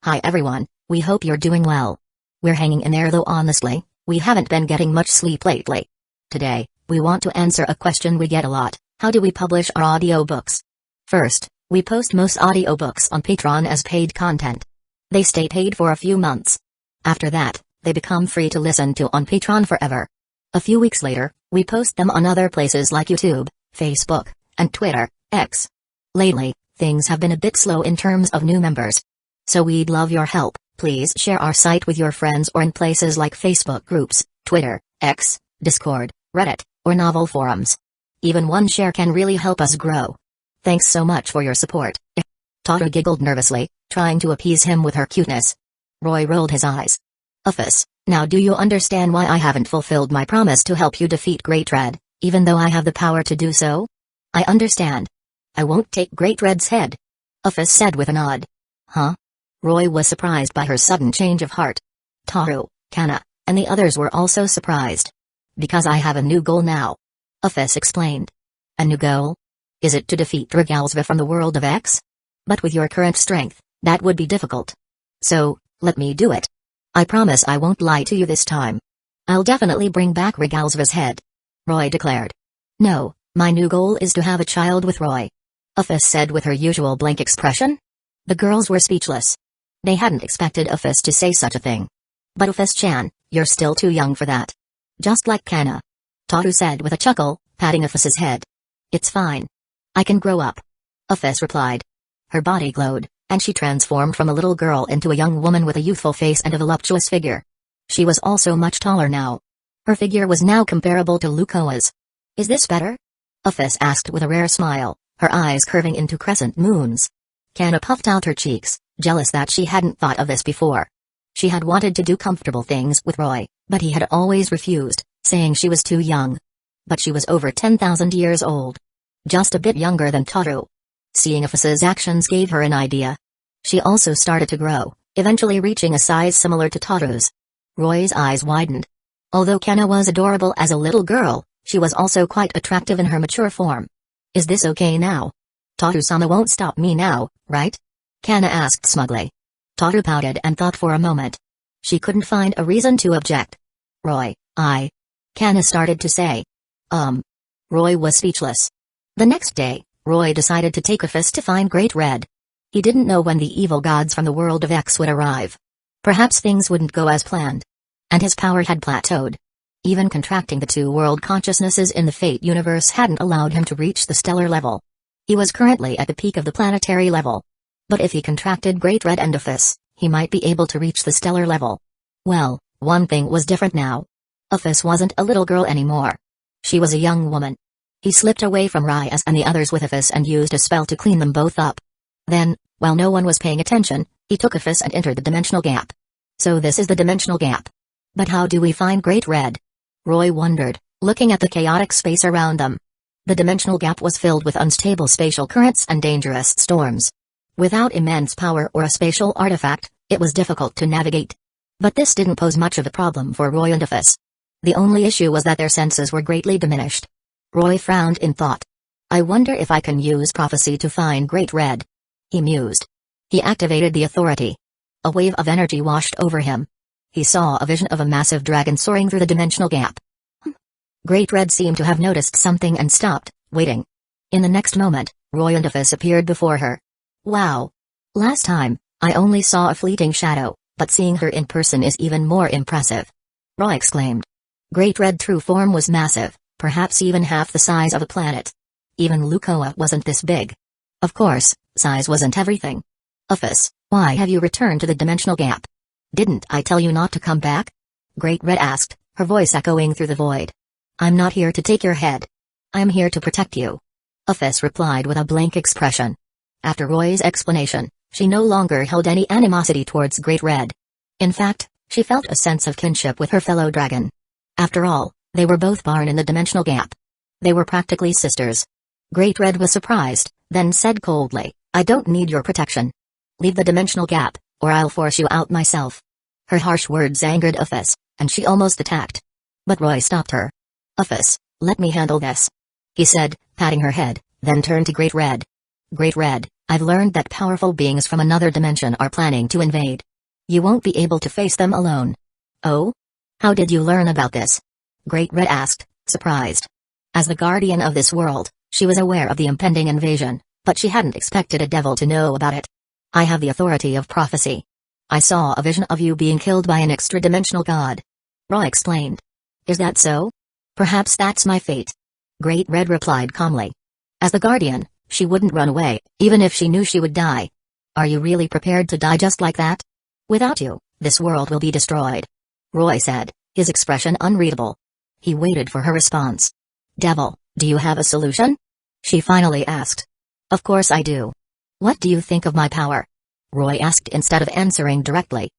Hi everyone, we hope you're doing well. We're hanging in there though honestly, we haven't been getting much sleep lately. Today, we want to answer a question we get a lot: how do we publish our audiobooks? First, we post most audiobooks on Patreon as paid content. They stay paid for a few months. After that, they become free to listen to on Patreon forever. A few weeks later, we post them on other places like YouTube, Facebook, and Twitter, X. Lately, things have been a bit slow in terms of new members. So we'd love your help. Please share our site with your friends or in places like Facebook groups, Twitter, X, Discord, Reddit, or novel forums. Even one share can really help us grow. Thanks so much for your support. Toru giggled nervously, trying to appease him with her cuteness. Roy rolled his eyes. Uffus, now do you understand why I haven't fulfilled my promise to help you defeat Great Red, even though I have the power to do so? I understand. I won't take Great Red's head. Uffus said with a nod. Huh? Roy was surprised by her sudden change of heart. Toru, Kana, and the others were also surprised. Because I have a new goal now. Uffus explained. A new goal? Is it to defeat Regalsva from the world of X? But with your current strength, that would be difficult. So, let me do it. I promise I won't lie to you this time. I'll definitely bring back Regalsva's head. Roy declared. No, my new goal is to have a child with Roy. Uffus said with her usual blank expression. The girls were speechless. They hadn't expected Uffus to say such a thing. But Uffus-chan, you're still too young for that. Just like Kana. Toru said with a chuckle, patting Uffus's head. It's fine. I can grow up. Uffus replied. Her body glowed, and she transformed from a little girl into a young woman with a youthful face and a voluptuous figure. She was also much taller now. Her figure was now comparable to Lukoa's. Is this better? Uffus asked with a rare smile, her eyes curving into crescent moons. Kana puffed out her cheeks, jealous that she hadn't thought of this before. She had wanted to do comfortable things with Roy, but he had always refused, saying she was too young. But she was over 10,000 years old. Just a bit younger than Toru. Seeing Uffus's actions gave her an idea. She also started to grow, eventually reaching a size similar to Toru's. Roy's eyes widened. Although Kana was adorable as a little girl, she was also quite attractive in her mature form. Is this okay now? Toru-sama won't stop me now, right? Kana asked smugly. Toru pouted and thought for a moment. She couldn't find a reason to object. Roy, Kana started to say. Roy was speechless. The next day, Roy decided to take Uffus to find Great Red. He didn't know when the evil gods from the world of X would arrive. Perhaps things wouldn't go as planned. And his power had plateaued. Even contracting the two world consciousnesses in the Fate universe hadn't allowed him to reach the stellar level. He was currently at the peak of the planetary level. But if he contracted Great Red and Uffus, he might be able to reach the stellar level. Well, one thing was different now. Uffus wasn't a little girl anymore. She was a young woman. He slipped away from Ryas and the others with Uffus and used a spell to clean them both up. Then, while no one was paying attention, he took Uffus and entered the dimensional gap. So this is the dimensional gap. But how do we find Great Red? Roy wondered, looking at the chaotic space around them. The dimensional gap was filled with unstable spatial currents and dangerous storms. Without immense power or a spatial artifact, it was difficult to navigate. But this didn't pose much of a problem for Roy and Uffus. The only issue was that their senses were greatly diminished. Roy frowned in thought. I wonder if I can use prophecy to find Great Red. He mused. He activated the authority. A wave of energy washed over him. He saw a vision of a massive dragon soaring through the dimensional gap. Great Red seemed to have noticed something and stopped, waiting. In the next moment, Roy and Uffus appeared before her. Wow! Last time, I only saw a fleeting shadow, but seeing her in person is even more impressive. Roy exclaimed. Great Red true form was massive, perhaps even half the size of a planet. Even Lukoa wasn't this big. Of course, size wasn't everything. Uffus, why have you returned to the dimensional gap? Didn't I tell you not to come back? Great Red asked, her voice echoing through the void. I'm not here to take your head. I'm here to protect you. Uffus replied with a blank expression. After Roy's explanation, she no longer held any animosity towards Great Red. In fact, she felt a sense of kinship with her fellow dragon. After all, they were both born in the dimensional gap. They were practically sisters. Great Red was surprised, then said coldly, I don't need your protection. Leave the dimensional gap, or I'll force you out myself. Her harsh words angered Uffus, and she almost attacked. But Roy stopped her. Uffus, let me handle this. He said, patting her head, then turned to Great Red. Great Red, I've learned that powerful beings from another dimension are planning to invade. You won't be able to face them alone. Oh? How did you learn about this? Great Red asked, surprised. As the guardian of this world, she was aware of the impending invasion, but she hadn't expected a devil to know about it. I have the authority of prophecy. I saw a vision of you being killed by an extra-dimensional god. Roy explained. Is that so? Perhaps that's my fate. Great Red replied calmly. As the guardian, she wouldn't run away, even if she knew she would die. Are you really prepared to die just like that? Without you, this world will be destroyed. Roy said, his expression unreadable. He waited for her response. Devil, do you have a solution? She finally asked. Of course I do. What do you think of my power? Roy asked instead of answering directly.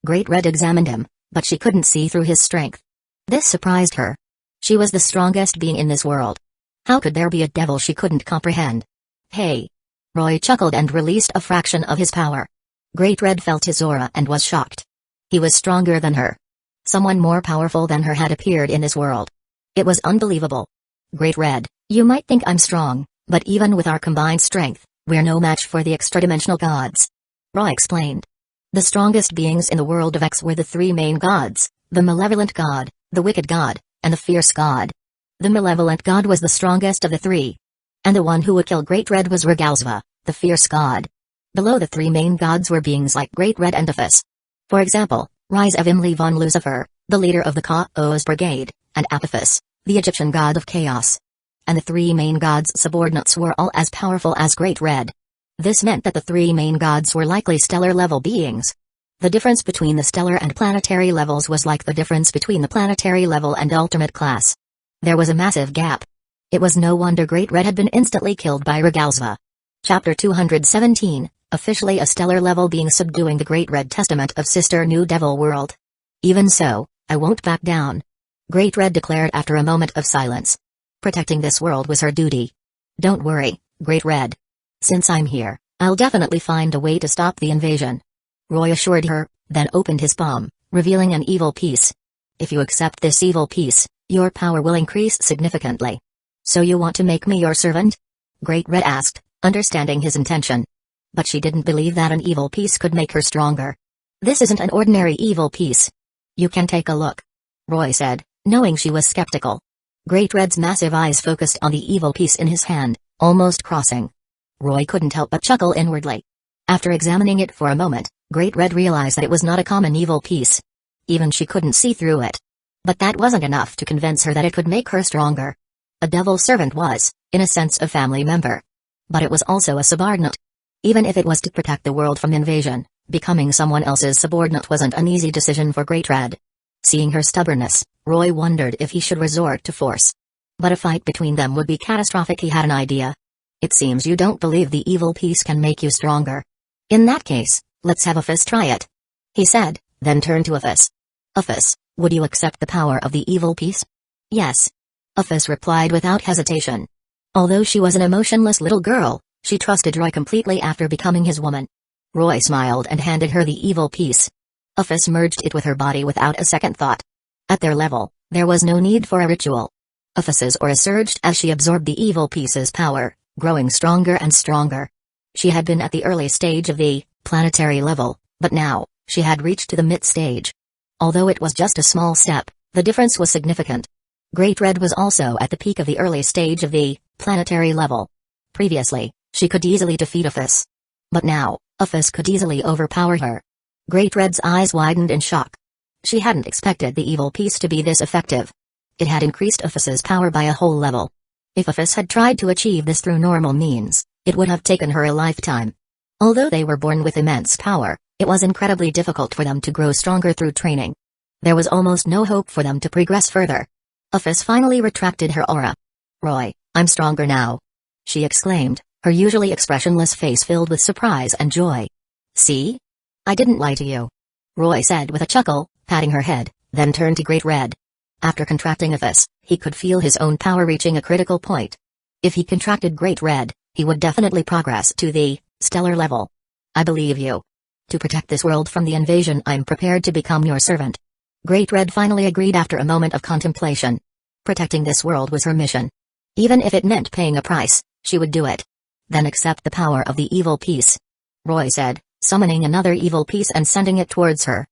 Great Red examined him, but she couldn't see through his strength. This surprised her. She was the strongest being in this world. How could there be a devil she couldn't comprehend? Hey! Roy chuckled and released a fraction of his power. Great Red felt his aura and was shocked. He was stronger than her. Someone more powerful than her had appeared in this world. It was unbelievable. Great Red, you might think I'm strong, but even with our combined strength, we're no match for the extra-dimensional gods. Roy explained. The strongest beings in the world of X were the three main gods, the malevolent god, the wicked god, and the fierce god. The malevolent god was the strongest of the three. And the one who would kill Great Red was Regalsva, the fierce god. Below the three main gods were beings like Great Red and Aphis. For example, Rise of Imli von Lucifer, the leader of the Chaos Brigade, and Apophis, the Egyptian god of chaos. And the three main gods' subordinates were all as powerful as Great Red. This meant that the three main gods were likely stellar-level beings. The difference between the stellar and planetary levels was like the difference between the planetary level and ultimate class. There was a massive gap. It was no wonder Great Red had been instantly killed by Regalsva. Chapter 217, officially a stellar-level being subduing the Great Red Testament of Sister New Devil World. Even so, I won't back down. Great Red declared after a moment of silence. Protecting this world was her duty. Don't worry, Great Red. Since I'm here, I'll definitely find a way to stop the invasion. Roy assured her, then opened his palm, revealing an evil piece. If you accept this evil piece, your power will increase significantly. So you want to make me your servant? Great Red asked, understanding his intention. But she didn't believe that an evil piece could make her stronger. This isn't an ordinary evil piece. You can take a look. Roy said, knowing she was skeptical. Great Red's massive eyes focused on the evil piece in his hand, almost crossing. Roy couldn't help but chuckle inwardly. After examining it for a moment, Great Red realized that it was not a common evil piece. Even she couldn't see through it. But that wasn't enough to convince her that it could make her stronger. A devil's servant was, in a sense, a family member. But it was also a subordinate. Even if it was to protect the world from invasion, becoming someone else's subordinate wasn't an easy decision for Great Red. Seeing her stubbornness, Roy wondered if he should resort to force. But a fight between them would be catastrophic. He had an idea. It seems you don't believe the evil piece can make you stronger. In that case, let's have Aphis try it. He said, then turned to Aphis. Aphis, would you accept the power of the evil piece? Yes. Aphis replied without hesitation. Although she was an emotionless little girl, she trusted Roy completely after becoming his woman. Roy smiled and handed her the evil piece. Aphis merged it with her body without a second thought. At their level, there was no need for a ritual. Aphis's aura surged as she absorbed the evil piece's power, growing stronger and stronger. She had been at the early stage of the planetary level, but now, she had reached to the mid-stage. Although it was just a small step, the difference was significant. Great Red was also at the peak of the early stage of the planetary level. Previously, she could easily defeat Aphis. But now, Aphis could easily overpower her. Great Red's eyes widened in shock. She hadn't expected the evil piece to be this effective. It had increased Aphis's power by a whole level. If Aphis had tried to achieve this through normal means, it would have taken her a lifetime. Although they were born with immense power, it was incredibly difficult for them to grow stronger through training. There was almost no hope for them to progress further. Aphis finally retracted her aura. Roy, I'm stronger now. She exclaimed, her usually expressionless face filled with surprise and joy. See? I didn't lie to you. Roy said with a chuckle, patting her head, then turned to Great Red. After contracting Aphis, he could feel his own power reaching a critical point. If he contracted Great Red, he would definitely progress to the stellar level. I believe you. To protect this world from the invasion, I'm prepared to become your servant. Great Red finally agreed after a moment of contemplation. Protecting this world was her mission. Even if it meant paying a price, she would do it. Then accept the power of the evil piece," Roy said, summoning another evil piece and sending it towards her.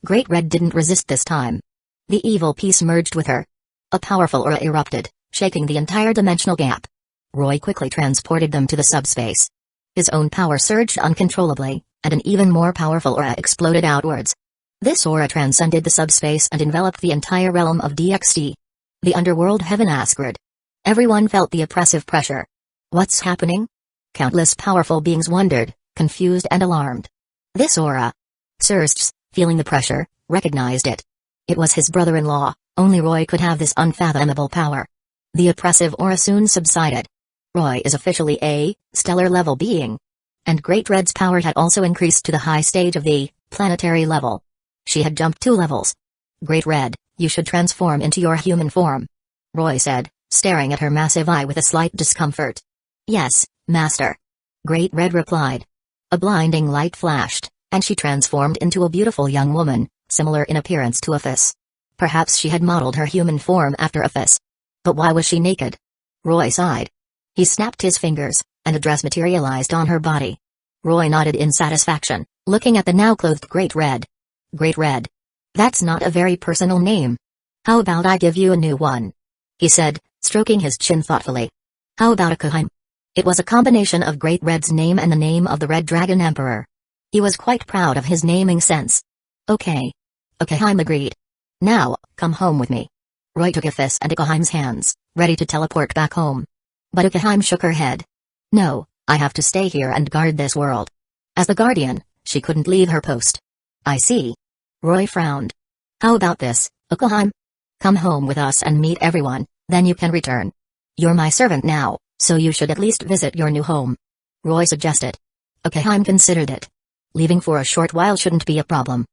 Great Red didn't resist this time. The evil piece merged with her. A powerful aura erupted, shaking the entire dimensional gap. Roy quickly transported them to the subspace. His own power surged uncontrollably, and an even more powerful aura exploded outwards. This aura transcended the subspace and enveloped the entire realm of DxD. The underworld heaven Asgard. Everyone felt the oppressive pressure. What's happening? Countless powerful beings wondered, confused and alarmed. This aura. Sursts, feeling the pressure, recognized it. It was his brother-in-law. Only Roy could have this unfathomable power. The oppressive aura soon subsided. Roy is officially a stellar-level being. And Great Red's power had also increased to the high stage of the planetary level. She had jumped 2 levels. "Great Red, you should transform into your human form," Roy said, staring at her massive eye with a slight discomfort. "Yes, Master," Great Red replied. A blinding light flashed, and she transformed into a beautiful young woman, similar in appearance to Aphis. Perhaps she had modeled her human form after Aphis. But why was she naked? Roy sighed. He snapped his fingers, and a dress materialized on her body. Roy nodded in satisfaction, looking at the now clothed Great Red. "Great Red. That's not a very personal name. How about I give you a new one?" he said, stroking his chin thoughtfully. "How about Akaheim?" It was a combination of Great Red's name and the name of the Red Dragon Emperor. He was quite proud of his naming sense. "Okay." Akaheim agreed. "Now, come home with me." Roy took Aphis and Akaheim's hands, ready to teleport back home. But Akaheim shook her head. "No, I have to stay here and guard this world." As the guardian, she couldn't leave her post. "I see." Roy frowned. "How about this, Akaheim? Come home with us and meet everyone, then you can return. You're my servant now, so you should at least visit your new home," Roy suggested. Akaheim considered it. Leaving for a short while shouldn't be a problem.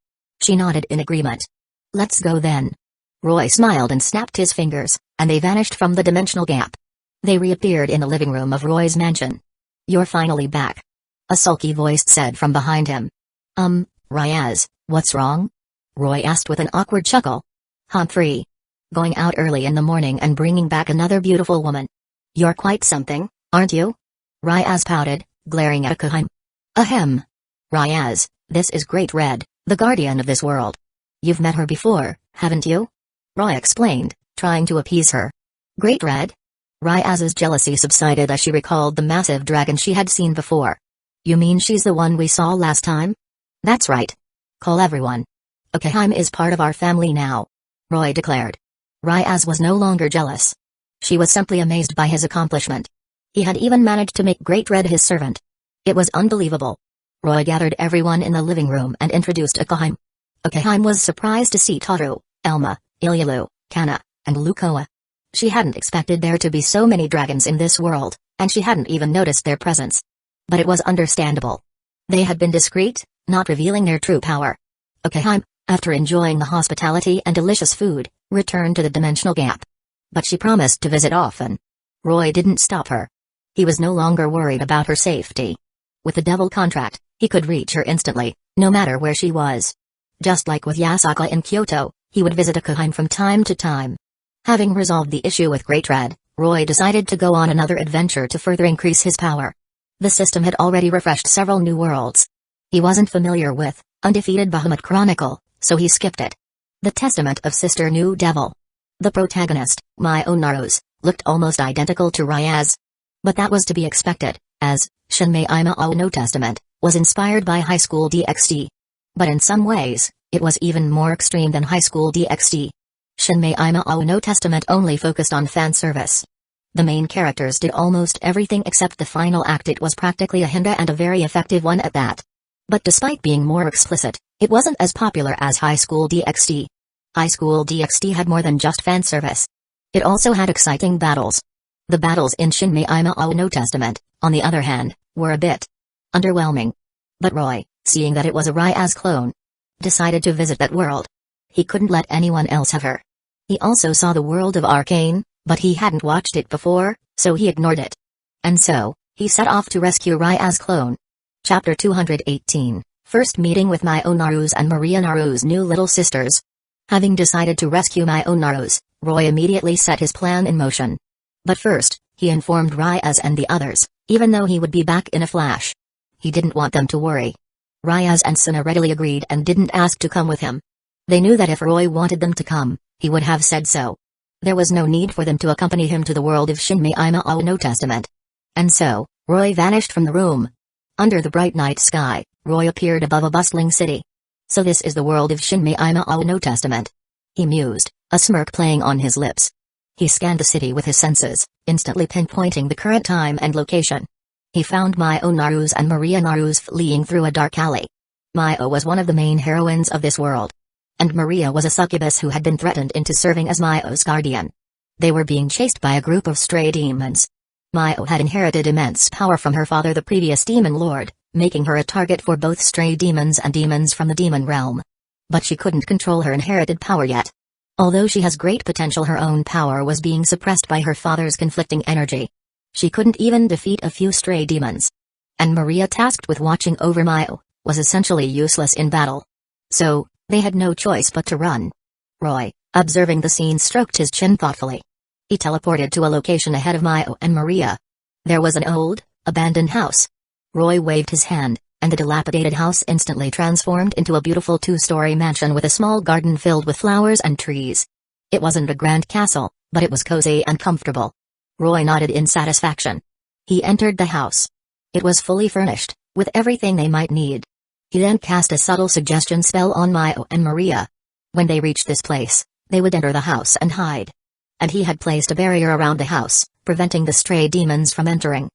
She nodded in agreement. "Let's go then." Roy smiled and snapped his fingers, and they vanished from the dimensional gap. They reappeared in the living room of Roy's mansion. "You're finally back," a sulky voice said from behind him. Ryaz, what's wrong?" Roy asked with an awkward chuckle. "Humphrey. Going out early in the morning and bringing back another beautiful woman. You're quite something, aren't you?" Ryaz pouted, glaring at Akaheim. "Ahem. Ryaz, this is Great Red, the guardian of this world. You've met her before, haven't you?" Roy explained, trying to appease her. "Great Red?" Ryaz's jealousy subsided as she recalled the massive dragon she had seen before. "You mean she's the one we saw last time?" "That's right. Call everyone. Akaheim is part of our family now," Roy declared. Ryaz was no longer jealous. She was simply amazed by his accomplishment. He had even managed to make Great Red his servant. It was unbelievable. Roy gathered everyone in the living room and introduced Akaheim. Akaheim was surprised to see Toru, Elma, Ilyalu, Kana, and Lukoa. She hadn't expected there to be so many dragons in this world, and she hadn't even noticed their presence. But it was understandable. They had been discreet, not revealing their true power. Akaheim, after enjoying the hospitality and delicious food, returned to the dimensional gap. But she promised to visit often. Roy didn't stop her. He was no longer worried about her safety. With the devil contract, he could reach her instantly, no matter where she was. Just like with Yasaka in Kyoto, he would visit Akaheim from time to time. Having resolved the issue with Great Red, Roy decided to go on another adventure to further increase his power. The system had already refreshed several new worlds. He wasn't familiar with Undefeated Bahamut Chronicle, so he skipped it. The Testament of Sister New Devil. The protagonist, Naruto, looked almost identical to Ryaz. But that was to be expected, as Shinmei Imao no Testament was inspired by High School DxD. But in some ways, it was even more extreme than High School DxD. Shinmei Imao no Testament only focused on fan service. The main characters did almost everything except the final act. It was practically a hinda and a very effective one at that. But despite being more explicit, it wasn't as popular as High School DxD. High School DxD had more than just fan service. It also had exciting battles. The battles in Shinmei Imao no Testament, on the other hand, were a bit underwhelming. But Roy, seeing that it was a Ryaz clone, decided to visit that world. He couldn't let anyone else have her. He also saw the world of Arcane, but he hadn't watched it before, so he ignored it. And so, he set off to rescue Ryaz clone. Chapter 218, First Meeting with Naruto and Maria Naruto's new little sisters. Having decided to rescue Naruto, Roy immediately set his plan in motion. But first, he informed Ryaz and the others even though he would be back in a flash. He didn't want them to worry. Ryaz and Suna readily agreed and didn't ask to come with him. They knew that if Roy wanted them to come, he would have said so. There was no need for them to accompany him to the world of Shinigami no Testament. And so, Roy vanished from the room. Under the bright night sky, Roy appeared above a bustling city. So this is the world of Shinigami no Testament. He mused, a smirk playing on his lips. He scanned the city with his senses, instantly pinpointing the current time and location. He found Mio Naruse and Maria Naruse fleeing through a dark alley. Mio was one of the main heroines of this world. And Maria was a succubus who had been threatened into serving as Mio's guardian. They were being chased by a group of stray demons. Mio had inherited immense power from her father, the previous demon lord, making her a target for both stray demons and demons from the demon realm. But she couldn't control her inherited power yet. Although she has great potential, her own power was being suppressed by her father's conflicting energy. She couldn't even defeat a few stray demons. And Maria, tasked with watching over Mio, was essentially useless in battle. So, they had no choice but to run. Roy, observing the scene, stroked his chin thoughtfully. He teleported to a location ahead of Mio and Maria. There was an old, abandoned house. Roy waved his hand, and the dilapidated house instantly transformed into a beautiful two-story mansion with a small garden filled with flowers and trees. It wasn't a grand castle, but it was cozy and comfortable. Roy nodded in satisfaction. He entered the house. It was fully furnished, with everything they might need. He then cast a subtle suggestion spell on Mio and Maria. When they reached this place, they would enter the house and hide. And he had placed a barrier around the house, preventing the stray demons from entering.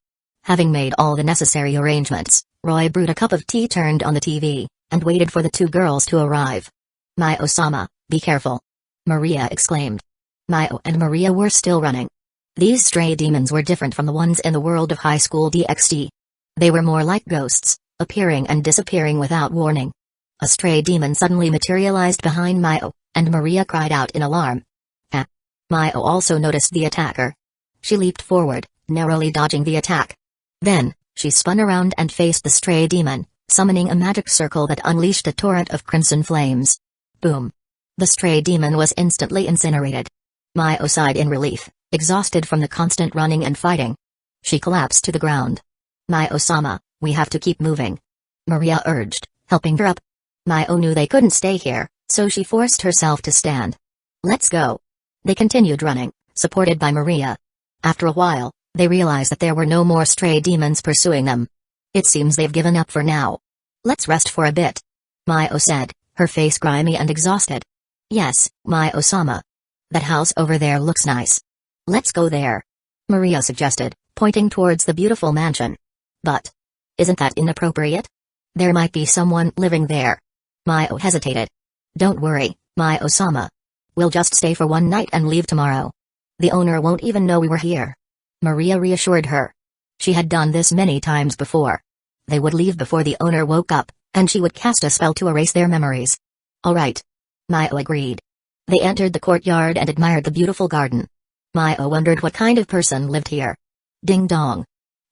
Having made all the necessary arrangements, Roy brewed a cup of tea, turned on the TV, and waited for the two girls to arrive. "Mio-sama, be careful!" Maria exclaimed. Mio and Maria were still running. These stray demons were different from the ones in the world of high school DxD. They were more like ghosts, appearing and disappearing without warning. A stray demon suddenly materialized behind Mio, and Maria cried out in alarm. Ah! Mio also noticed the attacker. She leaped forward, narrowly dodging the attack. Then, she spun around and faced the stray demon, summoning a magic circle that unleashed a torrent of crimson flames. Boom! The stray demon was instantly incinerated. Mio sighed in relief, exhausted from the constant running and fighting. She collapsed to the ground. "Mio-sama, we have to keep moving," Maria urged, helping her up. Mio knew they couldn't stay here, so she forced herself to stand. "Let's go." They continued running, supported by Maria. After a while, they realized that there were no more stray demons pursuing them. "It seems they've given up for now. Let's rest for a bit," Mio said, her face grimy and exhausted. "Yes, Mio-sama. That house over there looks nice. Let's go there," Maria suggested, pointing towards the beautiful mansion. "But isn't that inappropriate? There might be someone living there." Mio hesitated. "Don't worry, Mio-sama. We'll just stay for one night and leave tomorrow. The owner won't even know we were here," Maria reassured her. She had done this many times before. They would leave before the owner woke up, and she would cast a spell to erase their memories. "All right," Mio agreed. They entered the courtyard and admired the beautiful garden. Mio wondered what kind of person lived here. Ding dong.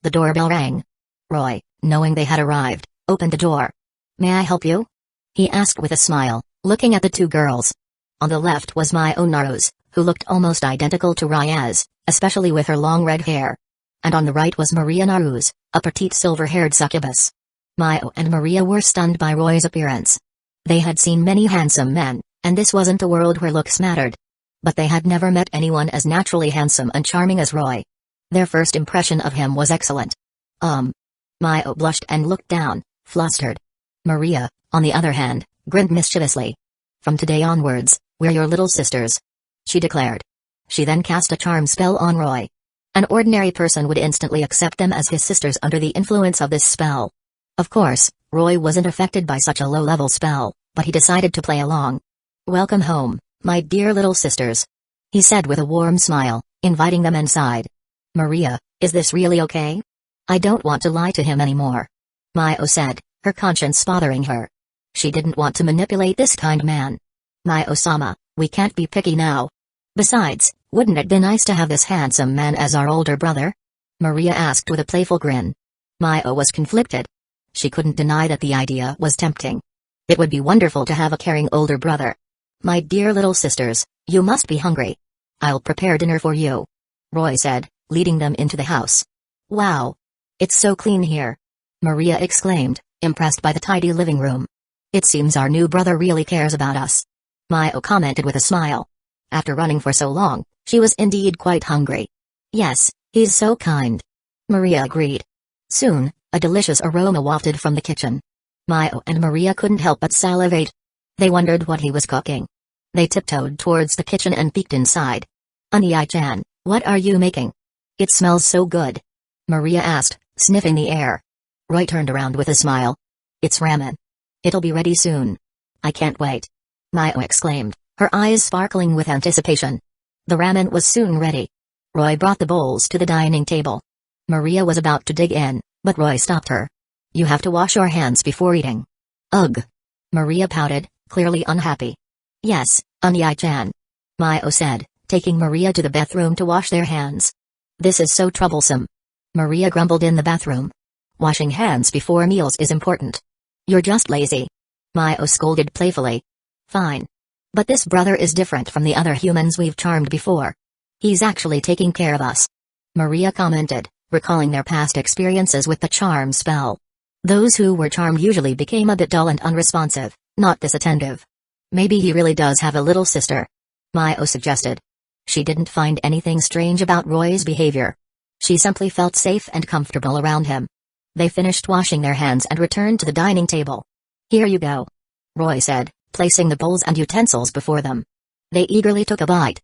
The doorbell rang. Roy, knowing they had arrived, opened the door. "May I help you?" he asked with a smile, looking at the two girls. On the left was Mio Naruse, who looked almost identical to Ryaz, especially with her long red hair. And on the right was Maria Naruse, a petite silver-haired succubus. Mio and Maria were stunned by Roy's appearance. They had seen many handsome men, and this wasn't a world where looks mattered. But they had never met anyone as naturally handsome and charming as Roy. Their first impression of him was excellent. Mio blushed and looked down, flustered. Maria, on the other hand, grinned mischievously. "From today onwards, we're your little sisters," she declared. She then cast a charm spell on Roy. An ordinary person would instantly accept them as his sisters under the influence of this spell. Of course, Roy wasn't affected by such a low-level spell, but he decided to play along. "Welcome home, my dear little sisters," he said with a warm smile, inviting them inside. "Maria, is this really okay? I don't want to lie to him anymore," Mio said, her conscience bothering her. She didn't want to manipulate this kind man. "Mio-sama, we can't be picky now. Besides, wouldn't it be nice to have this handsome man as our older brother?" Maria asked with a playful grin. Mio was conflicted. She couldn't deny that the idea was tempting. It would be wonderful to have a caring older brother. "My dear little sisters, you must be hungry. I'll prepare dinner for you," Roy said, leading them into the house. "Wow! It's so clean here. Maria exclaimed, impressed by the tidy living room. It seems our new brother really cares about us. Maio commented with a smile. After running for so long, she was indeed quite hungry. Yes, he's so kind. Maria agreed. Soon, a delicious aroma wafted from the kitchen. Maio and Maria couldn't help but salivate. They wondered what he was cooking. They tiptoed towards the kitchen and peeked inside. Unai-chan, what are you making? It smells so good. Maria asked, sniffing the air. Roy turned around with a smile. It's ramen. It'll be ready soon. I can't wait. Maio exclaimed, her eyes sparkling with anticipation. The ramen was soon ready. Roy brought the bowls to the dining table. Maria was about to dig in, but Roy stopped her. You have to wash your hands before eating. Ugh. Maria pouted, clearly unhappy. Yes, Unai-chan. Maio said, taking Maria to the bathroom to wash their hands. This is so troublesome. Maria grumbled in the bathroom. Washing hands before meals is important. You're just lazy. Maio scolded playfully. Fine. But this brother is different from the other humans we've charmed before. He's actually taking care of us. Maria commented, recalling their past experiences with the charm spell. Those who were charmed usually became a bit dull and unresponsive, not this attentive. Maybe he really does have a little sister. Maio suggested. She didn't find anything strange about Roy's behavior. She simply felt safe and comfortable around him. They finished washing their hands and returned to the dining table. Here you go. Roy said, placing the bowls and utensils before them. They eagerly took a bite.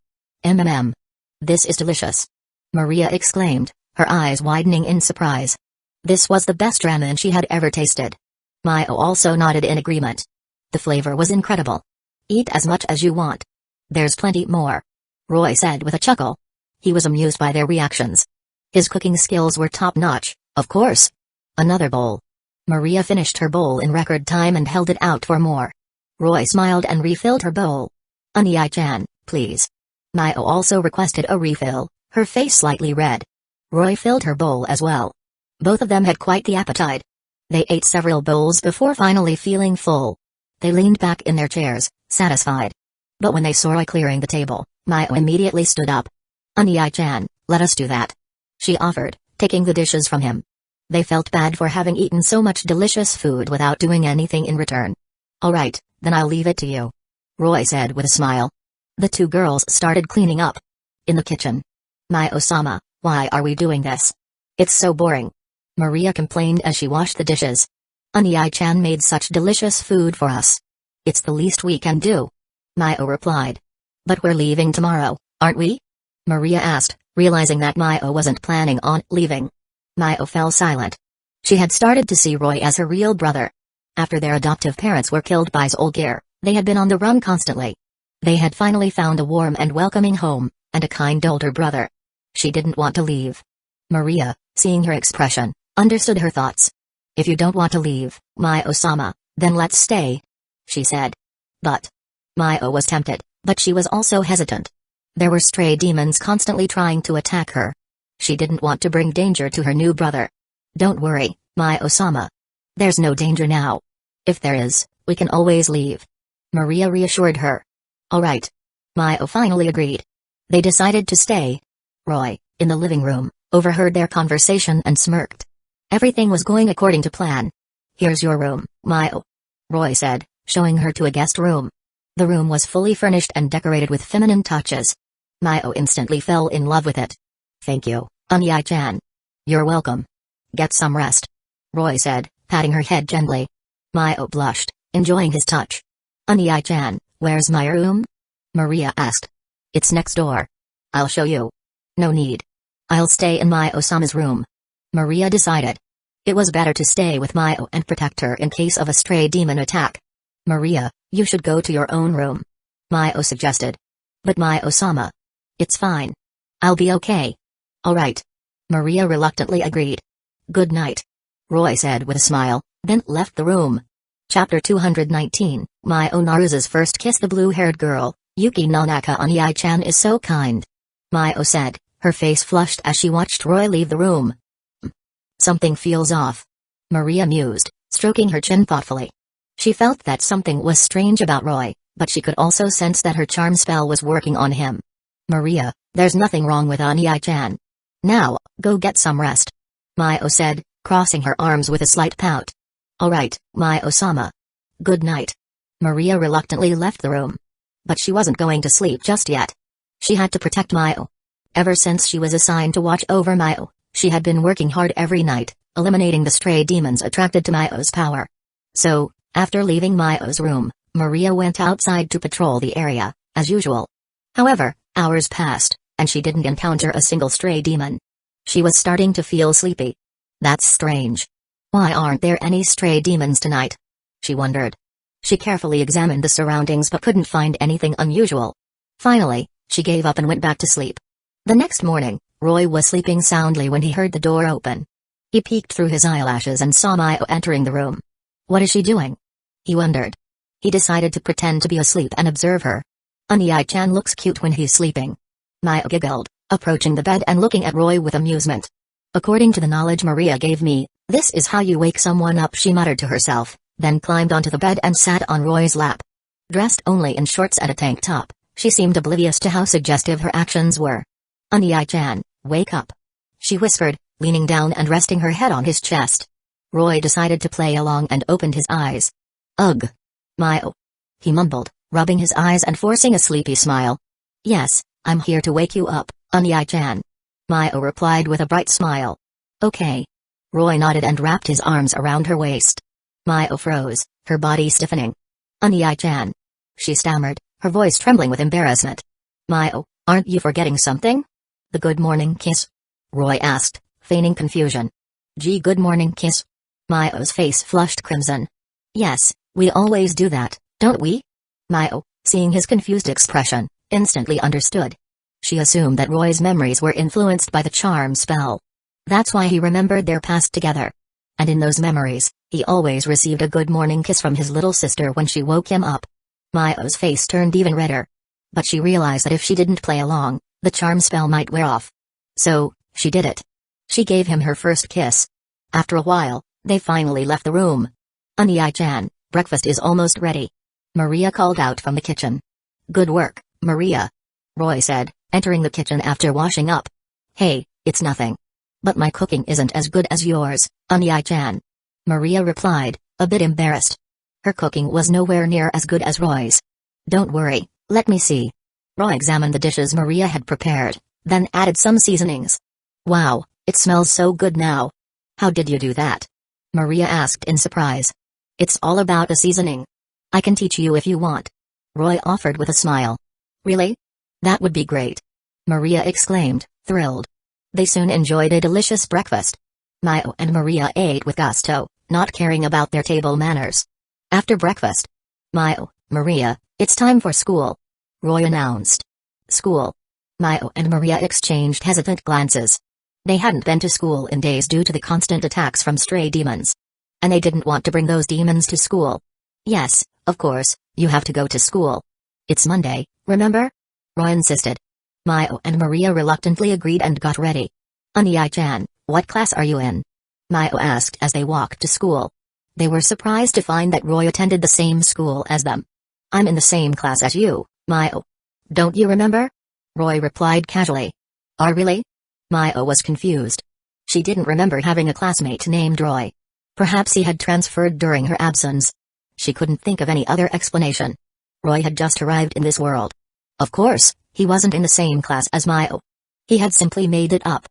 This is delicious. Maria exclaimed, her eyes widening in surprise. This was the best ramen she had ever tasted. Maio also nodded in agreement. The flavor was incredible. Eat as much as you want. There's plenty more. Roy said with a chuckle. He was amused by their reactions. His cooking skills were top-notch, of course. Another bowl. Maria finished her bowl in record time and held it out for more. Roy smiled and refilled her bowl. Unai-chan, please. Maio also requested a refill, her face slightly red. Roy filled her bowl as well. Both of them had quite the appetite. They ate several bowls before finally feeling full. They leaned back in their chairs, satisfied. But when they saw Roy clearing the table, Maio immediately stood up. Unai-chan, let us do that. She offered, taking the dishes from him. They felt bad for having eaten so much delicious food without doing anything in return. Alright, then I'll leave it to you. Roy said with a smile. The two girls started cleaning up. In the kitchen. Maio-sama, why are we doing this? It's so boring. Maria complained as she washed the dishes. Unai-chan made such delicious food for us. It's the least we can do. Maio replied. But we're leaving tomorrow, aren't we? Maria asked, realizing that Maio wasn't planning on leaving. Maio fell silent. She had started to see Roy as her real brother. After their adoptive parents were killed by Zolgir, they had been on the run constantly. They had finally found a warm and welcoming home, and a kind older brother. She didn't want to leave. Maria, seeing her expression, understood her thoughts. If you don't want to leave, Maio-sama, then let's stay. She said. But. Maio was tempted, but she was also hesitant. There were stray demons constantly trying to attack her. She didn't want to bring danger to her new brother. Don't worry, Maio-sama. There's no danger now. If there is, we can always leave. Maria reassured her. Alright. Maio finally agreed. They decided to stay. Roy, in the living room, overheard their conversation and smirked. Everything was going according to plan. Here's your room, Maio. Roy said, showing her to a guest room. The room was fully furnished and decorated with feminine touches. Maio instantly fell in love with it. Thank you, Unai-chan. You're welcome. Get some rest. Roy said, patting her head gently. Maio blushed, enjoying his touch. Unai-chan, where's my room? Maria asked. It's next door. I'll show you. No need. I'll stay in Maio-sama's room. Maria decided. It was better to stay with Maio and protect her in case of a stray demon attack. Maria, you should go to your own room. Maio suggested. But Maio-sama. It's fine. I'll be okay. Alright. Maria reluctantly agreed. Good night. Roy said with a smile, then left the room. Chapter 219, Maio Narusa's first kiss. The blue-haired girl, Yuki Nanaka Unai-chan is so kind. Maio said, her face flushed as she watched Roy leave the room. Something feels off. Maria mused, stroking her chin thoughtfully. She felt that something was strange about Roy, but she could also sense that her charm spell was working on him. Maria, there's nothing wrong with Unai-chan. Now, go get some rest. Mayo said, crossing her arms with a slight pout. Alright, Mayo-sama. Good night. Maria reluctantly left the room. But she wasn't going to sleep just yet. She had to protect Mayo. Ever since she was assigned to watch over Mayo, she had been working hard every night, eliminating the stray demons attracted to Mayo's power. So, after leaving Mayo's room, Maria went outside to patrol the area, as usual. However, hours passed, and she didn't encounter a single stray demon. She was starting to feel sleepy. That's strange. Why aren't there any stray demons tonight? She wondered. She carefully examined the surroundings but couldn't find anything unusual. Finally, she gave up and went back to sleep. The next morning, Roy was sleeping soundly when he heard the door open. He peeked through his eyelashes and saw Mayo entering the room. What is she doing? He wondered. He decided to pretend to be asleep and observe her. Unai-chan looks cute when he's sleeping. Mayo giggled, approaching the bed and looking at Roy with amusement. According to the knowledge Maria gave me, this is how you wake someone up, she muttered to herself, then climbed onto the bed and sat on Roy's lap. Dressed only in shorts and a tank top, she seemed oblivious to how suggestive her actions were. Unai-chan, wake up. She whispered, leaning down and resting her head on his chest. Roy decided to play along and opened his eyes. Ugh. Mayo. He mumbled, rubbing his eyes and forcing a sleepy smile. Yes, I'm here to wake you up, Unai-chan. Mayo replied with a bright smile. Okay. Roy nodded and wrapped his arms around her waist. Mayo froze, her body stiffening. Unai-chan. She stammered, her voice trembling with embarrassment. Mayo, aren't you forgetting something? The good morning kiss? Roy asked, feigning confusion. Gee, good morning kiss? Mayo's face flushed crimson. Yes, we always do that, don't we? Mayo, seeing his confused expression, instantly understood. She assumed that Roy's memories were influenced by the charm spell. That's why he remembered their past together. And in those memories, he always received a good morning kiss from his little sister when she woke him up. Mayo's face turned even redder. But she realized that if she didn't play along, the charm spell might wear off. So, she did it. She gave him her first kiss. After a while, they finally left the room. Unai-chan, breakfast is almost ready. Maria called out from the kitchen. Good work, Maria. Roy said, entering the kitchen after washing up. Hey, it's nothing. But my cooking isn't as good as yours, Unai-chan. Maria replied, a bit embarrassed. Her cooking was nowhere near as good as Roy's. Don't worry, let me see. Roy examined the dishes Maria had prepared, then added some seasonings. Wow, it smells so good now. How did you do that? Maria asked in surprise. It's all about the seasoning. I can teach you if you want. Roy offered with a smile. Really? That would be great. Maria exclaimed, thrilled. They soon enjoyed a delicious breakfast. Mayo and Maria ate with gusto, not caring about their table manners. After breakfast, Mayo, Maria, it's time for school. Roy announced. School. Mayo and Maria exchanged hesitant glances. They hadn't been to school in days due to the constant attacks from stray demons. And they didn't want to bring those demons to school. Yes, of course, you have to go to school. It's Monday, remember? Roy insisted. Mayo and Maria reluctantly agreed and got ready. Unai-chan, what class are you in? Mayo asked as they walked to school. They were surprised to find that Roy attended the same school as them. I'm in the same class as you, Mayo. Don't you remember? Roy replied casually. Oh, really? Mayo was confused. She didn't remember having a classmate named Roy. Perhaps he had transferred during her absence. She couldn't think of any other explanation. Roy had just arrived in this world. Of course, he wasn't in the same class as Mayo. He had simply made it up.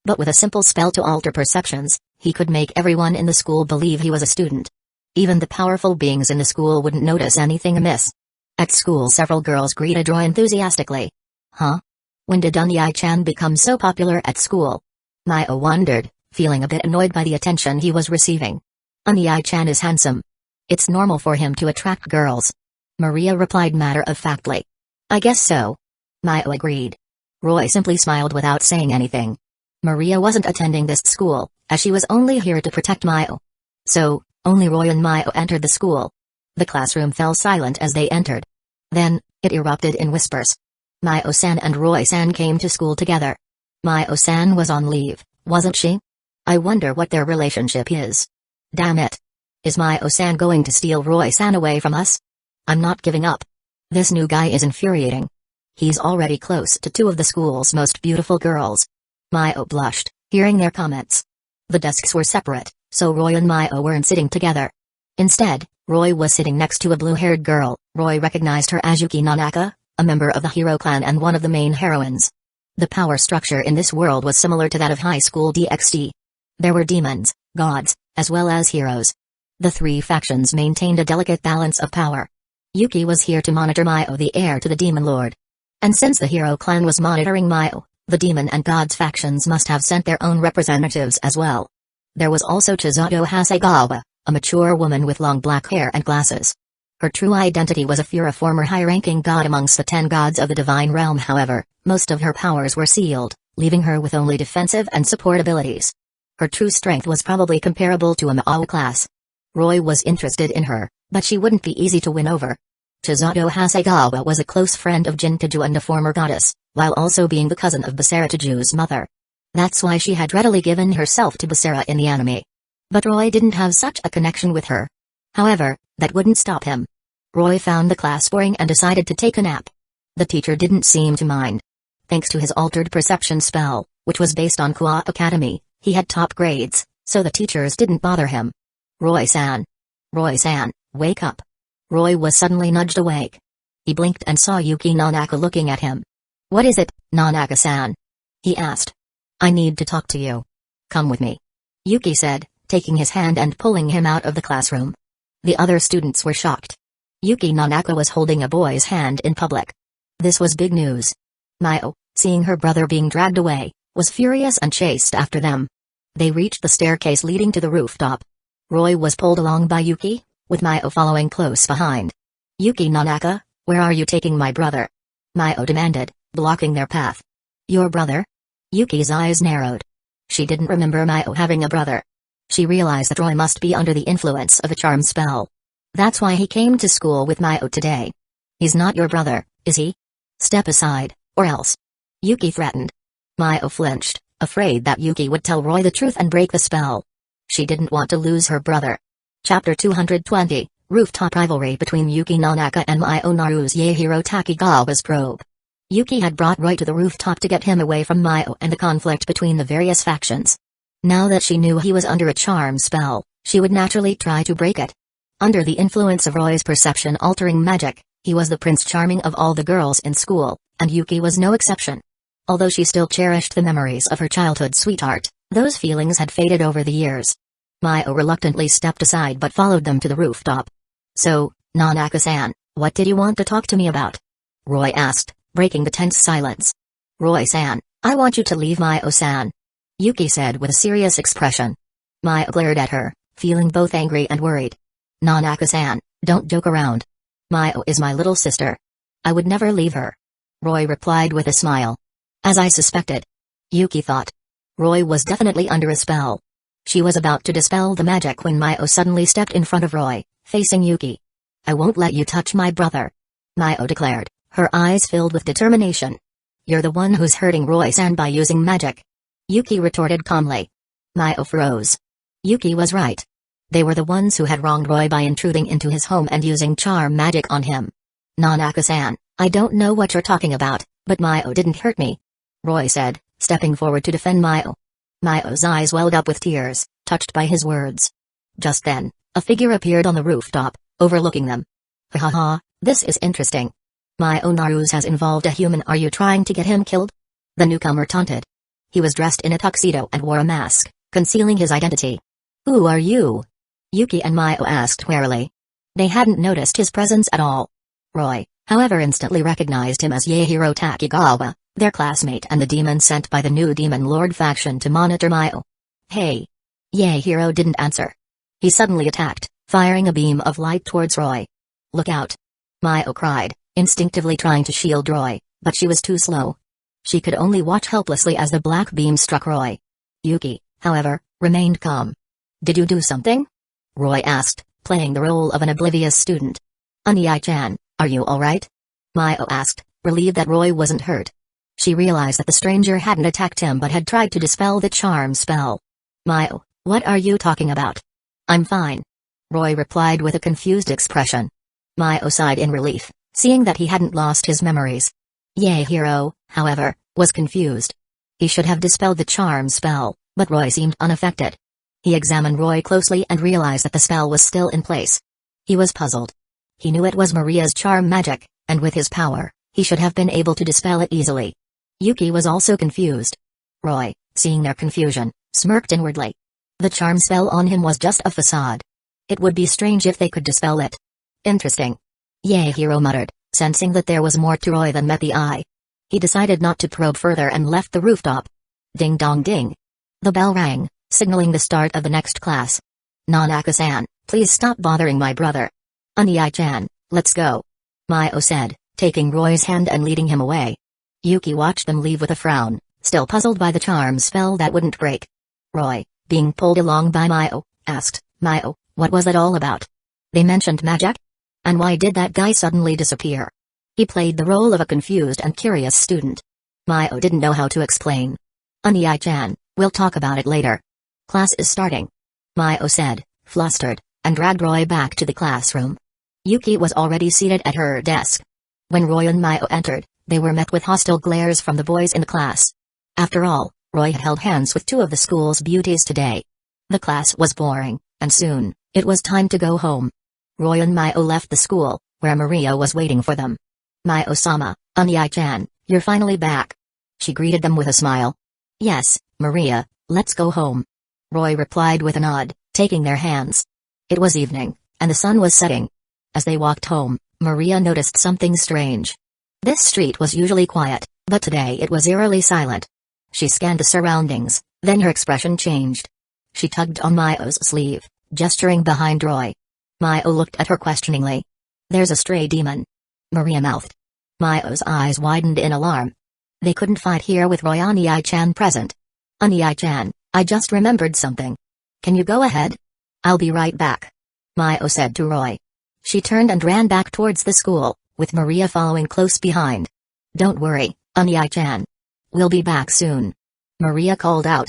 But with a simple spell to alter perceptions, he could make everyone in the school believe he was a student. Even the powerful beings in the school wouldn't notice anything amiss. At school, several girls greeted Roy enthusiastically. Huh? When did Unai-chan become so popular at school? Mayo wondered, feeling a bit annoyed by the attention he was receiving. Unai-chan is handsome. It's normal for him to attract girls. Maria replied matter-of-factly. I guess so. Mayo agreed. Roy simply smiled without saying anything. Maria wasn't attending this school, as she was only here to protect Mayo. So, only Roy and Mayo entered the school. The classroom fell silent as they entered. Then, it erupted in whispers. Mayo-san and Roy-san came to school together. Mayo-san was on leave, wasn't she? I wonder what their relationship is. Damn it. Is Mayo-san going to steal Roy-san away from us? I'm not giving up. This new guy is infuriating. He's already close to two of the school's most beautiful girls. Mayo blushed, hearing their comments. The desks were separate, so Roy and Mio weren't sitting together. Instead, Roy was sitting next to a blue-haired girl. Roy recognized her as Yuki Nanaka, a member of the hero clan and one of the main heroines. The power structure in this world was similar to that of high school DxD. There were demons, gods, as well as heroes. The three factions maintained a delicate balance of power. Yuki was here to monitor Mio, the heir to the Demon Lord. And since the hero clan was monitoring Mio, the demon and gods factions must have sent their own representatives as well. There was also Chisato Hasegawa, a mature woman with long black hair and glasses. Her true identity was a former high-ranking god amongst the 10 gods of the divine realm. However, most of her powers were sealed, leaving her with only defensive and support abilities. Her true strength was probably comparable to a Mao class. Roy was interested in her, but she wouldn't be easy to win over. Chisato Hasegawa was a close friend of Jinkaju and a former goddess, while also being the cousin of Basarataju's mother. That's why she had readily given herself to Basara in the anime. But Roy didn't have such a connection with her. However, that wouldn't stop him. Roy found the class boring and decided to take a nap. The teacher didn't seem to mind. Thanks to his altered perception spell, which was based on Kwa Academy, he had top grades, so the teachers didn't bother him. Roy-san. Roy-san, wake up. Roy was suddenly nudged awake. He blinked and saw Yuki Nanaka looking at him. What is it, Nanaka-san? He asked. I need to talk to you. Come with me. Yuki said, taking his hand and pulling him out of the classroom. The other students were shocked. Yuki Nanaka was holding a boy's hand in public. This was big news. Mio, seeing her brother being dragged away, was furious and chased after them. They reached the staircase leading to the rooftop. Roy was pulled along by Yuki, with Mio following close behind. Yuki Nanaka, where are you taking my brother? Mio demanded, blocking their path. Your brother? Yuki's eyes narrowed. She didn't remember Mio having a brother. She realized that Roy must be under the influence of a charm spell. That's why he came to school with Mio today. He's not your brother, is he? Step aside, or else. Yuki threatened. Mio flinched, afraid that Yuki would tell Roy the truth and break the spell. She didn't want to lose her brother. Chapter 220, Rooftop Rivalry between Yuki Nanaka and Mio Naru's Yaehiro Takigawa's probe. Yuki had brought Roy to the rooftop to get him away from Mio and the conflict between the various factions. Now that she knew he was under a charm spell, she would naturally try to break it. Under the influence of Roy's perception-altering magic, he was the Prince Charming of all the girls in school, and Yuki was no exception. Although she still cherished the memories of her childhood sweetheart, those feelings had faded over the years. Mio reluctantly stepped aside but followed them to the rooftop. So, Nanaka-san, what did you want to talk to me about? Roy asked, breaking the tense silence. Roy-san, I want you to leave Mio-san. Yuki said with a serious expression. Mio glared at her, feeling both angry and worried. Nanaka-san, don't joke around. Mio is my little sister. I would never leave her. Roy replied with a smile. As I suspected. Yuki thought. Roy was definitely under a spell. She was about to dispel the magic when Mio suddenly stepped in front of Roy, facing Yuki. I won't let you touch my brother. Mio declared, her eyes filled with determination. You're the one who's hurting Roy-san by using magic. Yuki retorted calmly. Mio froze. Yuki was right. They were the ones who had wronged Roy by intruding into his home and using charm magic on him. Nanaka-san, I don't know what you're talking about, but Mio didn't hurt me. Roy said, stepping forward to defend Mio. Mio's eyes welled up with tears, touched by his words. Just then, a figure appeared on the rooftop, overlooking them. Ha ha ha, this is interesting. Mio Naru's has involved a human. Are you trying to get him killed? The newcomer taunted. He was dressed in a tuxedo and wore a mask, concealing his identity. Who are you? Yuki and Mio asked warily. They hadn't noticed his presence at all. Roy, however, instantly recognized him as Yaehiro Takigawa, their classmate and the demon sent by the new Demon Lord faction to monitor Mio. Hey! Yaehiro didn't answer. He suddenly attacked, firing a beam of light towards Roy. Look out! Mio cried, instinctively trying to shield Roy, but she was too slow. She could only watch helplessly as the black beam struck Roy. Yuki, however, remained calm. Did you do something? Roy asked, playing the role of an oblivious student. Unai-chan, are you alright? Mio asked, relieved that Roy wasn't hurt. She realized that the stranger hadn't attacked him but had tried to dispel the charm spell. Mio, what are you talking about? I'm fine. Roy replied with a confused expression. Mio sighed in relief, seeing that he hadn't lost his memories. Yaehiro, however, was confused. He should have dispelled the charm spell, But Roy seemed unaffected. He examined Roy closely and realized that the spell was still in place. He was puzzled. He knew it was Maria's charm magic, and with his power, he should have been able to dispel it easily. Yuki was also confused. Roy, seeing their confusion, smirked inwardly. The charm spell on him was just a facade. It would be strange if they could dispel it. Interesting. Yaehiro muttered, sensing that there was more to Roy than met the eye. He decided not to probe further and left the rooftop. Ding dong ding. The bell rang, signaling the start of the next class. Nanaka-san, please stop bothering my brother. Oniai-chan, let's go. Maio said, taking Roy's hand and leading him away. Yuki watched them leave with a frown, still puzzled by the charm spell that wouldn't break. Roy, being pulled along by Maio, asked, Maio, what was that all about? They mentioned magic? And why did that guy suddenly disappear? He played the role of a confused and curious student. Maio didn't know how to explain. Oniai-chan, we'll talk about it later. Class is starting. Maio said, flustered, and dragged Roy back to the classroom. Yuki was already seated at her desk. When Roy and Maio entered, they were met with hostile glares from the boys in the class. After all, Roy had held hands with two of the school's beauties today. The class was boring, and soon, it was time to go home. Roy and Maio left the school, where Maria was waiting for them. Maio-sama, Oniai-chan, you're finally back. She greeted them with a smile. Yes, Maria, let's go home. Roy replied with a nod, taking their hands. It was evening, and the sun was setting. As they walked home, Maria noticed something strange. This street was usually quiet, but today it was eerily silent. She scanned the surroundings, then her expression changed. She tugged on Maio's sleeve, gesturing behind Roy. Maio looked at her questioningly. There's a stray demon. Maria mouthed. Maio's eyes widened in alarm. They couldn't fight here with Roy Oniai-chan present. Oniai-chan, I just remembered something. Can you go ahead? I'll be right back. Maio said to Roy. She turned and ran back towards the school, with Maria following close behind. Don't worry, Oniai-chan. We'll be back soon. Maria called out.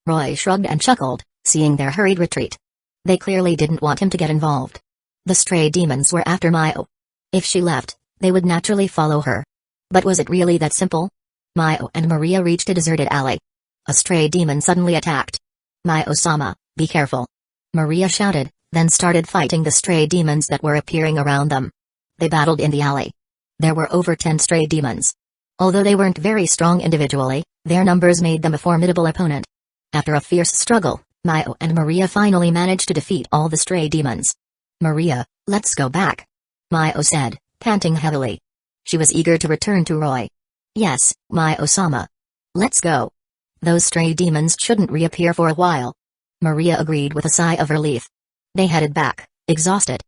Roy shrugged and chuckled, seeing their hurried retreat. They clearly didn't want him to get involved. The stray demons were after Maio. If she left, they would naturally follow her. But was it really that simple? Maio and Maria reached a deserted alley. A stray demon suddenly attacked. Maio-sama, be careful. Maria shouted, then started fighting the stray demons that were appearing around them. They battled in the alley. There were over 10 stray demons. Although they weren't very strong individually, their numbers made them a formidable opponent. After a fierce struggle, Maio and Maria finally managed to defeat all the stray demons. Maria, let's go back. Maio said, panting heavily. She was eager to return to Roy. Yes, Maio-sama. Let's go. Those stray demons shouldn't reappear for a while. Maria agreed with a sigh of relief. They headed back, exhausted.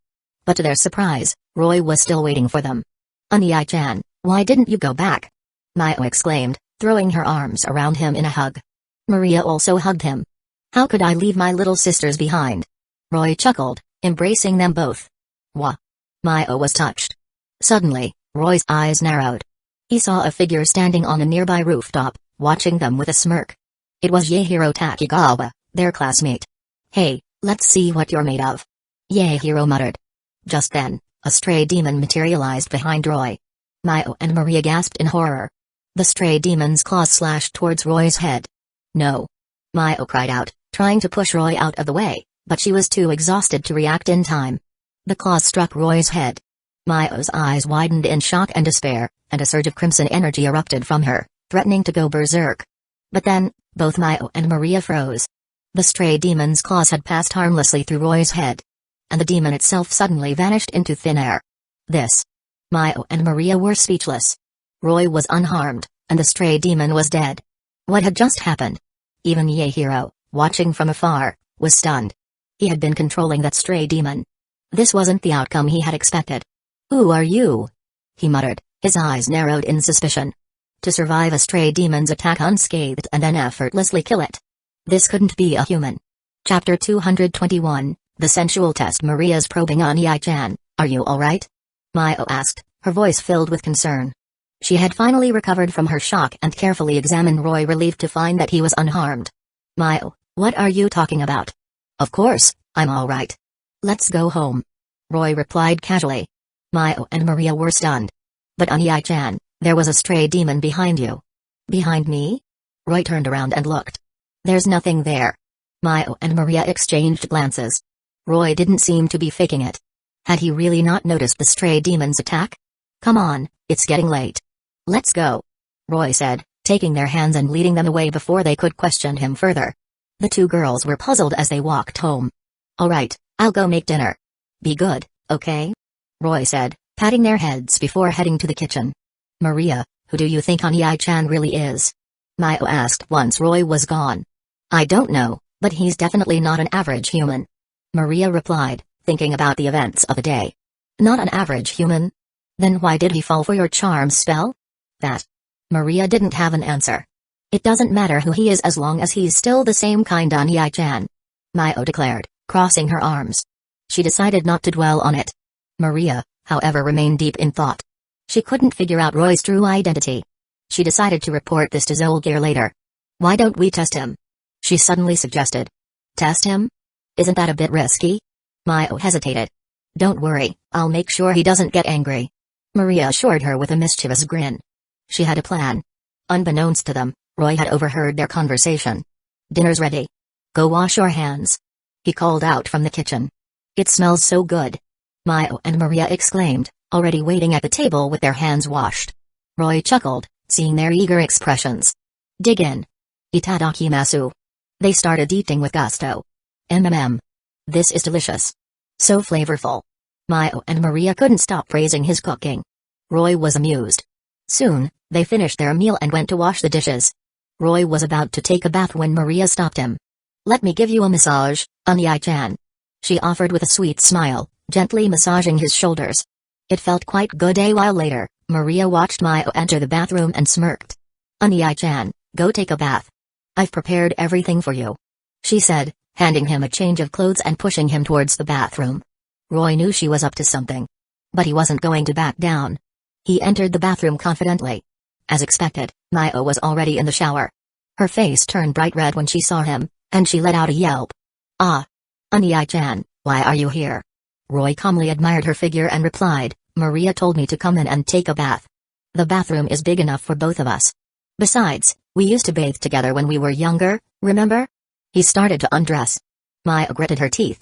But to their surprise, Roy was still waiting for them. Oniai-chan, why didn't you go back? Maio exclaimed, throwing her arms around him in a hug. Maria also hugged him. How could I leave my little sisters behind? Roy chuckled, embracing them both. Wah. Maio was touched. Suddenly, Roy's eyes narrowed. He saw a figure standing on a nearby rooftop, watching them with a smirk. It was Yaehiro Takigawa, their classmate. Hey, let's see what you're made of. Yaehiro muttered. Just then, a stray demon materialized behind Roy. Maio and Maria gasped in horror. The stray demon's claws slashed towards Roy's head. No. Maio cried out, trying to push Roy out of the way, but she was too exhausted to react in time. The claws struck Roy's head. Maio's eyes widened in shock and despair, and a surge of crimson energy erupted from her, threatening to go berserk. But then, both Maio and Maria froze. The stray demon's claws had passed harmlessly through Roy's head. And the demon itself suddenly vanished into thin air. This. Maio and Maria were speechless. Roy was unharmed, and the stray demon was dead. What had just happened? Even Yaehiro, watching from afar, was stunned. He had been controlling that stray demon. This wasn't the outcome he had expected. Who are you? He muttered, his eyes narrowed in suspicion. To survive a stray demon's attack unscathed and then effortlessly kill it. This couldn't be a human. Chapter 221, The Sensual Test. Maria's probing Oniai-chan, are you alright? Maio asked, her voice filled with concern. She had finally recovered from her shock and carefully examined Roy, relieved to find that he was unharmed. Maio, what are you talking about? Of course, I'm alright. Let's go home. Roy replied casually. Maio and Maria were stunned. But Oniai-chan, there was a stray demon behind you. Behind me? Roy turned around and looked. There's nothing there. Mio and Maria exchanged glances. Roy didn't seem to be faking it. Had he really not noticed the stray demon's attack? Come on, it's getting late. Let's go, Roy said, taking their hands and leading them away before they could question him further. The two girls were puzzled as they walked home. All right, I'll go make dinner. Be good, okay? Roy said, patting their heads before heading to the kitchen. Maria, who do you think Onii-chan really is? Mio asked once Roy was gone. I don't know, but he's definitely not an average human. Maria replied, thinking about the events of the day. Not an average human? Then why did he fall for your charm spell? That. Maria didn't have an answer. It doesn't matter who he is as long as he's still the same kind Onii-chan, Mio declared, crossing her arms. She decided not to dwell on it. Maria, however, remained deep in thought. She couldn't figure out Roy's true identity. She decided to report this to Zolgir later. Why don't we test him? She suddenly suggested. Test him? Isn't that a bit risky? Mio hesitated. Don't worry, I'll make sure he doesn't get angry. Maria assured her with a mischievous grin. She had a plan. Unbeknownst to them, Roy had overheard their conversation. Dinner's ready. Go wash your hands. He called out from the kitchen. It smells so good. Mio and Maria exclaimed, already waiting at the table with their hands washed. Roy chuckled, seeing their eager expressions. Dig in. Itadakimasu. They started eating with gusto. This is delicious. So flavorful. Mio and Maria couldn't stop praising his cooking. Roy was amused. Soon, they finished their meal and went to wash the dishes. Roy was about to take a bath when Maria stopped him. Let me give you a massage, Onii-chan. She offered with a sweet smile, gently massaging his shoulders. It felt quite good. A while later, Maria watched Mio enter the bathroom and smirked. Onii-chan, go take a bath. I've prepared everything for you, she said, handing him a change of clothes and pushing him towards the bathroom. Roy knew she was up to something. But he wasn't going to back down. He entered the bathroom confidently. As expected, Mio was already in the shower. Her face turned bright red when she saw him, and she let out a yelp. Ah! Onii-chan, why are you here? Roy calmly admired her figure and replied, Maria told me to come in and take a bath. The bathroom is big enough for both of us. Besides, we used to bathe together when we were younger, remember? He started to undress. Mio gritted her teeth.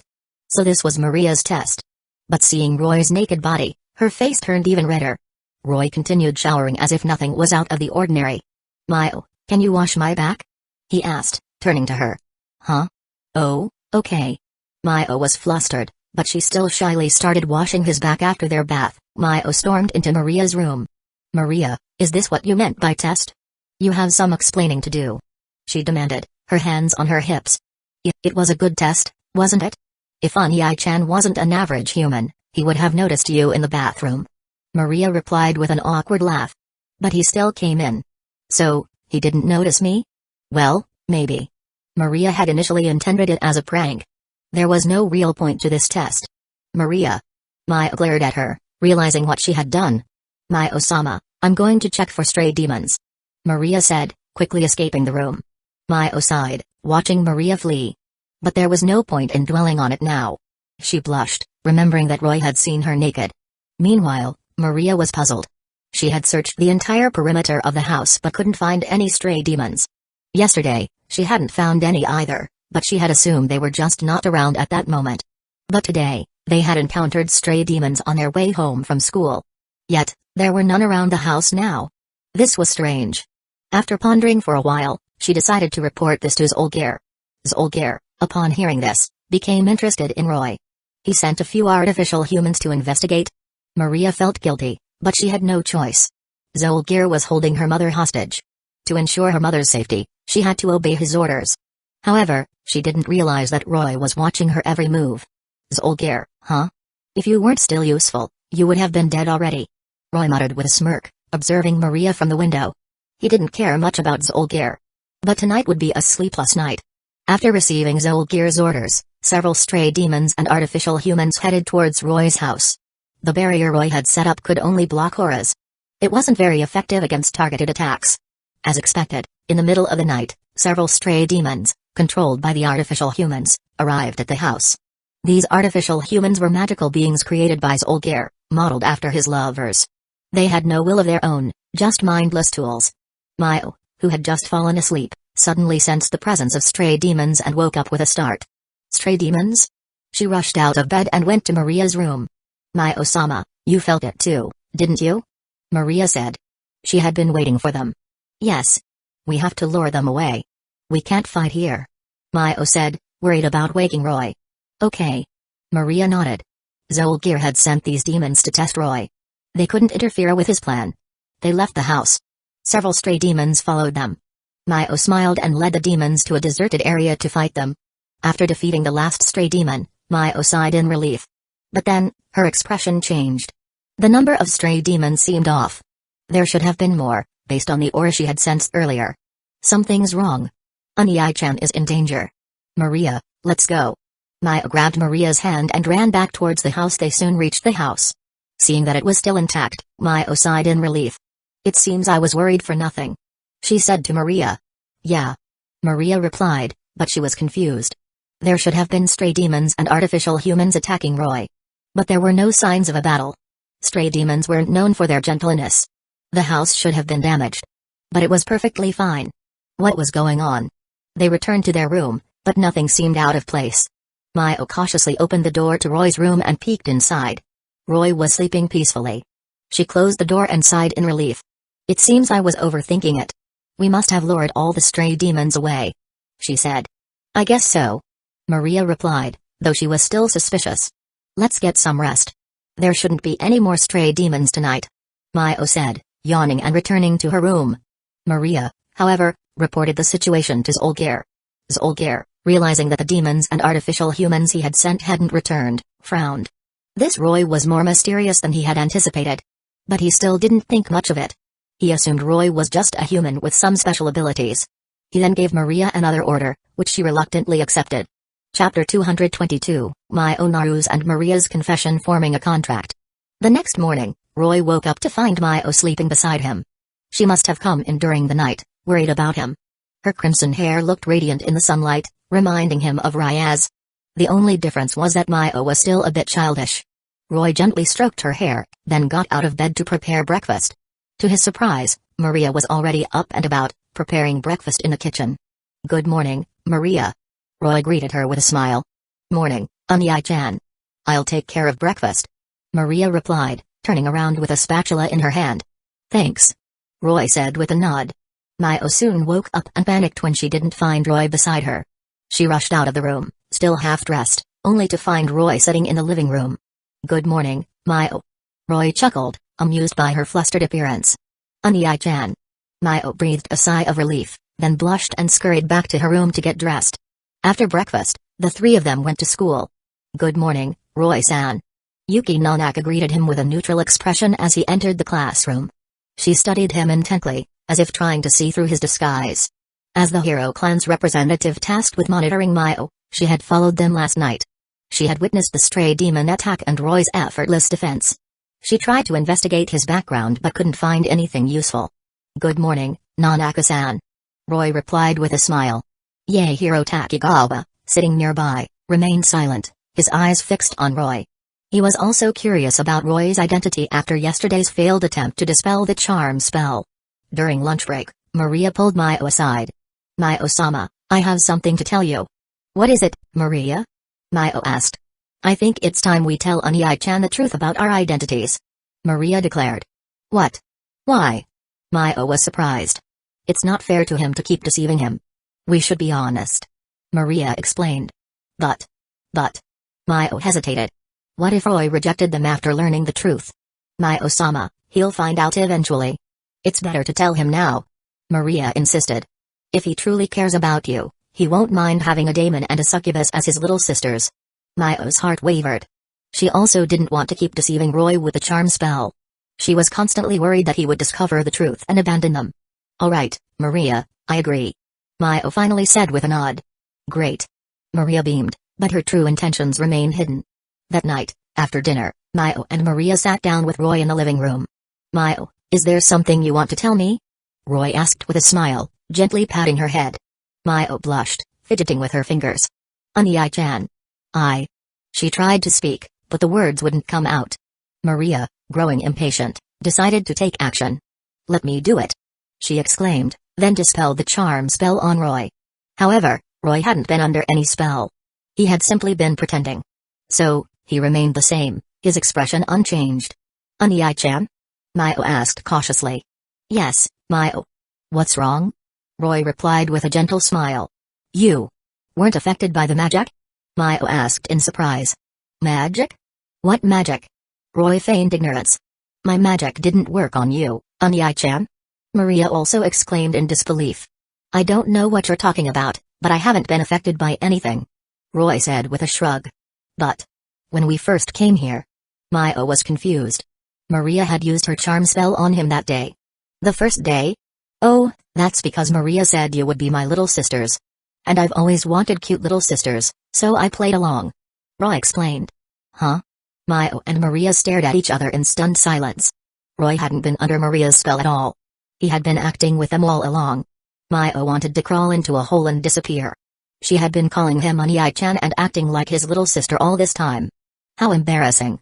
So this was Maria's test. But seeing Roy's naked body, her face turned even redder. Roy continued showering as if nothing was out of the ordinary. Mio, can you wash my back? He asked, turning to her. Huh? Oh, okay. Mio was flustered, but she still shyly started washing his back after their bath. Mio stormed into Maria's room. Maria, is this what you meant by test? You have some explaining to do, she demanded, her hands on her hips. It was a good test, wasn't it? If Onii-chan wasn't an average human, he would have noticed you in the bathroom. Maria replied with an awkward laugh. But he still came in. So, he didn't notice me? Well, maybe. Maria had initially intended it as a prank. There was no real point to this test. Maria. Mio glared at her, realizing what she had done. Mio-sama, I'm going to check for stray demons, Maria said, quickly escaping the room. Mio sighed, watching Maria flee. But there was no point in dwelling on it now. She blushed, remembering that Roy had seen her naked. Meanwhile, Maria was puzzled. She had searched the entire perimeter of the house but couldn't find any stray demons. Yesterday, she hadn't found any either, but she had assumed they were just not around at that moment. But today, they had encountered stray demons on their way home from school. Yet, there were none around the house now. This was strange. After pondering for a while, she decided to report this to Zolgir. Zolgir, upon hearing this, became interested in Roy. He sent a few artificial humans to investigate. Maria felt guilty, but she had no choice. Zolgir was holding her mother hostage. To ensure her mother's safety, she had to obey his orders. However, she didn't realize that Roy was watching her every move. Zolgir, huh? If you weren't still useful, you would have been dead already, Roy muttered with a smirk, observing Maria from the window. He didn't care much about Zolgir. But tonight would be a sleepless night. After receiving Zolgir's orders, several stray demons and artificial humans headed towards Roy's house. The barrier Roy had set up could only block auras. It wasn't very effective against targeted attacks. As expected, in the middle of the night, several stray demons, controlled by the artificial humans, arrived at the house. These artificial humans were magical beings created by Zolgir, modeled after his lovers. They had no will of their own, just mindless tools. Mio, who had just fallen asleep, suddenly sensed the presence of stray demons and woke up with a start. Stray demons? She rushed out of bed and went to Maria's room. Mio-sama, you felt it too, didn't you? Maria said. She had been waiting for them. Yes. We have to lure them away. We can't fight here. Mio said, worried about waking Roy. Okay. Maria nodded. Zolgir had sent these demons to test Roy. They couldn't interfere with his plan. They left the house. Several stray demons followed them. Mio smiled and led the demons to a deserted area to fight them. After defeating the last stray demon, Mio sighed in relief. But then, her expression changed. The number of stray demons seemed off. There should have been more, based on the aura she had sensed earlier. Something's wrong. Onii-chan is in danger. Maria, let's go. Mio grabbed Maria's hand and ran back towards the house. They soon reached the house. Seeing that it was still intact, Mio sighed in relief. It seems I was worried for nothing. She said to Maria. Yeah. Maria replied, but she was confused. There should have been stray demons and artificial humans attacking Roy. But there were no signs of a battle. Stray demons weren't known for their gentleness. The house should have been damaged. But it was perfectly fine. What was going on? They returned to their room, but nothing seemed out of place. Mio cautiously opened the door to Roy's room and peeked inside. Roy was sleeping peacefully. She closed the door and sighed in relief. It seems I was overthinking it. We must have lured all the stray demons away. She said. I guess so. Maria replied, though she was still suspicious. Let's get some rest. There shouldn't be any more stray demons tonight. Mio said, yawning and returning to her room. Maria, however, reported the situation to Zolgir. Zolgir, realizing that the demons and artificial humans he had sent hadn't returned, frowned. This Roy was more mysterious than he had anticipated. But he still didn't think much of it. He assumed Roy was just a human with some special abilities. He then gave Maria another order, which she reluctantly accepted. Chapter 222, Mio Naru's and Maria's confession forming a contract. The next morning, Roy woke up to find Mio sleeping beside him. She must have come in during the night, worried about him. Her crimson hair looked radiant in the sunlight, reminding him of Ryaz. The only difference was that Mio was still a bit childish. Roy gently stroked her hair, then got out of bed to prepare breakfast. To his surprise, Maria was already up and about, preparing breakfast in the kitchen. Good morning, Maria. Roy greeted her with a smile. Morning, Onii-chan. I'll take care of breakfast. Maria replied, turning around with a spatula in her hand. Thanks. Roy said with a nod. Mio soon woke up and panicked when she didn't find Roy beside her. She rushed out of the room, still half-dressed, only to find Roy sitting in the living room. Good morning, Mio. Roy chuckled, amused by her flustered appearance. Onii-chan. Mio breathed a sigh of relief, then blushed and scurried back to her room to get dressed. After breakfast, the three of them went to school. Good morning, Roy-san. Yuki Nanaka greeted him with a neutral expression as he entered the classroom. She studied him intently, as if trying to see through his disguise. As the Hero clan's representative tasked with monitoring Mio, she had followed them last night. She had witnessed the stray demon attack and Roy's effortless defense. She tried to investigate his background but couldn't find anything useful. Good morning, Nanaka-san. Roy replied with a smile. Hiro Takigawa, sitting nearby, remained silent, his eyes fixed on Roy. He was also curious about Roy's identity after yesterday's failed attempt to dispel the charm spell. During lunch break, Maria pulled Mio aside. Mio-sama, I have something to tell you. What is it, Maria? Mio asked. I think it's time we tell Onii-chan the truth about our identities. Maria declared. What? Why? Mio was surprised. It's not fair to him to keep deceiving him. We should be honest. Maria explained. But. Mio hesitated. What if Roy rejected them after learning the truth? Mio-sama, he'll find out eventually. It's better to tell him now. Maria insisted. If he truly cares about you, he won't mind having a daemon and a succubus as his little sisters. Mio's heart wavered. She also didn't want to keep deceiving Roy with the charm spell. She was constantly worried that he would discover the truth and abandon them. All right, Maria, I agree. Mio finally said with a nod. Great. Maria beamed, but her true intentions remained hidden. That night, after dinner, Mio and Maria sat down with Roy in the living room. Mio, is there something you want to tell me? Roy asked with a smile, gently patting her head. Mio blushed, fidgeting with her fingers. Onii-chan. She tried to speak, but the words wouldn't come out. Maria, growing impatient, decided to take action. Let me do it. She exclaimed, then dispelled the charm spell on Roy. However, Roy hadn't been under any spell. He had simply been pretending. So, he remained the same, his expression unchanged. "Unai-chan?" Mayo asked cautiously. "Yes, Mayo." "What's wrong?" Roy replied with a gentle smile. "You weren't affected by the magic?" Mayo asked in surprise. "Magic? What magic?" Roy feigned ignorance. "My magic didn't work on you, Unai-chan?" Maria also exclaimed in disbelief. "I don't know what you're talking about, but I haven't been affected by anything," Roy said with a shrug. "But when we first came here..." Mayo was confused. Maria had used her charm spell on him that day. "The first day?" "Oh, that's because Maria said you would be my little sisters. And I've always wanted cute little sisters, so I played along," Roy explained. "Huh?" Mayo and Maria stared at each other in stunned silence. Roy hadn't been under Maria's spell at all. He had been acting with them all along. Mayo wanted to crawl into a hole and disappear. She had been calling him Unai-chan and acting like his little sister all this time. How embarrassing.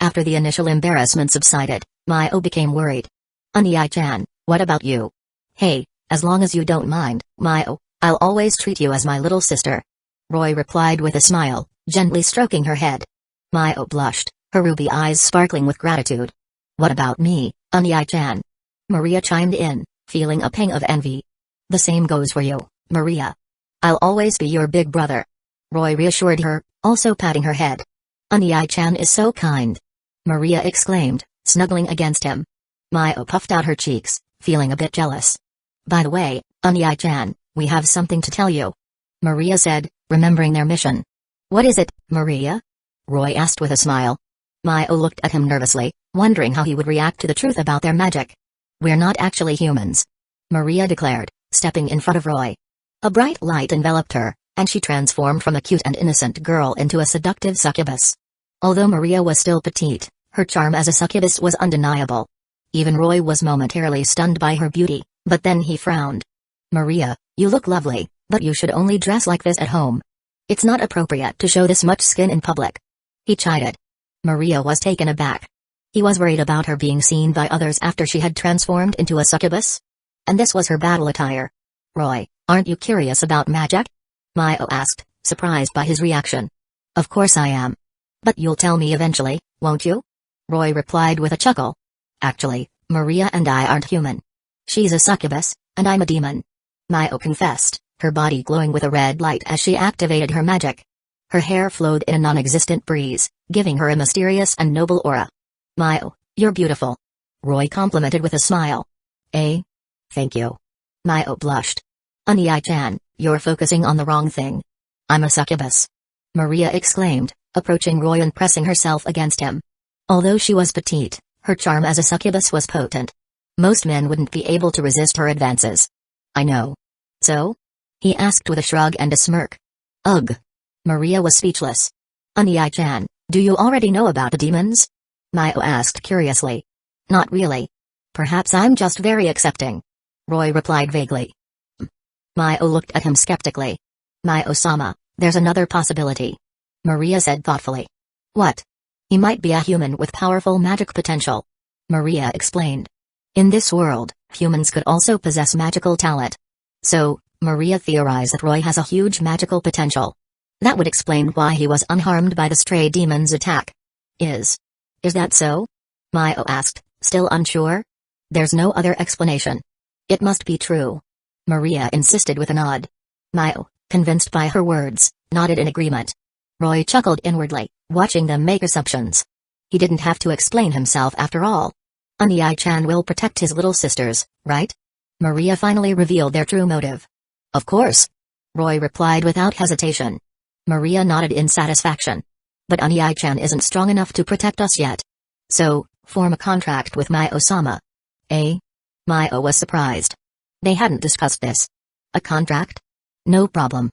After the initial embarrassment subsided, Mayo became worried. "Unai-chan, what about you?" "Hey, as long as you don't mind, Mayo, I'll always treat you as my little sister," Roy replied with a smile, gently stroking her head. Mayo blushed, her ruby eyes sparkling with gratitude. "What about me, Unai-chan?" Maria chimed in, feeling a pang of envy. "The same goes for you, Maria. I'll always be your big brother," Roy reassured her, also patting her head. "Unai-chan is so kind," Maria exclaimed, snuggling against him. Mayo puffed out her cheeks, feeling a bit jealous. "By the way, Unai-chan, we have something to tell you," Maria said, remembering their mission. "What is it, Maria?" Roy asked with a smile. Mayo looked at him nervously, wondering how he would react to the truth about their magic. "We're not actually humans," Maria declared, stepping in front of Roy. A bright light enveloped her, and she transformed from a cute and innocent girl into a seductive succubus. Although Maria was still petite, her charm as a succubus was undeniable. Even Roy was momentarily stunned by her beauty, but then he frowned. "Maria, you look lovely, but you should only dress like this at home. It's not appropriate to show this much skin in public," he chided. Maria was taken aback. He was worried about her being seen by others after she had transformed into a succubus? And this was her battle attire. "Roy, aren't you curious about magic?" Mayo asked, surprised by his reaction. "Of course I am. But you'll tell me eventually, won't you?" Roy replied with a chuckle. "Actually, Maria and I aren't human. She's a succubus, and I'm a demon," Mayo confessed, her body glowing with a red light as she activated her magic. Her hair flowed in a non-existent breeze, giving her a mysterious and noble aura. "Mayo, you're beautiful," Roy complimented with a smile. "Eh? Thank you." Mayo blushed. "Unai-chan, you're focusing on the wrong thing. I'm a succubus," Maria exclaimed, approaching Roy and pressing herself against him. Although she was petite, her charm as a succubus was potent. Most men wouldn't be able to resist her advances. "I know." "So?" he asked with a shrug and a smirk. "Ugh." Maria was speechless. "Unai-chan, do you already know about the demons?" Mayo asked curiously. "Not really. Perhaps I'm just very accepting," Roy replied vaguely. Mayo looked at him skeptically. "Mayo-sama, there's another possibility," Maria said thoughtfully. "What?" "He might be a human with powerful magic potential," Maria explained. "In this world, humans could also possess magical talent. So, Maria theorized that Roy has a huge magical potential. That would explain why he was unharmed by the stray demon's attack. Is that so?" Mayo asked, still unsure. "There's no other explanation. It must be true," Maria insisted with a nod. Mayo, convinced by her words, nodded in agreement. Roy chuckled inwardly, watching them make assumptions. He didn't have to explain himself after all. Unai-chan will protect his little sisters, right? Maria finally revealed their true motive. "Of course," Roy replied without hesitation. Maria nodded in satisfaction. "But Unai-chan isn't strong enough to protect us yet. So, form a contract with Mayo-sama." "Eh?" Mayo was surprised. They hadn't discussed this. "A contract? No problem,"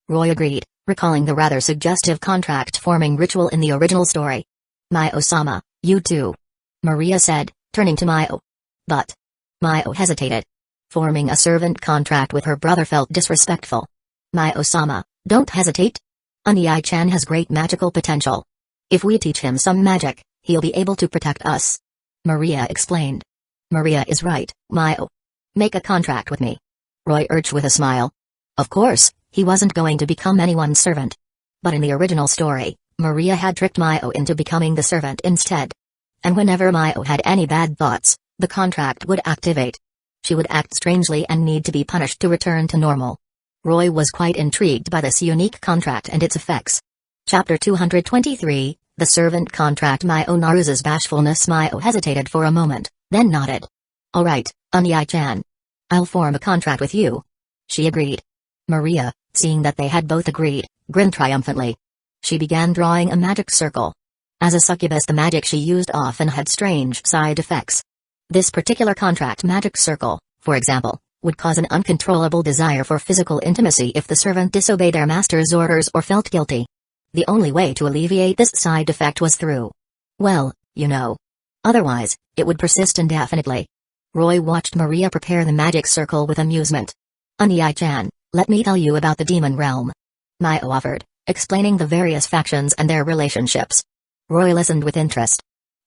Roy agreed, recalling the rather suggestive contract-forming ritual in the original story. "Mayo-sama, you too," Maria said, turning to Mayo. "But..." Mayo hesitated. Forming a servant contract with her brother felt disrespectful. "Mayo-sama, don't hesitate. Unai-chan has great magical potential. If we teach him some magic, he'll be able to protect us," Maria explained. "Maria is right, Mayo. Make a contract with me." Roy urged with a smile. Of course, he wasn't going to become anyone's servant. But in the original story, Maria had tricked Maio into becoming the servant instead. And whenever Maio had any bad thoughts, the contract would activate. She would act strangely and need to be punished to return to normal. Roy was quite intrigued by this unique contract and its effects. Chapter 223, The Servant Contract. Maio Narusa's bashfulness. Maio hesitated for a moment, then nodded. Alright, Unyai-chan. I'll form a contract with you. She agreed. Maria, seeing that they had both agreed, grinned triumphantly. She began drawing a magic circle. As a succubus, the magic she used often had strange side effects. This particular contract magic circle, for example, would cause an uncontrollable desire for physical intimacy if the servant disobeyed their master's orders or felt guilty. The only way to alleviate this side effect was through. Well, you know. Otherwise, it would persist indefinitely. Roy watched Maria prepare the magic circle with amusement. Unyai-chan, let me tell you about the demon realm. Maio offered, explaining the various factions and their relationships. Roy listened with interest.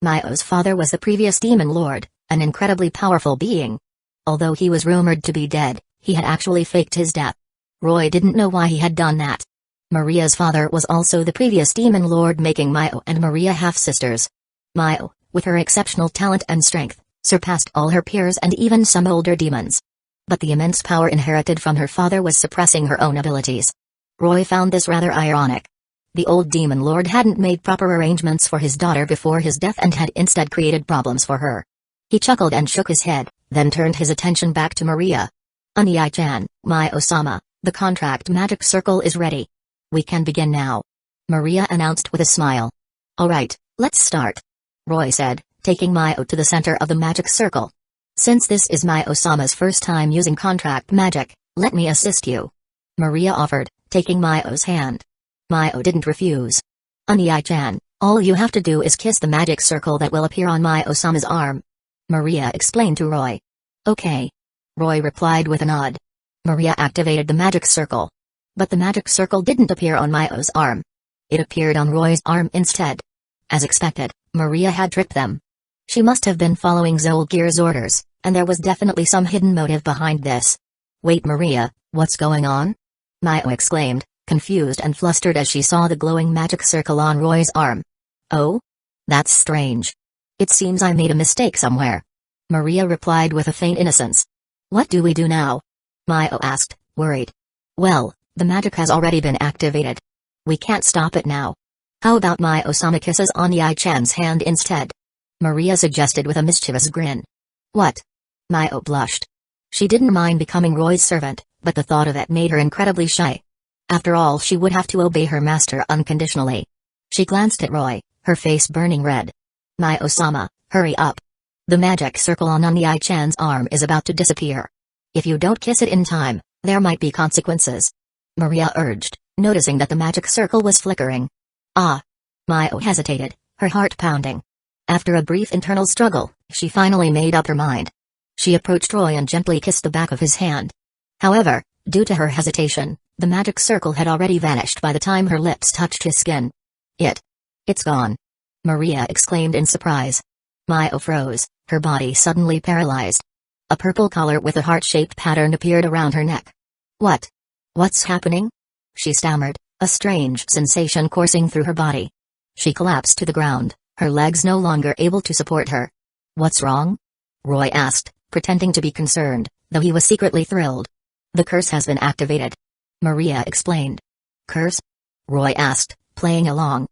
Maio's father was the previous demon lord, an incredibly powerful being. Although he was rumored to be dead, he had actually faked his death. Roy didn't know why he had done that. Maria's father was also the previous demon lord, making Maio and Maria half-sisters. Maio, with her exceptional talent and strength, surpassed all her peers and even some older demons. But the immense power inherited from her father was suppressing her own abilities. Roy found this rather ironic. The old demon lord hadn't made proper arrangements for his daughter before his death and had instead created problems for her. He chuckled and shook his head, then turned his attention back to Maria. Unyai-chan, Maio-sama, the contract magic circle is ready. We can begin now. Maria announced with a smile. Alright, let's start. Roy said, taking Maio to the center of the magic circle. Since this is Maio-sama's first time using contract magic, let me assist you. Maria offered, taking Maio's hand. Maio didn't refuse. Unyai-chan, all you have to do is kiss the magic circle that will appear on Maio-sama's arm. Maria explained to Roy. Okay. Roy replied with a nod. Maria activated the magic circle. But the magic circle didn't appear on Maio's arm. It appeared on Roy's arm instead. As expected, Maria had tricked them. She must have been following Zolgir's orders, and there was definitely some hidden motive behind this. Wait, Maria, what's going on? Maio exclaimed, confused and flustered as she saw the glowing magic circle on Roy's arm. Oh? That's strange. It seems I made a mistake somewhere. Maria replied with a faint innocence. What do we do now? Maio asked, worried. Well, the magic has already been activated. We can't stop it now. How about Maio-sama kisses Unyai-chan's hand instead? Maria suggested with a mischievous grin. What? Maio blushed. She didn't mind becoming Roy's servant, but the thought of it made her incredibly shy. After all, she would have to obey her master unconditionally. She glanced at Roy, her face burning red. Maio-sama, hurry up. The magic circle on Unyai-chan's arm is about to disappear. If you don't kiss it in time, there might be consequences. Maria urged, noticing that the magic circle was flickering. Ah. Maio hesitated, her heart pounding. After a brief internal struggle, she finally made up her mind. She approached Roy and gently kissed the back of his hand. However, due to her hesitation, the magic circle had already vanished by the time her lips touched his skin. It's gone. Maria exclaimed in surprise. Maio froze, her body suddenly paralyzed. A purple collar with a heart-shaped pattern appeared around her neck. What's happening? She stammered, a strange sensation coursing through her body. She collapsed to the ground, her legs no longer able to support her. What's wrong? Roy asked, pretending to be concerned, though he was secretly thrilled. The curse has been activated. Maria explained. Curse? Roy asked, playing along.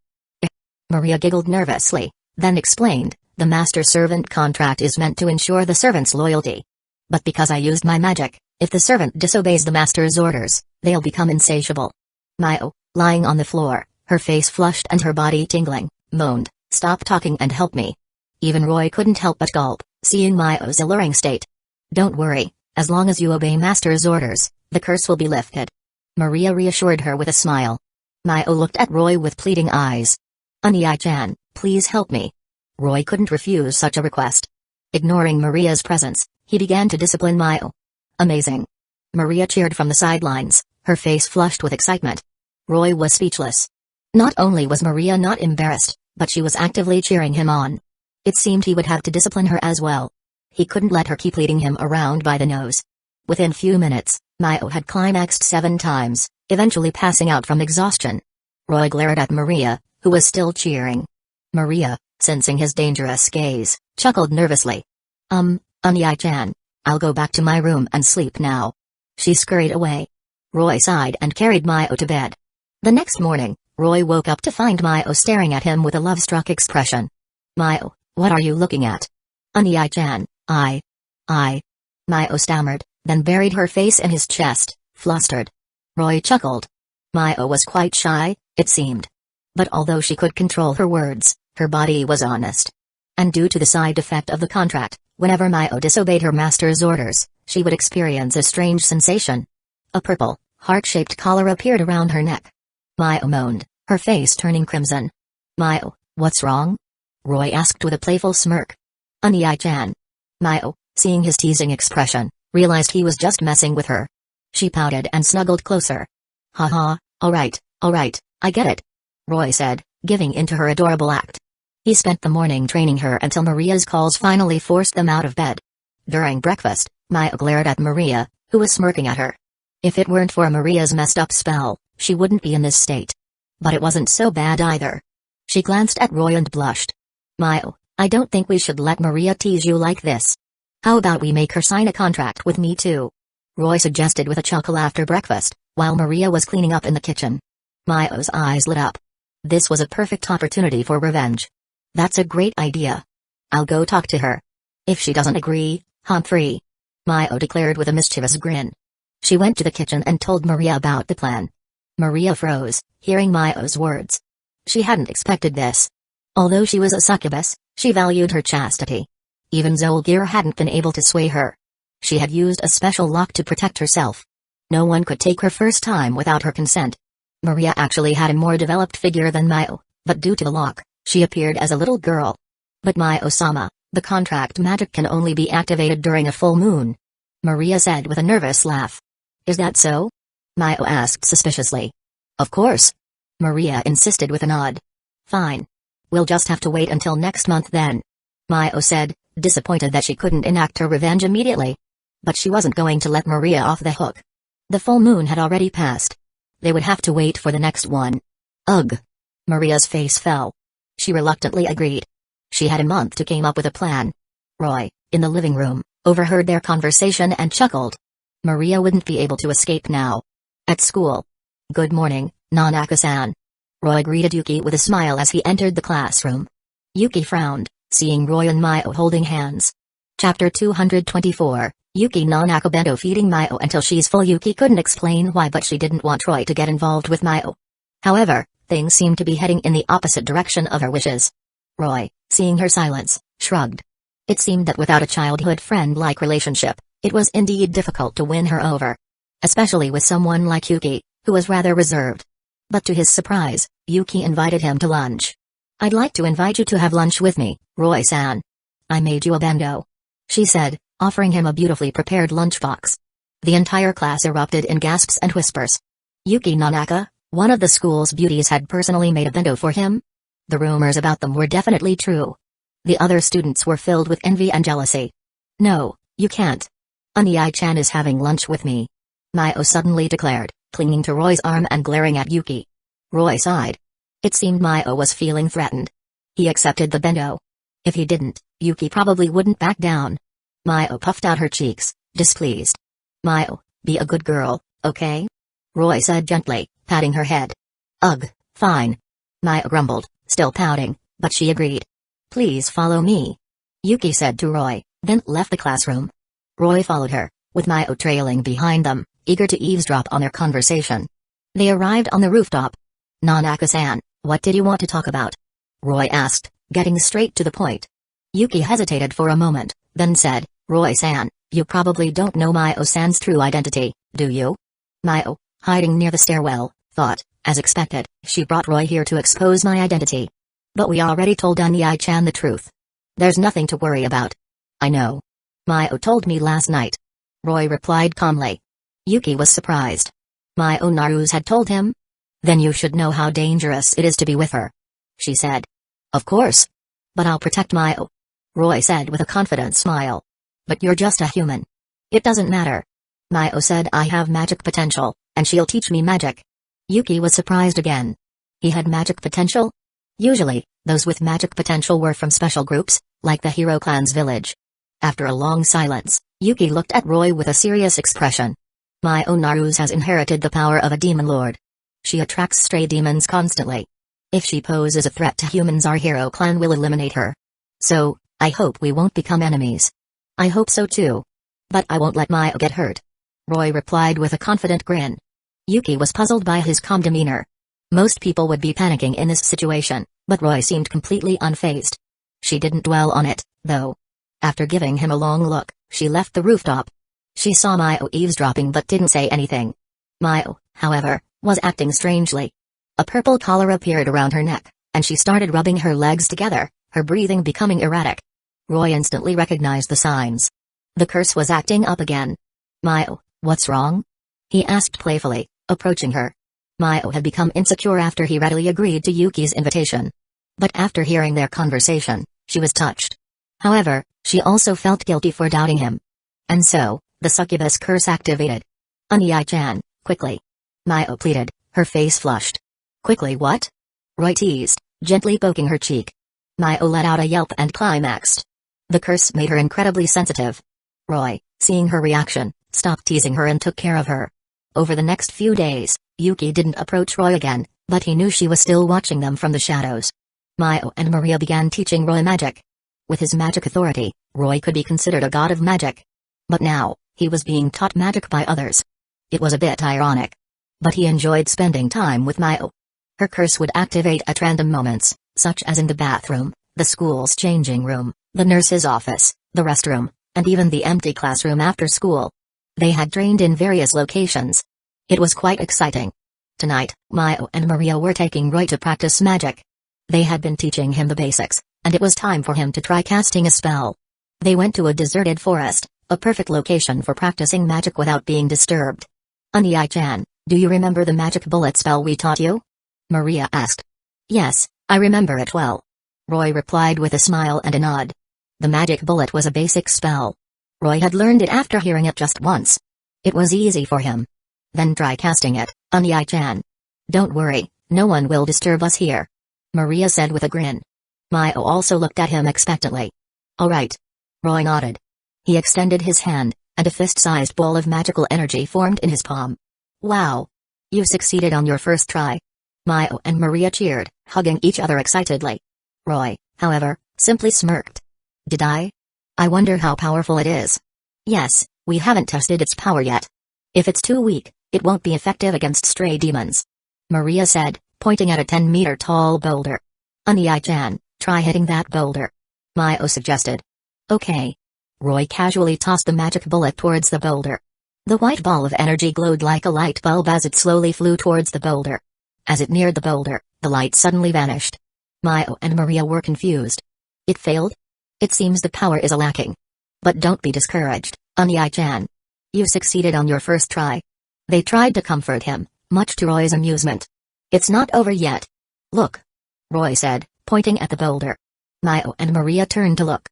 Maria giggled nervously, then explained, the master-servant contract is meant to ensure the servant's loyalty. But because I used my magic, if the servant disobeys the master's orders, they'll become insatiable. Maio, lying on the floor, her face flushed and her body tingling, moaned, stop talking and help me. Even Roy couldn't help but gulp, seeing Maio's alluring state. Don't worry, as long as you obey master's orders, the curse will be lifted. Maria reassured her with a smile. Maio looked at Roy with pleading eyes. Unyai-chan, please help me. Roy couldn't refuse such a request. Ignoring Maria's presence, he began to discipline Maio. Amazing. Maria cheered from the sidelines, her face flushed with excitement. Roy was speechless. Not only was Maria not embarrassed, but she was actively cheering him on. It seemed he would have to discipline her as well. He couldn't let her keep leading him around by the nose. Within few minutes, Maio had climaxed 7 times, eventually passing out from exhaustion. Roy glared at Maria, who was still cheering. Maria, sensing his dangerous gaze, chuckled nervously. Unai-chan. I'll go back to my room and sleep now. She scurried away. Roy sighed and carried Maio to bed. The next morning, Roy woke up to find Maio staring at him with a love-struck expression. Maio, what are you looking at? Unai-chan, I. Maio stammered, then buried her face in his chest, flustered. Roy chuckled. Maio was quite shy, it seemed. But although she could control her words, her body was honest. And due to the side effect of the contract, whenever Maio disobeyed her master's orders, she would experience a strange sensation. A purple, heart-shaped collar appeared around her neck. Maio moaned, her face turning crimson. Maio, what's wrong? Roy asked with a playful smirk. Unai-chan. Maio, seeing his teasing expression, realized he was just messing with her. She pouted and snuggled closer. Haha, alright, I get it. Roy said, giving into her adorable act. He spent the morning training her until Maria's calls finally forced them out of bed. During breakfast, Maio glared at Maria, who was smirking at her. If it weren't for Maria's messed up spell, she wouldn't be in this state. But it wasn't so bad either. She glanced at Roy and blushed. Maio, I don't think we should let Maria tease you like this. How about we make her sign a contract with me too? Roy suggested with a chuckle after breakfast, while Maria was cleaning up in the kitchen. Maio's eyes lit up. This was a perfect opportunity for revenge. That's a great idea. I'll go talk to her. If she doesn't agree, I'm free. Maio declared with a mischievous grin. She went to the kitchen and told Maria about the plan. Maria froze, hearing Maio's words. She hadn't expected this. Although she was a succubus, she valued her chastity. Even Zolgir hadn't been able to sway her. She had used a special lock to protect herself. No one could take her first time without her consent. Maria actually had a more developed figure than Maio, but due to the lock, she appeared as a little girl. But Maio-sama, the contract magic can only be activated during a full moon. Maria said with a nervous laugh. Is that so? Maio asked suspiciously. Of course. Maria insisted with a nod. Fine. We'll just have to wait until next month then. Maio said, disappointed that she couldn't enact her revenge immediately. But she wasn't going to let Maria off the hook. The full moon had already passed. They would have to wait for the next one. Ugh. Maria's face fell. She reluctantly agreed. She had a month to come up with a plan. Roy, in the living room, overheard their conversation and chuckled. Maria wouldn't be able to escape now. At school. Good morning, Nanaka-san. Roy greeted Yuki with a smile as he entered the classroom. Yuki frowned, seeing Roy and Maio holding hands. Chapter 224, Yuki Nanaka bento feeding Maio until she's full. Yuki couldn't explain why, but she didn't want Roy to get involved with Maio. However, things seemed to be heading in the opposite direction of her wishes. Roy, seeing her silence, shrugged. It seemed that without a childhood friend-like relationship, it was indeed difficult to win her over. Especially with someone like Yuki, who was rather reserved. But to his surprise, Yuki invited him to lunch. I'd like to invite you to have lunch with me, Roy-san. I made you a bento. She said, offering him a beautifully prepared lunchbox. The entire class erupted in gasps and whispers. Yuki Nanaka, one of the school's beauties, had personally made a bento for him? The rumors about them were definitely true. The other students were filled with envy and jealousy. No, you can't. Unai-chan is having lunch with me. Maio suddenly declared, clinging to Roy's arm and glaring at Yuki. Roy sighed. It seemed Maio was feeling threatened. He accepted the bento. If he didn't, Yuki probably wouldn't back down. Maio puffed out her cheeks, displeased. Maio, be a good girl, okay? Roy said gently, patting her head. Ugh, fine. Maio grumbled, still pouting, but she agreed. Please follow me. Yuki said to Roy, then left the classroom. Roy followed her, with Maio trailing behind them, eager to eavesdrop on their conversation. They arrived on the rooftop. Nanaka-san, what did you want to talk about? Roy asked, getting straight to the point. Yuki hesitated for a moment, then said, Roy-san, you probably don't know Maio-san's true identity, do you? Maio, hiding near the stairwell, thought, as expected, she brought Roy here to expose my identity. But we already told Unai-chan the truth. There's nothing to worry about. I know. Maio told me last night. Roy replied calmly. Yuki was surprised. Maio Naruse had told him? Then you should know how dangerous it is to be with her. She said. Of course. But I'll protect Maio. Roy said with a confident smile. But you're just a human. It doesn't matter. Mayo said I have magic potential, and she'll teach me magic. Yuki was surprised again. He had magic potential? Usually, those with magic potential were from special groups, like the Hero Clan's village. After a long silence, Yuki looked at Roy with a serious expression. Mayo Naruse has inherited the power of a demon lord. She attracts stray demons constantly. If she poses a threat to humans, our Hero Clan will eliminate her. So, I hope we won't become enemies. I hope so too. But I won't let Mayo get hurt. Roy replied with a confident grin. Yuki was puzzled by his calm demeanor. Most people would be panicking in this situation, but Roy seemed completely unfazed. She didn't dwell on it, though. After giving him a long look, she left the rooftop. She saw Mayo eavesdropping but didn't say anything. Mayo, however, was acting strangely. A purple collar appeared around her neck, and she started rubbing her legs together, her breathing becoming erratic. Roy instantly recognized the signs. The curse was acting up again. Mayo, what's wrong? He asked playfully, approaching her. Mayo had become insecure after he readily agreed to Yuki's invitation. But after hearing their conversation, she was touched. However, she also felt guilty for doubting him. And so, the succubus curse activated. Unai-chan, quickly. Mayo pleaded, her face flushed. Quickly what? Roy teased, gently poking her cheek. Mayo let out a yelp and climaxed. The curse made her incredibly sensitive. Roy, seeing her reaction, stopped teasing her and took care of her. Over the next few days, Yuki didn't approach Roy again, but he knew she was still watching them from the shadows. Mayo and Maria began teaching Roy magic. With his magic authority, Roy could be considered a god of magic. But now, he was being taught magic by others. It was a bit ironic. But he enjoyed spending time with Mayo. Her curse would activate at random moments, such as in the bathroom, the school's changing room, the nurse's office, the restroom, and even the empty classroom after school. They had trained in various locations. It was quite exciting. Tonight, Mayo and Maria were taking Roy to practice magic. They had been teaching him the basics, and it was time for him to try casting a spell. They went to a deserted forest, a perfect location for practicing magic without being disturbed. Unai-chan, do you remember the magic bullet spell we taught you? Maria asked. Yes, I remember it well. Roy replied with a smile and a nod. The magic bullet was a basic spell. Roy had learned it after hearing it just once. It was easy for him. Then try casting it, Unai-chan. Don't worry, no one will disturb us here. Maria said with a grin. Mayo also looked at him expectantly. All right. Roy nodded. He extended his hand, and a fist-sized ball of magical energy formed in his palm. Wow! You succeeded on your first try. Mayo and Maria cheered, hugging each other excitedly. Roy, however, simply smirked. Did I? I wonder how powerful it is. Yes, we haven't tested its power yet. If it's too weak, it won't be effective against stray demons. Maria said, pointing at a 10-meter-tall boulder. Unai-chan, try hitting that boulder. Mayo suggested. Okay. Roy casually tossed the magic bullet towards the boulder. The white ball of energy glowed like a light bulb as it slowly flew towards the boulder. As it neared the boulder, the light suddenly vanished. Mayo and Maria were confused. It failed? It seems the power is lacking. But don't be discouraged, Unai-chan. You succeeded on your first try. They tried to comfort him, much to Roy's amusement. It's not over yet. Look. Roy said, pointing at the boulder. Mayo and Maria turned to look.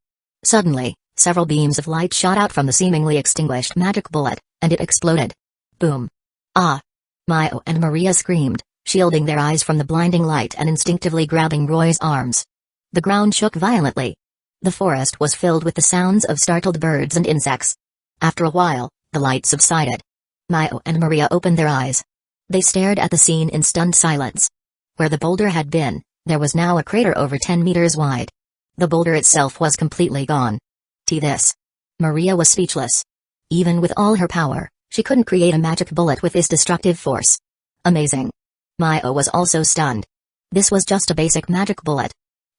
Suddenly, several beams of light shot out from the seemingly extinguished magic bullet, and it exploded. Boom. Ah! Mayo and Maria screamed, shielding their eyes from the blinding light and instinctively grabbing Roy's arms. The ground shook violently. The forest was filled with the sounds of startled birds and insects. After a while, the light subsided. Mayo and Maria opened their eyes. They stared at the scene in stunned silence. Where the boulder had been, there was now a crater over 10 meters wide. The boulder itself was completely gone. This. Maria was speechless. Even with all her power, she couldn't create a magic bullet with this destructive force. Amazing. Mayo was also stunned. This was just a basic magic bullet.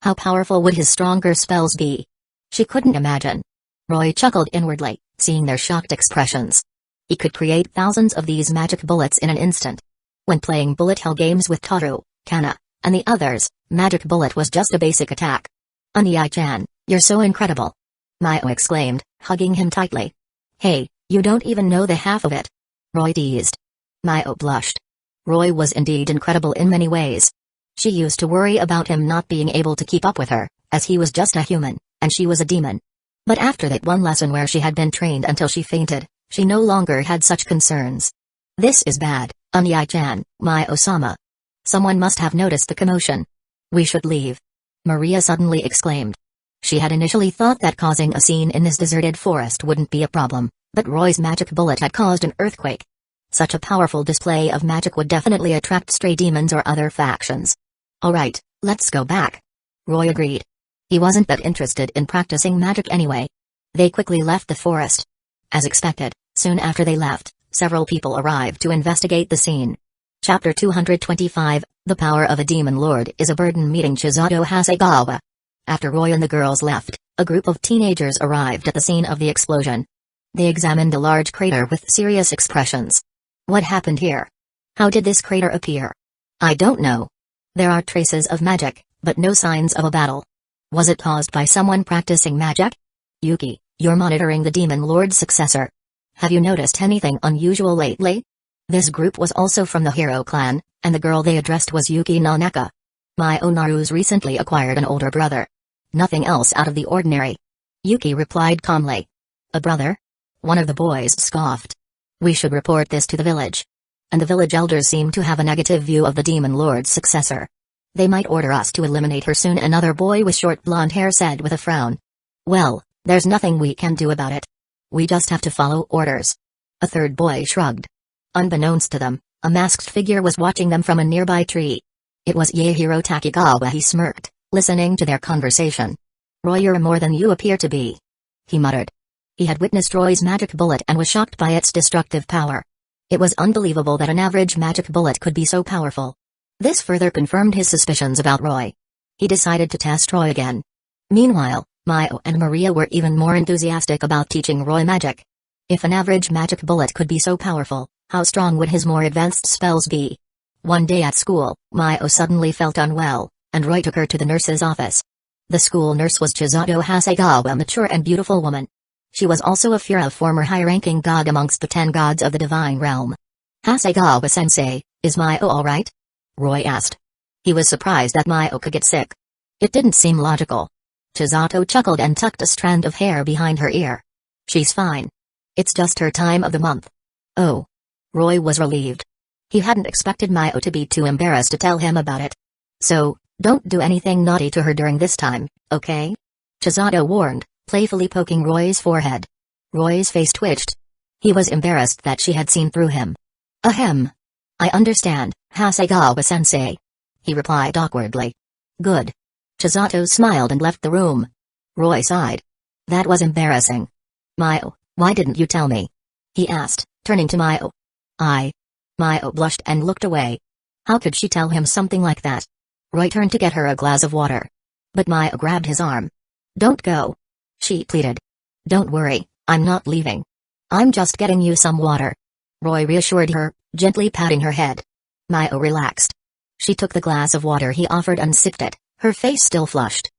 How powerful would his stronger spells be? She couldn't imagine. Roy chuckled inwardly, seeing their shocked expressions. He could create thousands of these magic bullets in an instant. When playing bullet hell games with Toru, Kana, and the others, magic bullet was just a basic attack. Unai-chan, you're so incredible. Mayo exclaimed, hugging him tightly. Hey, you don't even know the half of it. Roy teased. Mayo blushed. Roy was indeed incredible in many ways. She used to worry about him not being able to keep up with her, as he was just a human, and she was a demon. But after that one lesson where she had been trained until she fainted, She no longer had such concerns. This is bad, Unyai-chan, my Osama. Someone must have noticed the commotion. We should leave. Maria suddenly exclaimed. She had initially thought that causing a scene in this deserted forest wouldn't be a problem, but Roy's magic bullet had caused an earthquake. Such a powerful display of magic would definitely attract stray demons or other factions. Alright, let's go back. Roy agreed. He wasn't that interested in practicing magic anyway. They quickly left the forest. As expected, soon after they left, several people arrived to investigate the scene. Chapter 225, The Power of a Demon Lord is a Burden meeting Chisato Hasegawa. After Roy and the girls left, a group of teenagers arrived at the scene of the explosion. They examined a large crater with serious expressions. What happened here? How did this crater appear? I don't know. There are traces of magic, but no signs of a battle. Was it caused by someone practicing magic? Yuki, you're monitoring the Demon Lord's successor. Have you noticed anything unusual lately? This group was also from the Hero clan, and the girl they addressed was Yuki Nanaka. My Onaru's recently acquired an older brother. Nothing else out of the ordinary. Yuki replied calmly. A brother? One of the boys scoffed. We should report this to the village. And the village elders seem to have a negative view of the Demon Lord's successor. They might order us to eliminate her soon, another boy with short blonde hair said with a frown. Well, there's nothing we can do about it. We just have to follow orders. A third boy shrugged. Unbeknownst to them, a masked figure was watching them from a nearby tree. It was Yaehiro Takigawa. He smirked, listening to their conversation. Roy, you're more than you appear to be. He muttered. He had witnessed Roy's magic bullet and was shocked by its destructive power. It was unbelievable that an average magic bullet could be so powerful. This further confirmed his suspicions about Roy. He decided to test Roy again. Meanwhile, Mayo and Maria were even more enthusiastic about teaching Roy magic. If an average magic bullet could be so powerful, how strong would his more advanced spells be? One day at school, Mayo suddenly felt unwell, and Roy took her to the nurse's office. The school nurse was Chisato Hasegawa, a mature and beautiful woman. She was also a Fura, former high-ranking god amongst the 10 gods of the divine realm. Hasegawa-sensei, is Mayo alright? Roy asked. He was surprised that Mayo could get sick. It didn't seem logical. Chisato chuckled and tucked a strand of hair behind her ear. She's fine. It's just her time of the month. Oh. Roy was relieved. He hadn't expected Mayo to be too embarrassed to tell him about it. So, don't do anything naughty to her during this time, okay? Chisato warned, playfully poking Roy's forehead. Roy's face twitched. He was embarrassed that she had seen through him. Ahem. I understand, Hasegawa-sensei. He replied awkwardly. Good. Chisato smiled and left the room. Roy sighed. That was embarrassing. Mayo, why didn't you tell me? He asked, turning to Mayo. Mayo blushed and looked away. How could she tell him something like that? Roy turned to get her a glass of water. But Mayo grabbed his arm. Don't go. She pleaded. Don't worry, I'm not leaving. I'm just getting you some water. Roy reassured her, gently patting her head. Mayo relaxed. She took the glass of water he offered and sipped it, her face still flushed.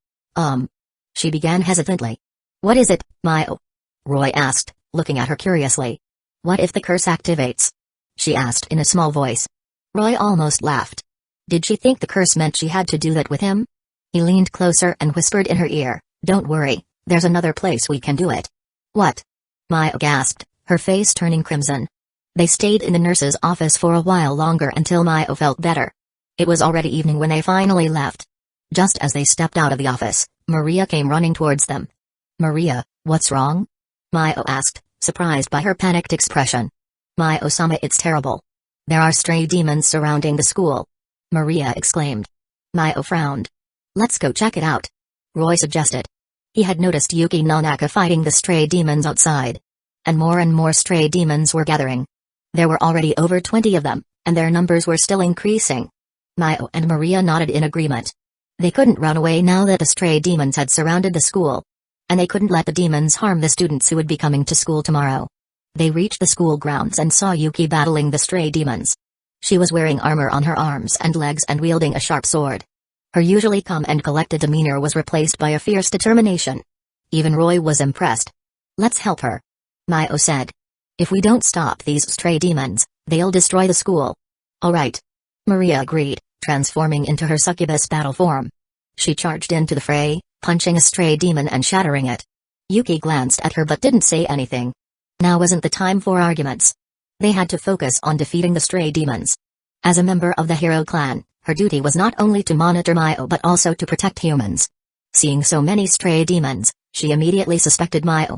She began hesitantly. What is it, Mayo? Roy asked, looking at her curiously. What if the curse activates? She asked in a small voice. Roy almost laughed. Did she think the curse meant she had to do that with him? He leaned closer and whispered in her ear, don't worry, there's another place we can do it. What? Mayo gasped, her face turning crimson. They stayed in the nurse's office for a while longer until Mayo felt better. It was already evening when they finally left. Just as they stepped out of the office, Maria came running towards them. Maria, what's wrong? Mayo asked, surprised by her panicked expression. Mayo-sama, it's terrible. There are stray demons surrounding the school. Maria exclaimed. Mayo frowned. Let's go check it out. Roy suggested. He had noticed Yuki Nanaka fighting the stray demons outside. And more stray demons were gathering. There were already over 20 of them, and their numbers were still increasing. Mayo and Maria nodded in agreement. They couldn't run away now that the stray demons had surrounded the school. And they couldn't let the demons harm the students who would be coming to school tomorrow. They reached the school grounds and saw Yuki battling the stray demons. She was wearing armor on her arms and legs and wielding a sharp sword. Her usually calm and collected demeanor was replaced by a fierce determination. Even Roy was impressed. Let's help her. Mayo said. If we don't stop these stray demons, they'll destroy the school. Alright. Maria agreed, transforming into her succubus battle form. She charged into the fray, punching a stray demon and shattering it. Yuki glanced at her but didn't say anything. Now wasn't the time for arguments. They had to focus on defeating the stray demons. As a member of the hero clan, her duty was not only to monitor Maio but also to protect humans. Seeing so many stray demons, she immediately suspected Maio.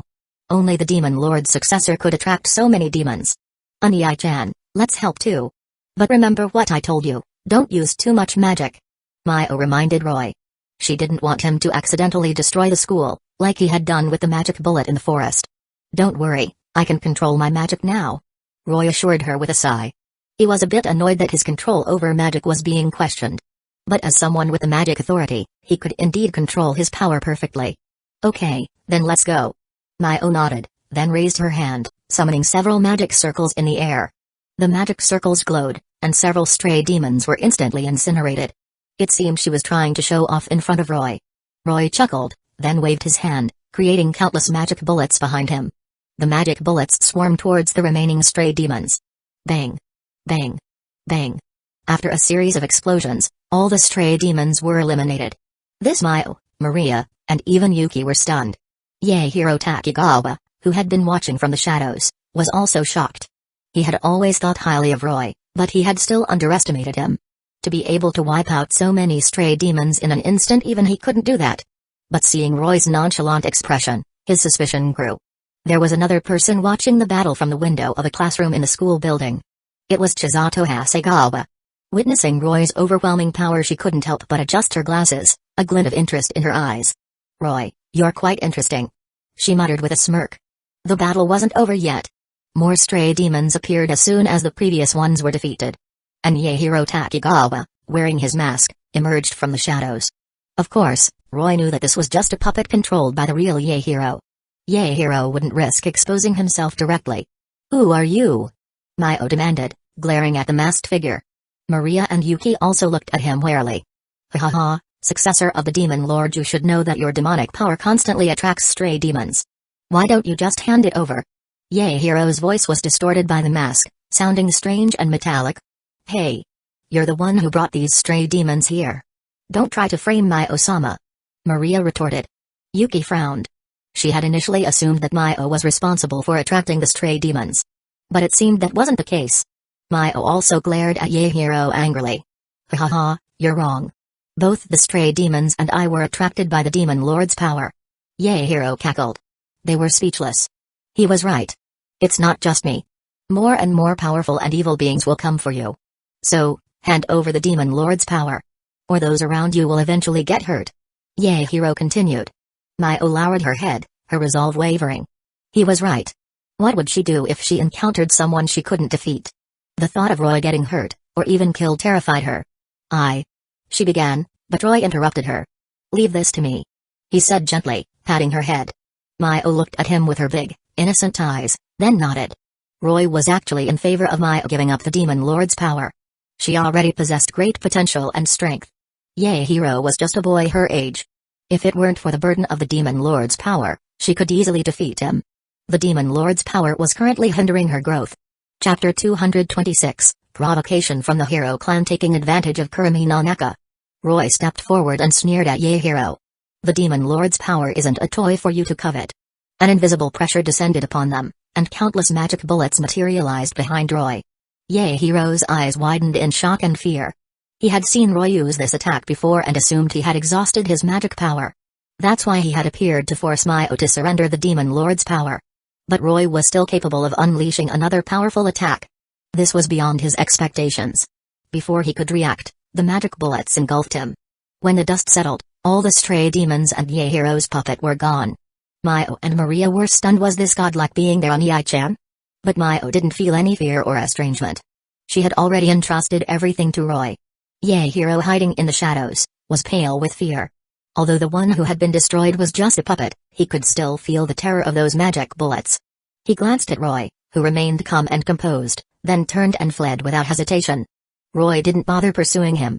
Only the Demon Lord's successor could attract so many demons. Unai-chan, let's help too. But remember what I told you, don't use too much magic. Maio reminded Roy. She didn't want him to accidentally destroy the school, like he had done with the magic bullet in the forest. Don't worry, I can control my magic now. Roy assured her with a sigh. He was a bit annoyed that his control over magic was being questioned. But as someone with the magic authority, he could indeed control his power perfectly. Okay, then let's go. Maio nodded, then raised her hand, summoning several magic circles in the air. The magic circles glowed, and several stray demons were instantly incinerated. It seemed she was trying to show off in front of Roy. Roy chuckled, then waved his hand, creating countless magic bullets behind him. The magic bullets swarmed towards the remaining stray demons. Bang! Bang! Bang! After a series of explosions, all the stray demons were eliminated. This Maio, Maria, and even Yuki were stunned. Yaehiro Takigawa, who had been watching from the shadows, was also shocked. He had always thought highly of Roy, but he had still underestimated him. To be able to wipe out so many stray demons in an instant, even he couldn't do that. But seeing Roy's nonchalant expression, his suspicion grew. There was another person watching the battle from the window of a classroom in the school building. It was Chisato Hasegawa. Witnessing Roy's overwhelming power, she couldn't help but adjust her glasses, a glint of interest in her eyes. Roy, you're quite interesting. She muttered with a smirk. The battle wasn't over yet. More stray demons appeared as soon as the previous ones were defeated. And Yaehiro Takigawa, wearing his mask, emerged from the shadows. Of course, Roy knew that this was just a puppet controlled by the real Yaehiro. Yaehiro wouldn't risk exposing himself directly. Who are you? Maio demanded, glaring at the masked figure. Maria and Yuki also looked at him warily. Ha ha ha, successor of the Demon Lord, you should know that your demonic power constantly attracts stray demons. Why don't you just hand it over? Yaehiro's voice was distorted by the mask, sounding strange and metallic. Hey! You're the one who brought these stray demons here. Don't try to frame Maio-sama. Maria retorted. Yuki frowned. She had initially assumed that Maio was responsible for attracting the stray demons. But it seemed that wasn't the case. Maio also glared at Yaehiro angrily. Ha ha ha, you're wrong. Both the stray demons and I were attracted by the Demon Lord's power. Yaehiro cackled. They were speechless. He was right. It's not just me. More and more powerful and evil beings will come for you. So, hand over the Demon Lord's power. Or those around you will eventually get hurt. Yaehiro continued. Maio lowered her head, her resolve wavering. He was right. What would she do if she encountered someone she couldn't defeat? The thought of Roy getting hurt, or even killed, terrified her. She began, but Roy interrupted her. Leave this to me. He said gently, patting her head. Maio looked at him with her big, innocent eyes, then nodded. Roy was actually in favor of Maio giving up the Demon Lord's power. She already possessed great potential and strength. Yaehiro was just a boy her age. If it weren't for the burden of the Demon Lord's power, she could easily defeat him. The Demon Lord's power was currently hindering her growth. Chapter 226, Provocation from the Hero Clan taking advantage of Kurumi no Naka. Roy stepped forward and sneered at Yaehiro. The Demon Lord's power isn't a toy for you to covet. An invisible pressure descended upon them, and countless magic bullets materialized behind Roy. Yaehiro's eyes widened in shock and fear. He had seen Roy use this attack before and assumed he had exhausted his magic power. That's why he had appeared to force Maio to surrender the Demon Lord's power. But Roy was still capable of unleashing another powerful attack. This was beyond his expectations. Before he could react, the magic bullets engulfed him. When the dust settled, all the stray demons and Yaehiro's puppet were gone. Maio and Maria were stunned. Was this godlike being their Onii-chan? But Maio didn't feel any fear or estrangement. She had already entrusted everything to Roy. Yaehiro, hiding in the shadows, was pale with fear. Although the one who had been destroyed was just a puppet, he could still feel the terror of those magic bullets. He glanced at Roy, who remained calm and composed, then turned and fled without hesitation. Roy didn't bother pursuing him.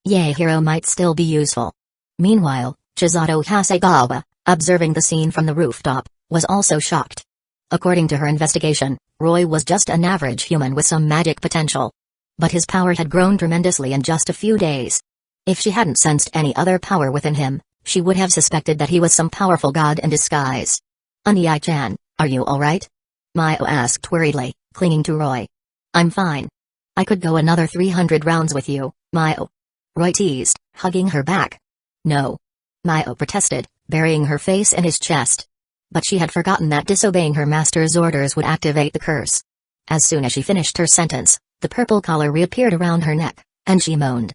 Yaehiro might still be useful. Meanwhile, Chisato Hasegawa, observing the scene from the rooftop, was also shocked. According to her investigation, Roy was just an average human with some magic potential. But his power had grown tremendously in just a few days. If she hadn't sensed any other power within him, she would have suspected that he was some powerful god in disguise. Onii-chan, are you alright? Mayo asked worriedly, clinging to Roy. I'm fine. I could go another 300 rounds with you, Mayo. Roy teased, hugging her back. No. Mayo protested, burying her face in his chest. But she had forgotten that disobeying her master's orders would activate the curse. As soon as she finished her sentence, the purple collar reappeared around her neck, and she moaned.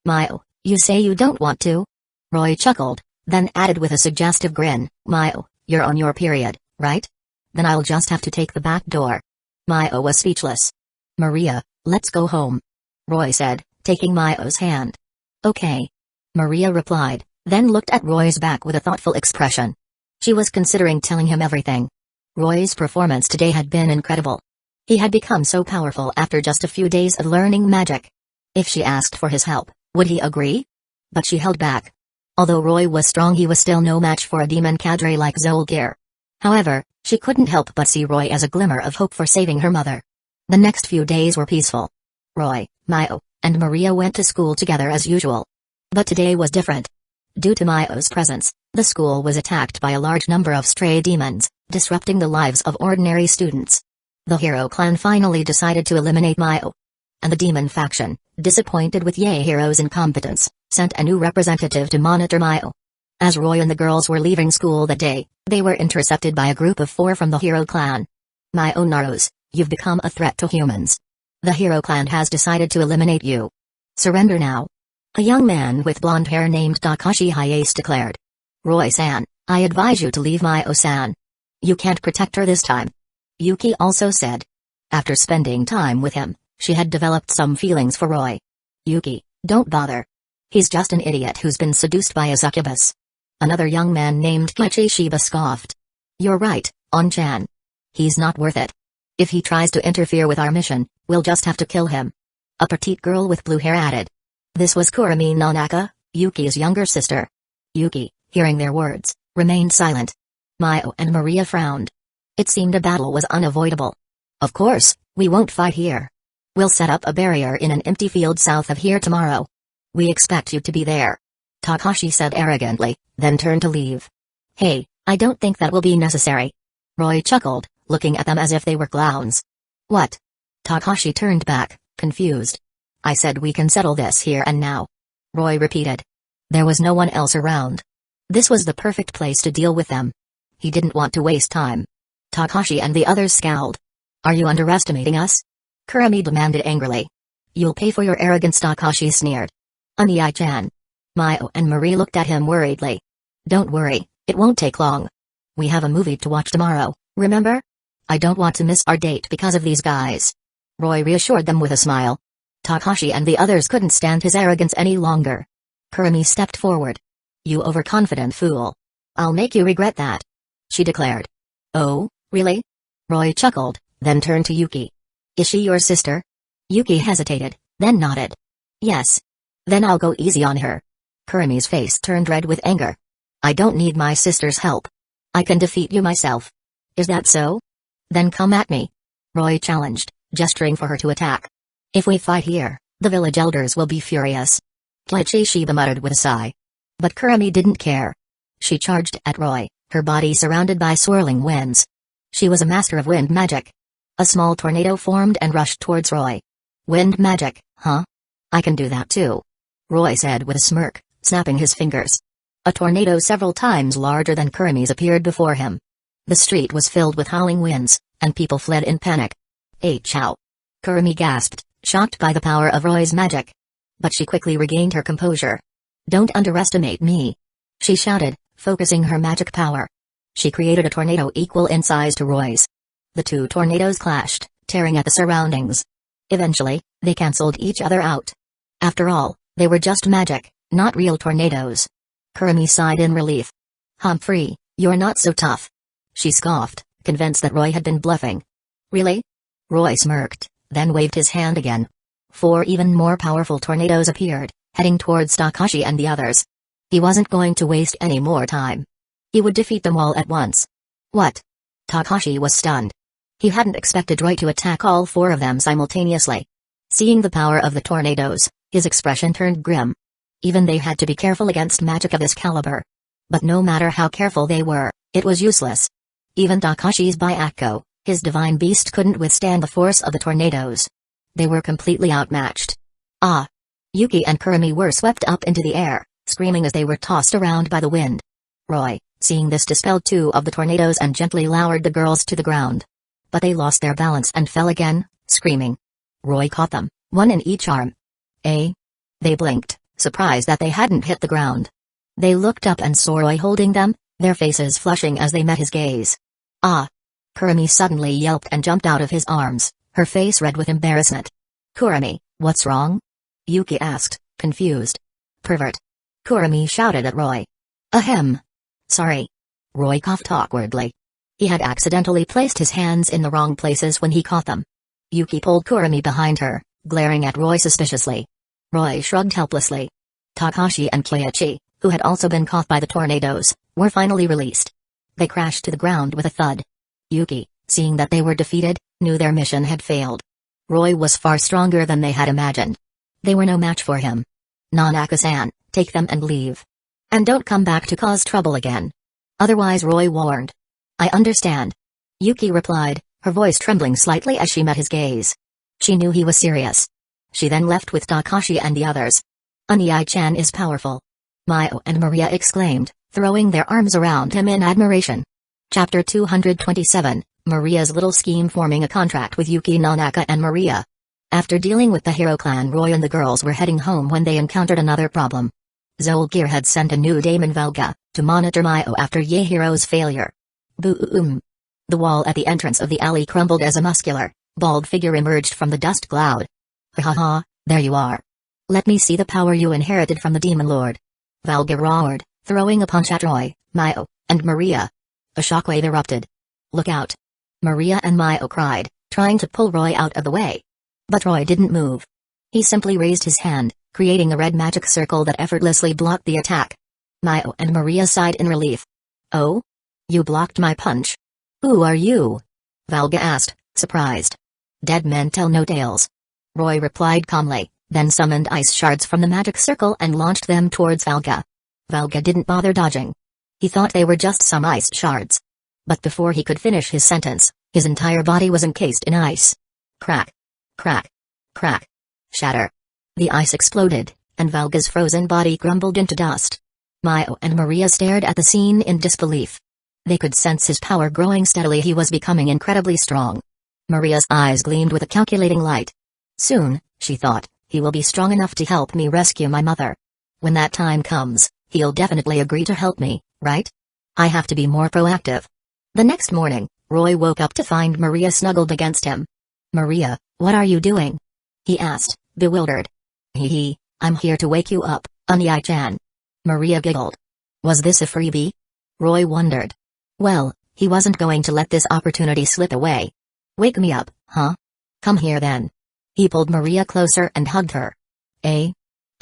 Mayo, you say you don't want to? Roy chuckled, then added with a suggestive grin, Mayo, you're on your period, right? Then I'll just have to take the back door. Mayo was speechless. Maria, let's go home. Roy said, taking Mayo's hand. Okay. Maria replied, then looked at Roy's back with a thoughtful expression. She was considering telling him everything. Roy's performance today had been incredible. He had become so powerful after just a few days of learning magic. If she asked for his help, would he agree? But she held back. Although Roy was strong, he was still no match for a demon cadre like Zolgir. However, she couldn't help but see Roy as a glimmer of hope for saving her mother. The next few days were peaceful. Roy, Mayo, and Maria went to school together as usual. But today was different. Due to Mayo's presence, the school was attacked by a large number of stray demons, disrupting the lives of ordinary students. The hero clan finally decided to eliminate Mayo. And the demon faction, disappointed with Yae Hero's incompetence, sent a new representative to monitor Mayo. As Roy and the girls were leaving school that day, they were intercepted by a group of 4 from the hero clan. Mayo Naros, you've become a threat to humans. The hero clan has decided to eliminate you. Surrender now. A young man with blonde hair named Takashi Hayase declared. Roy-san, I advise you to leave Mayo-san. You can't protect her this time. Yuki also said. After spending time with him, she had developed some feelings for Roy. Yuki, don't bother. He's just an idiot who's been seduced by a succubus. Another young man named Kichi Shiba scoffed. You're right, On-chan. He's not worth it. If he tries to interfere with our mission, we'll just have to kill him. A petite girl with blue hair added. This was Kurumi Nanaka, Yuki's younger sister. Yuki, hearing their words, remained silent. Mayo and Maria frowned. It seemed a battle was unavoidable. Of course, we won't fight here. We'll set up a barrier in an empty field south of here tomorrow. We expect you to be there. Takashi said arrogantly, then turned to leave. Hey, I don't think that will be necessary. Roy chuckled, looking at them as if they were clowns. What? Takashi turned back, confused. I said we can settle this here and now. Roy repeated. There was no one else around. This was the perfect place to deal with them. He didn't want to waste time. Takashi and the others scowled. Are you underestimating us? Kurumi demanded angrily. You'll pay for your arrogance, Takashi sneered. Anii-chan. Mayo and Marie looked at him worriedly. Don't worry, it won't take long. We have a movie to watch tomorrow, remember? I don't want to miss our date because of these guys. Roy reassured them with a smile. Takashi and the others couldn't stand his arrogance any longer. Kurumi stepped forward. You overconfident fool. I'll make you regret that. She declared. Oh, really? Roy chuckled, then turned to Yuki. Is she your sister? Yuki hesitated, then nodded. Yes. Then I'll go easy on her. Kurumi's face turned red with anger. I don't need my sister's help. I can defeat you myself. Is that so? Then come at me. Roy challenged, gesturing for her to attack. If we fight here, the village elders will be furious. Kichi Shiba muttered with a sigh. But Kurumi didn't care. She charged at Roy, her body surrounded by swirling winds. She was a master of wind magic. A small tornado formed and rushed towards Roy. Wind magic, huh? I can do that too. Roy said with a smirk, snapping his fingers. A tornado several times larger than Kurumi's appeared before him. The street was filled with howling winds, and people fled in panic. Chow. Kurumi gasped, shocked by the power of Roy's magic. But she quickly regained her composure. Don't underestimate me. She shouted, focusing her magic power. She created a tornado equal in size to Roy's. The two tornadoes clashed, tearing at the surroundings. Eventually, they cancelled each other out. After all, they were just magic, not real tornadoes. Kurumi sighed in relief. Humphrey, you're not so tough. She scoffed, convinced that Roy had been bluffing. Really? Roy smirked, then waved his hand again. 4 even more powerful tornadoes appeared, heading towards Takashi and the others. He wasn't going to waste any more time. He would defeat them all at once. What? Takashi was stunned. He hadn't expected Roy to attack all 4 of them simultaneously. Seeing the power of the tornadoes, his expression turned grim. Even they had to be careful against magic of this caliber. But no matter how careful they were, it was useless. Even Takashi's Byakko, His divine beast couldn't withstand the force of the tornadoes. They were completely outmatched. Ah! Yuki and Kurumi were swept up into the air, screaming as they were tossed around by the wind. Roy, seeing this, dispelled 2 of the tornadoes and gently lowered the girls to the ground. But they lost their balance and fell again, screaming. Roy caught them, 1 in each arm. Eh? They blinked, surprised that they hadn't hit the ground. They looked up and saw Roy holding them, their faces flushing as they met his gaze. Ah! Kurumi suddenly yelped and jumped out of his arms, her face red with embarrassment. Kurumi, what's wrong? Yuki asked, confused. Pervert. Kurumi shouted at Roy. Ahem. Sorry. Roy coughed awkwardly. He had accidentally placed his hands in the wrong places when he caught them. Yuki pulled Kurumi behind her, glaring at Roy suspiciously. Roy shrugged helplessly. Takashi and Kyoichi, who had also been caught by the tornadoes, were finally released. They crashed to the ground with a thud. Yuki, seeing that they were defeated, knew their mission had failed. Roy was far stronger than they had imagined. They were no match for him. Nanaka-san, take them and leave. And don't come back to cause trouble again. Otherwise, Roy warned. I understand. Yuki replied, her voice trembling slightly as she met his gaze. She knew he was serious. She then left with Takashi and the others. Unai-chan is powerful. Maio and Maria exclaimed, throwing their arms around him in admiration. Chapter 227, Maria's little scheme forming a contract with Yuki, Nanaka and Maria. After dealing with the hero clan, Roy and the girls were heading home when they encountered another problem. Zolgir had sent a new daemon Velga to monitor Maio after Yahiro's failure. Boom! The wall at the entrance of the alley crumbled as a muscular, bald figure emerged from the dust cloud. Ha ha ha, there you are. Let me see the power you inherited from the Demon Lord. Velga roared, throwing a punch at Roy, Maio, and Maria. A shockwave erupted. Look out! Maria and Maio cried, trying to pull Roy out of the way. But Roy didn't move. He simply raised his hand, creating a red magic circle that effortlessly blocked the attack. Maio and Maria sighed in relief. Oh? You blocked my punch? Who are you? Velga asked, surprised. Dead men tell no tales. Roy replied calmly, then summoned ice shards from the magic circle and launched them towards Velga. Velga didn't bother dodging. He thought they were just some ice shards. But before he could finish his sentence, his entire body was encased in ice. Crack. Crack. Crack. Shatter. The ice exploded, and Velga's frozen body crumbled into dust. Maio and Maria stared at the scene in disbelief. They could sense his power growing steadily. He was becoming incredibly strong. Maria's eyes gleamed with a calculating light. Soon, she thought, he will be strong enough to help me rescue my mother. When that time comes, he'll definitely agree to help me, right? I have to be more proactive. The next morning, Roy woke up to find Maria snuggled against him. Maria, what are you doing? He asked, bewildered. Hee, I'm here to wake you up, Unai-chan. Maria giggled. Was this a freebie? Roy wondered. Well, he wasn't going to let this opportunity slip away. Wake me up, huh? Come here then. He pulled Maria closer and hugged her. Eh?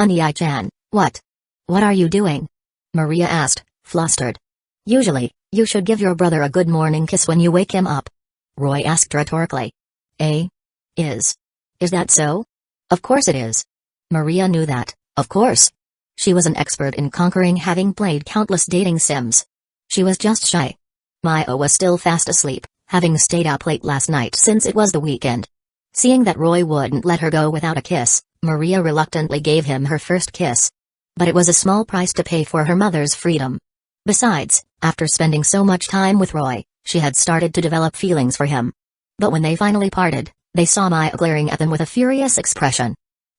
Unai-chan, what? What are you doing? Maria asked, flustered. Usually, you should give your brother a good morning kiss when you wake him up. Roy asked rhetorically. Eh? Is that so? Of course it is. Maria knew that, of course. She was an expert in conquering, having played countless dating sims. She was just shy. Maio was still fast asleep, having stayed up late last night since it was the weekend. Seeing that Roy wouldn't let her go without a kiss, Maria reluctantly gave him her first kiss. But it was a small price to pay for her mother's freedom. Besides, after spending so much time with Roy, she had started to develop feelings for him. But when they finally parted, they saw Maio glaring at them with a furious expression.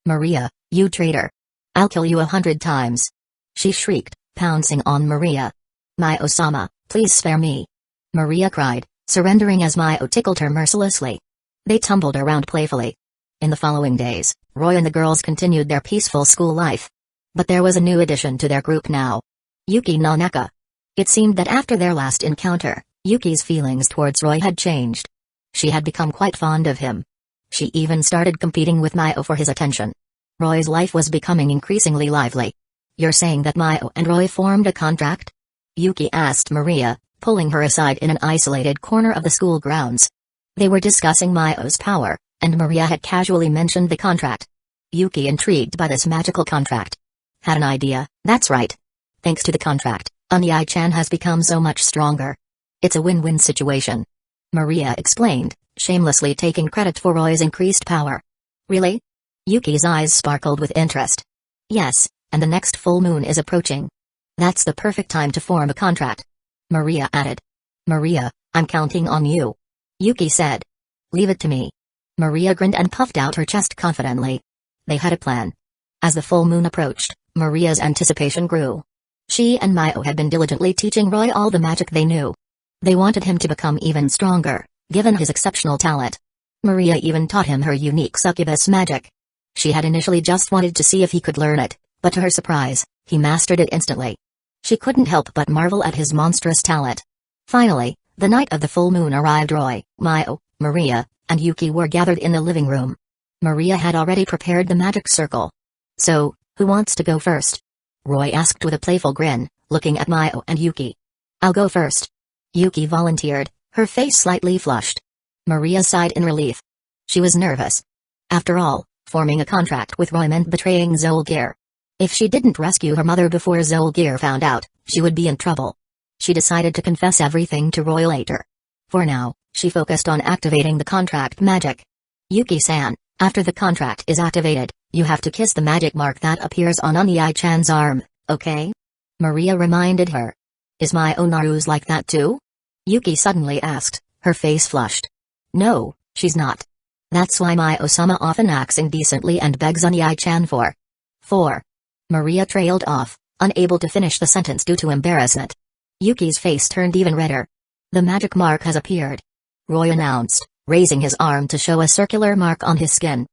Maria, you traitor. I'll kill you 100 times. She shrieked, pouncing on Maria. Maio-sama, please spare me. Maria cried, surrendering as Maio tickled her mercilessly. They tumbled around playfully. In the following days, Roy and the girls continued their peaceful school life. But there was a new addition to their group now. Yuki Nanaka. It seemed that after their last encounter, Yuki's feelings towards Roy had changed. She had become quite fond of him. She even started competing with Maio for his attention. Roy's life was becoming increasingly lively. You're saying that Maio and Roy formed a contract? Yuki asked Maria, pulling her aside in an isolated corner of the school grounds. They were discussing Maio's power, and Maria had casually mentioned the contract. Yuki, intrigued by this magical contract, had an idea. That's right. Thanks to the contract, Unai-chan has become so much stronger. It's a win-win situation. Maria explained, shamelessly taking credit for Roy's increased power. Really? Yuki's eyes sparkled with interest. Yes, and the next full moon is approaching. That's the perfect time to form a contract. Maria added. Maria, I'm counting on you. Yuki said. Leave it to me. Maria grinned and puffed out her chest confidently. They had a plan. As the full moon approached, Maria's anticipation grew. She and Maio had been diligently teaching Roy all the magic they knew. They wanted him to become even stronger, given his exceptional talent. Maria even taught him her unique succubus magic. She had initially just wanted to see if he could learn it, but to her surprise, he mastered it instantly. She couldn't help but marvel at his monstrous talent. Finally, the night of the full moon arrived. Roy, Maio, Maria, and Yuki were gathered in the living room. Maria had already prepared the magic circle. So, who wants to go first? Roy asked with a playful grin, looking at Maio and Yuki. I'll go first. Yuki volunteered, her face slightly flushed. Maria sighed in relief. She was nervous. After all, forming a contract with Roy meant betraying Zolgir. If she didn't rescue her mother before Zolgir found out, she would be in trouble. She decided to confess everything to Roy later. For now, she focused on activating the contract magic. Yuki-san, after the contract is activated, you have to kiss the magic mark that appears on Onii-chan's arm, okay? Maria reminded her. Is my Onaru's like that too? Yuki suddenly asked, her face flushed. No, she's not. That's why my Osama often acts indecently and begs Onii-chan for. 4. Maria trailed off, unable to finish the sentence due to embarrassment. Yuki's face turned even redder. The magic mark has appeared. Roy announced, raising his arm to show a circular mark on his skin.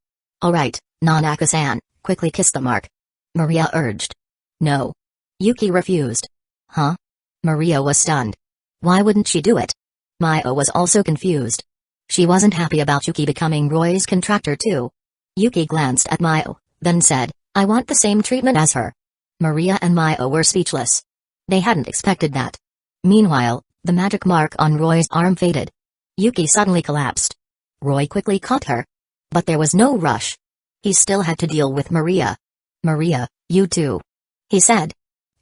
Alright, Nanaka-san, quickly kiss the mark. Maria urged. No. Yuki refused. Huh? Maria was stunned. Why wouldn't she do it? Maio was also confused. She wasn't happy about Yuki becoming Roy's contractor too. Yuki glanced at Maio, then said, I want the same treatment as her. Maria and Maio were speechless. They hadn't expected that. Meanwhile, the magic mark on Roy's arm faded. Yuki suddenly collapsed. Roy quickly caught her. But there was no rush. He still had to deal with Maria. Maria, you too. He said.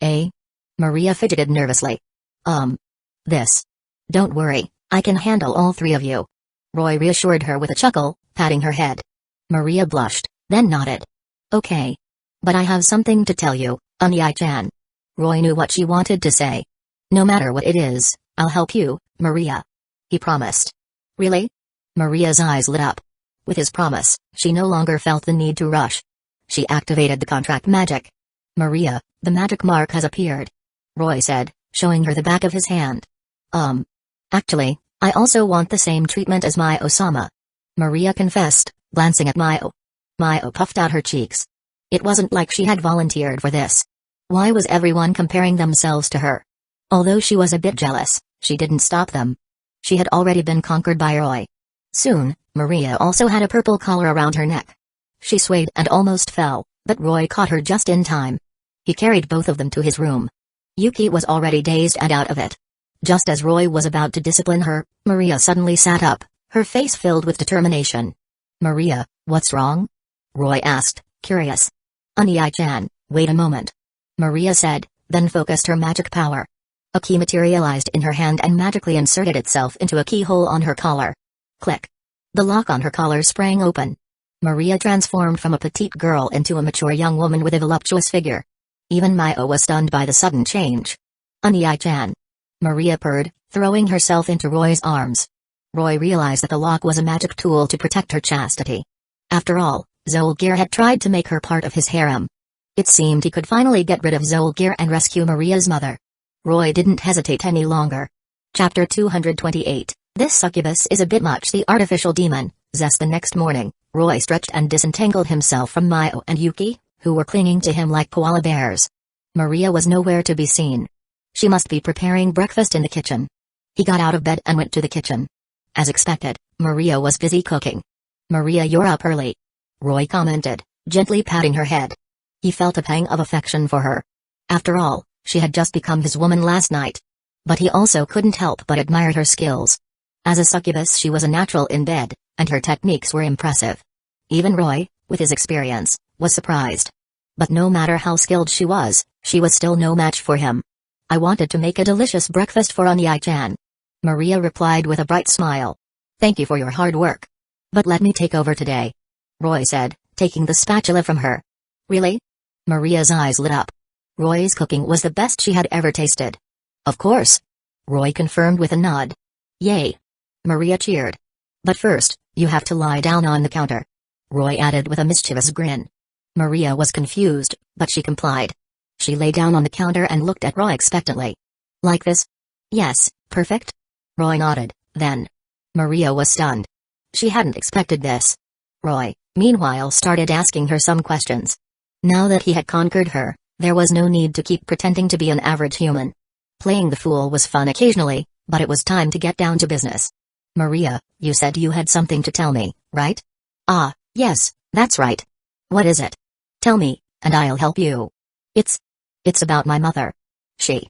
Eh? Maria fidgeted nervously. This. Don't worry, I can handle all three of you. Roy reassured her with a chuckle, patting her head. Maria blushed, then nodded. Okay. But I have something to tell you, Onii-chan. Roy knew what she wanted to say. No matter what it is, I'll help you, Maria. He promised. Really? Maria's eyes lit up. With his promise, she no longer felt the need to rush. She activated the contract magic. Maria, the magic mark has appeared. Roy said, showing her the back of his hand. Actually, I also want the same treatment as my Osama. Maria confessed, glancing at Maio. Maio puffed out her cheeks. It wasn't like she had volunteered for this. Why was everyone comparing themselves to her? Although she was a bit jealous, she didn't stop them. She had already been conquered by Roy. Soon, Maria also had a purple collar around her neck. She swayed and almost fell, but Roy caught her just in time. He carried both of them to his room. Yuki was already dazed and out of it. Just as Roy was about to discipline her, Maria suddenly sat up, her face filled with determination. Maria, what's wrong? Roy asked, curious. Onii-chan, wait a moment. Maria said, then focused her magic power. A key materialized in her hand and magically inserted itself into a keyhole on her collar. Click. The lock on her collar sprang open. Maria transformed from a petite girl into a mature young woman with a voluptuous figure. Even Maio was stunned by the sudden change. Onii-chan. Maria purred, throwing herself into Roy's arms. Roy realized that the lock was a magic tool to protect her chastity. After all, Zolgir had tried to make her part of his harem. It seemed he could finally get rid of Zolgir and rescue Maria's mother. Roy didn't hesitate any longer. Chapter 228, This succubus is a bit much. The artificial demon, Zest. The next morning, Roy stretched and disentangled himself from Maio and Yuki, who were clinging to him like koala bears. Maria was nowhere to be seen. She must be preparing breakfast in the kitchen. He got out of bed and went to the kitchen. As expected, Maria was busy cooking. Maria, you're up early. Roy commented, gently patting her head. He felt a pang of affection for her. After all, she had just become his woman last night. But he also couldn't help but admire her skills. As a succubus she was a natural in bed, and her techniques were impressive. Even Roy, with his experience, was surprised. But no matter how skilled she was still no match for him. I wanted to make a delicious breakfast for Onii-chan. Maria replied with a bright smile. Thank you for your hard work. But let me take over today. Roy said, taking the spatula from her. Really? Maria's eyes lit up. Roy's cooking was the best she had ever tasted. Of course. Roy confirmed with a nod. Yay. Maria cheered. But first, you have to lie down on the counter. Roy added with a mischievous grin. Maria was confused, but she complied. She lay down on the counter and looked at Roy expectantly. Like this? Yes, perfect. Roy nodded, then. Maria was stunned. She hadn't expected this. Roy, meanwhile, started asking her some questions. Now that he had conquered her, there was no need to keep pretending to be an average human. Playing the fool was fun occasionally, but it was time to get down to business. Maria, you said you had something to tell me, right? Ah, yes, that's right. What is it? Tell me, and I'll help you. It's about my mother. She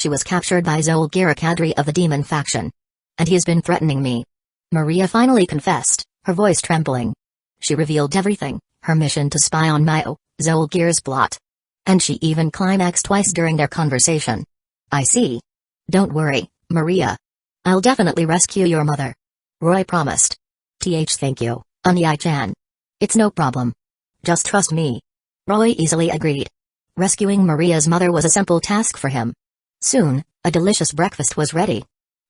was captured by Zolgir, a cadre of the demon faction. And he has been threatening me. Maria finally confessed, her voice trembling. She revealed everything, her mission to spy on Mayo, Zolgir's plot. And she even climaxed twice during their conversation. I see. Don't worry, Maria. I'll definitely rescue your mother. Roy promised. Thank you, Unai-chan. It's no problem. Just trust me. Roy easily agreed. Rescuing Maria's mother was a simple task for him. Soon, a delicious breakfast was ready.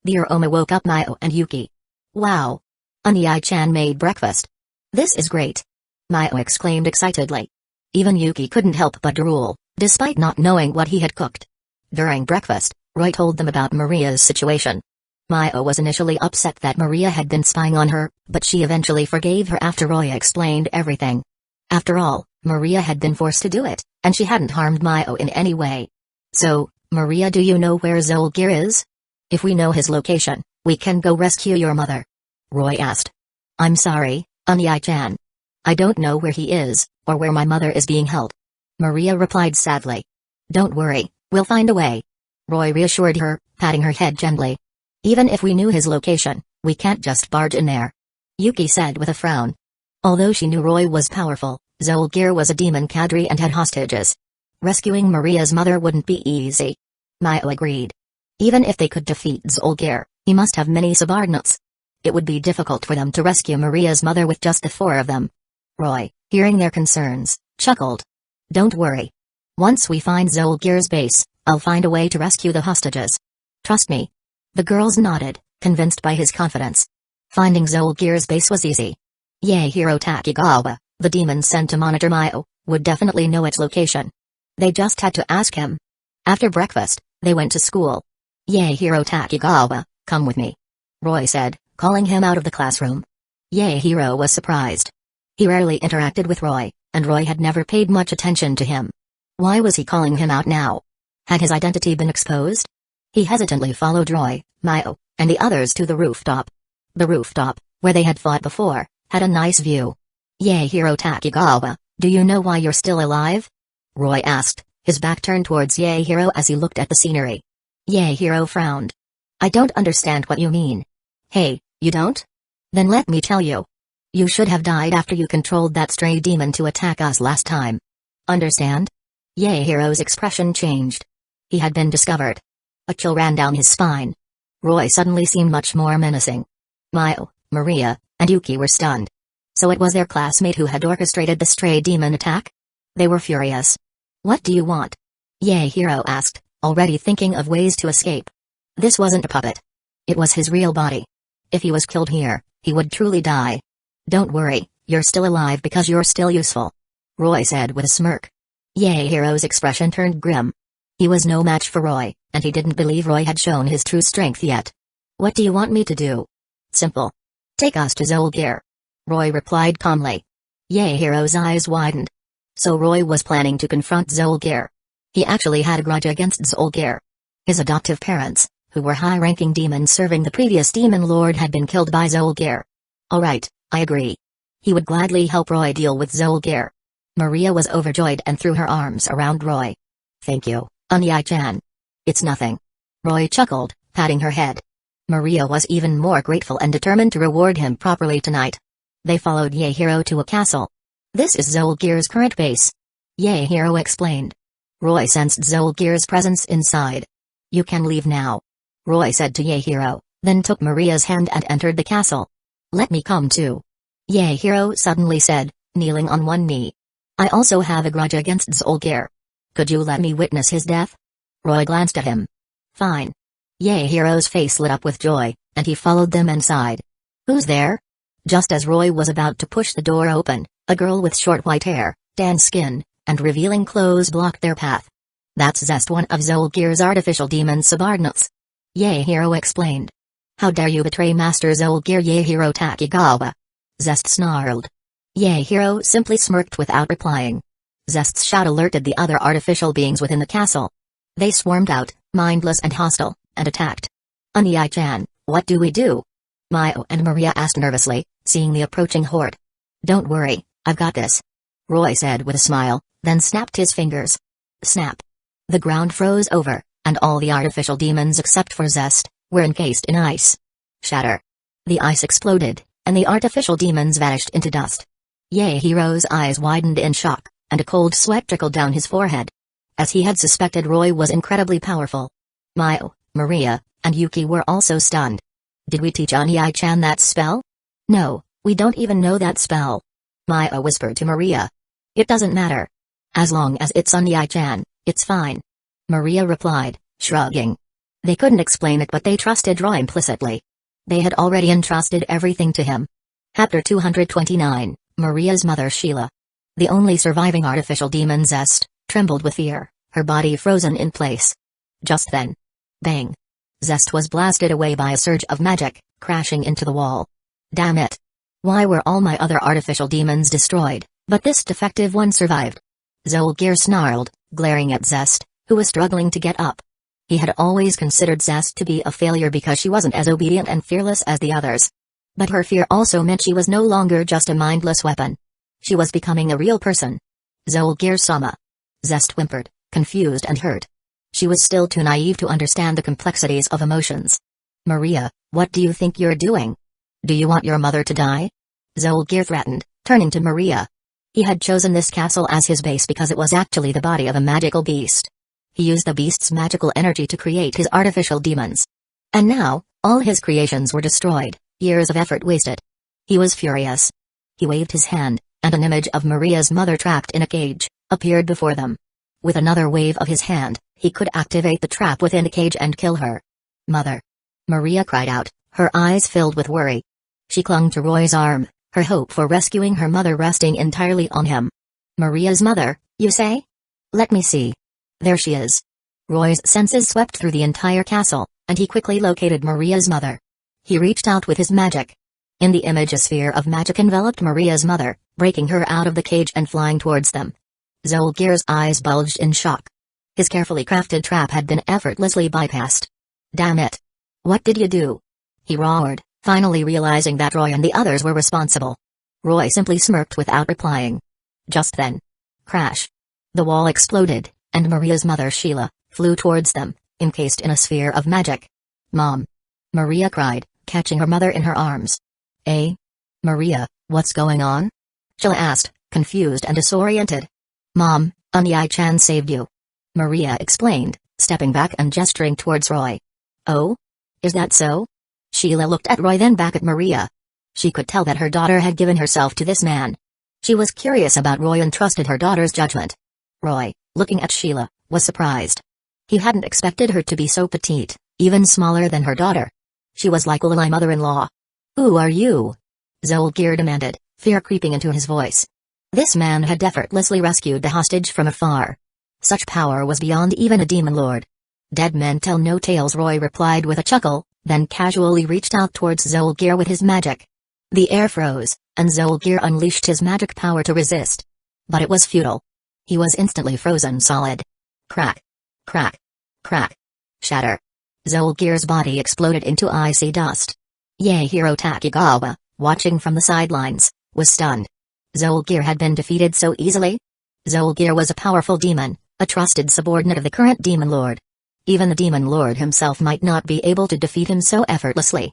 Dear Oma woke up Mayo and Yuki. Wow! Unai-chan made breakfast. This is great! Mayo exclaimed excitedly. Even Yuki couldn't help but drool, despite not knowing what he had cooked. During breakfast, Roy told them about Maria's situation. Mayo was initially upset that Maria had been spying on her, but she eventually forgave her after Roy explained everything. After all, Maria had been forced to do it, and she hadn't harmed Mayo in any way. So, Maria, do you know where Zolgir is? If we know his location, we can go rescue your mother. Roy asked. I'm sorry, Unai-chan. I don't know where he is, or where my mother is being held. Maria replied sadly. Don't worry, we'll find a way. Roy reassured her, patting her head gently. Even if we knew his location, we can't just barge in there. Yuki said with a frown. Although she knew Roy was powerful, Zolgir was a demon cadre and had hostages. Rescuing Maria's mother wouldn't be easy. Mayo agreed. Even if they could defeat Zolgir, he must have many subordinates. It would be difficult for them to rescue Maria's mother with just the four of them. Roy, hearing their concerns, chuckled. Don't worry. Once we find Zolgir's base, I'll find a way to rescue the hostages. Trust me. The girls nodded, convinced by his confidence. Finding Zolgir's base was easy. Yaehiro Takigawa, the demon sent to monitor Mayo, would definitely know its location. They just had to ask him. After breakfast, they went to school. Yaehiro Takigawa, come with me. Roy said, calling him out of the classroom. Yaehiro was surprised. He rarely interacted with Roy, and Roy had never paid much attention to him. Why was he calling him out now? Had his identity been exposed? He hesitantly followed Roy, Mayo, and the others to the rooftop. The rooftop, where they had fought before, had a nice view. Yaehiro Takigawa, do you know why you're still alive? Roy asked, his back turned towards Yaehiro as he looked at the scenery. Yaehiro frowned. I don't understand what you mean. Hey, you don't? Then let me tell you. You should have died after you controlled that stray demon to attack us last time. Understand? Yaehiro's expression changed. He had been discovered. A chill ran down his spine. Roy suddenly seemed much more menacing. Mayo, Maria, and Yuki were stunned. So it was their classmate who had orchestrated the stray demon attack? They were furious. What do you want? Yaehiro asked, already thinking of ways to escape. This wasn't a puppet. It was his real body. If he was killed here, he would truly die. Don't worry, you're still alive because you're still useful. Roy said with a smirk. Yaehiro's expression turned grim. He was no match for Roy, and he didn't believe Roy had shown his true strength yet. What do you want me to do? Simple. Take us to Zolgir. Roy replied calmly. Yaehiro's eyes widened. So Roy was planning to confront Zolgir. He actually had a grudge against Zolgir. His adoptive parents, who were high-ranking demons serving the previous demon lord, had been killed by Zolgir. Alright, I agree. He would gladly help Roy deal with Zolgir. Maria was overjoyed and threw her arms around Roy. Thank you, Unai-chan. It's nothing. Roy chuckled, patting her head. Maria was even more grateful and determined to reward him properly tonight. They followed Yaehiro to a castle. This is Zolgir's current base. Yaehiro explained. Roy sensed Zolgir's presence inside. You can leave now. Roy said to Yaehiro, then took Maria's hand and entered the castle. "Let me come too," Hiro suddenly said, kneeling on one knee. "I also have a grudge against Zolgir. Could you let me witness his death?" Roy glanced at him. "Fine." Hiro's face lit up with joy, and he followed them inside. "Who's there?" Just as Roy was about to push the door open, a girl with short white hair, tan skin, and revealing clothes blocked their path. "That's Zest, one of Zolgir's artificial demon subordinates," Hiro explained. "How dare you betray Master Zolgir Hiro Takigawa?" Zest snarled. Hiro simply smirked without replying. Zest's shout alerted the other artificial beings within the castle. They swarmed out, mindless and hostile, and attacked. "Oniai-chan, what do we do?" Mayo and Maria asked nervously, seeing the approaching horde. "Don't worry, I've got this," Roy said with a smile, then snapped his fingers. Snap. The ground froze over, and all the artificial demons except for Zest were encased in ice. Shatter. The ice exploded, and the artificial demons vanished into dust. Hiro's eyes widened in shock, and a cold sweat trickled down his forehead. As he had suspected, Roy was incredibly powerful. Mayo, Maria, and Yuki were also stunned. "Did we teach Oniai-chan that spell?" "No, we don't even know that spell," Mayo whispered to Maria. "It doesn't matter. As long as it's Oniai-chan, it's fine," Maria replied, shrugging. They couldn't explain it, but they trusted Roy implicitly. They had already entrusted everything to him. Chapter 229, Maria's mother Sheila. The only surviving artificial demon, Zest, trembled with fear, her body frozen in place. Just then. Bang. Zest was blasted away by a surge of magic, crashing into the wall. Damn it. Why were all my other artificial demons destroyed, but this defective one survived? Zolgir snarled, glaring at Zest, who was struggling to get up. He had always considered Zest to be a failure because she wasn't as obedient and fearless as the others. But her fear also meant she was no longer just a mindless weapon. She was becoming a real person. "Zolgir-sama." Zest whimpered, confused and hurt. She was still too naive to understand the complexities of emotions. "Maria, what do you think you're doing? Do you want your mother to die?" Zolgir threatened, turning to Maria. He had chosen this castle as his base because it was actually the body of a magical beast. He used the beast's magical energy to create his artificial demons. And now, all his creations were destroyed, years of effort wasted. He was furious. He waved his hand, and an image of Maria's mother trapped in a cage appeared before them. With another wave of his hand, he could activate the trap within the cage and kill her. "Mother!" Maria cried out, her eyes filled with worry. She clung to Roy's arm, her hope for rescuing her mother resting entirely on him. "Maria's mother, you say? Let me see. There she is." Roy's senses swept through the entire castle, and he quickly located Maria's mother. He reached out with his magic. In the image, a sphere of magic enveloped Maria's mother, breaking her out of the cage and flying towards them. Zolgir's eyes bulged in shock. His carefully crafted trap had been effortlessly bypassed. "Damn it! What did you do?" he roared, finally realizing that Roy and the others were responsible. Roy simply smirked without replying. Just then. Crash. The wall exploded, and Maria's mother Sheila flew towards them, encased in a sphere of magic. "Mom!" Maria cried, catching her mother in her arms. "Eh? Maria, what's going on?" Sheila asked, confused and disoriented. "Mom, Oniai-chan saved you," Maria explained, stepping back and gesturing towards Roy. "Oh? Is that so?" Sheila looked at Roy, then back at Maria. She could tell that her daughter had given herself to this man. She was curious about Roy and trusted her daughter's judgment. Roy, looking at Sheila, was surprised. He hadn't expected her to be so petite, even smaller than her daughter. She was like a little mother-in-law. "Who are you?" Zolgir demanded, fear creeping into his voice. This man had effortlessly rescued the hostage from afar. Such power was beyond even a demon lord. "Dead men tell no tales," Roy replied with a chuckle, then casually reached out towards Zolgir with his magic. The air froze, and Zolgir unleashed his magic power to resist. But it was futile. He was instantly frozen solid. Crack. Crack. Crack. Shatter. Zolgir's body exploded into icy dust. Hiro Takigawa, watching from the sidelines, was stunned. Zolgir had been defeated so easily? Zolgir was a powerful demon, a trusted subordinate of the current demon lord. Even the demon lord himself might not be able to defeat him so effortlessly.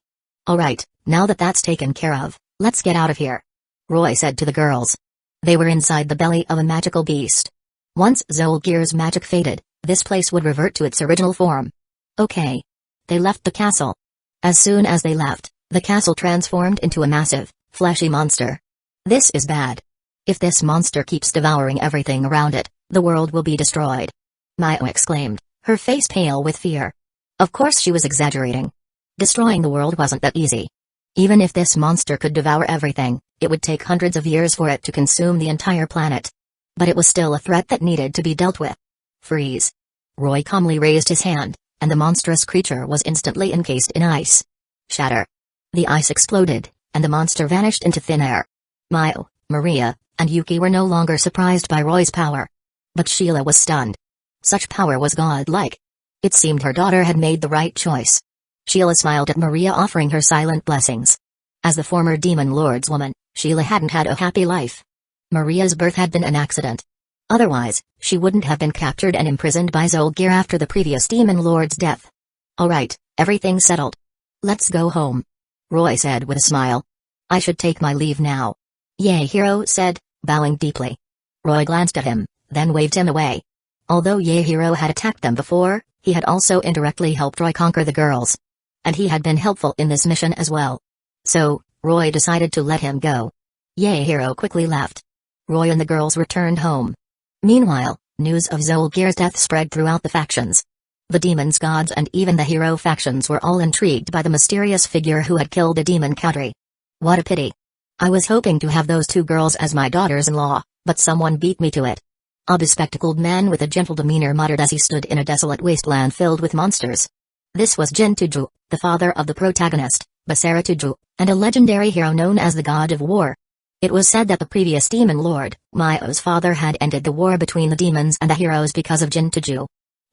"Alright, now that that's taken care of, let's get out of here," Roy said to the girls. They were inside the belly of a magical beast. Once Zolgir's magic faded, this place would revert to its original form. Okay. They left the castle. As soon as they left, the castle transformed into a massive, fleshy monster. This is bad. If this monster keeps devouring everything around it, the world will be destroyed. Mayo exclaimed, her face pale with fear. Of course she was exaggerating. Destroying the world wasn't that easy. Even if this monster could devour everything, it would take hundreds of years for it to consume the entire planet. But it was still a threat that needed to be dealt with. Freeze. Roy calmly raised his hand, and the monstrous creature was instantly encased in ice. Shatter. The ice exploded, and the monster vanished into thin air. Mayo, Maria, and Yuki were no longer surprised by Roy's power. But Sheila was stunned. Such power was godlike. It seemed her daughter had made the right choice. Sheila smiled at Maria, offering her silent blessings. As the former Demon Lord's woman, Sheila hadn't had a happy life. Maria's birth had been an accident. Otherwise, she wouldn't have been captured and imprisoned by Zolgir after the previous Demon Lord's death. All right, everything's settled. Let's go home. Roy said with a smile. I should take my leave now. Yaehiro said, bowing deeply. Roy glanced at him, then waved him away. Although Yaehiro had attacked them before, he had also indirectly helped Roy conquer the girls. And he had been helpful in this mission as well. So, Roy decided to let him go. Yaehiro quickly left. Roy and the girls returned home. Meanwhile, news of Zolgir's death spread throughout the factions. The demons, gods, and even the hero factions were all intrigued by the mysterious figure who had killed a demon cadre. What a pity. I was hoping to have those two girls as my daughters-in-law, but someone beat me to it. A bespectacled man with a gentle demeanor muttered as he stood in a desolate wasteland filled with monsters. This was Jin Tuju, the father of the protagonist, Basara Tuju, and a legendary hero known as the God of War. It was said that the previous Demon Lord, Mayo's father, had ended the war between the demons and the heroes because of Jin Tuju.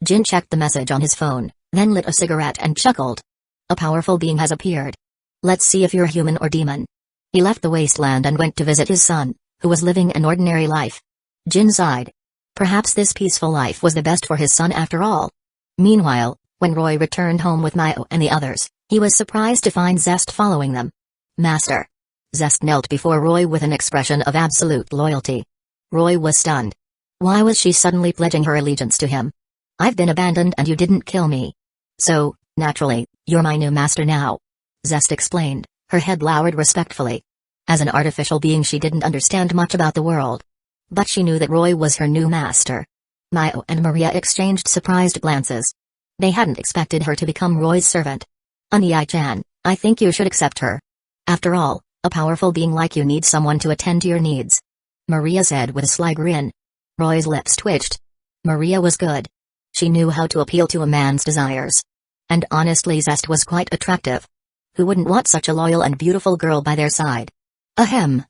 Jin checked the message on his phone, then lit a cigarette and chuckled. A powerful being has appeared. Let's see if you're human or demon. He left the wasteland and went to visit his son, who was living an ordinary life. Jin sighed. Perhaps this peaceful life was the best for his son after all. Meanwhile, when Roy returned home with Mayo and the others, he was surprised to find Zest following them. Master. Zest knelt before Roy with an expression of absolute loyalty. Roy was stunned. Why was she suddenly pledging her allegiance to him? I've been abandoned and you didn't kill me. So, naturally, you're my new master now. Zest explained, her head lowered respectfully. As an artificial being, she didn't understand much about the world. But she knew that Roy was her new master. Mayo and Maria exchanged surprised glances. They hadn't expected her to become Roy's servant. Anii-chan, I think you should accept her. After all, a powerful being like you needs someone to attend to your needs. Maria said with a sly grin. Roy's lips twitched. Maria was good. She knew how to appeal to a man's desires. And honestly, Zest was quite attractive. Who wouldn't want such a loyal and beautiful girl by their side? Ahem.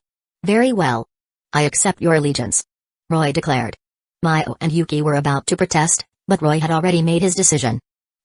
Very well. I accept your allegiance. Roy declared. Mayo and Yuki were about to protest, but Roy had already made his decision.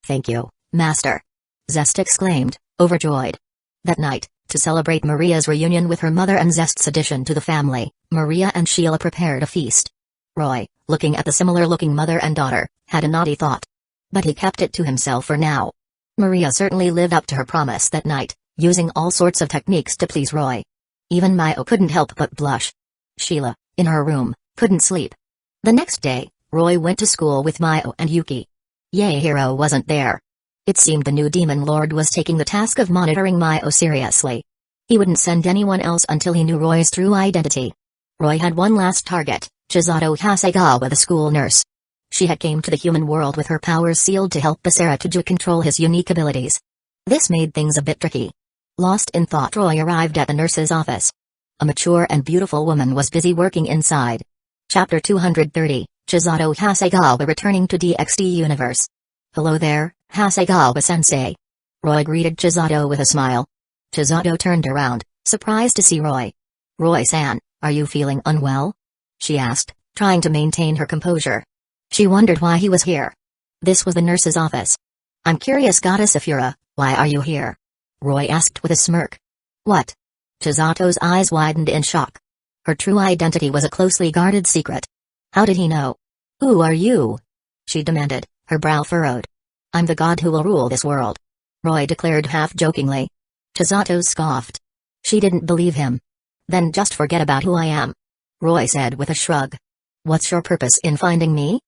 Thank you, Master. Zest exclaimed, overjoyed. That night, to celebrate Maria's reunion with her mother and Zest's addition to the family, Maria and Sheila prepared a feast. Roy, looking at the similar-looking mother and daughter, had a naughty thought. But he kept it to himself for now. Maria certainly lived up to her promise that night, using all sorts of techniques to please Roy. Even Mayo couldn't help but blush. Sheila, in her room, couldn't sleep. The next day, Roy went to school with Mayo and Yuki. Yaehiro wasn't there. It seemed the new Demon Lord was taking the task of monitoring Mayo seriously. He wouldn't send anyone else until he knew Roy's true identity. Roy had one last target, Chisato Hasegawa, the school nurse. She had came to the human world with her powers sealed to help Basara Tuju control his unique abilities. This made things a bit tricky. Lost in thought, Roy arrived at the nurse's office. A mature and beautiful woman was busy working inside. Chapter 230, Chisato Hasegawa returning to DxD Universe. Hello there, Hasegawa-sensei. Roy greeted Chisato with a smile. Chisato turned around, surprised to see Roy. Roy-san, are you feeling unwell? She asked, trying to maintain her composure. She wondered why he was here. This was the nurse's office. I'm curious, Goddess Ifura, why are you here? Roy asked with a smirk. What? Chisato's eyes widened in shock. Her true identity was a closely guarded secret. How did he know? Who are you? She demanded, her brow furrowed. I'm the god who will rule this world. Roy declared half-jokingly. Chisato scoffed. She didn't believe him. Then just forget about who I am. Roy said with a shrug. What's your purpose in finding me?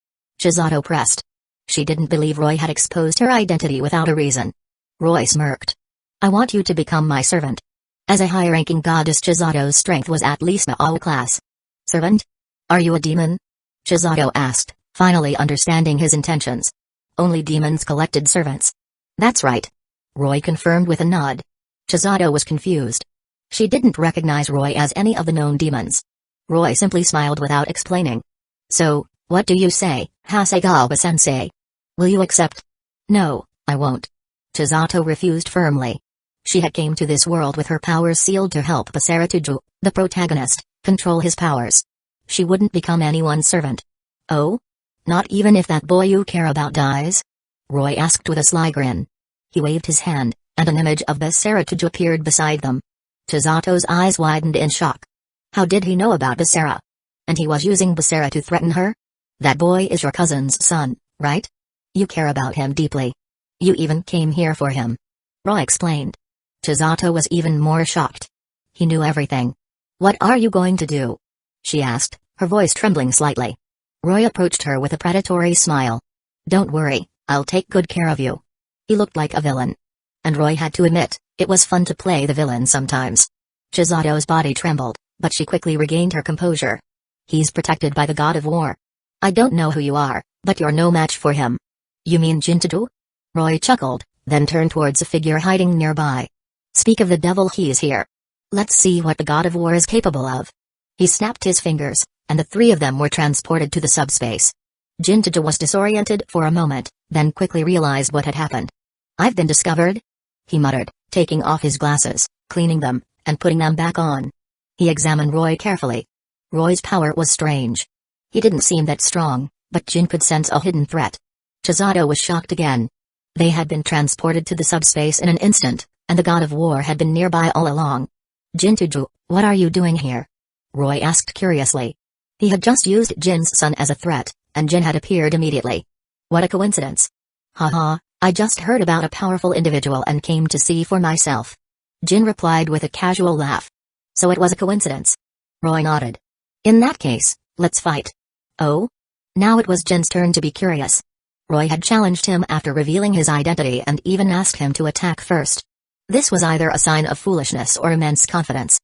Chisato pressed. She didn't believe Roy had exposed her identity without a reason. Roy smirked. I want you to become my servant. As a high-ranking goddess, Chizato's strength was at least Mao class. Servant? Are you a demon? Chizato asked, finally understanding his intentions. Only demons collected servants. That's right. Roy confirmed with a nod. Chizato was confused. She didn't recognize Roy as any of the known demons. Roy simply smiled without explaining. So, what do you say, Hasegawa-sensei? Will you accept? No, I won't. Chizato refused firmly. She had came to this world with her powers sealed to help Basaratuju, the protagonist, control his powers. She wouldn't become anyone's servant. Oh? Not even if that boy you care about dies? Roy asked with a sly grin. He waved his hand, and an image of Basaratuju appeared beside them. Chizato's eyes widened in shock. How did he know about Basara? And he was using Basara to threaten her? That boy is your cousin's son, right? You care about him deeply. You even came here for him. Roy explained. Chizato was even more shocked. He knew everything. What are you going to do? She asked, her voice trembling slightly. Roy approached her with a predatory smile. Don't worry, I'll take good care of you. He looked like a villain. And Roy had to admit, it was fun to play the villain sometimes. Chizato's body trembled, but she quickly regained her composure. He's protected by the god of war. I don't know who you are, but you're no match for him. You mean Jintato? Roy chuckled, then turned towards a figure hiding nearby. Speak of the devil, he is here. Let's see what the god of war is capable of. He snapped his fingers, and the three of them were transported to the subspace. Jintato was disoriented for a moment, then quickly realized what had happened. I've been discovered? He muttered, taking off his glasses, cleaning them, and putting them back on. He examined Roy carefully. Roy's power was strange. He didn't seem that strong, but Jin could sense a hidden threat. Chizato was shocked again. They had been transported to the subspace in an instant, and the god of war had been nearby all along. Jintato, what are you doing here? Roy asked curiously. He had just used Jin's son as a threat, and Jin had appeared immediately. What a coincidence. Haha, I just heard about a powerful individual and came to see for myself. Jin replied with a casual laugh. So it was a coincidence. Roy nodded. In that case, let's fight. Oh? Now it was Jin's turn to be curious. Roy had challenged him after revealing his identity and even asked him to attack first. This was either a sign of foolishness or immense confidence.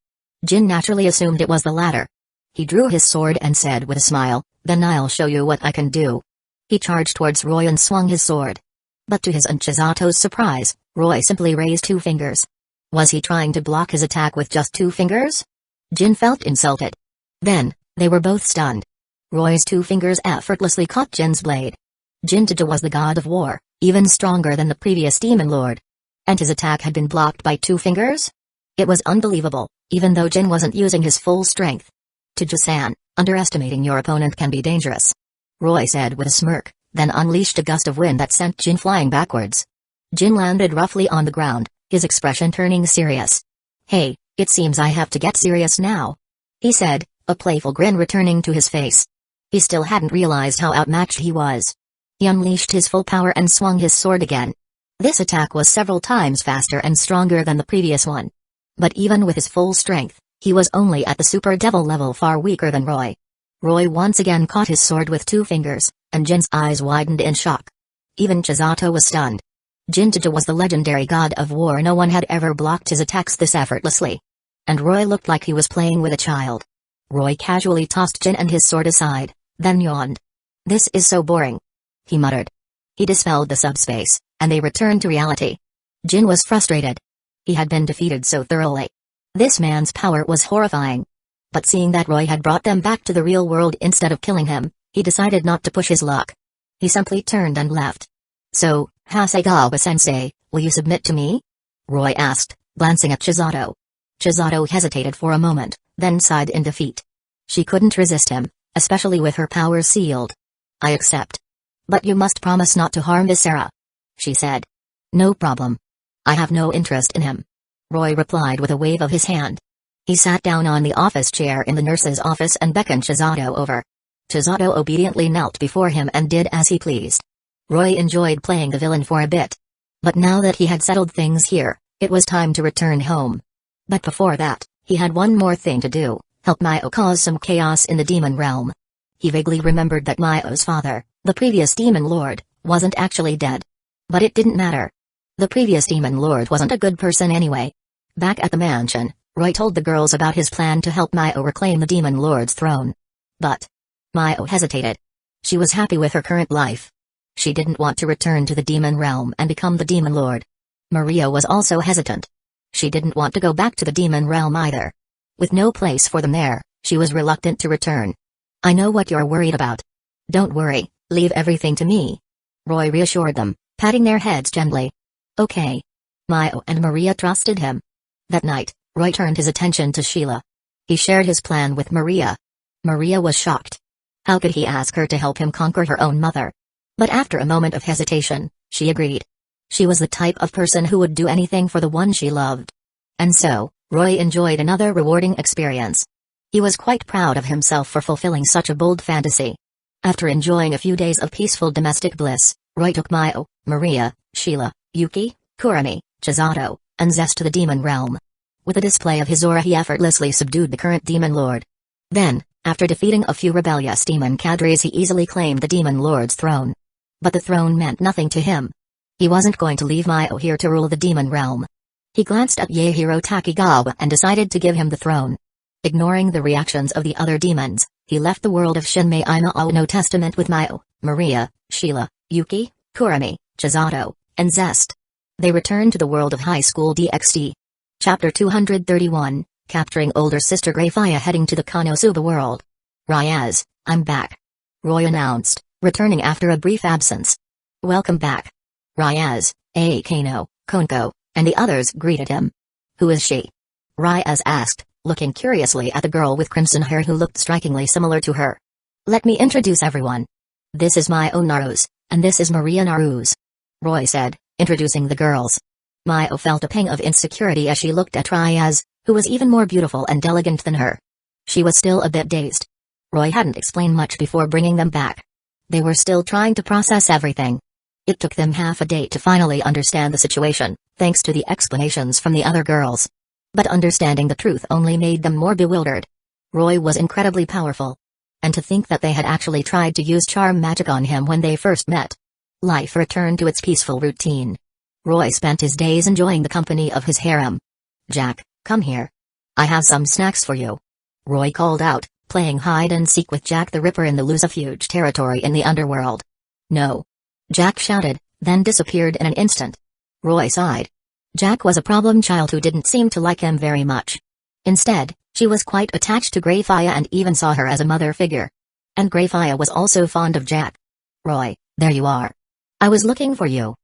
Jin naturally assumed it was the latter. He drew his sword and said with a smile, then I'll show you what I can do. He charged towards Roy and swung his sword. But to his and Chizato's surprise, Roy simply raised 2 fingers. Was he trying to block his attack with just 2 fingers? Jin felt insulted. Then, they were both stunned. Roy's 2 fingers effortlessly caught Jin's blade. Jintato was the god of war, even stronger than the previous demon lord. And his attack had been blocked by 2 fingers? It was unbelievable, even though Jin wasn't using his full strength. Tajo-san, underestimating your opponent can be dangerous. Roy said with a smirk, then unleashed a gust of wind that sent Jin flying backwards. Jin landed roughly on the ground, his expression turning serious. Hey, it seems I have to get serious now. He said, a playful grin returning to his face. He still hadn't realized how outmatched he was. He unleashed his full power and swung his sword again. This attack was several times faster and stronger than the previous one. But even with his full strength, he was only at the super devil level, far weaker than Roy. Roy once again caught his sword with 2 fingers, and Jin's eyes widened in shock. Even Chizato was stunned. Jintato was the legendary god of war. No one had ever blocked his attacks this effortlessly. And Roy looked like he was playing with a child. Roy casually tossed Jin and his sword aside, then yawned. This is so boring. He muttered. He dispelled the subspace, and they returned to reality. Jin was frustrated. He had been defeated so thoroughly. This man's power was horrifying. But seeing that Roy had brought them back to the real world instead of killing him, he decided not to push his luck. He simply turned and left. So, Hasegawa-sensei, will you submit to me? Roy asked, glancing at Chizato. Chizato hesitated for a moment, then sighed in defeat. She couldn't resist him, especially with her powers sealed. I accept. But you must promise not to harm Viscera. She said. No problem. I have no interest in him. Roy replied with a wave of his hand. He sat down on the office chair in the nurse's office and beckoned Chizato over. Chizato obediently knelt before him and did as he pleased. Roy enjoyed playing the villain for a bit. But now that he had settled things here, it was time to return home. But before that, he had one more thing to do, help Maio cause some chaos in the demon realm. He vaguely remembered that Maio's father, the previous demon lord, wasn't actually dead. But it didn't matter. The previous Demon Lord wasn't a good person anyway. Back at the mansion, Roy told the girls about his plan to help Mio reclaim the Demon Lord's throne. But Mio hesitated. She was happy with her current life. She didn't want to return to the demon realm and become the Demon Lord. Maria was also hesitant. She didn't want to go back to the demon realm either. With no place for them there, she was reluctant to return. I know what you're worried about. Don't worry, leave everything to me. Roy reassured them, patting their heads gently. Okay. Mio and Maria trusted him. That night, Roy turned his attention to Sheila. He shared his plan with Maria. Maria was shocked. How could he ask her to help him conquer her own mother? But after a moment of hesitation, she agreed. She was the type of person who would do anything for the one she loved. And so, Roy enjoyed another rewarding experience. He was quite proud of himself for fulfilling such a bold fantasy. After enjoying a few days of peaceful domestic bliss, Roy took Mio, Maria, Sheila, Yuki, Kurami, Chisato, and Zest to the demon realm. With a display of his aura he effortlessly subdued the current demon lord. Then, after defeating a few rebellious demon cadres he easily claimed the demon lord's throne. But the throne meant nothing to him. He wasn't going to leave Mio here to rule the demon realm. He glanced at Yaehiro Takigawa and decided to give him the throne. Ignoring the reactions of the other demons, he left the world of Shinmei no Testament with Mio, Maria, Sheila, Yuki, Kurami, Chisato, and Zest. They returned to the world of high school DxD. Chapter 231, Capturing Older Sister Greyfire heading to the Konosuba world. Ryaz, I'm back. Roy announced, returning after a brief absence. Welcome back. Ryaz, Akano, Konko, and the others greeted him. Who is she? Ryaz asked, looking curiously at the girl with crimson hair who looked strikingly similar to her. Let me introduce everyone. This is Mio Naruse, and this is Maria Naruse. Roy said, introducing the girls. Mio felt a pang of insecurity as she looked at Ryaz, who was even more beautiful and elegant than her. She was still a bit dazed. Roy hadn't explained much before bringing them back. They were still trying to process everything. It took them half a day to finally understand the situation, thanks to the explanations from the other girls. But understanding the truth only made them more bewildered. Roy was incredibly powerful. And to think that they had actually tried to use charm magic on him when they first met. Life returned to its peaceful routine. Roy spent his days enjoying the company of his harem. Jack, come here. I have some snacks for you. Roy called out, playing hide-and-seek with Jack the Ripper in the Lucifuge territory in the underworld. No. Jack shouted, then disappeared in an instant. Roy sighed. Jack was a problem child who didn't seem to like him very much. Instead, she was quite attached to Greyfire and even saw her as a mother figure. And Greyfire was also fond of Jack. Roy, there you are. I was looking for you.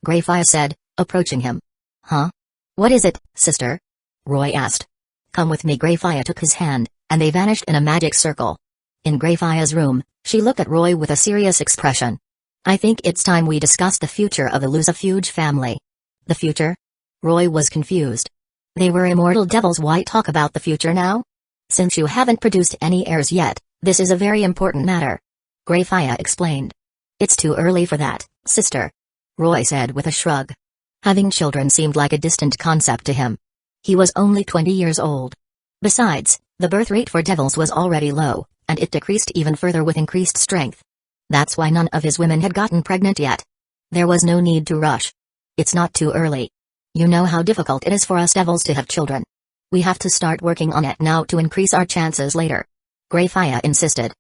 Greyfire said, approaching him. Huh? What is it, sister? Roy asked. Come with me. Greyfire took his hand, and they vanished in a magic circle. In Greyfire's room, she looked at Roy with a serious expression. I think it's time we discuss the future of the Lucifuge family. The future? Roy was confused. They were immortal devils. Why talk about the future now? Since you haven't produced any heirs yet, this is a very important matter. Greyfire explained. It's too early for that, sister. Roy said with a shrug. Having children seemed like a distant concept to him. He was only 20 years old. Besides, the birth rate for devils was already low, and it decreased even further with increased strength. That's why none of his women had gotten pregnant yet. There was no need to rush. It's not too early. You know how difficult it is for us devils to have children. We have to start working on it now to increase our chances later. Greyfire insisted.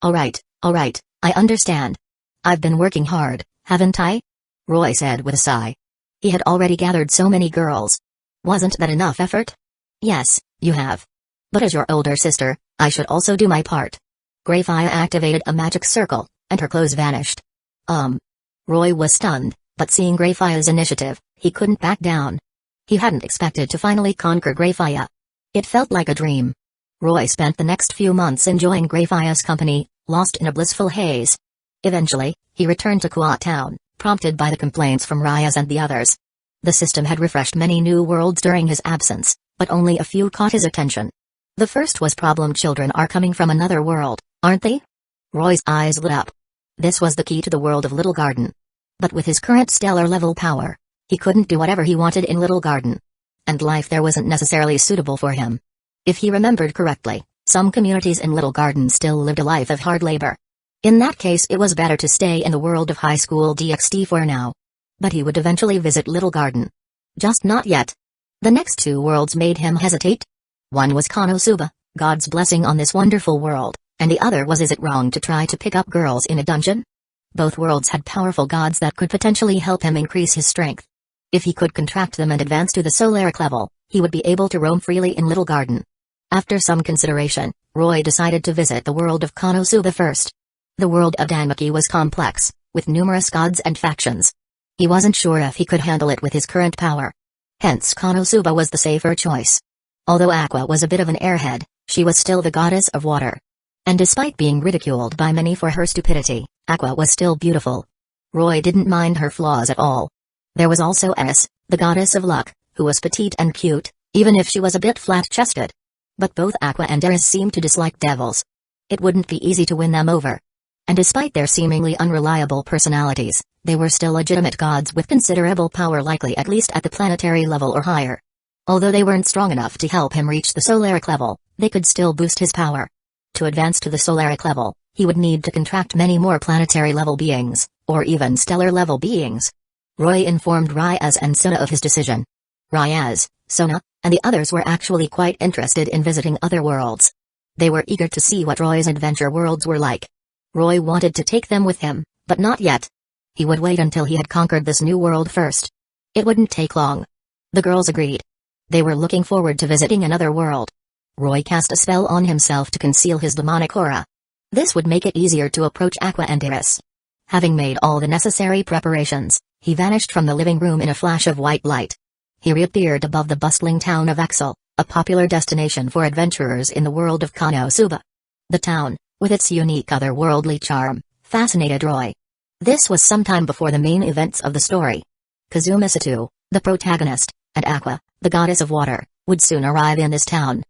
Alright, I understand. I've been working hard, haven't I? Roy said with a sigh. He had already gathered so many girls. Wasn't that enough effort? Yes, you have. But as your older sister, I should also do my part. Greyfire activated a magic circle, and her clothes vanished. Roy was stunned, but seeing Greyfire's initiative, he couldn't back down. He hadn't expected to finally conquer Greyfire. It felt like a dream. Roy spent the next few months enjoying Greyfire's company, lost in a blissful haze. Eventually, he returned to Kwa Town, prompted by the complaints from Ryaz and the others. The system had refreshed many new worlds during his absence, but only a few caught his attention. The first was problem children are coming from another world, aren't they? Roy's eyes lit up. This was the key to the world of Little Garden. But with his current stellar level power, he couldn't do whatever he wanted in Little Garden. And life there wasn't necessarily suitable for him. If he remembered correctly, some communities in Little Garden still lived a life of hard labor. In that case it was better to stay in the world of high school DxD for now. But he would eventually visit Little Garden. Just not yet. The next two worlds made him hesitate. One was Konosuba, God's blessing on this wonderful world, and the other was, is it wrong to try to pick up girls in a dungeon? Both worlds had powerful gods that could potentially help him increase his strength. If he could contract them and advance to the solaric level, he would be able to roam freely in Little Garden. After some consideration, Roy decided to visit the world of Konosuba first. The world of Danmachi was complex, with numerous gods and factions. He wasn't sure if he could handle it with his current power. Hence Konosuba was the safer choice. Although Aqua was a bit of an airhead, she was still the goddess of water. And despite being ridiculed by many for her stupidity, Aqua was still beautiful. Roy didn't mind her flaws at all. There was also Eris, the goddess of luck, who was petite and cute, even if she was a bit flat-chested. But both Aqua and Eris seemed to dislike devils. It wouldn't be easy to win them over. And despite their seemingly unreliable personalities, they were still legitimate gods with considerable power, likely at least at the planetary level or higher. Although they weren't strong enough to help him reach the solaric level, they could still boost his power. To advance to the solaric level, he would need to contract many more planetary level beings, or even stellar level beings. Roy informed Ryaz and Sona of his decision. Ryaz, Sona, and the others were actually quite interested in visiting other worlds. They were eager to see what Roy's adventure worlds were like. Roy wanted to take them with him, but not yet. He would wait until he had conquered this new world first. It wouldn't take long. The girls agreed. They were looking forward to visiting another world. Roy cast a spell on himself to conceal his demonic aura. This would make it easier to approach Aqua and Eris. Having made all the necessary preparations, he vanished from the living room in a flash of white light. He reappeared above the bustling town of Axel, a popular destination for adventurers in the world of Konosuba. The town, with its unique otherworldly charm, fascinated Roy. This was sometime before the main events of the story. Kazuma Sato, the protagonist, and Aqua, the goddess of water, would soon arrive in this town.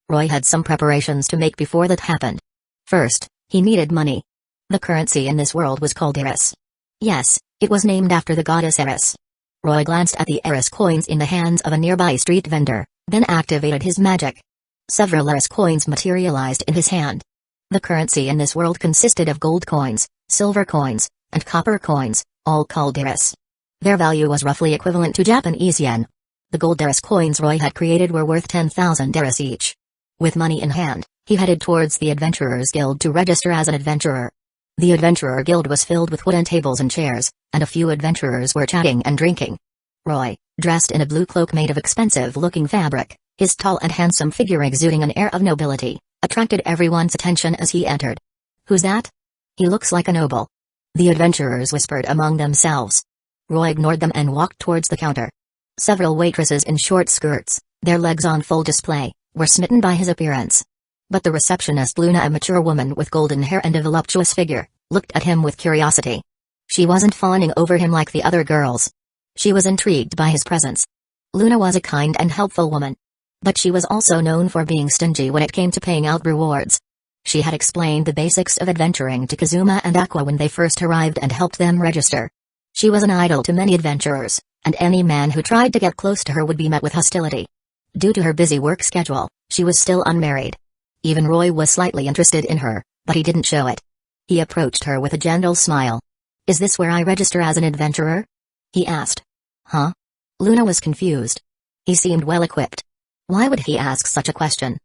Roy had some preparations to make before that happened. First, he needed money. The currency in this world was called Eris. Yes, it was named after the goddess Eris. Roy glanced at the Eris coins in the hands of a nearby street vendor, then activated his magic. Several Eris coins materialized in his hand. The currency in this world consisted of gold coins, silver coins, and copper coins, all called Eris. Their value was roughly equivalent to Japanese yen. The gold Eris coins Roy had created were worth 10,000 Eris each. With money in hand, he headed towards the Adventurers Guild to register as an adventurer. The Adventurer Guild was filled with wooden tables and chairs, and a few adventurers were chatting and drinking. Roy, dressed in a blue cloak made of expensive-looking fabric, his tall and handsome figure exuding an air of nobility, attracted everyone's attention as he entered. "Who's that? He looks like a noble," the adventurers whispered among themselves. Roy ignored them and walked towards the counter. Several waitresses in short skirts, their legs on full display, were smitten by his appearance. But the receptionist Luna, a mature woman with golden hair and a voluptuous figure, looked at him with curiosity. She wasn't fawning over him like the other girls. She was intrigued by his presence. Luna was a kind and helpful woman. But she was also known for being stingy when it came to paying out rewards. She had explained the basics of adventuring to Kazuma and Aqua when they first arrived and helped them register. She was an idol to many adventurers, and any man who tried to get close to her would be met with hostility. Due to her busy work schedule, she was still unmarried. Even Roy was slightly interested in her, but he didn't show it. He approached her with a gentle smile. "Is this where I register as an adventurer?" he asked. "Huh?" Luna was confused. He seemed well equipped. Why would he ask such a question?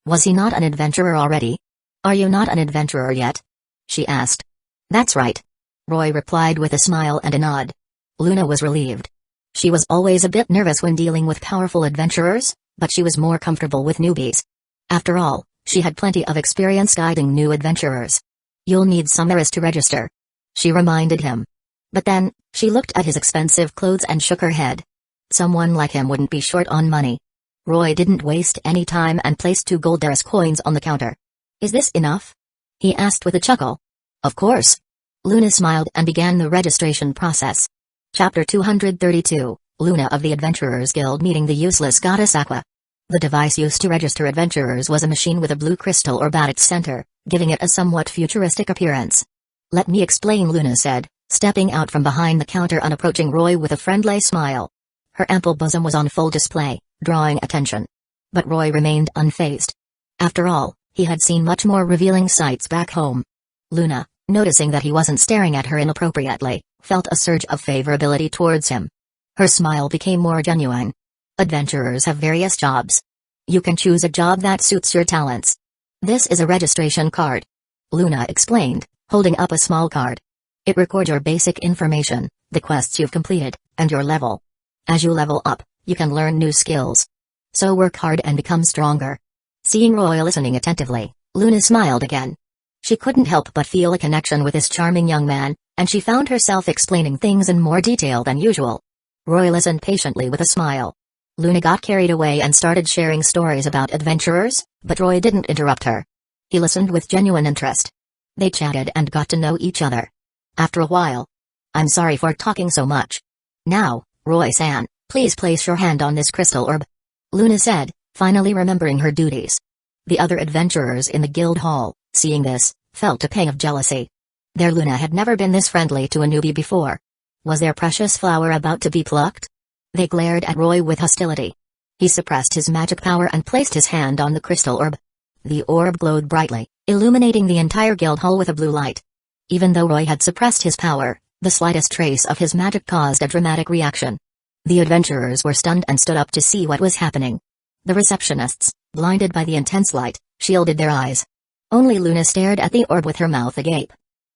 Was he not an adventurer already? "Are you not an adventurer yet?" she asked. "That's right," Roy replied with a smile and a nod. Luna was relieved. She was always a bit nervous when dealing with powerful adventurers, but she was more comfortable with newbies. After all, she had plenty of experience guiding new adventurers. "You'll need some Eris to register," she reminded him. But then, she looked at his expensive clothes and shook her head. Someone like him wouldn't be short on money. Roy didn't waste any time and placed 2 gold Eris coins on the counter. "Is this enough?" he asked with a chuckle. "Of course." Luna smiled and began the registration process. Chapter 232, Luna of the Adventurers Guild meeting the useless goddess Aqua. The device used to register adventurers was a machine with a blue crystal orb at its center, giving it a somewhat futuristic appearance. "Let me explain," Luna said, stepping out from behind the counter and approaching Roy with a friendly smile. Her ample bosom was on full display, drawing attention. But Roy remained unfazed. After all, he had seen much more revealing sights back home. Luna, noticing that he wasn't staring at her inappropriately, felt a surge of favorability towards him. Her smile became more genuine. Adventurers have various jobs. You can choose a job that suits your talents. This is a registration card. Luna explained, holding up a small card. It records your basic information, the quests you've completed, and your level. As you level up, you can learn new skills. So work hard and become stronger. Seeing Roy listening attentively, Luna smiled again. She couldn't help but feel a connection with this charming young man, and she found herself explaining things in more detail than usual. Roy listened patiently with a smile. Luna got carried away and started sharing stories about adventurers, but Roy didn't interrupt her. He listened with genuine interest. They chatted and got to know each other. After a while, "I'm sorry for talking so much. Now, Roy-san, please place your hand on this crystal orb," Luna said, finally remembering her duties. The other adventurers in the guild hall, seeing this, felt a pang of jealousy. Their Luna had never been this friendly to a newbie before. Was their precious flower about to be plucked? They glared at Roy with hostility. He suppressed his magic power and placed his hand on the crystal orb. The orb glowed brightly, illuminating the entire guild hall with a blue light. Even though Roy had suppressed his power, the slightest trace of his magic caused a dramatic reaction. The adventurers were stunned and stood up to see what was happening. The receptionists, blinded by the intense light, shielded their eyes. Only Luna stared at the orb with her mouth agape.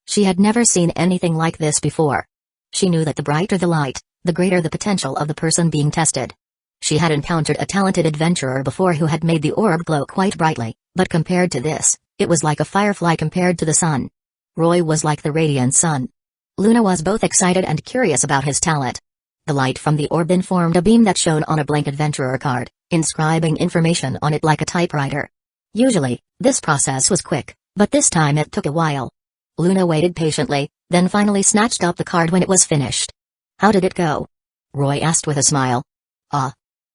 She had never seen anything like this before. She knew that the brighter the light, the greater the potential of the person being tested. She had encountered a talented adventurer before who had made the orb glow quite brightly, but compared to this, it was like a firefly compared to the sun. Roy was like the radiant sun. Luna was both excited and curious about his talent. The light from the orb informed a beam that shone on a blank adventurer card, inscribing information on it like a typewriter. Usually, this process was quick, but this time it took a while. Luna waited patiently, then finally snatched up the card when it was finished. "How did it go?" Roy asked with a smile.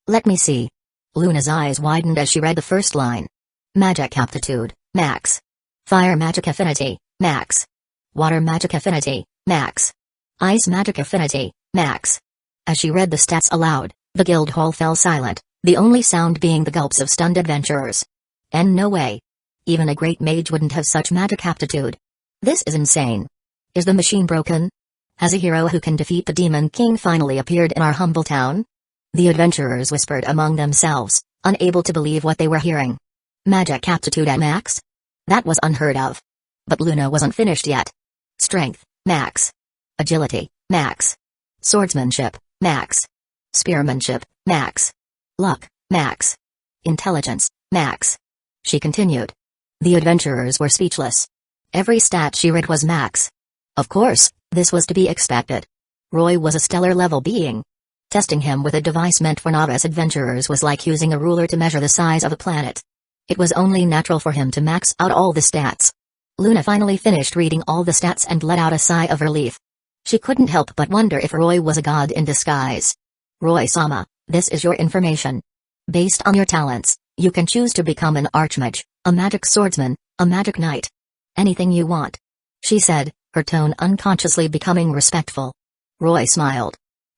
Let me see." Luna's eyes widened as she read the first line. Magic aptitude, max. Fire magic affinity, max. Water magic affinity, max. Ice magic affinity, max. As she read the stats aloud, the guild hall fell silent, the only sound being the gulps of stunned adventurers. And no way. Even a great mage wouldn't have such magic aptitude. This is insane. Is the machine broken? Has a hero who can defeat the Demon King finally appeared in our humble town? The adventurers whispered among themselves, unable to believe what they were hearing. Magic aptitude at max? That was unheard of. But Luna wasn't finished yet. Strength, max. Agility, max. Swordsmanship, max. Spearmanship, max. Luck, max. Intelligence, max. She continued. The adventurers were speechless. Every stat she read was max. Of course, this was to be expected. Roy was a stellar-level being. Testing him with a device meant for novice adventurers was like using a ruler to measure the size of a planet. It was only natural for him to max out all the stats. Luna finally finished reading all the stats and let out a sigh of relief. She couldn't help but wonder if Roy was a god in disguise. Roy-sama, this is your information. Based on your talents, you can choose to become an archmage, a magic swordsman, a magic knight. Anything you want. She said, her tone unconsciously becoming respectful. Roy smiled.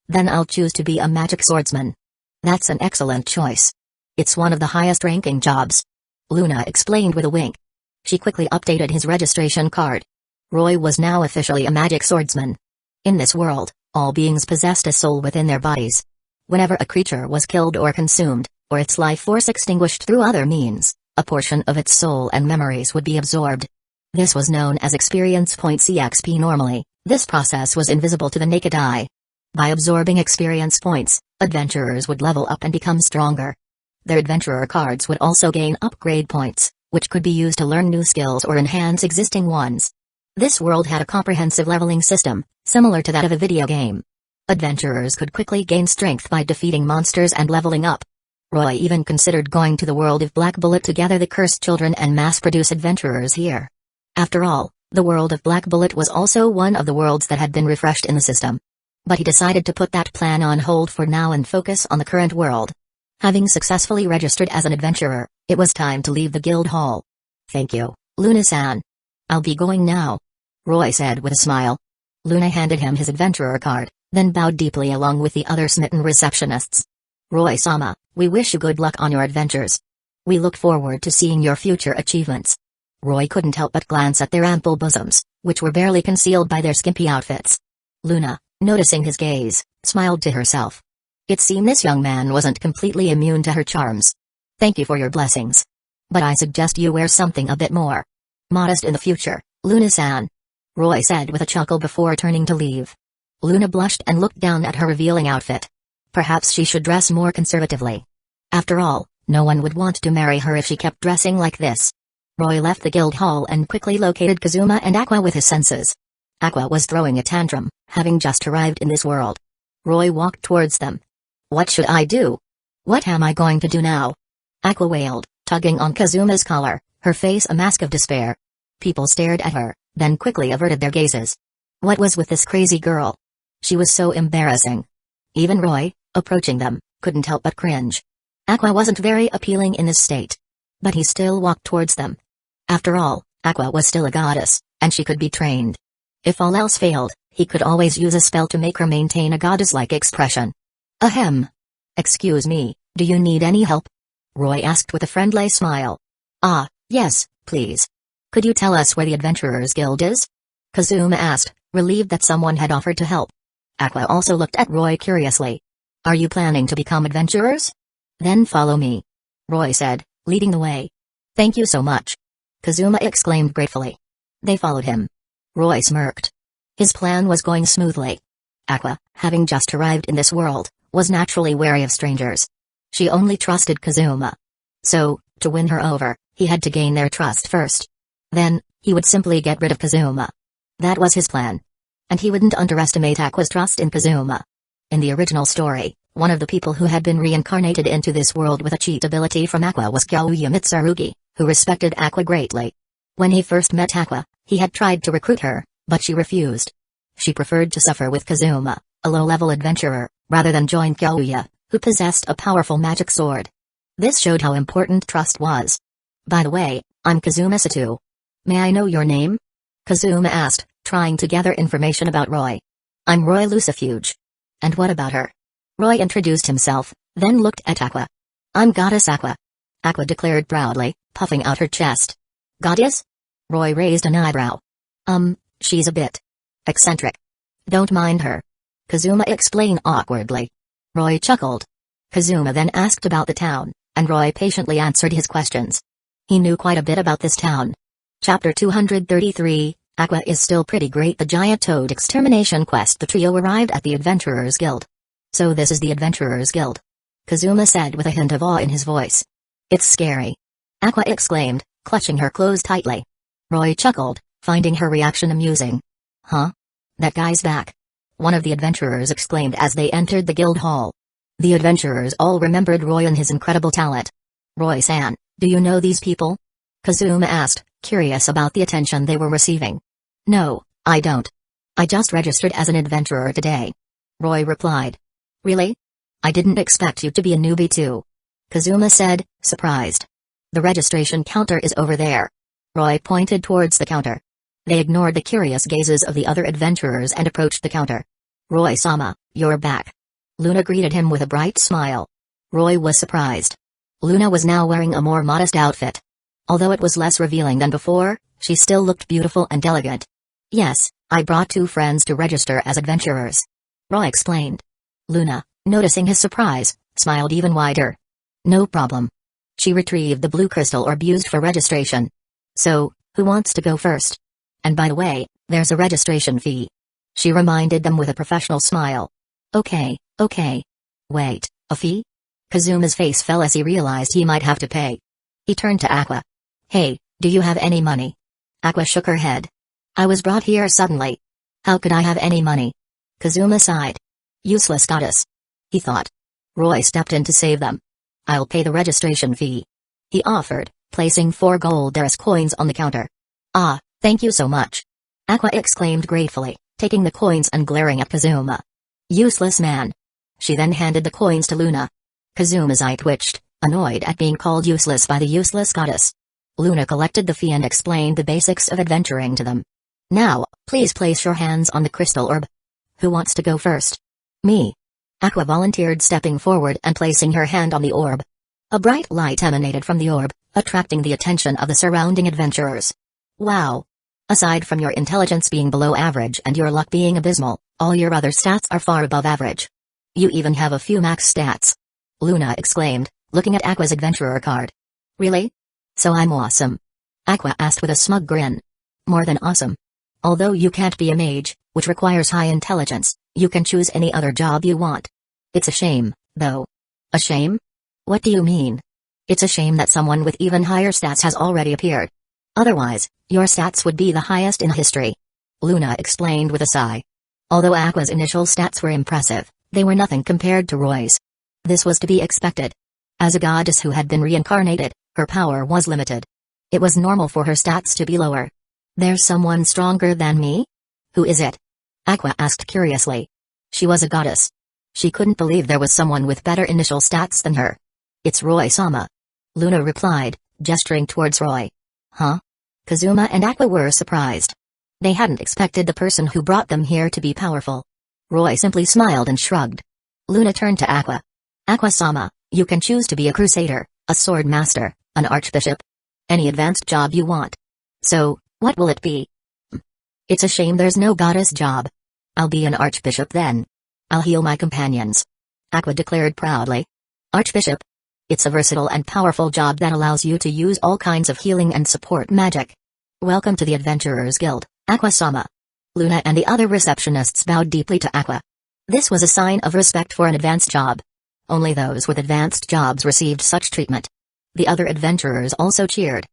Then I'll choose to be a magic swordsman. That's an excellent choice. It's one of the highest-ranking jobs. Luna explained with a wink. She quickly updated his registration card. Roy was now officially a magic swordsman. In this world, all beings possessed a soul within their bodies. Whenever a creature was killed or consumed, or its life force extinguished through other means, a portion of its soul and memories would be absorbed. This was known as experience points EXP normally. This process was invisible to the naked eye. By absorbing experience points, adventurers would level up and become stronger. Their adventurer cards would also gain upgrade points, which could be used to learn new skills or enhance existing ones. This world had a comprehensive leveling system, similar to that of a video game. Adventurers could quickly gain strength by defeating monsters and leveling up. Roy even considered going to the world of Black Bullet to gather the cursed children and mass-produce adventurers here. After all, the world of Black Bullet was also one of the worlds that had been refreshed in the system. But he decided to put that plan on hold for now and focus on the current world. Having successfully registered as an adventurer, it was time to leave the guild hall. Thank you, Luna-san. I'll be going now, Roy said with a smile. Luna handed him his adventurer card, then bowed deeply along with the other smitten receptionists. Roy-sama, we wish you good luck on your adventures. We look forward to seeing your future achievements. Roy couldn't help but glance at their ample bosoms, which were barely concealed by their skimpy outfits. Luna, noticing his gaze, smiled to herself. It seemed this young man wasn't completely immune to her charms. Thank you for your blessings. But I suggest you wear something a bit more modest in the future, Luna-san. Roy said with a chuckle before turning to leave. Luna blushed and looked down at her revealing outfit. Perhaps she should dress more conservatively. After all, no one would want to marry her if she kept dressing like this. Roy left the guild hall and quickly located Kazuma and Aqua with his senses. Aqua was throwing a tantrum, having just arrived in this world. Roy walked towards them. What should I do? What am I going to do now? Aqua wailed, tugging on Kazuma's collar, her face a mask of despair. People stared at her, then quickly averted their gazes. What was with this crazy girl? She was so embarrassing. Even Roy, approaching them, couldn't help but cringe. Aqua wasn't very appealing in this state. But he still walked towards them. After all, Aqua was still a goddess, and she could be trained. If all else failed, he could always use a spell to make her maintain a goddess-like expression. Ahem. Excuse me, do you need any help? Roy asked with a friendly smile. Ah, yes, please. Could you tell us where the Adventurers Guild is? Kazuma asked, relieved that someone had offered to help. Aqua also looked at Roy curiously. Are you planning to become adventurers? Then follow me. Roy said, leading the way. Thank you so much. Kazuma exclaimed gratefully. They followed him. Roy smirked. His plan was going smoothly. Aqua, having just arrived in this world, was naturally wary of strangers. She only trusted Kazuma. So, to win her over, he had to gain their trust first. Then, he would simply get rid of Kazuma. That was his plan. And he wouldn't underestimate Aqua's trust in Kazuma. In the original story, one of the people who had been reincarnated into this world with a cheat ability from Aqua was Kyoya Mitsurugi, who respected Aqua greatly. When he first met Aqua, he had tried to recruit her, but she refused. She preferred to suffer with Kazuma, a low-level adventurer, rather than join Kyoya, who possessed a powerful magic sword. This showed how important trust was. By the way, I'm Kazuma Sato. May I know your name? Kazuma asked, trying to gather information about Roy. I'm Roy Lucifuge. And what about her? Roy introduced himself, then looked at Aqua. I'm Goddess Aqua. Aqua declared proudly, puffing out her chest. Goddess? Roy raised an eyebrow. She's a bit eccentric. Don't mind her. Kazuma explained awkwardly. Roy chuckled. Kazuma then asked about the town, and Roy patiently answered his questions. He knew quite a bit about this town. Chapter 233, Aqua is still pretty great. The giant toad extermination quest. The trio arrived at the Adventurers Guild. So this is the Adventurers Guild? Kazuma said with a hint of awe in his voice. It's scary. Aqua exclaimed, clutching her clothes tightly. Roy chuckled, finding her reaction amusing. Huh? That guy's back. One of the adventurers exclaimed as they entered the guild hall. The adventurers all remembered Roy and his incredible talent. Roy-san, do you know these people? Kazuma asked, curious about the attention they were receiving. No, I don't. I just registered as an adventurer today. Roy replied. Really? I didn't expect you to be a newbie too. Kazuma said, surprised. The registration counter is over there. Roy pointed towards the counter. They ignored the curious gazes of the other adventurers and approached the counter. Roy-sama, you're back. Luna greeted him with a bright smile. Roy was surprised. Luna was now wearing a more modest outfit. Although it was less revealing than before, she still looked beautiful and elegant. Yes, I brought 2 friends to register as adventurers. Roy explained. Luna, noticing his surprise, smiled even wider. No problem. She retrieved the blue crystal orb used for registration. So, who wants to go first? And by the way, there's a registration fee. She reminded them with a professional smile. Okay. Wait, a fee? Kazuma's face fell as he realized he might have to pay. He turned to Aqua. Hey, do you have any money? Aqua shook her head. I was brought here suddenly. How could I have any money? Kazuma sighed. Useless goddess. He thought. Roy stepped in to save them. I'll pay the registration fee. He offered, placing 4 gold Daris coins on the counter. Ah, thank you so much. Aqua exclaimed gratefully, taking the coins and glaring at Kazuma. Useless man. She then handed the coins to Luna. Kazuma's eye twitched, annoyed at being called useless by the useless goddess. Luna collected the fee and explained the basics of adventuring to them. Now, please place your hands on the crystal orb. Who wants to go first? Me. Aqua volunteered, stepping forward and placing her hand on the orb. A bright light emanated from the orb, attracting the attention of the surrounding adventurers. Wow! Aside from your intelligence being below average and your luck being abysmal, All your other stats are far above average. You even have a few max stats. Luna exclaimed, looking at Aqua's adventurer card. Really? So I'm awesome? Aqua asked with a smug grin. More than awesome. Although you can't be a mage, which requires high intelligence, you can choose any other job you want. It's a shame, though. A shame? What do you mean? It's a shame that someone with even higher stats has already appeared. Otherwise, your stats would be the highest in history. Luna explained with a sigh. Although Aqua's initial stats were impressive, they were nothing compared to Roy's. This was to be expected. As a goddess who had been reincarnated, her power was limited. It was normal for her stats to be lower. There's someone stronger than me? Who is it? Aqua asked curiously. She was a goddess. She couldn't believe there was someone with better initial stats than her. It's Roy-sama. Luna replied, gesturing towards Roy. Huh? Kazuma and Aqua were surprised. They hadn't expected the person who brought them here to be powerful. Roy simply smiled and shrugged. Luna turned to Aqua. Aqua-sama, you can choose to be a crusader, a sword master, an archbishop. Any advanced job you want. So, what will it be? It's a shame there's no goddess job. I'll be an archbishop then. I'll heal my companions. Aqua declared proudly. Archbishop? It's a versatile and powerful job that allows you to use all kinds of healing and support magic. Welcome to the Adventurers Guild, Aqua-sama. Luna and the other receptionists bowed deeply to Aqua. This was a sign of respect for an advanced job. Only those with advanced jobs received such treatment. The other adventurers also cheered.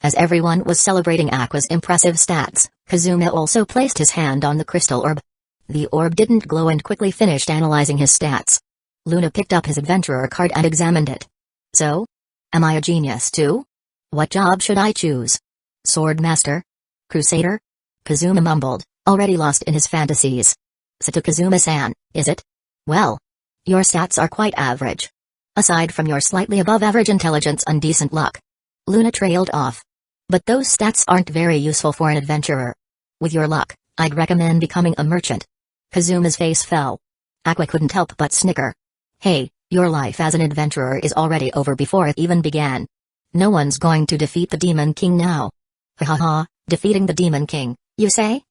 As everyone was celebrating Aqua's impressive stats, Kazuma also placed his hand on the crystal orb. The orb didn't glow and quickly finished analyzing his stats. Luna picked up his adventurer card and examined it. So? Am I a genius too? What job should I choose? Sword master? Crusader? Kazuma mumbled, already lost in his fantasies. Sato Kazuma-san, is it? Well, your stats are quite average. Aside from your slightly above average intelligence and decent luck. Luna trailed off. But those stats aren't very useful for an adventurer. With your luck, I'd recommend becoming a merchant. Kazuma's face fell. Aqua couldn't help but snicker. Hey, your life as an adventurer is already over before it even began. No one's going to defeat the Demon King now. Ha ha ha, defeating the Demon King, you say?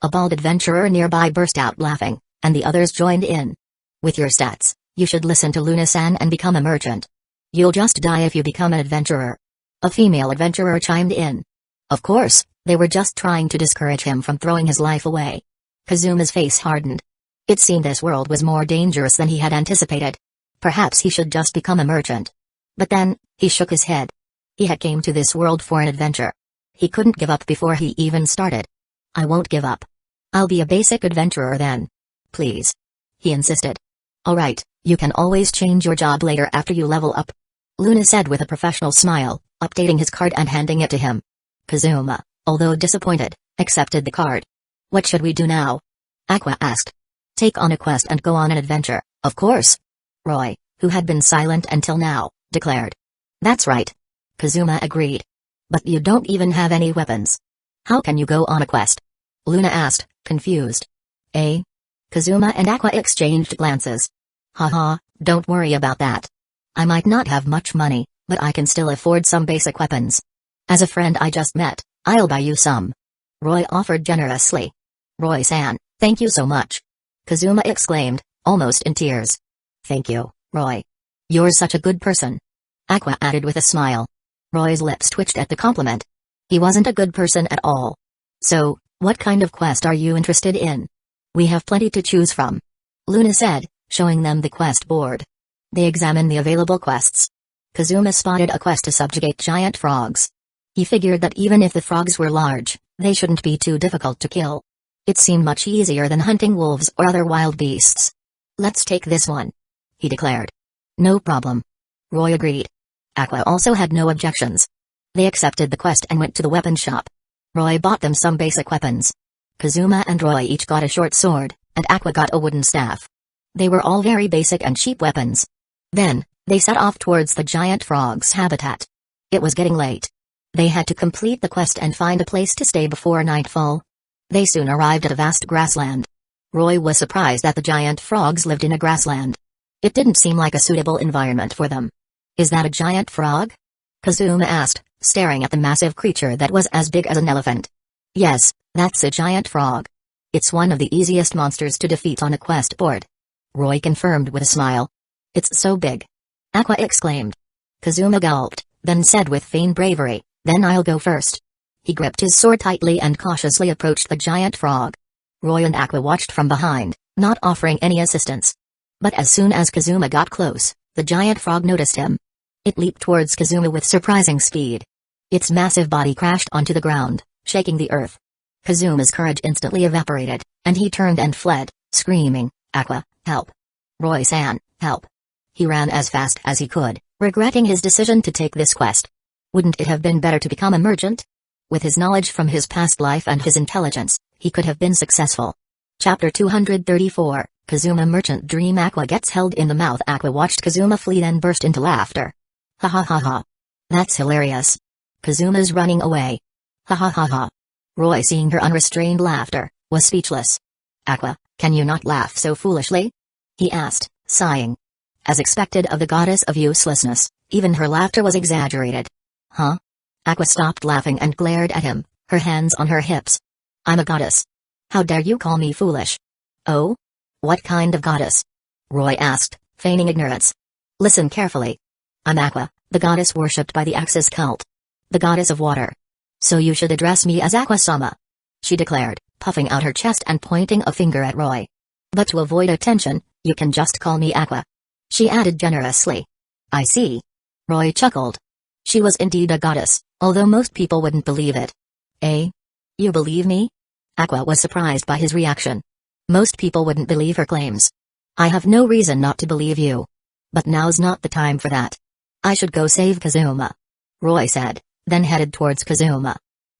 A bald adventurer nearby burst out laughing, and the others joined in. With your stats, you should listen to Luna-san and become a merchant. You'll just die if you become an adventurer. A female adventurer chimed in. Of course, they were just trying to discourage him from throwing his life away. Kazuma's face hardened. It seemed this world was more dangerous than he had anticipated. Perhaps he should just become a merchant. But then, he shook his head. He had came to this world for an adventure. He couldn't give up before he even started. I won't give up. I'll be a basic adventurer then. Please. He insisted. Alright, you can always change your job later after you level up. Luna said with a professional smile, updating his card and handing it to him. Kazuma, although disappointed, accepted the card. What should we do now? Aqua asked. Take on a quest and go on an adventure, of course. Roy, who had been silent until now, declared. That's right. Kazuma agreed. But you don't even have any weapons. How can you go on a quest? Luna asked, confused. Eh? Kazuma and Aqua exchanged glances. Haha, don't worry about that. I might not have much money, but I can still afford some basic weapons. As a friend I just met, I'll buy you some. Roy offered generously. Roy-san, thank you so much. Kazuma exclaimed, almost in tears. Thank you, Roy. You're such a good person. Aqua added with a smile. Roy's lips twitched at the compliment. He wasn't a good person at all. So, what kind of quest are you interested in? We have plenty to choose from. Luna said, showing them the quest board. They examined the available quests. Kazuma spotted a quest to subjugate giant frogs. He figured that even if the frogs were large, they shouldn't be too difficult to kill. It seemed much easier than hunting wolves or other wild beasts. Let's take this one. He declared. No problem. Roy agreed. Aqua also had no objections. They accepted the quest and went to the weapon shop. Roy bought them some basic weapons. Kazuma and Roy each got a short sword, and Aqua got a wooden staff. They were all very basic and cheap weapons. Then, they set off towards the giant frog's habitat. It was getting late. They had to complete the quest and find a place to stay before nightfall. They soon arrived at a vast grassland. Roy was surprised that the giant frogs lived in a grassland. It didn't seem like a suitable environment for them. Is that a giant frog? Kazuma asked, staring at the massive creature that was as big as an elephant. Yes, that's a giant frog. It's one of the easiest monsters to defeat on a quest board. Roy confirmed with a smile. It's so big. Aqua exclaimed. Kazuma gulped, then said with feigned bravery, then I'll go first. He gripped his sword tightly and cautiously approached the giant frog. Roy and Aqua watched from behind, not offering any assistance. But as soon as Kazuma got close, the giant frog noticed him. It leaped towards Kazuma with surprising speed. Its massive body crashed onto the ground, shaking the earth. Kazuma's courage instantly evaporated, and he turned and fled, screaming, Aqua, help. Roy-san, help. He ran as fast as he could, regretting his decision to take this quest. Wouldn't it have been better to become a merchant? With his knowledge from his past life and his intelligence, he could have been successful. Chapter 234, Kazuma Merchant Dream. Aqua gets held in the mouth. Aqua watched Kazuma flee and burst into laughter. Ha ha ha ha. That's hilarious. Kazuma's running away. Ha ha ha ha. Roy, seeing her unrestrained laughter, was speechless. Aqua, can you not laugh so foolishly? He asked, sighing. As expected of the goddess of uselessness, even her laughter was exaggerated. Huh? Aqua stopped laughing and glared at him, her hands on her hips. I'm a goddess. How dare you call me foolish? Oh? What kind of goddess? Roy asked, feigning ignorance. Listen carefully. I'm Aqua, the goddess worshipped by the Axis cult. The goddess of water. So you should address me as Aqua-sama. She declared, puffing out her chest and pointing a finger at Roy. But to avoid attention, you can just call me Aqua. She added generously. I see. Roy chuckled. She was indeed a goddess, although most people wouldn't believe it. Eh? You believe me? Aqua was surprised by his reaction. Most people wouldn't believe her claims. I have no reason not to believe you. But now's not the time for that. I should go save Kazuma. Roy said, then headed towards Kazuma.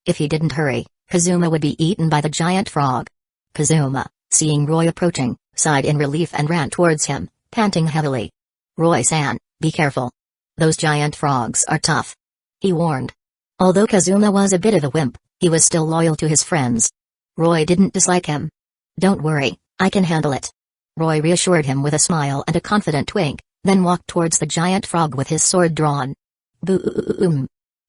If he didn't hurry, Kazuma would be eaten by the giant frog. Kazuma, seeing Roy approaching, sighed in relief and ran towards him, panting heavily. Roy-san, be careful. Those giant frogs are tough. He warned. Although Kazuma was a bit of a wimp, he was still loyal to his friends. Roy didn't dislike him. Don't worry, I can handle it. Roy reassured him with a smile and a confident wink, then walked towards the giant frog with his sword drawn. Boom!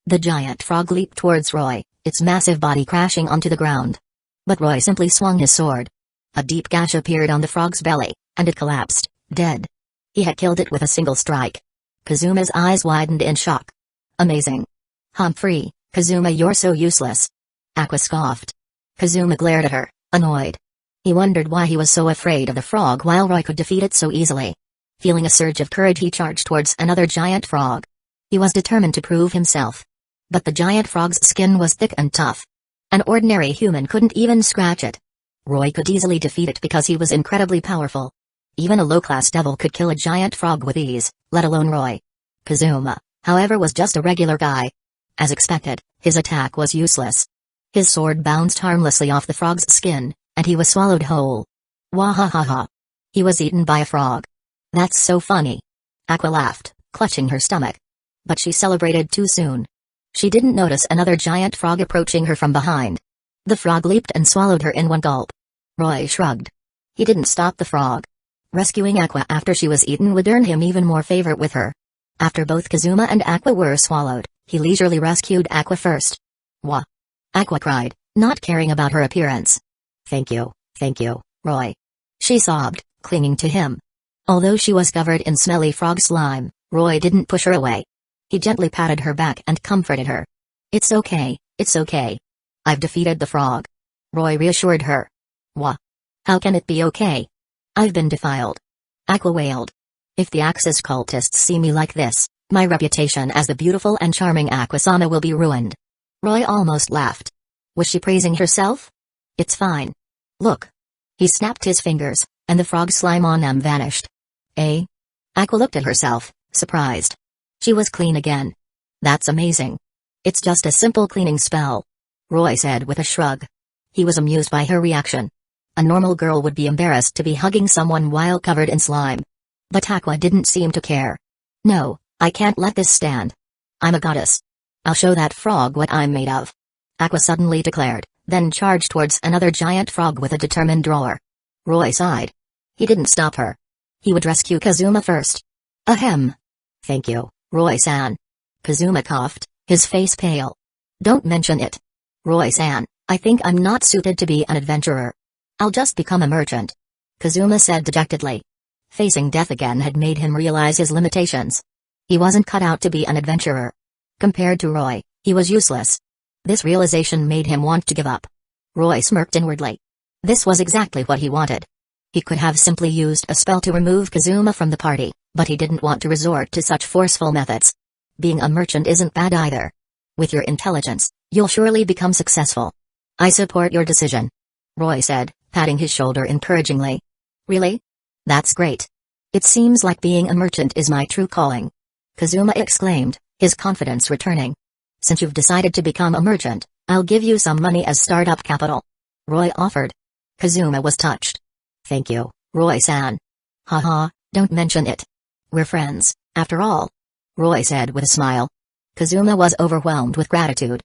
The giant frog leaped towards Roy, its massive body crashing onto the ground. But Roy simply swung his sword. A deep gash appeared on the frog's belly, and it collapsed, dead. He had killed it with a single strike. Kazuma's eyes widened in shock. Amazing. Humphrey, Kazuma, you're so useless. Aqua scoffed. Kazuma glared at her, annoyed. He wondered why he was so afraid of the frog while Roy could defeat it so easily. Feeling a surge of courage, he charged towards another giant frog. He was determined to prove himself. But the giant frog's skin was thick and tough. An ordinary human couldn't even scratch it. Roy could easily defeat it because he was incredibly powerful. Even a low-class devil could kill a giant frog with ease, let alone Roy. Kazuma, however, was just a regular guy. As expected, his attack was useless. His sword bounced harmlessly off the frog's skin, and he was swallowed whole. Wahahaha. He was eaten by a frog. That's so funny. Aqua laughed, clutching her stomach. But she celebrated too soon. She didn't notice another giant frog approaching her from behind. The frog leaped and swallowed her in one gulp. Roy shrugged. He didn't stop the frog. Rescuing Aqua after she was eaten would earn him even more favor with her. After both Kazuma and Aqua were swallowed, he leisurely rescued Aqua first. Wah! Aqua cried, not caring about her appearance. Thank you, Roy. She sobbed, clinging to him. Although she was covered in smelly frog slime, Roy didn't push her away. He gently patted her back and comforted her. It's okay. I've defeated the frog. Roy reassured her. Wah! How can it be okay? I've been defiled. Aqua wailed. If the Axis cultists see me like this, my reputation as the beautiful and charming Aqua-sama will be ruined. Roy almost laughed. Was she praising herself? It's fine. Look. He snapped his fingers, and the frog slime on them vanished. Eh? Aqua looked at herself, surprised. She was clean again. That's amazing. It's just a simple cleaning spell. Roy said with a shrug. He was amused by her reaction. A normal girl would be embarrassed to be hugging someone while covered in slime. But Aqua didn't seem to care. No, I can't let this stand. I'm a goddess. I'll show that frog what I'm made of. Aqua suddenly declared, then charged towards another giant frog with a determined roar. Roy sighed. He didn't stop her. He would rescue Kazuma first. Ahem. Thank you, Roy-san. Kazuma coughed, his face pale. Don't mention it. Roy-san, I think I'm not suited to be an adventurer. I'll just become a merchant," Kazuma said dejectedly. Facing death again had made him realize his limitations. He wasn't cut out to be an adventurer. Compared to Roy, he was useless. This realization made him want to give up. Roy smirked inwardly. This was exactly what he wanted. He could have simply used a spell to remove Kazuma from the party, but he didn't want to resort to such forceful methods. Being a merchant isn't bad either. With your intelligence, you'll surely become successful. I support your decision," Roy said, patting his shoulder encouragingly. "Really? That's great. It seems like being a merchant is my true calling," Kazuma exclaimed, his confidence returning. "Since you've decided to become a merchant, I'll give you some money as startup capital," Roy offered. Kazuma was touched. "Thank you, Roy-san." "Haha, don't mention it. We're friends, after all," Roy said with a smile. Kazuma was overwhelmed with gratitude.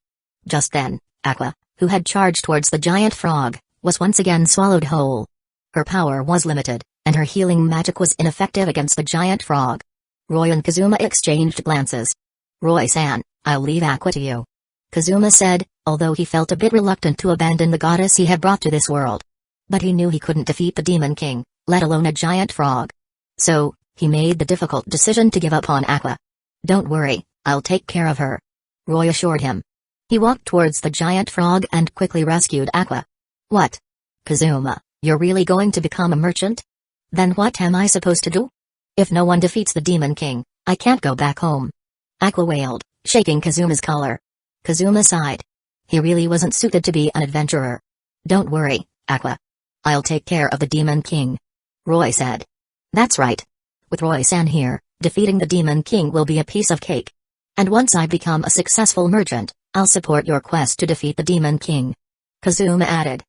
Just then, Aqua, who had charged towards the giant frog, was once again swallowed whole. Her power was limited, and her healing magic was ineffective against the giant frog. Roy and Kazuma exchanged glances. "Roy-san, I'll leave Aqua to you," Kazuma said, although he felt a bit reluctant to abandon the goddess he had brought to this world. But he knew he couldn't defeat the Demon King, let alone a giant frog. So, he made the difficult decision to give up on Aqua. "Don't worry, I'll take care of her," Roy assured him. He walked towards the giant frog and quickly rescued Aqua. "What? Kazuma, you're really going to become a merchant? Then what am I supposed to do? If no one defeats the Demon King, I can't go back home," Aqua wailed, shaking Kazuma's collar. Kazuma sighed. He really wasn't suited to be an adventurer. "Don't worry, Aqua. I'll take care of the Demon King," Roy said. "That's right. With Roy-san here, defeating the Demon King will be a piece of cake. And once I become a successful merchant, I'll support your quest to defeat the Demon King," Kazuma added.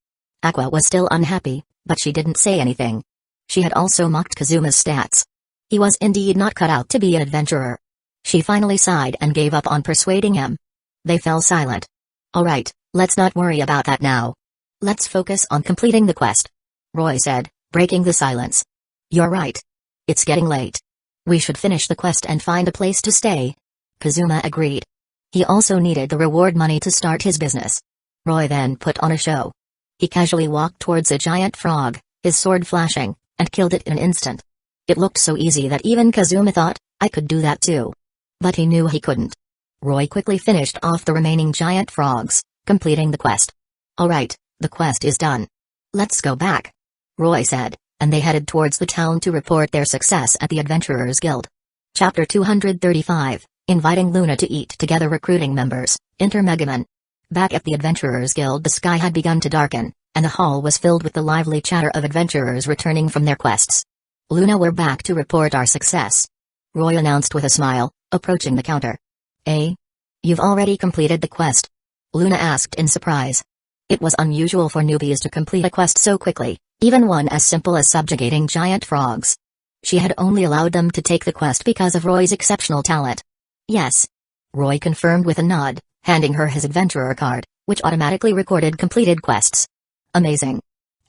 Aqua was still unhappy, but she didn't say anything. She had also mocked Kazuma's stats. He was indeed not cut out to be an adventurer. She finally sighed and gave up on persuading him. They fell silent. "All right, let's not worry about that now. Let's focus on completing the quest," Roy said, breaking the silence. "You're right. It's getting late. We should finish the quest and find a place to stay," Kazuma agreed. He also needed the reward money to start his business. Roy then put on a show. He casually walked towards a giant frog, his sword flashing, and killed it in an instant. It looked so easy that even Kazuma thought, "I could do that too." But he knew he couldn't. Roy quickly finished off the remaining giant frogs, completing the quest. "All right, the quest is done. Let's go back," Roy said, and they headed towards the town to report their success at the Adventurers Guild. Chapter 235, Inviting Luna to Eat Together. Recruiting members, Enter Megaman. Back at the Adventurers Guild, the sky had begun to darken, and the hall was filled with the lively chatter of adventurers returning from their quests. "Luna, we're back to report our success," Roy announced with a smile, approaching the counter. "Eh? You've already completed the quest?" Luna asked in surprise. It was unusual for newbies to complete a quest so quickly, even one as simple as subjugating giant frogs. She had only allowed them to take the quest because of Roy's exceptional talent. "Yes," Roy confirmed with a nod, handing her his adventurer card, which automatically recorded completed quests. "Amazing.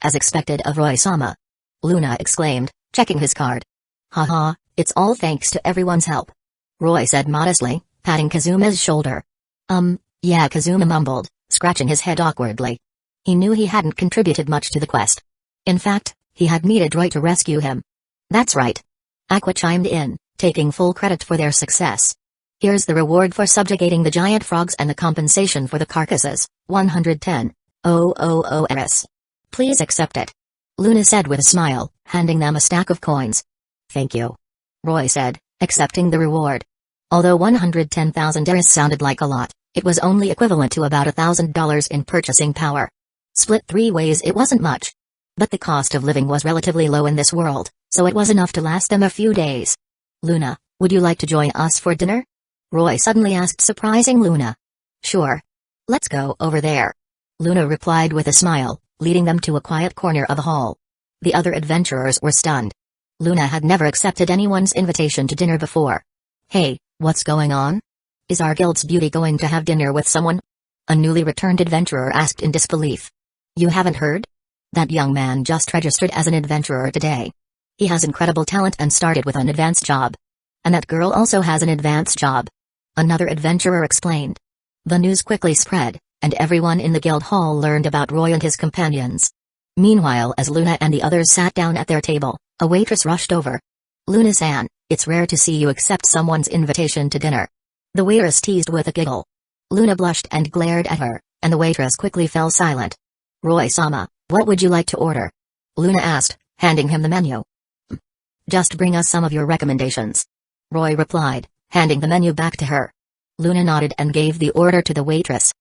As expected of Roy-sama," Luna exclaimed, checking his card. "Haha, it's all thanks to everyone's help," Roy said modestly, patting Kazuma's shoulder. Yeah, Kazuma mumbled, scratching his head awkwardly. He knew he hadn't contributed much to the quest. In fact, he had needed Roy to rescue him. "That's right," Aqua chimed in, taking full credit for their success. "Here's the reward for subjugating the giant frogs and the compensation for the carcasses, 110. Rs. Please accept it," Luna said with a smile, handing them a stack of coins. "Thank you," Roy said, accepting the reward. Although 110,000 Rs sounded like a lot, it was only equivalent to about $1,000 in purchasing power. Split 3 ways, it wasn't much. But the cost of living was relatively low in this world, so it was enough to last them a few days. "Luna, would you like to join us for dinner?" Roy suddenly asked, surprising Luna. "Sure. Let's go over there," Luna replied with a smile, leading them to a quiet corner of the hall. The other adventurers were stunned. Luna had never accepted anyone's invitation to dinner before. "Hey, what's going on? Is our guild's beauty going to have dinner with someone?" a newly returned adventurer asked in disbelief. "You haven't heard? That young man just registered as an adventurer today. He has incredible talent and started with an advanced job. And that girl also has an advanced job," another adventurer explained. The news quickly spread, and everyone in the guild hall learned about Roy and his companions. Meanwhile, as Luna and the others sat down at their table, a waitress rushed over. "Luna-san, it's rare to see you accept someone's invitation to dinner." The waitress teased with a giggle. Luna blushed and glared at her, and the waitress quickly fell silent. "Roy-sama, what would you like to order?" Luna asked, handing him the menu. "Just bring us some of your recommendations," Roy replied, handing the menu back to her. Luna nodded and gave the order to the waitress.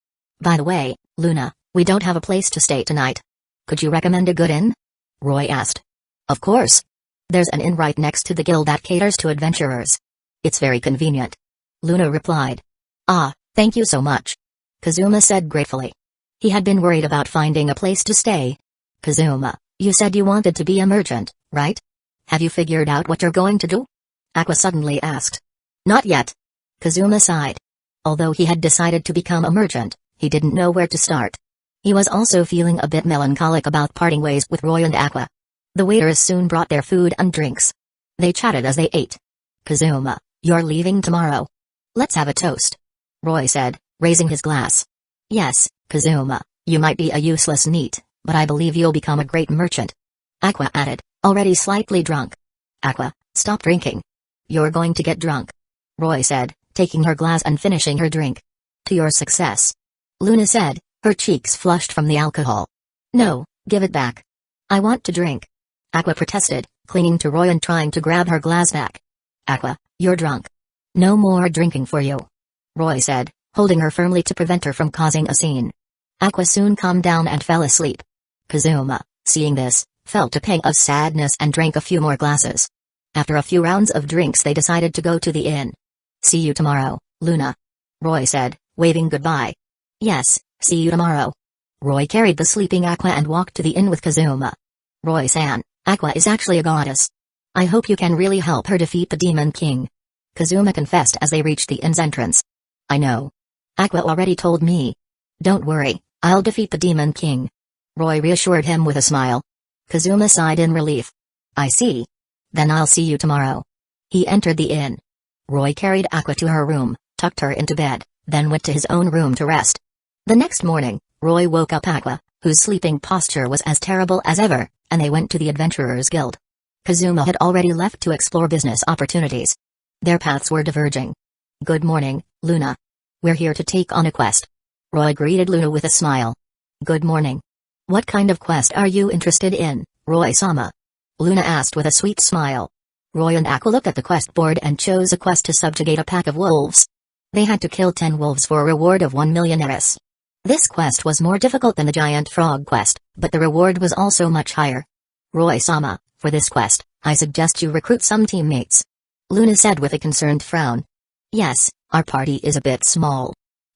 "By the way, Luna, we don't have a place to stay tonight. Could you recommend a good inn?" Roy asked. "Of course. There's an inn right next to the guild that caters to adventurers. It's very convenient," Luna replied. "Ah, thank you so much," Kazuma said gratefully. He had been worried about finding a place to stay. "Kazuma, you said you wanted to be a merchant, right? Have you figured out what you're going to do?" Aqua suddenly asked. "Not yet." Kazuma sighed. Although he had decided to become a merchant, he didn't know where to start. He was also feeling a bit melancholic about parting ways with Roy and Aqua. The waiters soon brought their food and drinks. They chatted as they ate. "Kazuma, you're leaving tomorrow. Let's have a toast," Roy said, raising his glass. "Yes, Kazuma, you might be a useless NEET, but I believe you'll become a great merchant," Aqua added, already slightly drunk. "Aqua, stop drinking. You're going to get drunk," Roy said, taking her glass and finishing her drink. "To your success," Luna said, her cheeks flushed from the alcohol. "No, give it back. I want to drink," Aqua protested, clinging to Roy and trying to grab her glass back. "Aqua, you're drunk. No more drinking for you," Roy said, holding her firmly to prevent her from causing a scene. Aqua soon calmed down and fell asleep. Kazuma, seeing this, felt a pang of sadness and drank a few more glasses. After a few rounds of drinks they decided to go to the inn. "See you tomorrow, Luna," Roy said, waving goodbye. "Yes, see you tomorrow." Roy carried the sleeping Aqua and walked to the inn with Kazuma. "Roy-san, Aqua is actually a goddess. I hope you can really help her defeat the Demon King," Kazuma confessed as they reached the inn's entrance. "I know. Aqua already told me. Don't worry, I'll defeat the Demon King," Roy reassured him with a smile. Kazuma sighed in relief. "I see. Then I'll see you tomorrow." He entered the inn. Roy carried Aqua to her room, tucked her into bed, then went to his own room to rest. The next morning, Roy woke up Aqua, whose sleeping posture was as terrible as ever, and they went to the Adventurers Guild. Kazuma had already left to explore business opportunities. Their paths were diverging. "Good morning, Luna. We're here to take on a quest." Roy greeted Luna with a smile. "Good morning. What kind of quest are you interested in, Roy-sama?" Luna asked with a sweet smile. Roy and Aqua looked at the quest board and chose a quest to subjugate a pack of wolves. They had to kill 10 wolves for a reward of 1 million eris. This quest was more difficult than the giant frog quest, but the reward was also much higher. "Roy-sama, for this quest, I suggest you recruit some teammates," Luna said with a concerned frown. "Yes, our party is a bit small.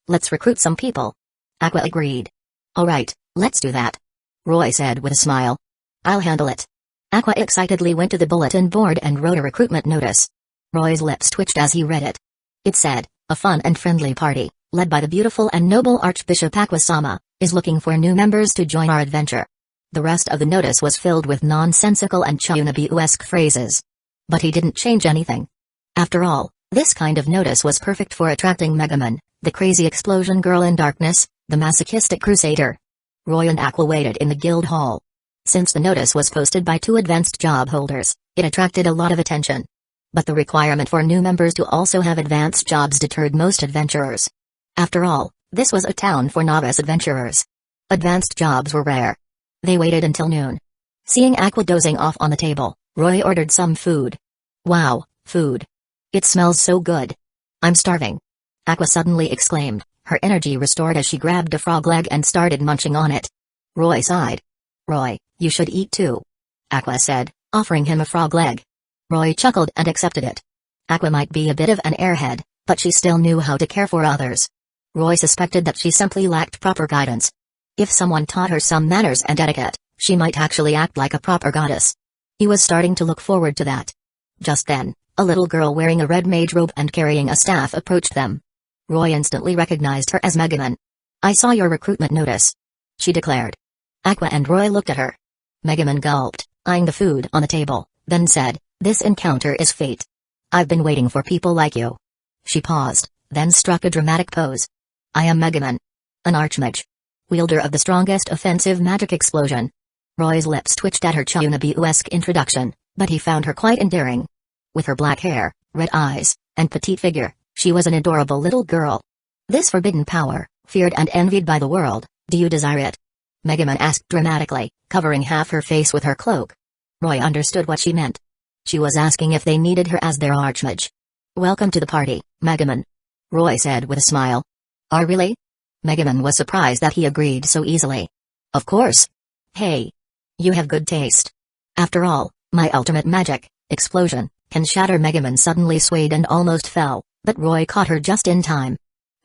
Let's recruit some people." Aqua agreed. "Alright, let's do that," Roy said with a smile. "I'll handle it." Aqua excitedly went to the bulletin board and wrote a recruitment notice. Roy's lips twitched as he read it. It said, "A fun and friendly party, led by the beautiful and noble Archbishop Aqua-sama, is looking for new members to join our adventure." The rest of the notice was filled with nonsensical and Chunabu-esque phrases. But he didn't change anything. After all, this kind of notice was perfect for attracting Megaman, the crazy explosion girl in darkness, the masochistic crusader. Roy and Aqua waited in the guild hall. Since the notice was posted by 2 advanced job holders, it attracted a lot of attention. But the requirement for new members to also have advanced jobs deterred most adventurers. After all, this was a town for novice adventurers. Advanced jobs were rare. They waited until noon. Seeing Aqua dozing off on the table, Roy ordered some food. "Wow, food. It smells so good. I'm starving," Aqua suddenly exclaimed, her energy restored as she grabbed a frog leg and started munching on it. Roy sighed. "Roy, you should eat too," Aqua said, offering him a frog leg. Roy chuckled and accepted it. Aqua might be a bit of an airhead, but she still knew how to care for others. Roy suspected that she simply lacked proper guidance. If someone taught her some manners and etiquette, she might actually act like a proper goddess. He was starting to look forward to that. Just then, a little girl wearing a red mage robe and carrying a staff approached them. Roy instantly recognized her as Megaman. "I saw your recruitment notice," she declared. Aqua and Roy looked at her. Megaman gulped, eyeing the food on the table, then said, "This encounter is fate. I've been waiting for people like you." She paused, then struck a dramatic pose. "I am Megaman. An archmage. Wielder of the strongest offensive magic explosion. Roy's lips twitched at her Chiunabu-esque introduction, but he found her quite endearing. With her black hair, red eyes, and petite figure, she was an adorable little girl. This forbidden power, feared and envied by the world, do you desire it? Megumin asked dramatically, covering half her face with her cloak. Roy understood what she meant. She was asking if they needed her as their archmage. Welcome to the party, Megumin. Roy said with a smile. Oh really? Megumin was surprised that he agreed so easily. Of course. Hey. You have good taste. After all, my ultimate magic, explosion, can shatter. Megumin suddenly swayed and almost fell, but Roy caught her just in time.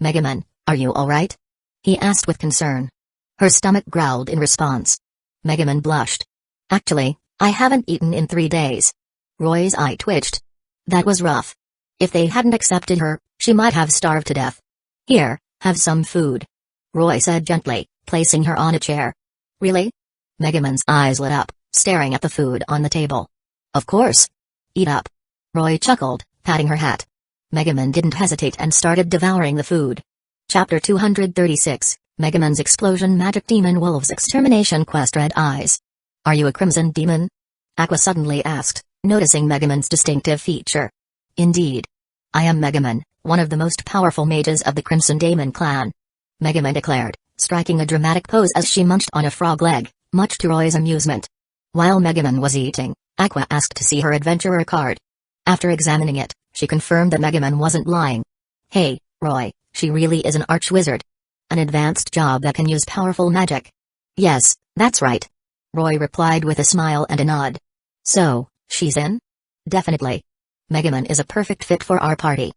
Megumin, are you alright? He asked with concern. Her stomach growled in response. Megumin blushed. Actually, I haven't eaten in 3 days. Roy's eye twitched. That was rough. If they hadn't accepted her, she might have starved to death. Here, have some food. Roy said gently, placing her on a chair. Really? Megumin's eyes lit up, staring at the food on the table. Of course. Eat up. Roy chuckled, patting her hat. Megumin didn't hesitate and started devouring the food. Chapter 236, Megumin's Explosion Magic Demon Wolves Extermination Quest. Red Eyes. Are you a crimson demon? Aqua suddenly asked, noticing Megumin's distinctive feature. Indeed. I am Megumin, one of the most powerful mages of the Crimson Demon clan. Megumin declared, striking a dramatic pose as she munched on a frog leg, much to Roy's amusement. While Megumin was eating, Aqua asked to see her adventurer card. After examining it, she confirmed that Megumin wasn't lying. Hey, Roy, she really is an arch-wizard. An advanced job that can use powerful magic. Yes, that's right. Roy replied with a smile and a nod. So, she's in? Definitely. Megumin is a perfect fit for our party.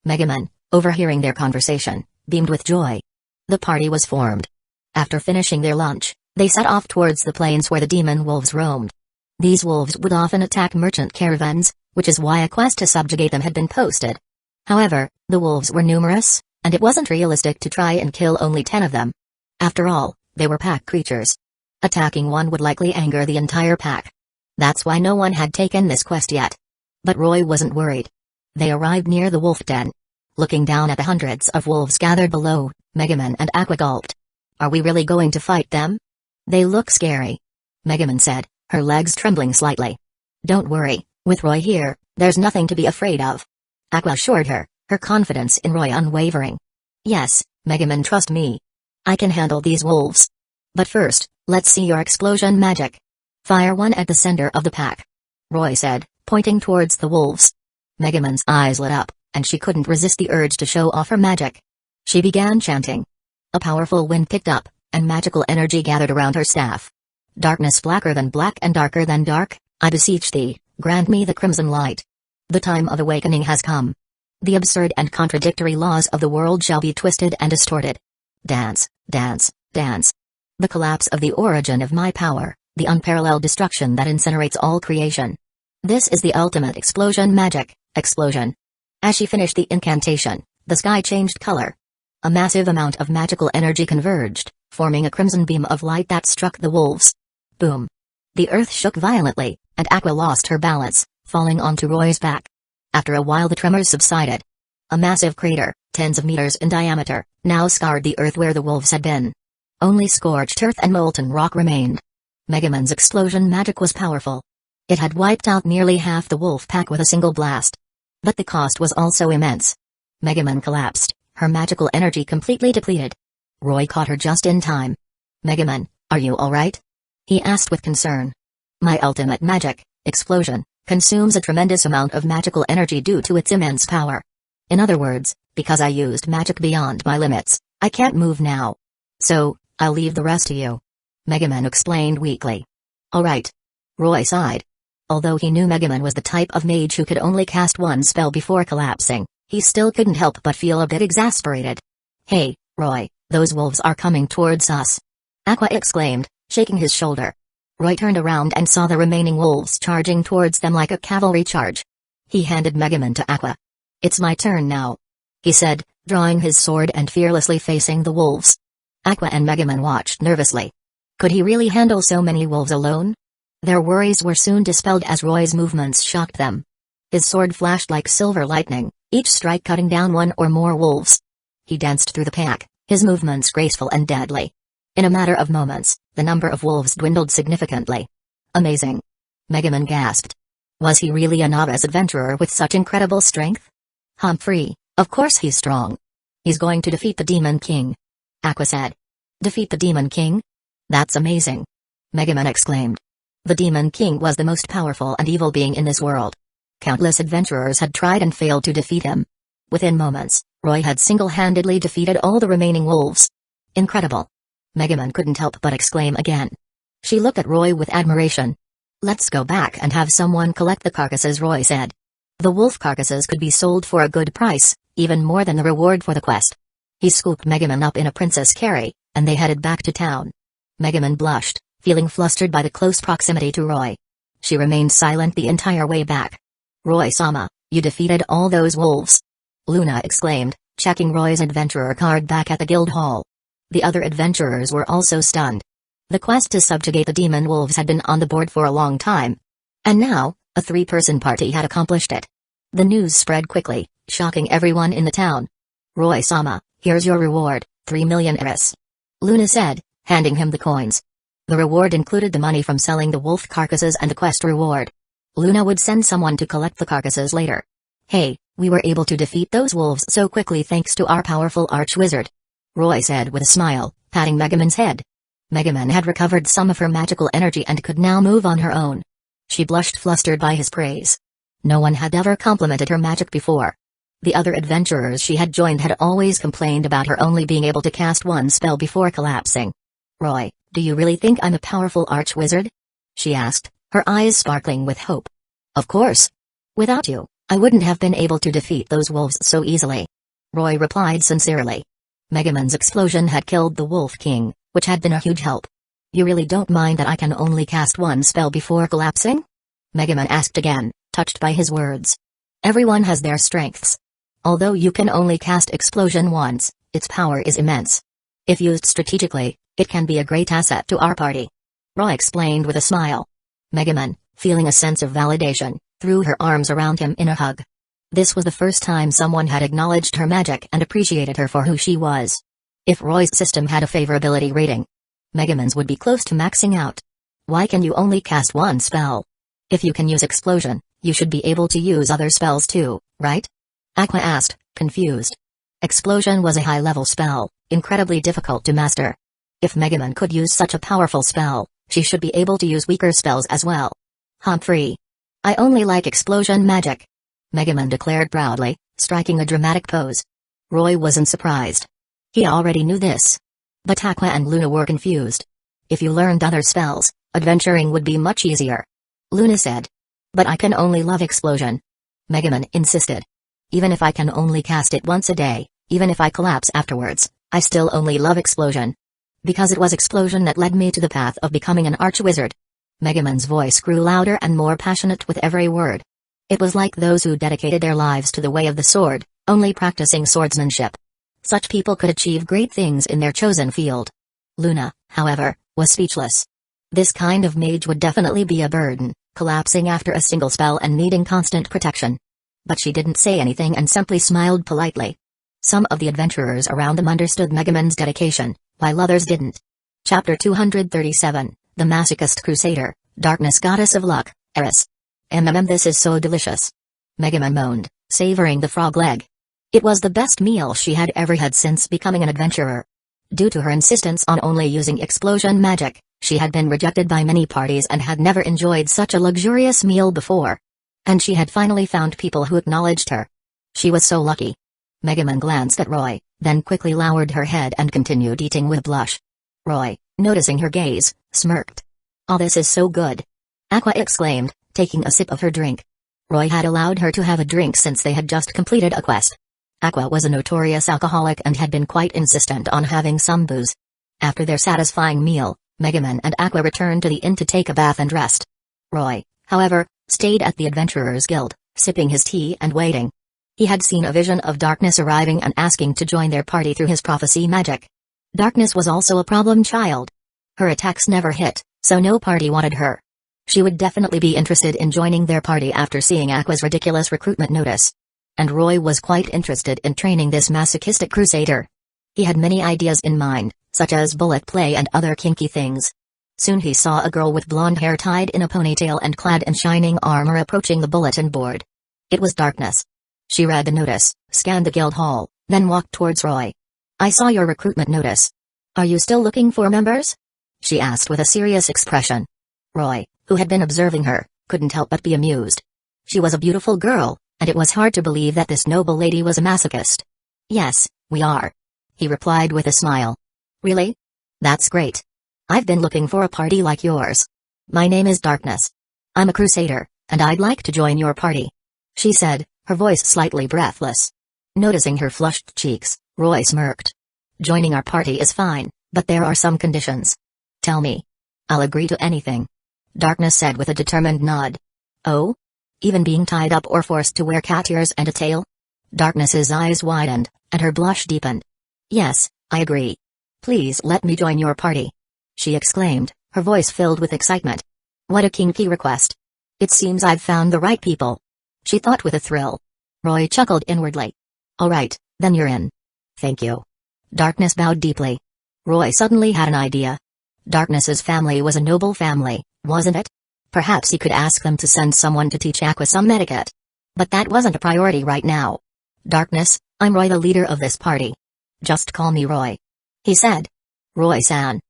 Megumin, overhearing their conversation, beamed with joy. The party was formed. After finishing their lunch, they set off towards the plains where the demon wolves roamed. These wolves would often attack merchant caravans, which is why a quest to subjugate them had been posted. However, the wolves were numerous, and it wasn't realistic to try and kill only 10 of them. After all, they were pack creatures. Attacking one would likely anger the entire pack. That's why no one had taken this quest yet. But Roy wasn't worried. They arrived near the wolf den. Looking down at the hundreds of wolves gathered below, Megumin and Aqua gulped. Are we really going to fight them? They look scary. Megumin said, her legs trembling slightly. Don't worry, with Roy here, there's nothing to be afraid of. Aqua assured her, her confidence in Roy unwavering. Yes, Megumin, trust me. I can handle these wolves. But first, let's see your explosion magic. Fire one at the center of the pack. Roy said, pointing towards the wolves. Megumin's eyes lit up, and she couldn't resist the urge to show off her magic. She began chanting. A powerful wind picked up, and magical energy gathered around her staff. Darkness blacker than black and darker than dark, I beseech thee, grant me the crimson light. The time of awakening has come. The absurd and contradictory laws of the world shall be twisted and distorted. Dance, dance, dance. The collapse of the origin of my power, the unparalleled destruction that incinerates all creation. This is the ultimate explosion magic, explosion. As she finished the incantation, the sky changed color. A massive amount of magical energy converged, forming a crimson beam of light that struck the wolves. Boom. The earth shook violently, and Aqua lost her balance, falling onto Roy's back. After a while the tremors subsided. A massive crater, tens of meters in diameter, now scarred the earth where the wolves had been. Only scorched earth and molten rock remained. Megumin's explosion magic was powerful. It had wiped out nearly half the wolf pack with a single blast. But the cost was also immense. Megumin collapsed, her magical energy completely depleted. Roy caught her just in time. Megumin, are you alright? He asked with concern. My ultimate magic, explosion, consumes a tremendous amount of magical energy due to its immense power. In other words, because I used magic beyond my limits, I can't move now. So, I'll leave the rest to you. Megumin explained weakly. Alright. Roy sighed. Although he knew Megumin was the type of mage who could only cast one spell before collapsing, he still couldn't help but feel a bit exasperated. Hey, Roy, those wolves are coming towards us. Aqua exclaimed, shaking his shoulder. Roy turned around and saw the remaining wolves charging towards them like a cavalry charge. He handed Megumin to Aqua. It's my turn now, he said, drawing his sword and fearlessly facing the wolves. Aqua and Megumin watched nervously. Could he really handle so many wolves alone? Their worries were soon dispelled as Roy's movements shocked them. His sword flashed like silver lightning, each strike cutting down one or more wolves. He danced through the pack, his movements graceful and deadly. In a matter of moments, the number of wolves dwindled significantly. Amazing. Megaman gasped. Was he really a novice adventurer with such incredible strength? Humphrey, of course he's strong. He's going to defeat the Demon King. Aqua said. Defeat the Demon King? That's amazing. Megaman exclaimed. The Demon King was the most powerful and evil being in this world. Countless adventurers had tried and failed to defeat him. Within moments, Roy had single-handedly defeated all the remaining wolves. Incredible. Megaman couldn't help but exclaim again. She looked at Roy with admiration. Let's go back and have someone collect the carcasses, Roy said. The wolf carcasses could be sold for a good price, even more than the reward for the quest. He scooped Megaman up in a princess carry, and they headed back to town. Megaman blushed, feeling flustered by the close proximity to Roy. She remained silent the entire way back. Roy-sama, you defeated all those wolves. Luna exclaimed, checking Roy's adventurer card back at the guild hall. The other adventurers were also stunned. The quest to subjugate the demon wolves had been on the board for a long time. And now, a three-person party had accomplished it. The news spread quickly, shocking everyone in the town. Roy-sama, here's your reward, 3 million eris. Luna said, handing him the coins. The reward included the money from selling the wolf carcasses and the quest reward. Luna would send someone to collect the carcasses later. Hey, we were able to defeat those wolves so quickly thanks to our powerful archwizard. Roy said with a smile, patting Megaman's head. Megaman had recovered some of her magical energy and could now move on her own. She blushed flustered by his praise. No one had ever complimented her magic before. The other adventurers she had joined had always complained about her only being able to cast one spell before collapsing. Roy, do you really think I'm a powerful archwizard? She asked, her eyes sparkling with hope. Of course. Without you, I wouldn't have been able to defeat those wolves so easily. Roy replied sincerely. Megaman's explosion had killed the Wolf King, which had been a huge help. You really don't mind that I can only cast one spell before collapsing? Megaman asked again, touched by his words. Everyone has their strengths. Although you can only cast explosion once, its power is immense. If used strategically, it can be a great asset to our party. Roy explained with a smile. Megaman, feeling a sense of validation, threw her arms around him in a hug. This was the first time someone had acknowledged her magic and appreciated her for who she was. If Roy's system had a favorability rating, Megaman's would be close to maxing out. Why can you only cast one spell? If you can use explosion, you should be able to use other spells too, right? Aqua asked, confused. Explosion was a high-level spell, incredibly difficult to master. If Megaman could use such a powerful spell, she should be able to use weaker spells as well. Humphrey. I only like explosion magic. Megaman declared proudly, striking a dramatic pose. Roy wasn't surprised. He already knew this. But Aqua and Luna were confused. If you learned other spells, adventuring would be much easier. Luna said. But I can only love explosion. Megaman insisted. Even if I can only cast it once a day, even if I collapse afterwards, I still only love explosion. Because it was explosion that led me to the path of becoming an archwizard. Megaman's voice grew louder and more passionate with every word. It was like those who dedicated their lives to the way of the sword, only practicing swordsmanship. Such people could achieve great things in their chosen field. Luna, however, was speechless. This kind of mage would definitely be a burden, collapsing after a single spell and needing constant protection. But she didn't say anything and simply smiled politely. Some of the adventurers around them understood Megaman's dedication, while others didn't. Chapter 237, The Masochist Crusader, Darkness Goddess of Luck, Eris. This is so delicious. Megaman moaned, savoring the frog leg. It was the best meal she had ever had since becoming an adventurer. Due to her insistence on only using explosion magic, she had been rejected by many parties and had never enjoyed such a luxurious meal before. And she had finally found people who acknowledged her. She was so lucky. Megaman glanced at Roy, then quickly lowered her head and continued eating with blush. Roy, noticing her gaze, smirked. "Oh, this is so good!" Aqua exclaimed, taking a sip of her drink. Roy had allowed her to have a drink since they had just completed a quest. Aqua was a notorious alcoholic and had been quite insistent on having some booze. After their satisfying meal, Megaman and Aqua returned to the inn to take a bath and rest. Roy, however, stayed at the Adventurers Guild, sipping his tea and waiting. He had seen a vision of Darkness arriving and asking to join their party through his prophecy magic. Darkness was also a problem child. Her attacks never hit, so no party wanted her. She would definitely be interested in joining their party after seeing Aqua's ridiculous recruitment notice. And Roy was quite interested in training this masochistic crusader. He had many ideas in mind, such as bullet play and other kinky things. Soon he saw a girl with blonde hair tied in a ponytail and clad in shining armor approaching the bulletin board. It was Darkness. She read the notice, scanned the guild hall, then walked towards Roy. "I saw your recruitment notice. Are you still looking for members?" she asked with a serious expression. Roy, who had been observing her, couldn't help but be amused. She was a beautiful girl, and it was hard to believe that this noble lady was a masochist. "Yes, we are," he replied with a smile. "Really? That's great. I've been looking for a party like yours. My name is Darkness. I'm a crusader, and I'd like to join your party," she said, her voice slightly breathless. Noticing her flushed cheeks, Roy smirked. "Joining our party is fine, but there are some conditions." "Tell me. I'll agree to anything," Darkness said with a determined nod. "Oh? Even being tied up or forced to wear cat ears and a tail?" Darkness's eyes widened, and her blush deepened. "Yes, I agree. Please let me join your party," she exclaimed, her voice filled with excitement. "What a kinky request. It seems I've found the right people," she thought with a thrill. Roy chuckled inwardly. "All right, then you're in." "Thank you." Darkness bowed deeply. Roy suddenly had an idea. Darkness's family was a noble family, wasn't it? Perhaps he could ask them to send someone to teach Aqua some etiquette. But that wasn't a priority right now. "Darkness, I'm Roy, the leader of this party. Just call me Roy," he said. "Roy-san,"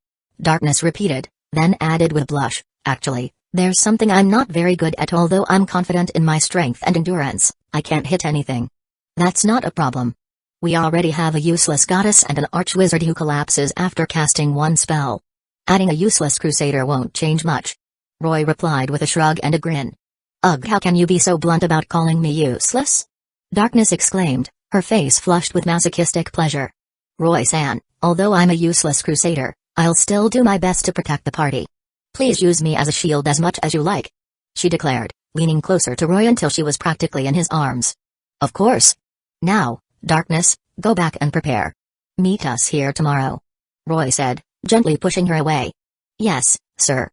Darkness repeated, then added with a blush, "Actually, there's something I'm not very good at. Although I'm confident in my strength and endurance, I can't hit anything." "That's not a problem. We already have a useless goddess and an archwizard who collapses after casting one spell. Adding a useless crusader won't change much," Roy replied with a shrug and a grin. "Ugh, how can you be so blunt about calling me useless?" Darkness exclaimed, her face flushed with masochistic pleasure. "Roy-san, although I'm a useless crusader, I'll still do my best to protect the party. Please use me as a shield as much as you like," she declared, leaning closer to Roy until she was practically in his arms. "Of course. Now, Darkness, go back and prepare. Meet us here tomorrow," Roy said, gently pushing her away. "Yes, sir."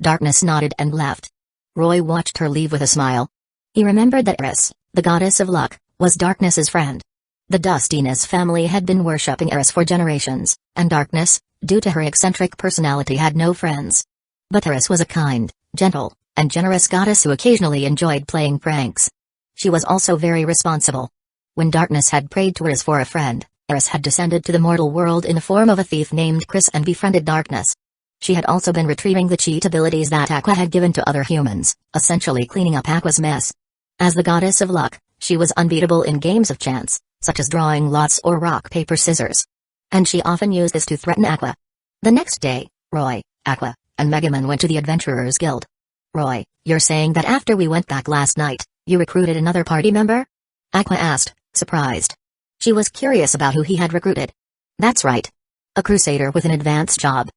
Darkness nodded and left. Roy watched her leave with a smile. He remembered that Eris, the goddess of luck, was Darkness's friend. The Dustiness family had been worshipping Eris for generations, and Darkness, due to her eccentric personality, had no friends. But Eris was a kind, gentle, and generous goddess who occasionally enjoyed playing pranks. She was also very responsible. When Darkness had prayed to Eris for a friend, Eris had descended to the mortal world in the form of a thief named Chris and befriended Darkness. She had also been retrieving the cheat abilities that Aqua had given to other humans, essentially cleaning up Aqua's mess. As the goddess of luck, she was unbeatable in games of chance, such as drawing lots or rock paper scissors. And she often used this to threaten Aqua. The next day, Roy, Aqua, and Megaman went to the Adventurers Guild. "Roy, you're saying that after we went back last night, you recruited another party member?" Aqua asked, surprised. She was curious about who he had recruited. "That's right. A crusader with an advanced job,"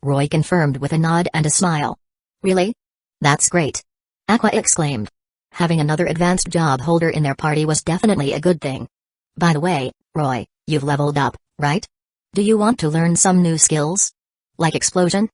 Roy confirmed with a nod and a smile. "Really? That's great," Aqua exclaimed. Having another advanced job holder in their party was definitely a good thing. "By the way, Roy, you've leveled up, right? Do you want to learn some new skills? Like explosion?"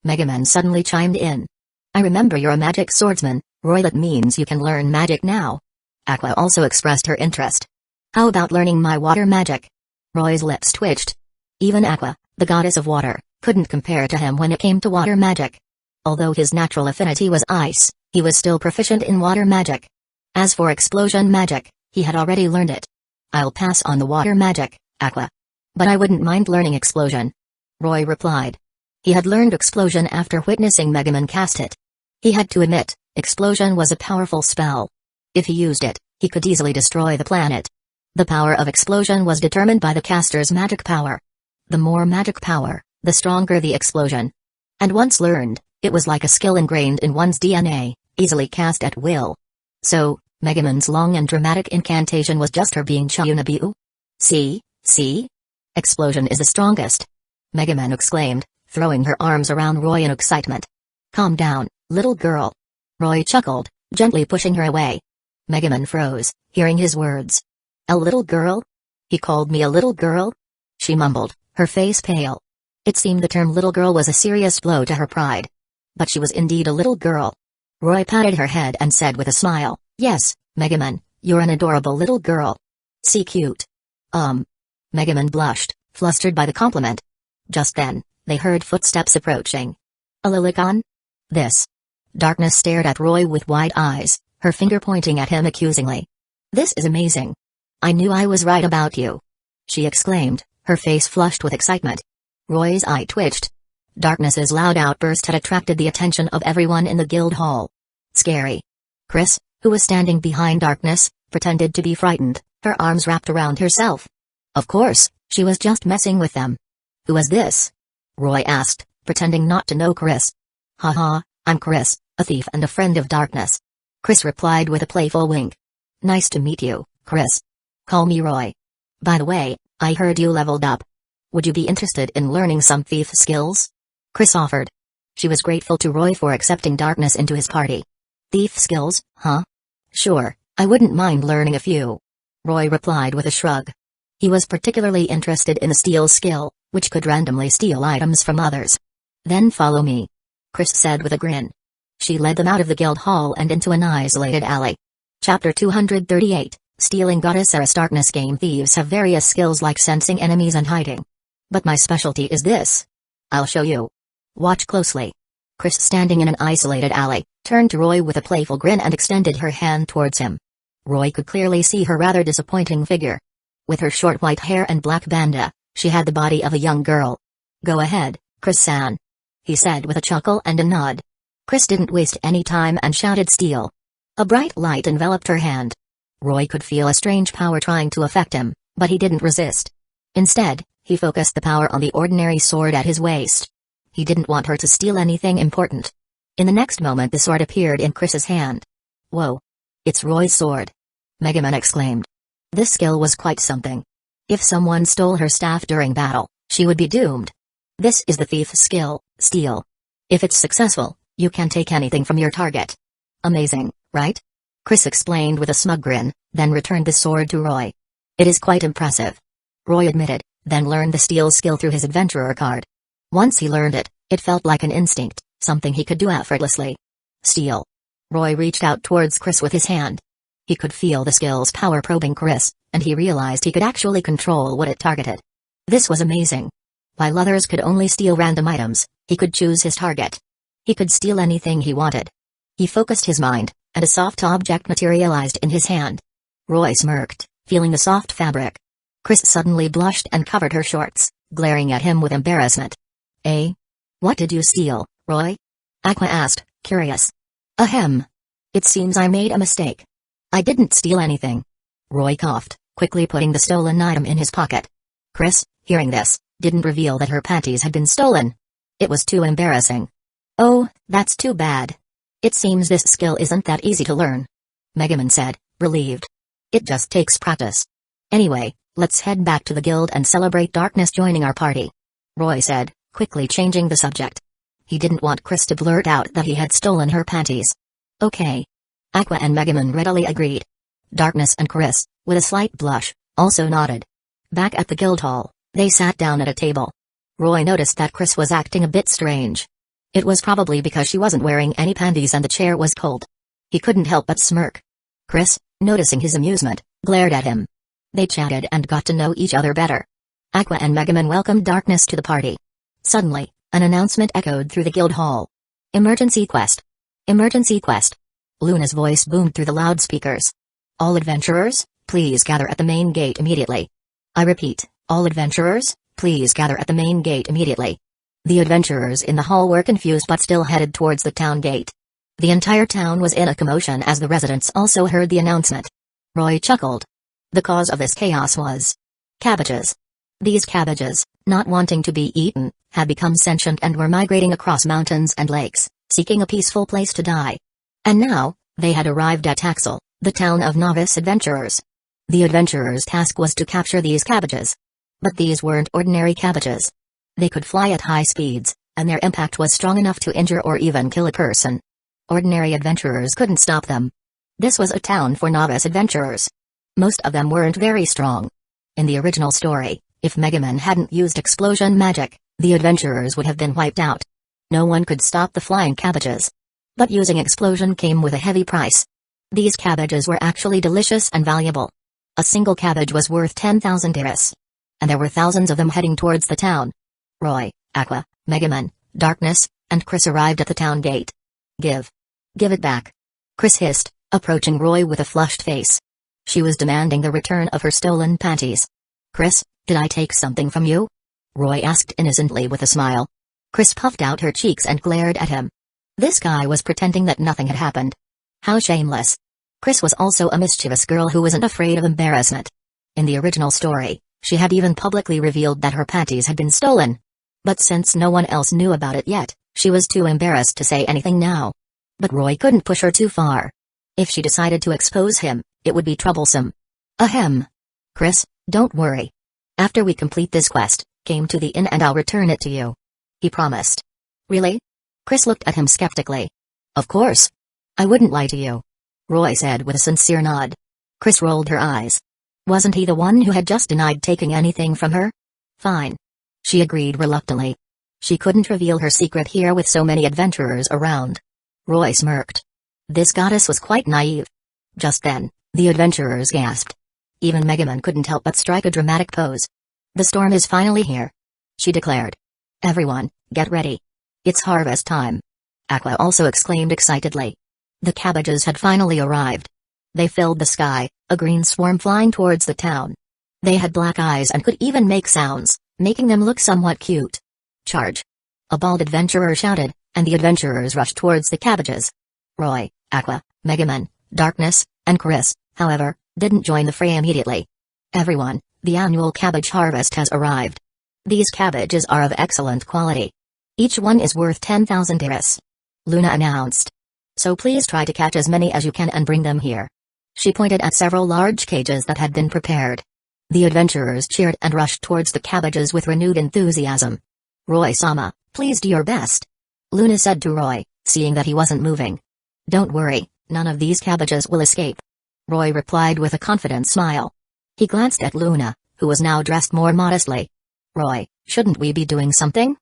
Megaman suddenly chimed in. "I remember you're a magic swordsman, Roy. That means you can learn magic now." Aqua also expressed her interest. "How about learning my water magic?" Roy's lips twitched. Even Aqua, the goddess of water, couldn't compare to him when it came to water magic. Although his natural affinity was ice, he was still proficient in water magic. As for explosion magic, he had already learned it. "I'll pass on the water magic, Aqua. But I wouldn't mind learning explosion," Roy replied. He had learned explosion after witnessing Megaman cast it. He had to admit, explosion was a powerful spell. If he used it, he could easily destroy the planet. The power of explosion was determined by the caster's magic power. The more magic power, the stronger the explosion. And once learned, it was like a skill ingrained in one's DNA, easily cast at will. So, Megaman's long and dramatic incantation was just her being Chayunabiu. See? Explosion is the strongest," Megaman exclaimed, throwing her arms around Roy in excitement. "Calm down, little girl." Roy chuckled, gently pushing her away. Megaman froze, hearing his words. "A little girl? He called me a little girl?" she mumbled, her face pale. It seemed the term little girl was a serious blow to her pride. But she was indeed a little girl. Roy patted her head and said with a smile, "Yes, Megaman, you're an adorable little girl. See cute." Megaman blushed, flustered by the compliment. Just then, they heard footsteps approaching. A Lilicon? This. Darkness stared at Roy with wide eyes, her finger pointing at him accusingly. This is amazing. I knew I was right about you, she exclaimed, her face flushed with excitement. Roy's eye twitched. Darkness's loud outburst had attracted the attention of everyone in the guild hall. Scary. Chris, who was standing behind Darkness, pretended to be frightened, her arms wrapped around herself. Of course, she was just messing with them. Who is this? Roy asked, pretending not to know Chris. Haha, I'm Chris, a thief and a friend of Darkness. Chris replied with a playful wink. Nice to meet you, Chris. Call me Roy. By the way, I heard you leveled up. Would you be interested in learning some thief skills? Chris offered. She was grateful to Roy for accepting Darkness into his party. Thief skills, huh? Sure, I wouldn't mind learning a few. Roy replied with a shrug. He was particularly interested in the steal skill, which could randomly steal items from others. Then follow me, Chris said with a grin. She led them out of the guild hall and into an isolated alley. Chapter 238, Stealing Goddess Eris. Darkness game thieves have various skills like sensing enemies and hiding. But my specialty is this. I'll show you. Watch closely. Chris, standing in an isolated alley, turned to Roy with a playful grin and extended her hand towards him. Roy could clearly see her rather disappointing figure. With her short white hair and black banda, she had the body of a young girl. Go ahead, Chris-san, he said with a chuckle and a nod. Chris didn't waste any time and shouted steal. A bright light enveloped her hand. Roy could feel a strange power trying to affect him, but he didn't resist. Instead, he focused the power on the ordinary sword at his waist. He didn't want her to steal anything important. In the next moment the sword appeared in Chris's hand. Whoa! It's Roy's sword! Megaman exclaimed. This skill was quite something. If someone stole her staff during battle, she would be doomed. This is the thief skill, steal. If it's successful, you can take anything from your target. Amazing, right? Chris explained with a smug grin, then returned the sword to Roy. It is quite impressive, Roy admitted, then learned the steal skill through his adventurer card. Once he learned it, it felt like an instinct, something he could do effortlessly. Steal. Roy reached out towards Chris with his hand. He could feel the skill's power probing Chris, and he realized he could actually control what it targeted. This was amazing. While others could only steal random items, he could choose his target. He could steal anything he wanted. He focused his mind, and a soft object materialized in his hand. Roy smirked, feeling the soft fabric. Chris suddenly blushed and covered her shorts, glaring at him with embarrassment. Eh? What did you steal, Roy? Aqua asked, curious. Ahem. It seems I made a mistake. I didn't steal anything. Roy coughed, quickly putting the stolen item in his pocket. Chris, hearing this, didn't reveal that her panties had been stolen. It was too embarrassing. Oh, that's too bad. It seems this skill isn't that easy to learn, Megaman said, relieved. It just takes practice. Anyway, let's head back to the guild and celebrate Darkness joining our party, Roy said, quickly changing the subject. He didn't want Chris to blurt out that he had stolen her panties. Okay. Aqua and Megaman readily agreed. Darkness and Chris, with a slight blush, also nodded. Back at the guild hall, they sat down at a table. Roy noticed that Chris was acting a bit strange. It was probably because she wasn't wearing any panties and the chair was cold. He couldn't help but smirk. Chris, noticing his amusement, glared at him. They chatted and got to know each other better. Aqua and Megaman welcomed Darkness to the party. Suddenly, an announcement echoed through the guild hall. Emergency quest. Emergency quest. Luna's voice boomed through the loudspeakers. All adventurers, please gather at the main gate immediately. I repeat, all adventurers, please gather at the main gate immediately. The adventurers in the hall were confused but still headed towards the town gate. The entire town was in a commotion as the residents also heard the announcement. Roy chuckled. The cause of this chaos was cabbages. These cabbages, not wanting to be eaten, had become sentient and were migrating across mountains and lakes, seeking a peaceful place to die. And now, they had arrived at Axel, the town of novice adventurers. The adventurers' task was to capture these cabbages. But these weren't ordinary cabbages. They could fly at high speeds, and their impact was strong enough to injure or even kill a person. Ordinary adventurers couldn't stop them. This was a town for novice adventurers. Most of them weren't very strong. In the original story, if Megaman hadn't used explosion magic, the adventurers would have been wiped out. No one could stop the flying cabbages. But using explosion came with a heavy price. These cabbages were actually delicious and valuable. A single cabbage was worth 10,000 iris. and there were thousands of them heading towards the town. Roy, Aqua, Megaman, Darkness, and Chris arrived at the town gate. Give it back," Chris hissed, approaching Roy with a flushed face. She was demanding the return of her stolen panties. "Chris, did I take something from you?" Roy asked innocently with a smile. Chris puffed out her cheeks and glared at him. This guy was pretending that nothing had happened. How shameless. Chris was also a mischievous girl who wasn't afraid of embarrassment. In the original story, she had even publicly revealed that her panties had been stolen. But since no one else knew about it yet, she was too embarrassed to say anything now. But Roy couldn't push her too far. If she decided to expose him, it would be troublesome. Ahem. "Chris, don't worry. After we complete this quest, came to the inn and I'll return it to you," he promised. "Really?" Chris looked at him skeptically. "Of course. I wouldn't lie to you," Roy said with a sincere nod. Chris rolled her eyes. Wasn't he the one who had just denied taking anything from her? Fine. She agreed reluctantly. She couldn't reveal her secret here with so many adventurers around. Roy smirked. This goddess was quite naive. Just then, the adventurers gasped. Even Megaman couldn't help but strike a dramatic pose. "The storm is finally here," she declared. "Everyone, get ready. It's harvest time." Aqua also exclaimed excitedly. The cabbages had finally arrived. They filled the sky, a green swarm flying towards the town. They had black eyes and could even make sounds, making them look somewhat cute. "Charge!" a bald adventurer shouted, and the adventurers rushed towards the cabbages. Roy, Aqua, Megaman, Darkness, and Chris, however, didn't join the fray immediately. "Everyone, the annual cabbage harvest has arrived. These cabbages are of excellent quality. Each one is worth 10,000 iris," Luna announced. "So please try to catch as many as you can and bring them here." She pointed at several large cages that had been prepared. The adventurers cheered and rushed towards the cabbages with renewed enthusiasm. "Roy-sama, please do your best," Luna said to Roy, seeing that he wasn't moving. "Don't worry, none of these cabbages will escape," Roy replied with a confident smile. He glanced at Luna, who was now dressed more modestly. "Roy, shouldn't we be doing something?"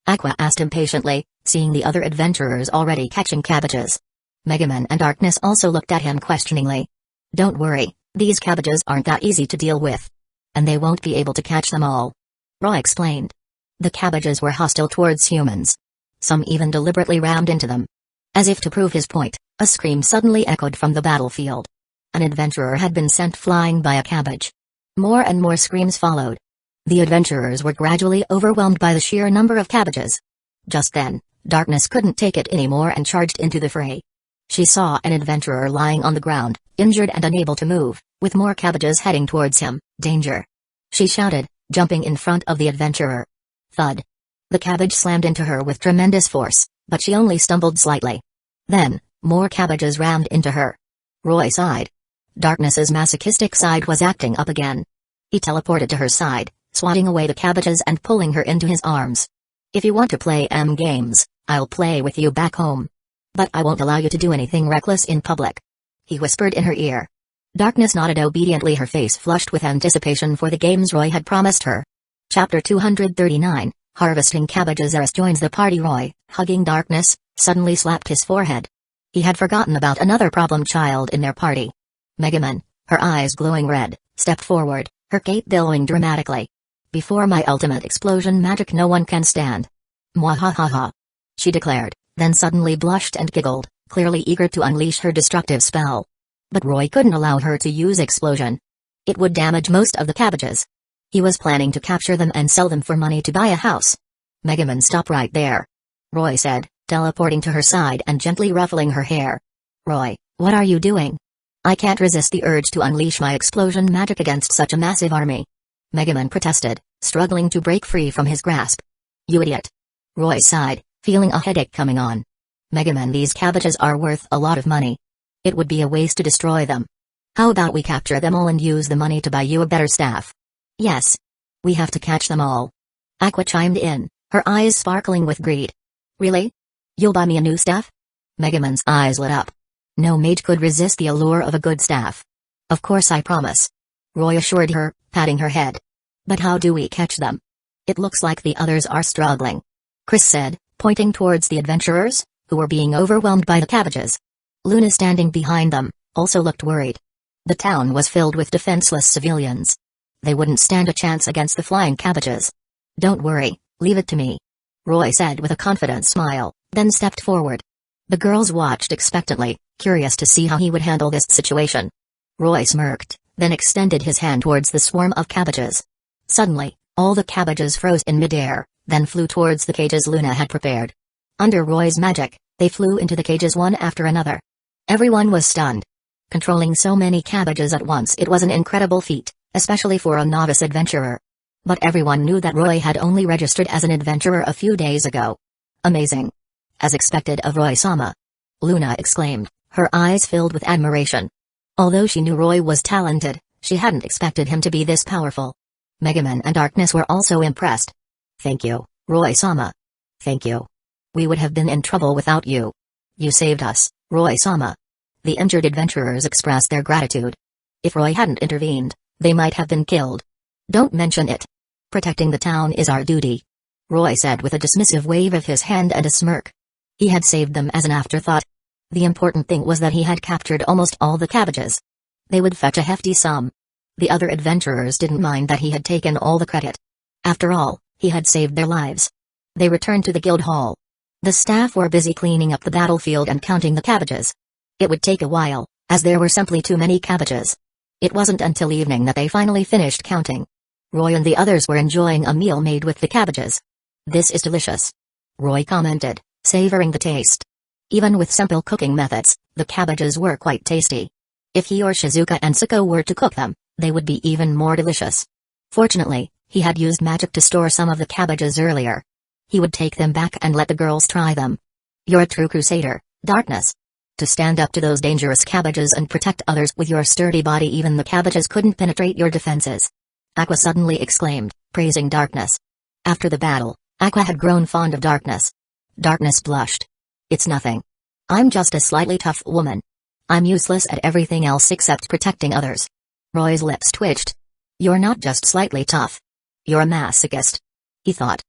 Aqua asked impatiently, seeing the other adventurers already catching cabbages. Megaman and Darkness also looked at him questioningly. "Don't worry, these cabbages aren't that easy to deal with. And they won't be able to catch them all," Roy explained. The cabbages were hostile towards humans. Some even deliberately rammed into them. As if to prove his point, a scream suddenly echoed from the battlefield. An adventurer had been sent flying by a cabbage. More and more screams followed. The adventurers were gradually overwhelmed by the sheer number of cabbages. Just then, Darkness couldn't take it anymore and charged into the fray. She saw an adventurer lying on the ground, injured and unable to move, with more cabbages heading towards him. "Danger!" she shouted, jumping in front of the adventurer. Thud. The cabbage slammed into her with tremendous force, but she only stumbled slightly. Then, more cabbages rammed into her. Roy sighed. Darkness's masochistic side was acting up again. He teleported to her side, swatting away the cabbages and pulling her into his arms. "If you want to play games, I'll play with you back home. But I won't allow you to do anything reckless in public," he whispered in her ear. Darkness nodded obediently, her face flushed with anticipation for the games Roy had promised her. Chapter 239, Harvesting Cabbages. Eris joins the party. Roy, hugging Darkness, suddenly slapped his forehead. He had forgotten about another problem child in their party. Megaman, her eyes glowing red, stepped forward, her cape billowing dramatically. "Before my ultimate explosion magic no one can stand. Mwahahaha," she declared, then suddenly blushed and giggled, clearly eager to unleash her destructive spell. But Roy couldn't allow her to use explosion. It would damage most of the cabbages. He was planning to capture them and sell them for money to buy a house. "Megaman, stop right there," Roy said, teleporting to her side and gently ruffling her hair. "Roy, what are you doing? I can't resist the urge to unleash my explosion magic against such a massive army," Megaman protested, struggling to break free from his grasp. "You idiot," Roy sighed, feeling a headache coming on. "Megaman, these cabbages are worth a lot of money. It would be a waste to destroy them. How about we capture them all and use the money to buy you a better staff?" "Yes. We have to catch them all," Aqua chimed in, her eyes sparkling with greed. "Really? You'll buy me a new staff?" Megaman's eyes lit up. No mage could resist the allure of a good staff. "Of course, I promise," Roy assured her, patting her head. "But how do we catch them? It looks like the others are struggling," Chris said, pointing towards the adventurers, who were being overwhelmed by the cabbages. Luna, standing behind them, also looked worried. The town was filled with defenseless civilians. They wouldn't stand a chance against the flying cabbages. Don't worry, leave it to me, Roy said with a confident smile, then stepped forward. The girls watched expectantly, curious to see how he would handle this situation. Roy smirked, then extended his hand towards the swarm of cabbages. Suddenly, all the cabbages froze in midair, then flew towards the cages Luna had prepared. Under Roy's magic, they flew into the cages one after another. Everyone was stunned. Controlling so many cabbages at once, it was an incredible feat, especially for a novice adventurer. But everyone knew that Roy had only registered as an adventurer a few days ago. Amazing. As expected of Roy-sama, Luna exclaimed, her eyes filled with admiration. Although she knew Roy was talented, she hadn't expected him to be this powerful. Megaman and Darkness were also impressed. Thank you, Roy-sama. Thank you. We would have been in trouble without you. You saved us, Roy-sama. The injured adventurers expressed their gratitude. If Roy hadn't intervened, they might have been killed. Don't mention it. Protecting the town is our duty, Roy said with a dismissive wave of his hand and a smirk. He had saved them as an afterthought. The important thing was that he had captured almost all the cabbages. They would fetch a hefty sum. The other adventurers didn't mind that he had taken all the credit. After all, he had saved their lives. They returned to the guild hall. The staff were busy cleaning up the battlefield and counting the cabbages. It would take a while, as there were simply too many cabbages. It wasn't until evening that they finally finished counting. Roy and the others were enjoying a meal made with the cabbages. This is delicious, Roy commented, savoring the taste. Even with simple cooking methods, the cabbages were quite tasty. If he or Shizuka and Suko were to cook them, they would be even more delicious. Fortunately, he had used magic to store some of the cabbages earlier. He would take them back and let the girls try them. You're a true crusader, Darkness. To stand up to those dangerous cabbages and protect others with your sturdy body, even the cabbages couldn't penetrate your defenses. Aqua suddenly exclaimed, praising Darkness. After the battle, Aqua had grown fond of Darkness. Darkness blushed. It's nothing. I'm just a slightly tough woman. I'm useless at everything else except protecting others. Roy's lips twitched. You're not just slightly tough. You're a masochist, he thought.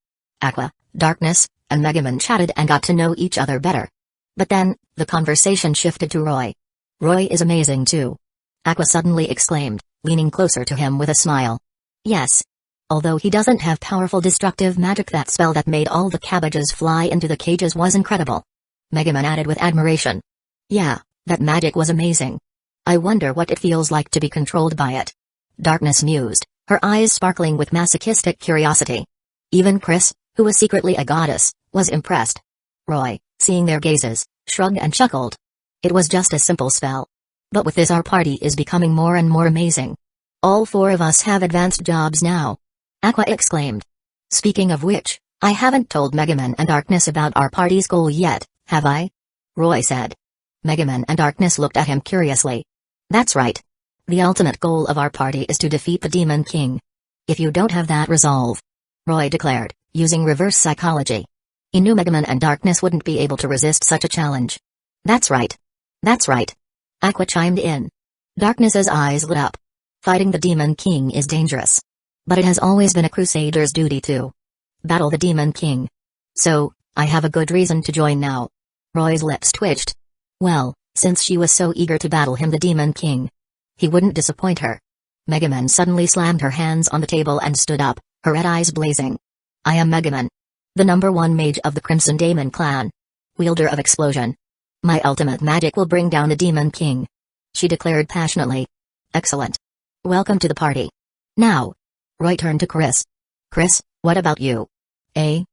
Aqua, Darkness, and Megaman chatted and got to know each other better. But then, the conversation shifted to Roy. Roy is amazing too, Aqua suddenly exclaimed, leaning closer to him with a smile. Yes. Although he doesn't have powerful destructive magic, that spell that made all the cabbages fly into the cages was incredible. Megaman added with admiration. Yeah, that magic was amazing. I wonder what it feels like to be controlled by it. Darkness mused, her eyes sparkling with masochistic curiosity. Even Chris, who was secretly a goddess, was impressed. Roy, seeing their gazes, shrugged and chuckled. It was just a simple spell. But with this, our party is becoming more and more amazing. All four of us have advanced jobs now, Aqua exclaimed. Speaking of which, I haven't told Megaman and Darkness about our party's goal yet, have I? Roy said. Megaman and Darkness looked at him curiously. That's right. The ultimate goal of our party is to defeat the Demon King. If you don't have that resolve, Roy declared, using reverse psychology. He knew Megaman and Darkness wouldn't be able to resist such a challenge. That's right. That's right, Aqua chimed in. Darkness's eyes lit up. Fighting the Demon King is dangerous. But it has always been a crusader's duty to battle the Demon King. So, I have a good reason to join now. Roy's lips twitched. Well, since she was so eager to battle him, the Demon King, he wouldn't disappoint her. Megaman suddenly slammed her hands on the table and stood up, her red eyes blazing. I am Megaman, the #1 mage of the Crimson Daemon clan. Wielder of explosion. My ultimate magic will bring down the Demon King, she declared passionately. Excellent. Welcome to the party. Now. Roy turned to Chris. Chris, what about you? Eh?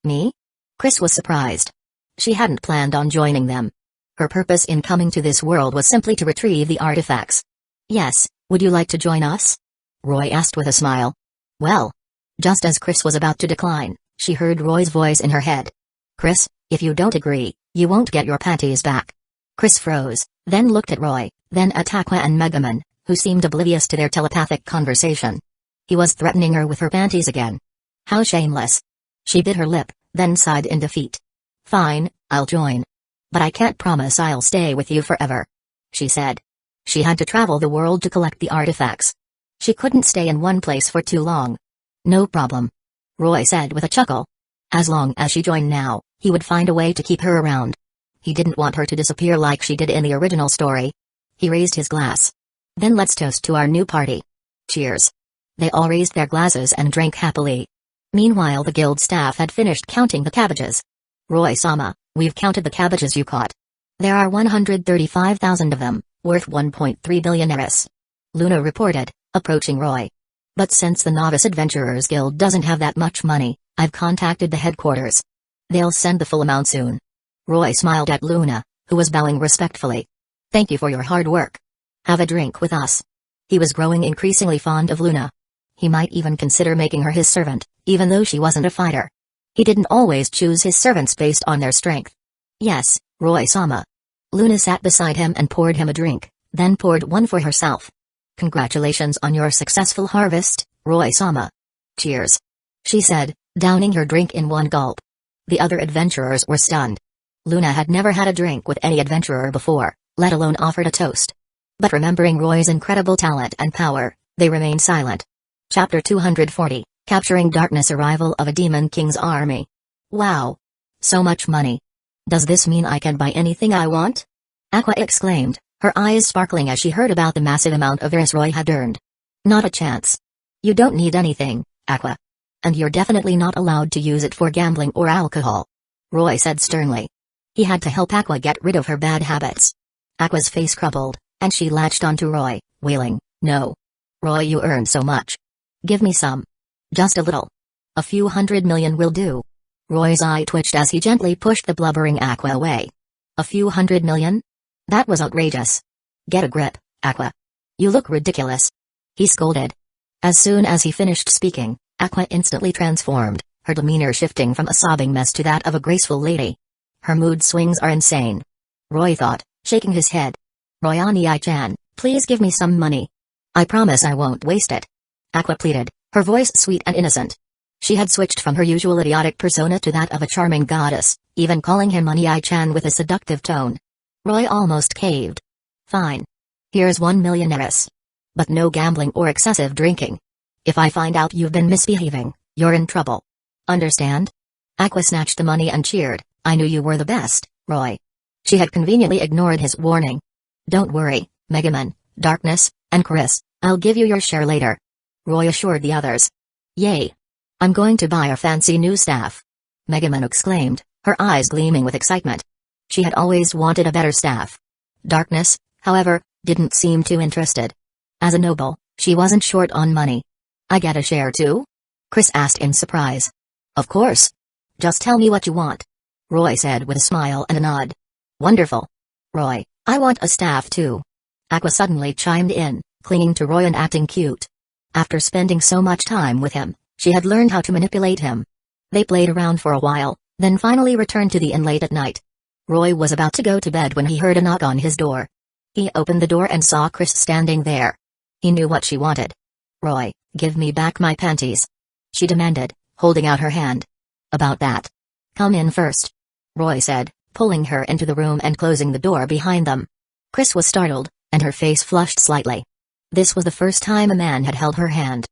Me? Chris was surprised. She hadn't planned on joining them. Her purpose in coming to this world was simply to retrieve the artifacts. Yes, would you like to join us? Roy asked with a smile. Well. Just as Chris was about to decline, she heard Roy's voice in her head. Chris, if you don't agree, you won't get your panties back. Chris froze, then looked at Roy, then at Aqua and Megaman, who seemed oblivious to their telepathic conversation. He was threatening her with her panties again. How shameless. She bit her lip, then sighed in defeat. Fine, I'll join. But I can't promise I'll stay with you forever, she said. She had to travel the world to collect the artifacts. She couldn't stay in one place for too long. No problem, Roy said with a chuckle. As long as she joined now, he would find a way to keep her around. He didn't want her to disappear like she did in the original story. He raised his glass. Then let's toast to our new party. Cheers. They all raised their glasses and drank happily. Meanwhile, the guild staff had finished counting the cabbages. Roy-sama, we've counted the cabbages you caught. There are 135,000 of them, worth 1.3 billion eris. Luna reported, approaching Roy. But since the Novice Adventurers Guild doesn't have that much money, I've contacted the headquarters. They'll send the full amount soon. Roy smiled at Luna, who was bowing respectfully. Thank you for your hard work. Have a drink with us. He was growing increasingly fond of Luna. He might even consider making her his servant, even though she wasn't a fighter. He didn't always choose his servants based on their strength. Yes, Roy-sama. Luna sat beside him and poured him a drink, then poured one for herself. Congratulations on your successful harvest, Roy-sama. Cheers. She said, downing her drink in one gulp. The other adventurers were stunned. Luna had never had a drink with any adventurer before, let alone offered a toast. But remembering Roy's incredible talent and power, they remained silent. Chapter 240, Capturing Darkness. Arrival of a Demon King's Army. Wow! So much money. Does this mean I can buy anything I want? Aqua exclaimed, her eyes sparkling as she heard about the massive amount of Eris Roy had earned. Not a chance. You don't need anything, Aqua. And you're definitely not allowed to use it for gambling or alcohol. Roy said sternly. He had to help Aqua get rid of her bad habits. Aqua's face crumpled, and she latched onto Roy, wailing, no. Roy, you earned so much. Give me some. Just a little. A few 100 million will do. Roy's eye twitched as he gently pushed the blubbering Aqua away. A few 100 million? That was outrageous. Get a grip, Aqua. You look ridiculous. He scolded. As soon as he finished speaking, Aqua instantly transformed, her demeanor shifting from a sobbing mess to that of a graceful lady. Her mood swings are insane. Roy thought, shaking his head. Royani-chan, please give me some money. I promise I won't waste it. Aqua pleaded, her voice sweet and innocent. She had switched from her usual idiotic persona to that of a charming goddess, even calling him Money-chan with a seductive tone. Roy almost caved. Fine. Here's 1 million eris. But no gambling or excessive drinking. If I find out you've been misbehaving, you're in trouble. Understand? Aqua snatched the money and cheered, I knew you were the best, Roy. She had conveniently ignored his warning. Don't worry, Megaman, Darkness, and Chris, I'll give you your share later. Roy assured the others. Yay! I'm going to buy a fancy new staff. Megaman exclaimed, her eyes gleaming with excitement. She had always wanted a better staff. Darkness, however, didn't seem too interested. As a noble, she wasn't short on money. I get a share too? Chris asked in surprise. Of course. Just tell me what you want. Roy said with a smile and a nod. Wonderful. Roy, I want a staff too. Aqua suddenly chimed in, clinging to Roy and acting cute. After spending so much time with him, she had learned how to manipulate him. They played around for a while, then finally returned to the inn late at night. Roy was about to go to bed when he heard a knock on his door. He opened the door and saw Chris standing there. He knew what she wanted. Roy, give me back my panties. She demanded, holding out her hand. About that. Come in first. Roy said, pulling her into the room and closing the door behind them. Chris was startled, and her face flushed slightly. This was the first time a man had held her hand.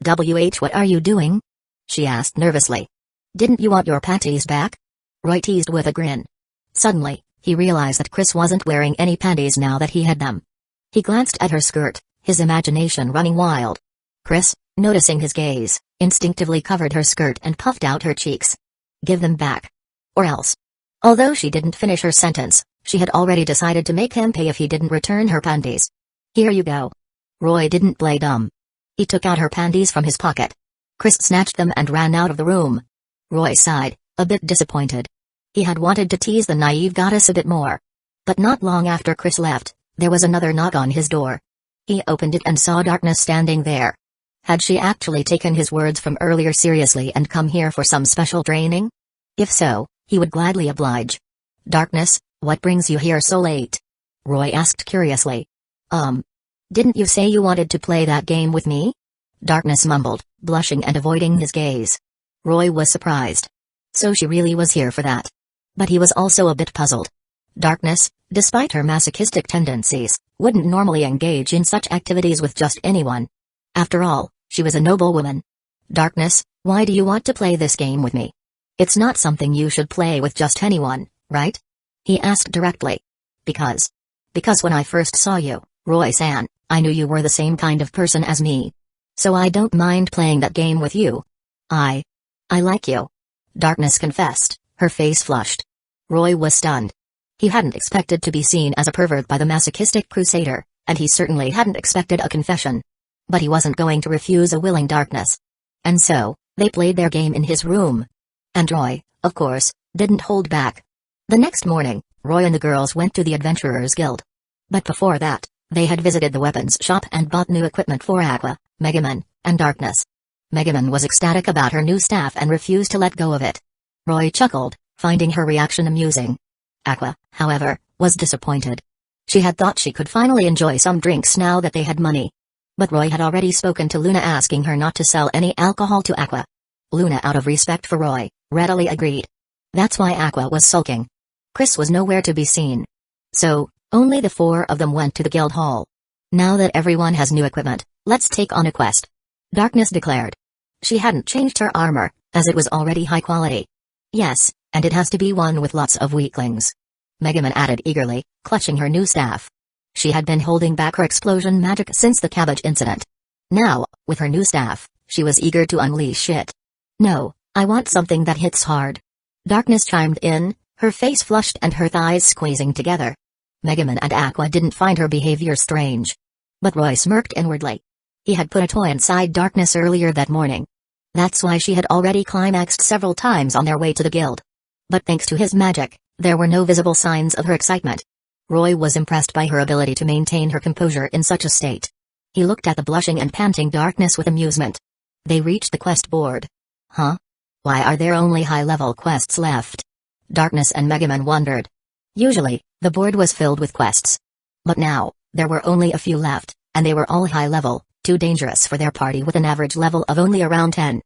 What are you doing? She asked nervously. Didn't you want your panties back? Roy teased with a grin. Suddenly, he realized that Chris wasn't wearing any panties now that he had them. He glanced at her skirt, his imagination running wild. Chris, noticing his gaze, instinctively covered her skirt and puffed out her cheeks. Give them back. Or else. Although she didn't finish her sentence, she had already decided to make him pay if he didn't return her panties. Here you go. Roy didn't play dumb. He took out her panties from his pocket. Chris snatched them and ran out of the room. Roy sighed, a bit disappointed. He had wanted to tease the naive goddess a bit more. But not long after Chris left, there was another knock on his door. He opened it and saw Darkness standing there. Had she actually taken his words from earlier seriously and come here for some special training? If so, he would gladly oblige. Darkness, what brings you here so late? Roy asked curiously. Didn't you say you wanted to play that game with me? Darkness mumbled, blushing and avoiding his gaze. Roy was surprised. So she really was here for that. But he was also a bit puzzled. Darkness, despite her masochistic tendencies, wouldn't normally engage in such activities with just anyone. After all, she was a noble woman. Darkness, why do you want to play this game with me? It's not something you should play with just anyone, right? He asked directly. Because when I first saw you, Roy-san, I knew you were the same kind of person as me. So I don't mind playing that game with you. I like you. Darkness confessed, her face flushed. Roy was stunned. He hadn't expected to be seen as a pervert by the masochistic crusader, and he certainly hadn't expected a confession. But he wasn't going to refuse a willing Darkness. And so, they played their game in his room. And Roy, of course, didn't hold back. The next morning, Roy and the girls went to the Adventurers Guild. But before that, they had visited the weapons shop and bought new equipment for Aqua, Megaman, and Darkness. Megaman was ecstatic about her new staff and refused to let go of it. Roy chuckled, finding her reaction amusing. Aqua, however, was disappointed. She had thought she could finally enjoy some drinks now that they had money. But Roy had already spoken to Luna asking her not to sell any alcohol to Aqua. Luna, out of respect for Roy, readily agreed. That's why Aqua was sulking. Chris was nowhere to be seen. So, only the four of them went to the guild hall. Now that everyone has new equipment, let's take on a quest. Darkness declared. She hadn't changed her armor, as it was already high quality. Yes, and it has to be one with lots of weaklings. Megaman added eagerly, clutching her new staff. She had been holding back her explosion magic since the cabbage incident. Now, with her new staff, she was eager to unleash it. No, I want something that hits hard. Darkness chimed in, her face flushed and her thighs squeezing together. Megaman and Aqua didn't find her behavior strange. But Roy smirked inwardly. He had put a toy inside Darkness earlier that morning. That's why she had already climaxed several times on their way to the guild. But thanks to his magic, there were no visible signs of her excitement. Roy was impressed by her ability to maintain her composure in such a state. He looked at the blushing and panting Darkness with amusement. They reached the quest board. Huh? Why are there only high-level quests left? Darkness and Megaman wondered. Usually, the board was filled with quests. But now, there were only a few left, and they were all high-level, too dangerous for their party with an average level of only around 10.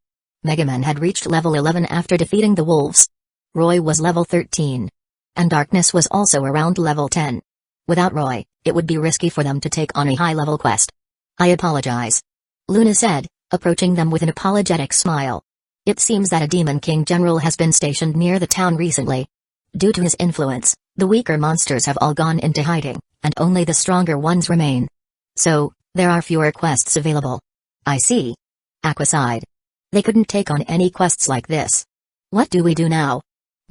Megaman had reached level 11 after defeating the wolves. Roy was level 13. And Darkness was also around level 10. Without Roy, it would be risky for them to take on a high-level quest. I apologize. Luna said, approaching them with an apologetic smile. It seems that a Demon King General has been stationed near the town recently. Due to his influence, the weaker monsters have all gone into hiding, and only the stronger ones remain. So, there are fewer quests available. I see. Aqua sighed. They couldn't take on any quests like this. What do we do now?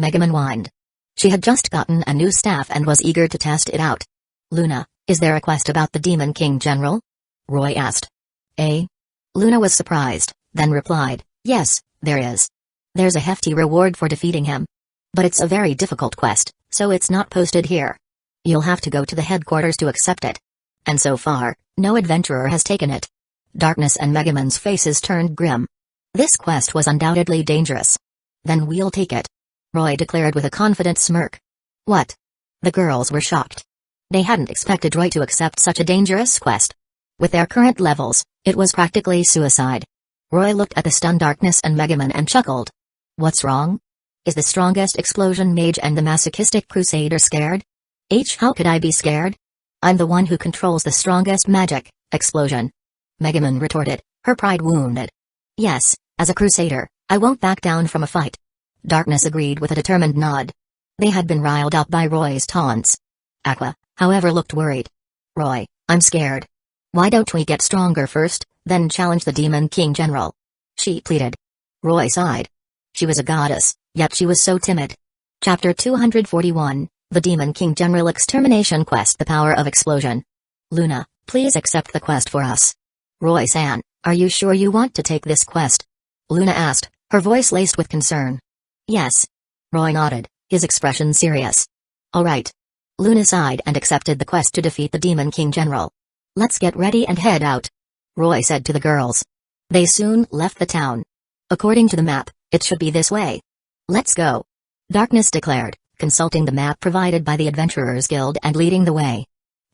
Megaman whined. She had just gotten a new staff and was eager to test it out. Luna, is there a quest about the Demon King General? Roy asked. Eh? Luna was surprised, then replied, yes, there is. There's a hefty reward for defeating him. But it's a very difficult quest, so it's not posted here. You'll have to go to the headquarters to accept it. And so far, no adventurer has taken it. Darkness and Megaman's faces turned grim. This quest was undoubtedly dangerous. Then we'll take it. Roy declared with a confident smirk. What? The girls were shocked. They hadn't expected Roy to accept such a dangerous quest. With their current levels, it was practically suicide. Roy looked at the stunned Darkness and Megaman and chuckled. What's wrong? Is the strongest explosion mage and the masochistic crusader scared? How could I be scared? I'm the one who controls the strongest magic, explosion. Megaman retorted, her pride wounded. Yes, as a crusader, I won't back down from a fight. Darkness agreed with a determined nod. They had been riled up by Roy's taunts. Aqua, however, looked worried. Roy, I'm scared. Why don't we get stronger first, then challenge the Demon King General? She pleaded. Roy sighed. She was a goddess, yet she was so timid. Chapter 241, The Demon King General Extermination Quest. The Power of Explosion. Luna, please accept the quest for us. Roy-san, are you sure you want to take this quest? Luna asked, her voice laced with concern. Yes. Roy nodded, his expression serious. All right. Luna sighed and accepted the quest to defeat the Demon King General. Let's get ready and head out. Roy said to the girls. They soon left the town. According to the map, it should be this way. Let's go. Darkness declared, consulting the map provided by the Adventurers Guild and leading the way.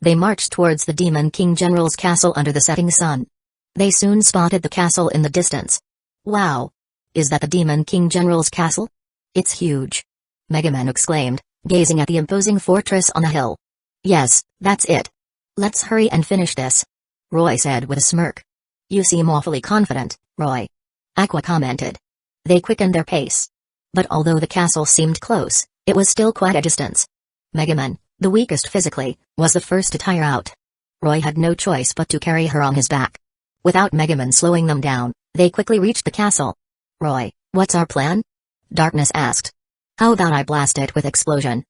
They marched towards the Demon King General's castle under the setting sun. They soon spotted the castle in the distance. Wow! Is that the Demon King General's castle? It's huge. Megaman exclaimed, gazing at the imposing fortress on the hill. Yes, that's it. Let's hurry and finish this. Roy said with a smirk. You seem awfully confident, Roy. Aqua commented. They quickened their pace. But although the castle seemed close, it was still quite a distance. Megaman, the weakest physically, was the first to tire out. Roy had no choice but to carry her on his back. Without Megaman slowing them down, they quickly reached the castle. Roy, what's our plan? Darkness asked. How about I blast it with explosion?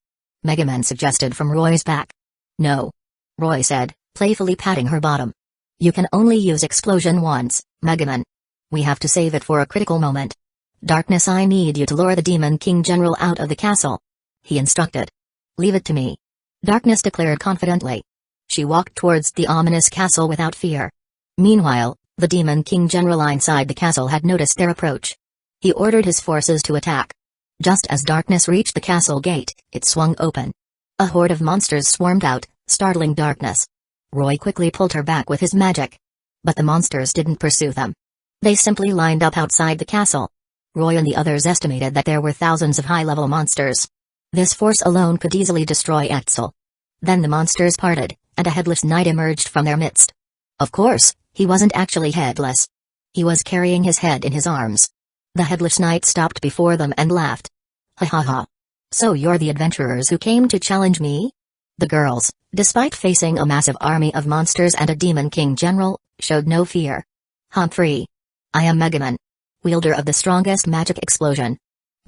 Megaman suggested from Roy's back. No. Roy said, playfully patting her bottom. You can only use explosion once, Megaman. We have to save it for a critical moment. Darkness, I need you to lure the Demon King General out of the castle. He instructed. Leave it to me. Darkness declared confidently. She walked towards the ominous castle without fear. Meanwhile, the Demon King General inside the castle had noticed their approach. He ordered his forces to attack. Just as Darkness reached the castle gate, it swung open. A horde of monsters swarmed out, startling Darkness. Roy quickly pulled her back with his magic. But the monsters didn't pursue them. They simply lined up outside the castle. Roy and the others estimated that there were thousands of high-level monsters. This force alone could easily destroy Etzel. Then the monsters parted, and a headless knight emerged from their midst. Of course, he wasn't actually headless. He was carrying his head in his arms. The headless knight stopped before them and laughed. Ha ha ha. So you're the adventurers who came to challenge me? The girls, despite facing a massive army of monsters and a Demon King General, showed no fear. Humphrey. I am Megaman, wielder of the strongest magic explosion.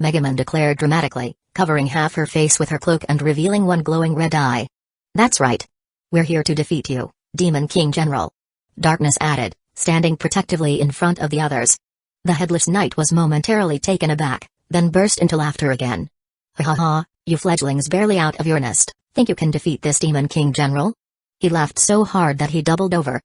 Megaman declared dramatically, covering half her face with her cloak and revealing one glowing red eye. That's right. We're here to defeat you, Demon King General. Darkness added, standing protectively in front of the others. The headless knight was momentarily taken aback, then burst into laughter again. Ha ha ha, you fledglings barely out of your nest, think you can defeat this Demon King General? He laughed so hard that he doubled over.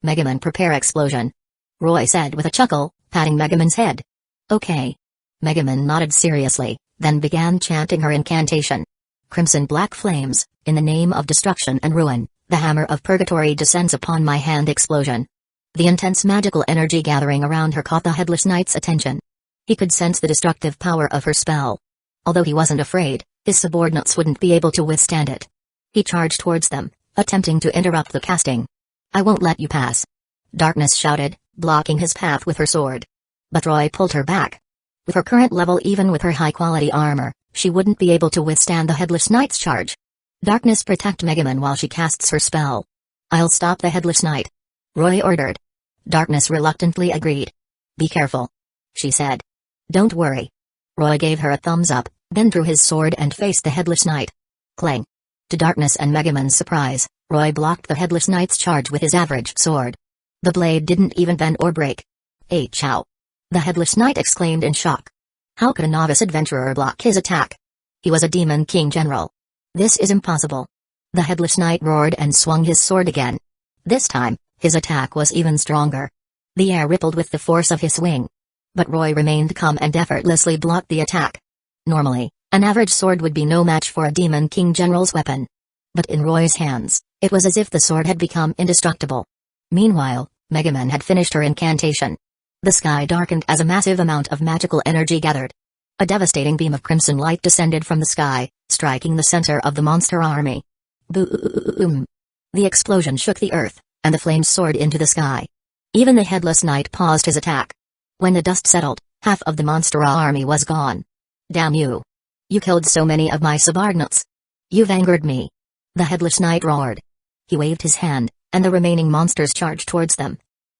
Megaman, prepare explosion. Roy said with a chuckle, patting Megaman's head. Okay. Megaman nodded seriously, then began chanting her incantation. Crimson black flames, in the name of destruction and ruin, the hammer of purgatory descends upon my hand. Explosion. The intense magical energy gathering around her caught the headless knight's attention. He could sense the destructive power of her spell. Although he wasn't afraid, his subordinates wouldn't be able to withstand it. He charged towards them, attempting to interrupt the casting. I won't let you pass. Darkness shouted, blocking his path with her sword. But Roy pulled her back. With her current level, even with her high-quality armor, she wouldn't be able to withstand the headless knight's charge. Darkness, protect Megaman while she casts her spell. I'll stop the headless knight. Roy ordered. Darkness reluctantly agreed. Be careful, she said. Don't worry. Roy gave her a thumbs up, then drew his sword and faced the headless knight. Clang. To Darkness and Megaman's surprise, Roy blocked the headless knight's charge with his average sword. The blade didn't even bend or break. Chow. The headless knight exclaimed in shock. How could a novice adventurer block his attack? He was a Demon King General. This is impossible. The headless knight roared and swung his sword again. This time, his attack was even stronger. The air rippled with the force of his swing. But Roy remained calm and effortlessly blocked the attack. Normally, an average sword would be no match for a Demon King General's weapon. But in Roy's hands, it was as if the sword had become indestructible. Meanwhile, Megaman had finished her incantation. The sky darkened as a massive amount of magical energy gathered. A devastating beam of crimson light descended from the sky, striking the center of the monster army. Boom! The explosion shook the earth, and the flames soared into the sky. Even the headless knight paused his attack. When the dust settled, half of the monster army was gone. Damn you! You killed so many of my subordinates. You've angered me. The headless knight roared. He waved his hand, and the remaining monsters charged towards them.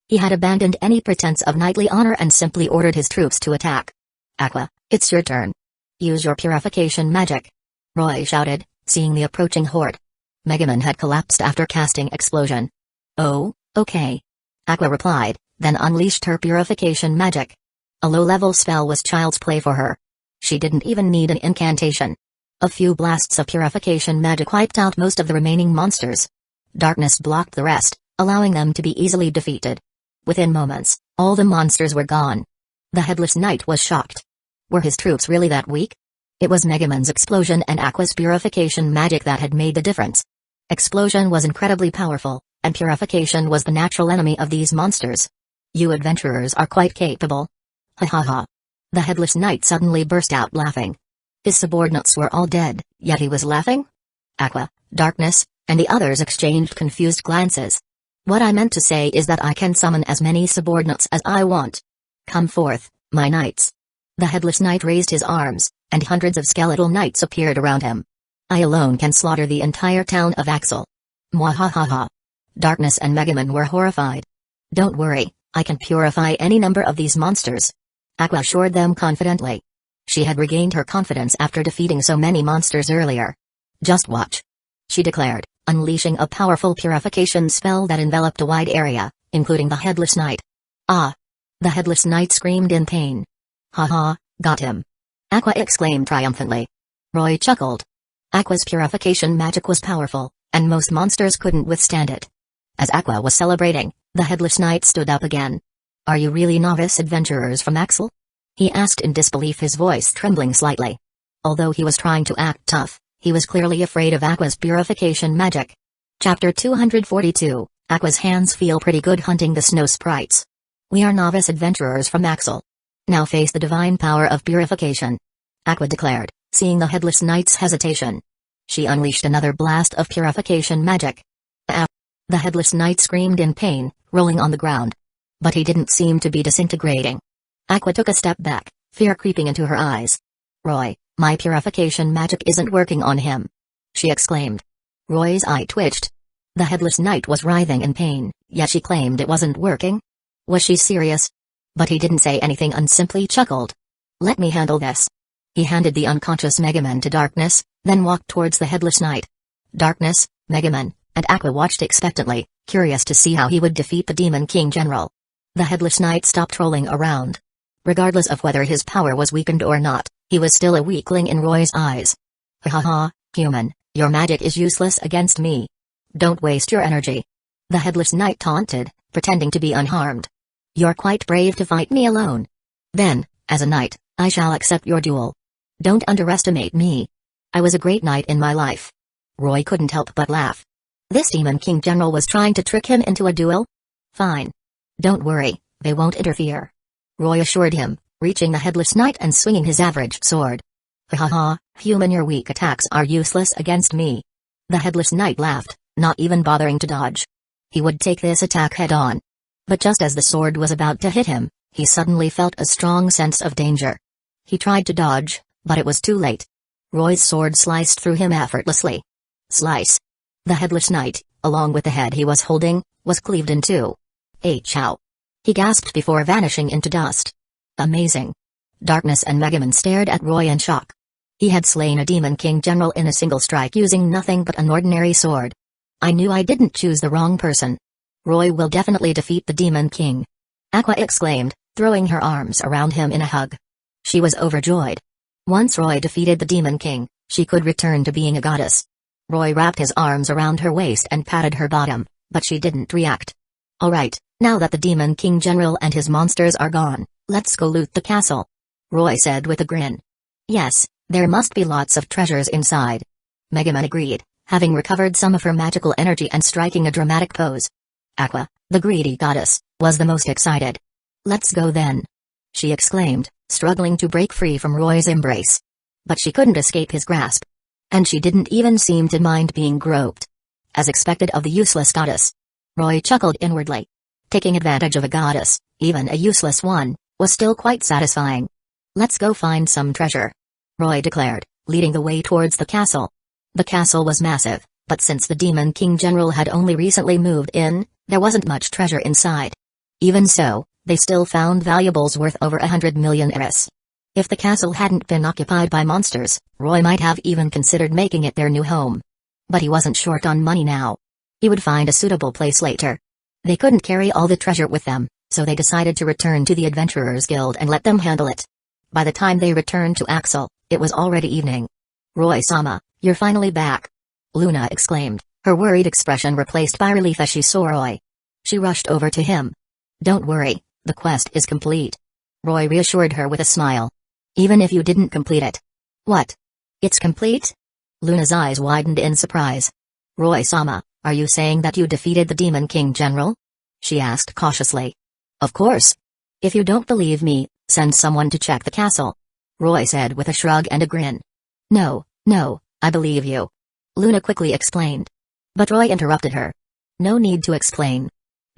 He had abandoned any pretense of knightly honor and simply ordered his troops to attack. Aqua, it's your turn. Use your purification magic. Roy shouted, seeing the approaching horde. Megaman had collapsed after casting explosion. Oh, okay. Aqua replied, then unleashed her purification magic. A low-level spell was child's play for her. She didn't even need an incantation. A few blasts of purification magic wiped out most of the remaining monsters. Darkness blocked the rest, allowing them to be easily defeated. Within moments, all the monsters were gone. The headless knight was shocked. Were his troops really that weak? It was Megaman's explosion and Aqua's purification magic that had made the difference. Explosion was incredibly powerful, and purification was the natural enemy of these monsters. You adventurers are quite capable. Ha ha ha. The headless knight suddenly burst out laughing. His subordinates were all dead, yet he was laughing? Aqua, Darkness, and the others exchanged confused glances. What I meant to say is that I can summon as many subordinates as I want. Come forth, my knights. The headless knight raised his arms, and hundreds of skeletal knights appeared around him. I alone can slaughter the entire town of Axel. Mwahahaha. Darkness and Megaman were horrified. Don't worry, I can purify any number of these monsters. Aqua assured them confidently. She had regained her confidence after defeating so many monsters earlier. Just watch, she declared, unleashing a powerful purification spell that enveloped a wide area, including the Headless Knight. Ah! The Headless Knight screamed in pain. Ha, got him! Aqua exclaimed triumphantly. Roy chuckled. Aqua's purification magic was powerful, and most monsters couldn't withstand it. As Aqua was celebrating, the Headless Knight stood up again. Are you really novice adventurers from Axel? He asked in disbelief, his voice trembling slightly. Although he was trying to act tough, he was clearly afraid of Aqua's purification magic. Chapter 242, Aqua's hands feel pretty good hunting the snow sprites. We are novice adventurers from Axel. Now face the divine power of purification, Aqua declared, seeing the Headless Knight's hesitation. She unleashed another blast of purification magic. Ah! The Headless Knight screamed in pain, rolling on the ground. But he didn't seem to be disintegrating. Aqua took a step back, fear creeping into her eyes. Roy, my purification magic isn't working on him, she exclaimed. Roy's eye twitched. The Headless Knight was writhing in pain, yet she claimed it wasn't working. Was she serious? But he didn't say anything and simply chuckled. Let me handle this. He handed the unconscious Megaman to Darkness, then walked towards the Headless Knight. Darkness, Megaman, and Aqua watched expectantly, curious to see how he would defeat the Demon King General. The Headless Knight stopped rolling around. Regardless of whether his power was weakened or not, he was still a weakling in Roy's eyes. Ha, human, your magic is useless against me. Don't waste your energy. The Headless Knight taunted, pretending to be unharmed. You're quite brave to fight me alone. Then, as a knight, I shall accept your duel. Don't underestimate me. I was a great knight in my life. Roy couldn't help but laugh. This Demon King General was trying to trick him into a duel? Fine. Don't worry, they won't interfere, Roy assured him, reaching the Headless Knight and swinging his average sword. Ha, human, your weak attacks are useless against me. The Headless Knight laughed, not even bothering to dodge. He would take this attack head-on. But just as the sword was about to hit him, he suddenly felt a strong sense of danger. He tried to dodge, but it was too late. Roy's sword sliced through him effortlessly. Slice. The Headless Knight, along with the head he was holding, was cleaved in two. Chow. He gasped before vanishing into dust. Amazing. Darkness and Megaman stared at Roy in shock. He had slain a Demon King General in a single strike using nothing but an ordinary sword. I knew I didn't choose the wrong person. Roy will definitely defeat the Demon King, Aqua exclaimed, throwing her arms around him in a hug. She was overjoyed. Once Roy defeated the Demon King, she could return to being a goddess. Roy wrapped his arms around her waist and patted her bottom, but she didn't react. Alright, now that the Demon King General and his monsters are gone, let's go loot the castle, Roy said with a grin. Yes, there must be lots of treasures inside. Megaman agreed, having recovered some of her magical energy and striking a dramatic pose. Aqua, the greedy goddess, was the most excited. Let's go then, she exclaimed, struggling to break free from Roy's embrace. But she couldn't escape his grasp. And she didn't even seem to mind being groped. As expected of the useless goddess. Roy chuckled inwardly. Taking advantage of a goddess, even a useless one, was still quite satisfying. Let's go find some treasure, Roy declared, leading the way towards the castle. The castle was massive, but since the Demon King General had only recently moved in, there wasn't much treasure inside. Even so, they still found valuables worth over 100 million eris. If the castle hadn't been occupied by monsters, Roy might have even considered making it their new home. But he wasn't short on money now. He would find a suitable place later. They couldn't carry all the treasure with them, so they decided to return to the Adventurers Guild and let them handle it. By the time they returned to Axel, it was already evening. Roy-sama, you're finally back, Luna exclaimed, her worried expression replaced by relief as she saw Roy. She rushed over to him. Don't worry, the quest is complete, Roy reassured her with a smile. Even if you didn't complete it. What? It's complete? Luna's eyes widened in surprise. Roy-sama, are you saying that you defeated the Demon King General? She asked cautiously. Of course. If you don't believe me, send someone to check the castle, Roy said with a shrug and a grin. No, I believe you, Luna quickly explained. But Roy interrupted her. No need to explain.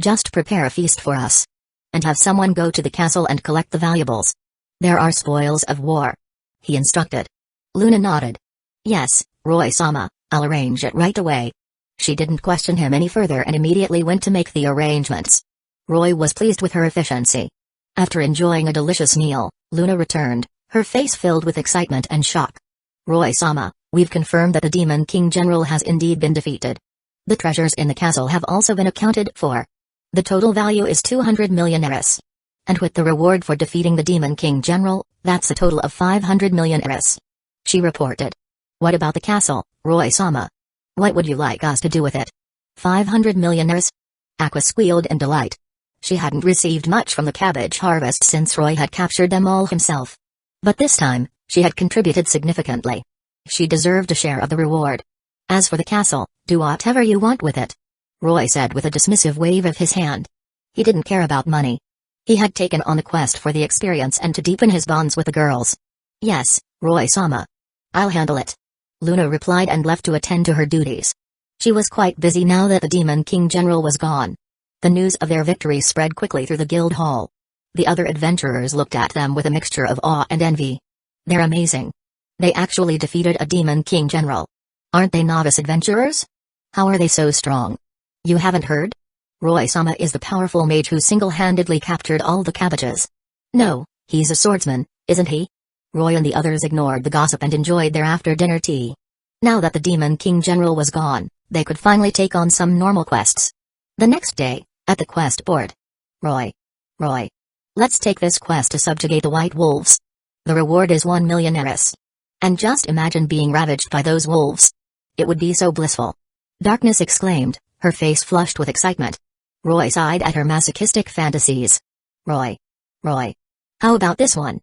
Just prepare a feast for us. And have someone go to the castle and collect the valuables. There are spoils of war, he instructed. Luna nodded. Yes, Roy-sama, I'll arrange it right away. She didn't question him any further and immediately went to make the arrangements. Roy was pleased with her efficiency. After enjoying a delicious meal, Luna returned, her face filled with excitement and shock. Roy-sama, we've confirmed that the Demon King General has indeed been defeated. The treasures in the castle have also been accounted for. The total value is 200 million eris. And with the reward for defeating the Demon King General, that's a total of 500 million eris. She reported. What about the castle, Roy-sama? What would you like us to do with it? 500 million eris? Aqua squealed in delight. She hadn't received much from the cabbage harvest since Roy had captured them all himself. But this time, she had contributed significantly. She deserved a share of the reward. As for the castle, do whatever you want with it. Roy said with a dismissive wave of his hand. He didn't care about money. He had taken on the quest for the experience and to deepen his bonds with the girls. Yes, Roy-sama. I'll handle it. Luna replied and left to attend to her duties. She was quite busy now that the Demon King General was gone. The news of their victory spread quickly through the guild hall. The other adventurers looked at them with a mixture of awe and envy. They're amazing. They actually defeated a Demon King General. Aren't they novice adventurers? How are they so strong? You haven't heard? Roy-sama is the powerful mage who single-handedly captured all the cabbages. No, he's a swordsman, isn't he? Roy and the others ignored the gossip and enjoyed their after-dinner tea. Now that the Demon King General was gone, they could finally take on some normal quests. The next day, at the quest board. Roy, let's take this quest to subjugate the White Wolves. The reward is 1 million eris. And just imagine being ravaged by those wolves. It would be so blissful. Darkness exclaimed, her face flushed with excitement. Roy sighed at her masochistic fantasies. Roy, how about this one?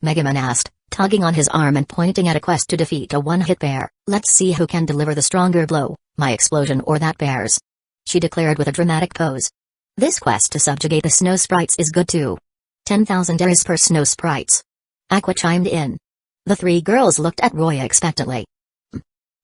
Megaman asked, tugging on his arm and pointing at a quest to defeat a one-hit bear. Let's see who can deliver the stronger blow, my explosion or that bear's. She declared with a dramatic pose. This quest to subjugate the snow sprites is good too. 10,000 eris per snow sprites. Aqua chimed in. The three girls looked at Roy expectantly.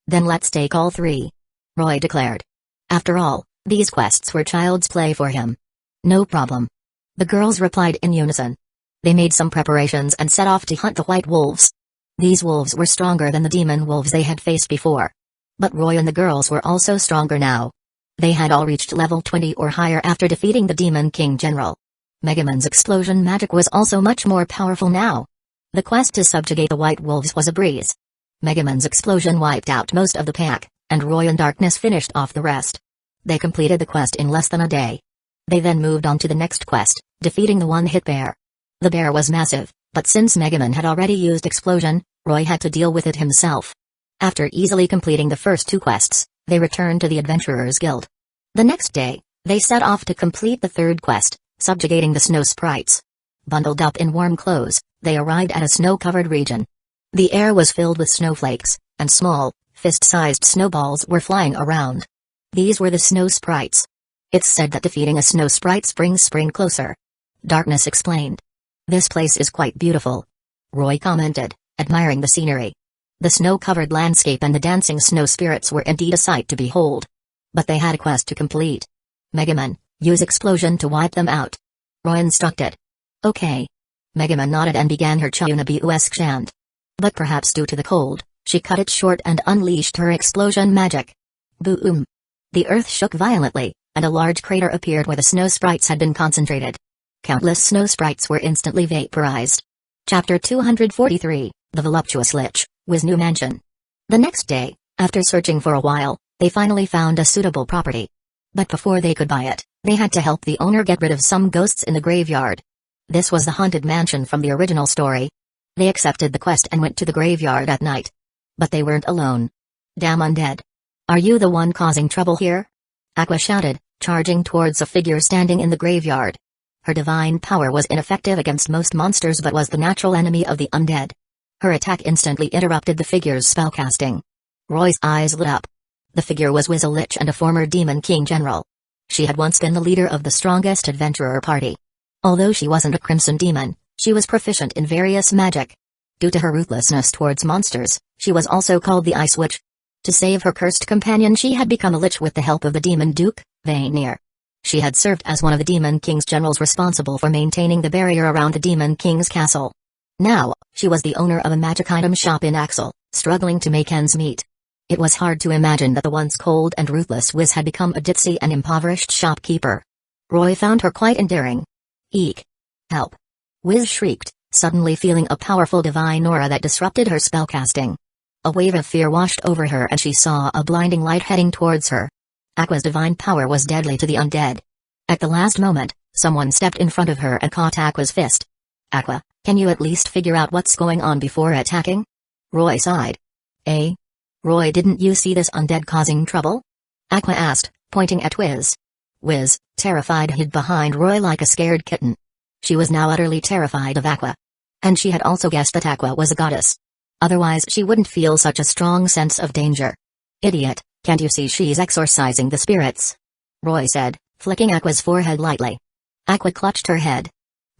Then let's take all three. Roy declared. After all, these quests were child's play for him. No problem. The girls replied in unison. They made some preparations and set off to hunt the White Wolves. These wolves were stronger than the demon wolves they had faced before. But Roy and the girls were also stronger now. They had all reached level 20 or higher after defeating the Demon King General. Megaman's explosion magic was also much more powerful now. The quest to subjugate the White Wolves was a breeze. Megaman's explosion wiped out most of the pack, and Roy and Darkness finished off the rest. They completed the quest in less than a day. They then moved on to the next quest, defeating the one-hit bear. The bear was massive, but since Megaman had already used explosion, Roy had to deal with it himself. After easily completing the first two quests, they returned to the Adventurers Guild. The next day, they set off to complete the third quest, subjugating the snow sprites. Bundled up in warm clothes, they arrived at a snow-covered region. The air was filled with snowflakes, and small, fist-sized snowballs were flying around. These were the snow sprites. It's said that defeating a snow sprite brings spring closer. Darkness explained. This place is quite beautiful. Roy commented, admiring the scenery. The snow-covered landscape and the dancing snow spirits were indeed a sight to behold. But they had a quest to complete. Megaman, use explosion to wipe them out. Roy instructed. Okay. Megaman nodded and began her Chayunabu-esque chant. But perhaps due to the cold, she cut it short and unleashed her explosion magic. Boom! The earth shook violently, and a large crater appeared where the snow sprites had been concentrated. Countless snow sprites were instantly vaporized. Chapter 243, The Voluptuous Lich, Wisnu Mansion. The next day, after searching for a while, they finally found a suitable property. But before they could buy it, they had to help the owner get rid of some ghosts in the graveyard. This was the haunted mansion from the original story. They accepted the quest and went to the graveyard at night. But they weren't alone. Damn undead. Are you the one causing trouble here? Aqua shouted, charging towards a figure standing in the graveyard. Her divine power was ineffective against most monsters but was the natural enemy of the undead. Her attack instantly interrupted the figure's spellcasting. Roy's eyes lit up. The figure was Wiz, a lich and a former Demon King General. She had once been the leader of the strongest adventurer party. Although she wasn't a crimson demon, she was proficient in various magic. Due to her ruthlessness towards monsters, she was also called the Ice Witch. To save her cursed companion, she had become a lich with the help of the Demon Duke, Vanir. She had served as one of the Demon King's generals responsible for maintaining the barrier around the Demon King's castle. Now, she was the owner of a magic item shop in Axel, struggling to make ends meet. It was hard to imagine that the once cold and ruthless Wiz had become a ditzy and impoverished shopkeeper. Roy found her quite endearing. Eek! Help! Wiz shrieked, suddenly feeling a powerful divine aura that disrupted her spellcasting. A wave of fear washed over her and she saw a blinding light heading towards her. Aqua's divine power was deadly to the undead. At the last moment, someone stepped in front of her and caught Aqua's fist. Aqua, can you at least figure out what's going on before attacking? Roy sighed. Eh? Roy, didn't you see this undead causing trouble? Aqua asked, pointing at Wiz. Wiz, terrified, hid behind Roy like a scared kitten. She was now utterly terrified of Aqua. And she had also guessed that Aqua was a goddess. Otherwise she wouldn't feel such a strong sense of danger. Idiot, can't you see she's exorcising the spirits? Roy said, flicking Aqua's forehead lightly. Aqua clutched her head.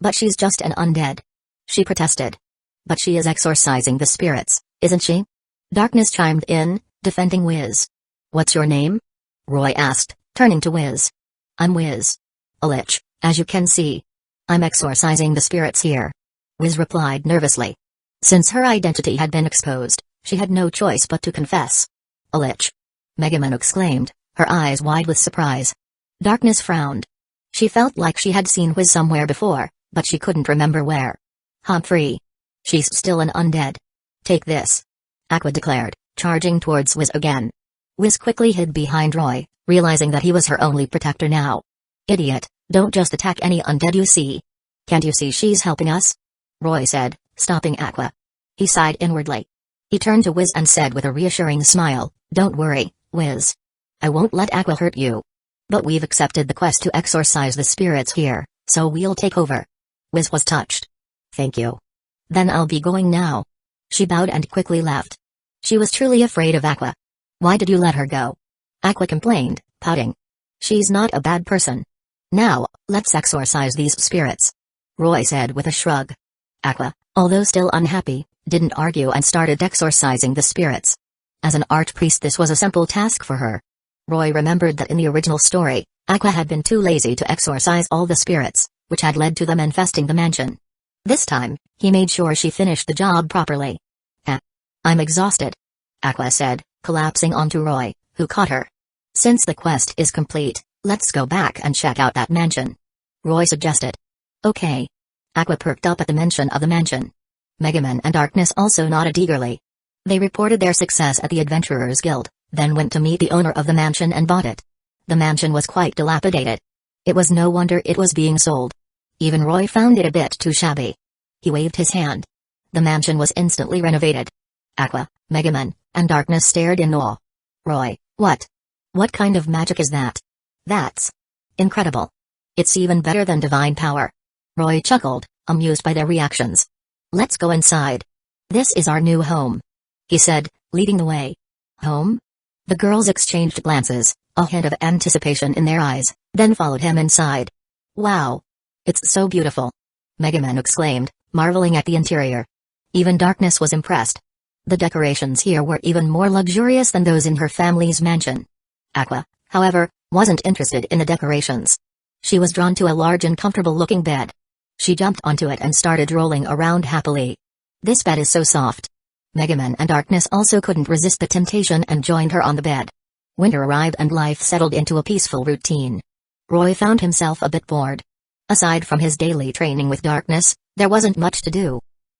But she's just an undead. She protested. But she is exorcising the spirits, isn't she? Darkness chimed in, defending Wiz. What's your name? Roy asked, turning to Wiz. I'm Wiz. A lich, as you can see. I'm exorcising the spirits here. Wiz replied nervously. Since her identity had been exposed, she had no choice but to confess. A lich? Megaman exclaimed, her eyes wide with surprise. Darkness frowned. She felt like she had seen Wiz somewhere before, but she couldn't remember where. Humphrey. She's still an undead. Take this. Aqua declared, charging towards Wiz again. Wiz quickly hid behind Roy, realizing that he was her only protector now. Idiot, don't just attack any undead you see. Can't you see she's helping us? Roy said, stopping Aqua. He sighed inwardly. He turned to Wiz and said with a reassuring smile, don't worry, Wiz. I won't let Aqua hurt you. But we've accepted the quest to exorcise the spirits here, so we'll take over. Wiz was touched. Thank you. Then I'll be going now. She bowed and quickly left. She was truly afraid of Aqua. Why did you let her go? Aqua complained, pouting. She's not a bad person. Now, let's exorcise these spirits. Roy said with a shrug. Aqua, although still unhappy, didn't argue and started exorcising the spirits. As an archpriest, this was a simple task for her. Roy remembered that in the original story, Aqua had been too lazy to exorcise all the spirits, which had led to them infesting the mansion. This time, he made sure she finished the job properly. I'm exhausted. Aqua said, collapsing onto Roy, who caught her. Since the quest is complete, let's go back and check out that mansion. Roy suggested. Okay. Aqua perked up at the mention of the mansion. Megaman and Darkness also nodded eagerly. They reported their success at the Adventurers Guild, then went to meet the owner of the mansion and bought it. The mansion was quite dilapidated. It was no wonder it was being sold. Even Roy found it a bit too shabby. He waved his hand. The mansion was instantly renovated. Aqua, Megaman, and Darkness stared in awe. Roy, what? What kind of magic is that? That's incredible. It's even better than divine power. Roy chuckled, amused by their reactions. Let's go inside. This is our new home, he said, leading the way. Home? The girls exchanged glances, a hint of anticipation in their eyes, then followed him inside. Wow! It's so beautiful! Megaman exclaimed, marveling at the interior. Even Darkness was impressed. The decorations here were even more luxurious than those in her family's mansion. Aqua, however, wasn't interested in the decorations. She was drawn to a large and comfortable-looking bed. She jumped onto it and started rolling around happily. This bed is so soft. Megaman and Darkness also couldn't resist the temptation and joined her on the bed. Winter arrived and life settled into a peaceful routine. Roy found himself a bit bored. Aside from his daily training with Darkness, there wasn't much to do.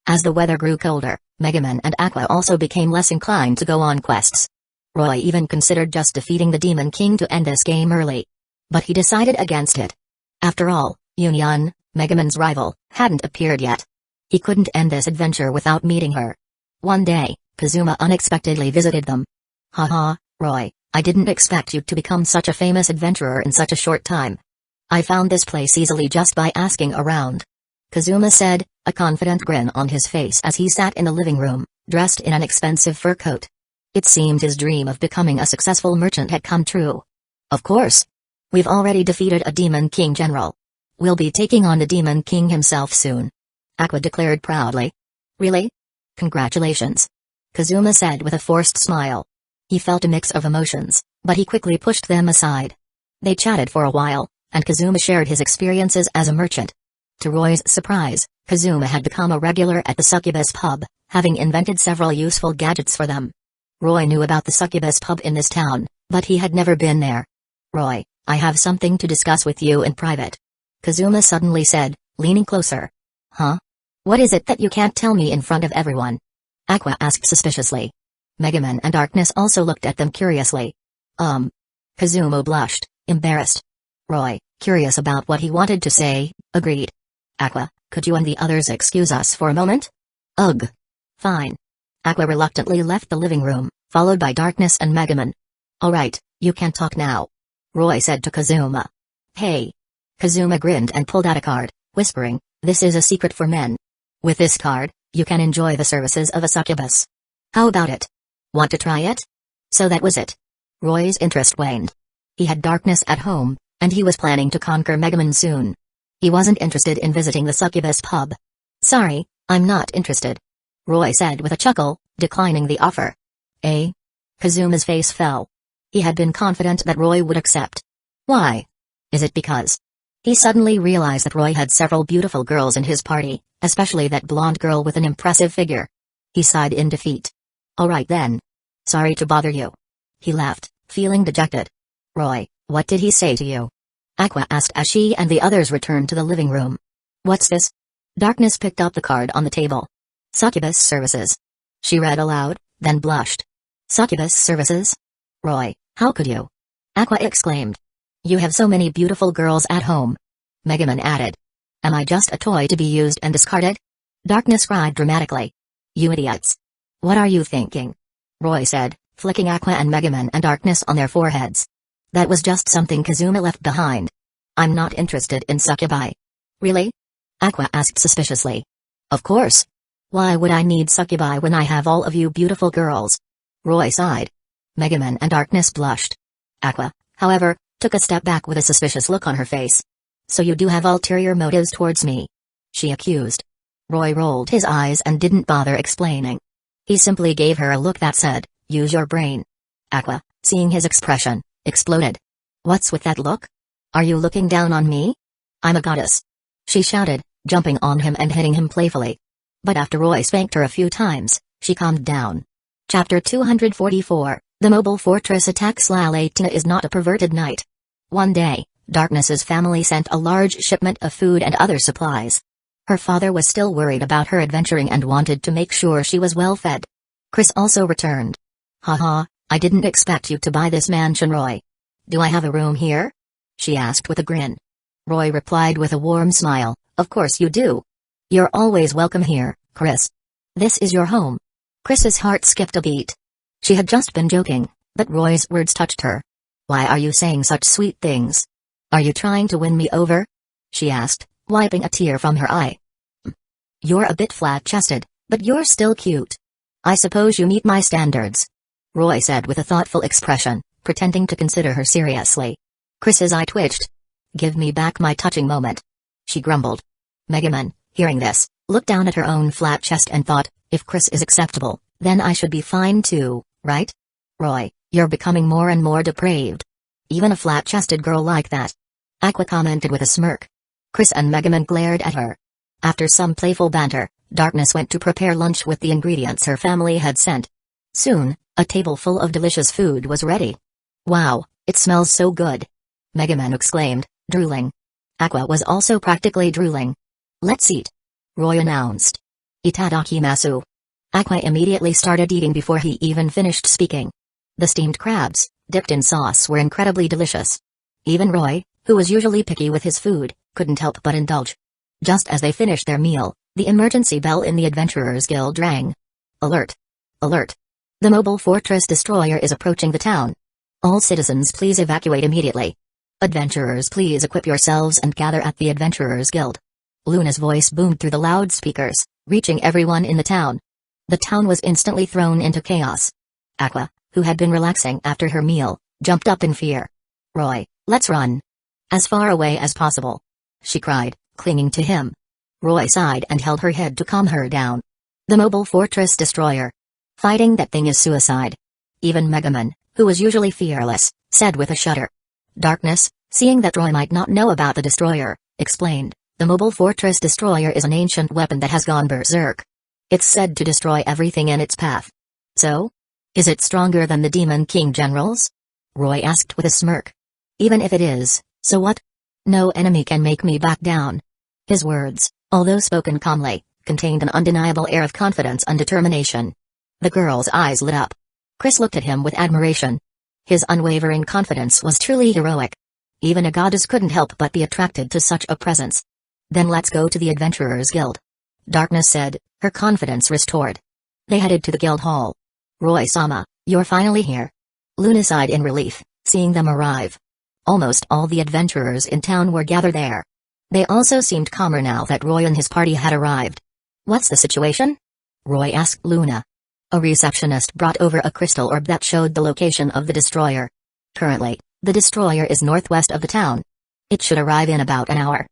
As the weather grew colder, Megaman and Aqua also became less inclined to go on quests. Roy even considered just defeating the Demon King to end this game early. But he decided against it. After all, Yun, Megaman's rival, hadn't appeared yet. He couldn't end this adventure without meeting her. One day, Kazuma unexpectedly visited them. Haha, Roy, I didn't expect you to become such a famous adventurer in such a short time. I found this place easily just by asking around. Kazuma said, a confident grin on his face as he sat in the living room, dressed in an expensive fur coat. It seemed his dream of becoming a successful merchant had come true. Of course. We've already defeated a Demon King general. We'll be taking on the Demon King himself soon. Aqua declared proudly. Really? Congratulations. Kazuma said with a forced smile. He felt a mix of emotions, but he quickly pushed them aside. They chatted for a while, and Kazuma shared his experiences as a merchant. To Roy's surprise, Kazuma had become a regular at the Succubus pub, having invented several useful gadgets for them. Roy knew about the Succubus pub in this town, but he had never been there. Roy, I have something to discuss with you in private. Kazuma suddenly said, leaning closer. Huh? What is it that you can't tell me in front of everyone? Aqua asked suspiciously. Megaman and Darkness also looked at them curiously. Kazuma blushed, embarrassed. Roy, curious about what he wanted to say, agreed. Aqua, could you and the others excuse us for a moment? Ugh. Fine. Aqua reluctantly left the living room, followed by Darkness and Megaman. Alright, you can talk now. Roy said to Kazuma. Hey. Kazuma grinned and pulled out a card, whispering, this is a secret for men. With this card, you can enjoy the services of a succubus. How about it? Want to try it? So that was it. Roy's interest waned. He had Darkness at home, and he was planning to conquer Megaman soon. He wasn't interested in visiting the succubus pub. Sorry, I'm not interested. Roy said with a chuckle, declining the offer. Eh? Kazuma's face fell. He had been confident that Roy would accept. Why? Is it because? He suddenly realized that Roy had several beautiful girls in his party, especially that blonde girl with an impressive figure. He sighed in defeat. Alright then. Sorry to bother you. He left, feeling dejected. Roy, what did he say to you? Aqua asked as she and the others returned to the living room. What's this? Darkness picked up the card on the table. Succubus services. She read aloud, then blushed. Succubus services? Roy, how could you? Aqua exclaimed. You have so many beautiful girls at home. Megaman added. Am I just a toy to be used and discarded? Darkness cried dramatically. You idiots. What are you thinking? Roy said, flicking Aqua and Megaman and Darkness on their foreheads. That was just something Kazuma left behind. I'm not interested in succubi. Really? Aqua asked suspiciously. Of course. Why would I need succubi when I have all of you beautiful girls? Roy sighed. Megaman and Darkness blushed. Aqua, however, took a step back with a suspicious look on her face. So you do have ulterior motives towards me? She accused. Roy rolled his eyes and didn't bother explaining. He simply gave her a look that said, use your brain. Aqua, seeing his expression, exploded. What's with that look? Are you looking down on me? I'm a goddess. She shouted, jumping on him and hitting him playfully. But after Roy spanked her a few times, she calmed down. Chapter 244, The Mobile Fortress Attacks. Latina is not a perverted knight. One day, Darkness's family sent a large shipment of food and other supplies. Her father was still worried about her adventuring and wanted to make sure she was well fed. Chris also returned. Haha, I didn't expect you to buy this mansion, Roy. Do I have a room here? She asked with a grin. Roy replied with a warm smile, of course you do. You're always welcome here, Chris. This is your home. Chris's heart skipped a beat. She had just been joking, but Roy's words touched her. Why are you saying such sweet things? Are you trying to win me over? She asked, wiping a tear from her eye. You're a bit flat-chested, but you're still cute. I suppose you meet my standards. Roy said with a thoughtful expression, pretending to consider her seriously. Chris's eye twitched. Give me back my touching moment. She grumbled. Megaman, hearing this, looked down at her own flat chest and thought, if Chris is acceptable, then I should be fine too, right? Roy, you're becoming more and more depraved. Even a flat-chested girl like that. Aqua commented with a smirk. Chris and Megaman glared at her. After some playful banter, Darkness went to prepare lunch with the ingredients her family had sent. Soon, a table full of delicious food was ready. Wow, it smells so good. Megaman exclaimed, drooling. Aqua was also practically drooling. Let's eat. Roy announced. Itadakimasu. Aqua immediately started eating before he even finished speaking. The steamed crabs, dipped in sauce, were incredibly delicious. Even Roy, who was usually picky with his food, couldn't help but indulge. Just as they finished their meal, the emergency bell in the Adventurers Guild rang. Alert! Alert! The mobile fortress destroyer is approaching the town. All citizens please evacuate immediately. Adventurers, please equip yourselves and gather at the Adventurers Guild. Luna's voice boomed through the loudspeakers, reaching everyone in the town. The town was instantly thrown into chaos. Aqua, who had been relaxing after her meal, jumped up in fear. Roy, let's run. As far away as possible. She cried, clinging to him. Roy sighed and held her head to calm her down. The mobile fortress destroyer. Fighting that thing is suicide. Even Megaman, who was usually fearless, said with a shudder. Darkness, seeing that Roy might not know about the destroyer, explained, the mobile fortress destroyer is an ancient weapon that has gone berserk. It's said to destroy everything in its path. So? Is it stronger than the Demon King generals? Roy asked with a smirk. Even if it is, so what? No enemy can make me back down. His words, although spoken calmly, contained an undeniable air of confidence and determination. The girl's eyes lit up. Chris looked at him with admiration. His unwavering confidence was truly heroic. Even a goddess couldn't help but be attracted to such a presence. Then let's go to the Adventurers Guild. Darkness said, her confidence restored. They headed to the guild hall. Roy-sama, you're finally here. Luna sighed in relief, seeing them arrive. Almost all the adventurers in town were gathered there. They also seemed calmer now that Roy and his party had arrived. What's the situation? Roy asked Luna. A receptionist brought over a crystal orb that showed the location of the destroyer. Currently, the destroyer is northwest of the town. It should arrive in about an hour.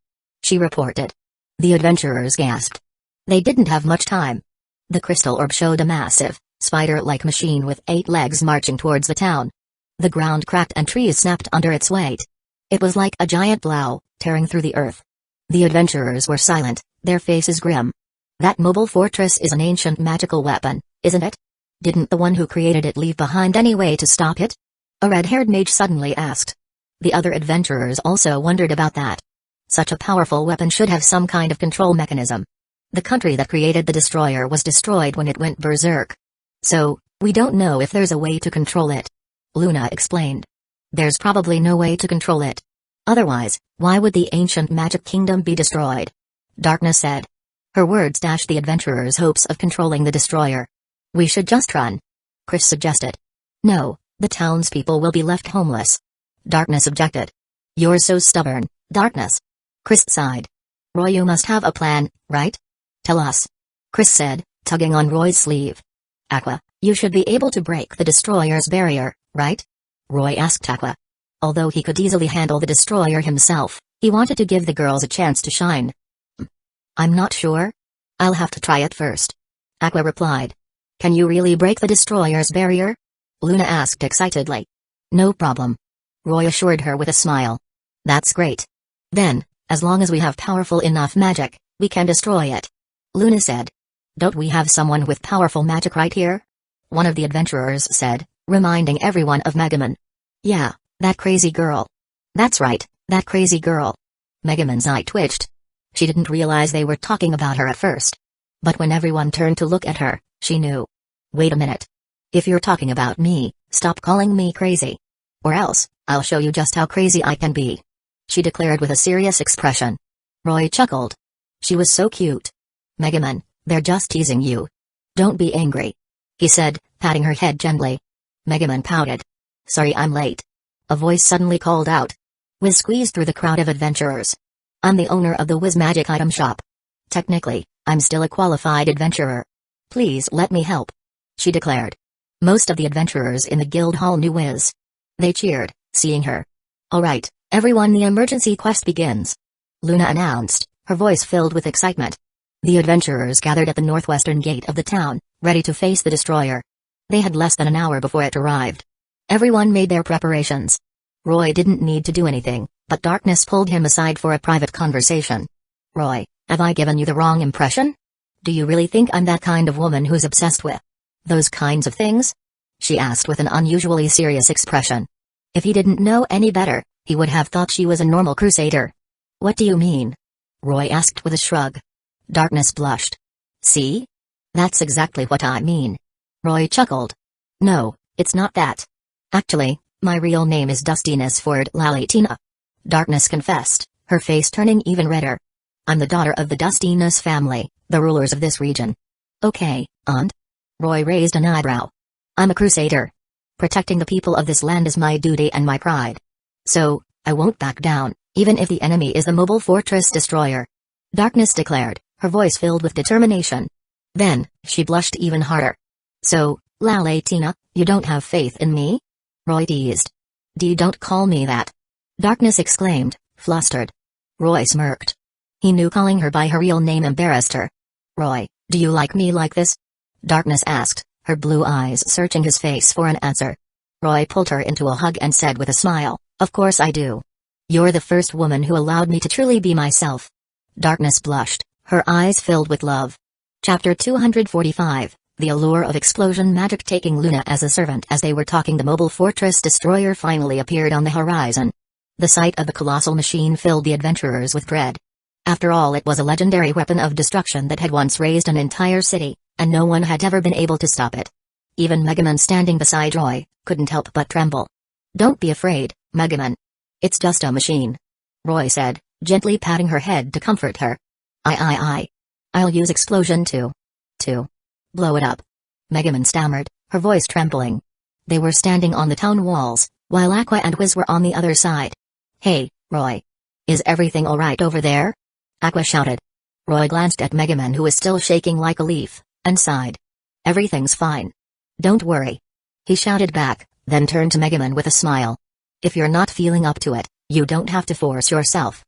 She reported. The adventurers gasped. They didn't have much time. The crystal orb showed a massive, spider-like machine with 8 legs marching towards the town. The ground cracked and trees snapped under its weight. It was like a giant plow, tearing through the earth. The adventurers were silent, their faces grim. That mobile fortress is an ancient magical weapon, isn't it? Didn't the one who created it leave behind any way to stop it? A red-haired mage suddenly asked. The other adventurers also wondered about that. Such a powerful weapon should have some kind of control mechanism. The country that created the destroyer was destroyed when it went berserk. So, we don't know if there's a way to control it. Luna explained. There's probably no way to control it. Otherwise, why would the ancient magic kingdom be destroyed? Darkness said. Her words dashed the adventurers' hopes of controlling the destroyer. We should just run. Chris suggested. No, the townspeople will be left homeless. Darkness objected. You're so stubborn, Darkness. Chris sighed. Roy, you must have a plan, right? Tell us. Chris said, tugging on Roy's sleeve. Aqua, you should be able to break the destroyer's barrier, right? Roy asked Aqua. Although he could easily handle the destroyer himself, he wanted to give the girls a chance to shine. I'm not sure. I'll have to try it first. Aqua replied. Can you really break the destroyer's barrier? Luna asked excitedly. No problem. Roy assured her with a smile. That's great. Then, as long as we have powerful enough magic, we can destroy it. Luna said. Don't we have someone with powerful magic right here? One of the adventurers said, reminding everyone of Megaman. Yeah, that crazy girl. That's right, that crazy girl. Megaman's eye twitched. She didn't realize they were talking about her at first. But when everyone turned to look at her, she knew. Wait a minute. If you're talking about me, stop calling me crazy. Or else, I'll show you just how crazy I can be. She declared with a serious expression. Roy chuckled. She was so cute. Megaman, they're just teasing you. Don't be angry. He said, patting her head gently. Megaman pouted. Sorry I'm late. A voice suddenly called out. Wiz squeezed through the crowd of adventurers. I'm the owner of the Wiz Magic Item Shop. Technically, I'm still a qualified adventurer. Please let me help. She declared. Most of the adventurers in the guild hall knew Wiz. They cheered, seeing her. Alright, everyone, the emergency quest begins. Luna announced, her voice filled with excitement. The adventurers gathered at the northwestern gate of the town, ready to face the destroyer. They had less than an hour before it arrived. Everyone made their preparations. Roy didn't need to do anything, but Darkness pulled him aside for a private conversation. Roy, have I given you the wrong impression? Do you really think I'm that kind of woman who's obsessed with those kinds of things? She asked with an unusually serious expression. If he didn't know any better, he would have thought she was a normal crusader. What do you mean? Roy asked with a shrug. Darkness blushed. See? That's exactly what I mean. Roy chuckled. No, it's not that. Actually, my real name is Dustiness Ford Lalitina. Darkness confessed, her face turning even redder. I'm the daughter of the Dustiness family, the rulers of this region. Okay, Aunt? Roy raised an eyebrow. I'm a crusader. Protecting the people of this land is my duty and my pride. So, I won't back down, even if the enemy is the mobile fortress destroyer. Darkness declared, her voice filled with determination. Then, she blushed even harder. So, Lalatina, you don't have faith in me? Roy teased. Don't call me that. Darkness exclaimed, flustered. Roy smirked. He knew calling her by her real name embarrassed her. Roy, do you like me like this? Darkness asked, her blue eyes searching his face for an answer. Roy pulled her into a hug and said with a smile, of course I do. You're the first woman who allowed me to truly be myself. Darkness blushed, her eyes filled with love. Chapter 245, The Allure of Explosion Magic. Taking Luna as a servant. As they were talking, the mobile fortress destroyer finally appeared on the horizon. The sight of the colossal machine filled the adventurers with dread. After all, it was a legendary weapon of destruction that had once razed an entire city, and no one had ever been able to stop it. Even Megaman, standing beside Roy, couldn't help but tremble. "Don't be afraid, Megaman. It's just a machine," Roy said, gently patting her head to comfort her. I'll use explosion to blow it up," Megaman stammered, her voice trembling. They were standing on the town walls, while Aqua and Wiz were on the other side. "Hey, Roy. Is everything alright over there?" Aqua shouted. Roy glanced at Megaman, who was still shaking like a leaf, and sighed. "Everything's fine. Don't worry," he shouted back, then turned to Megaman with a smile. "If you're not feeling up to it, you don't have to force yourself.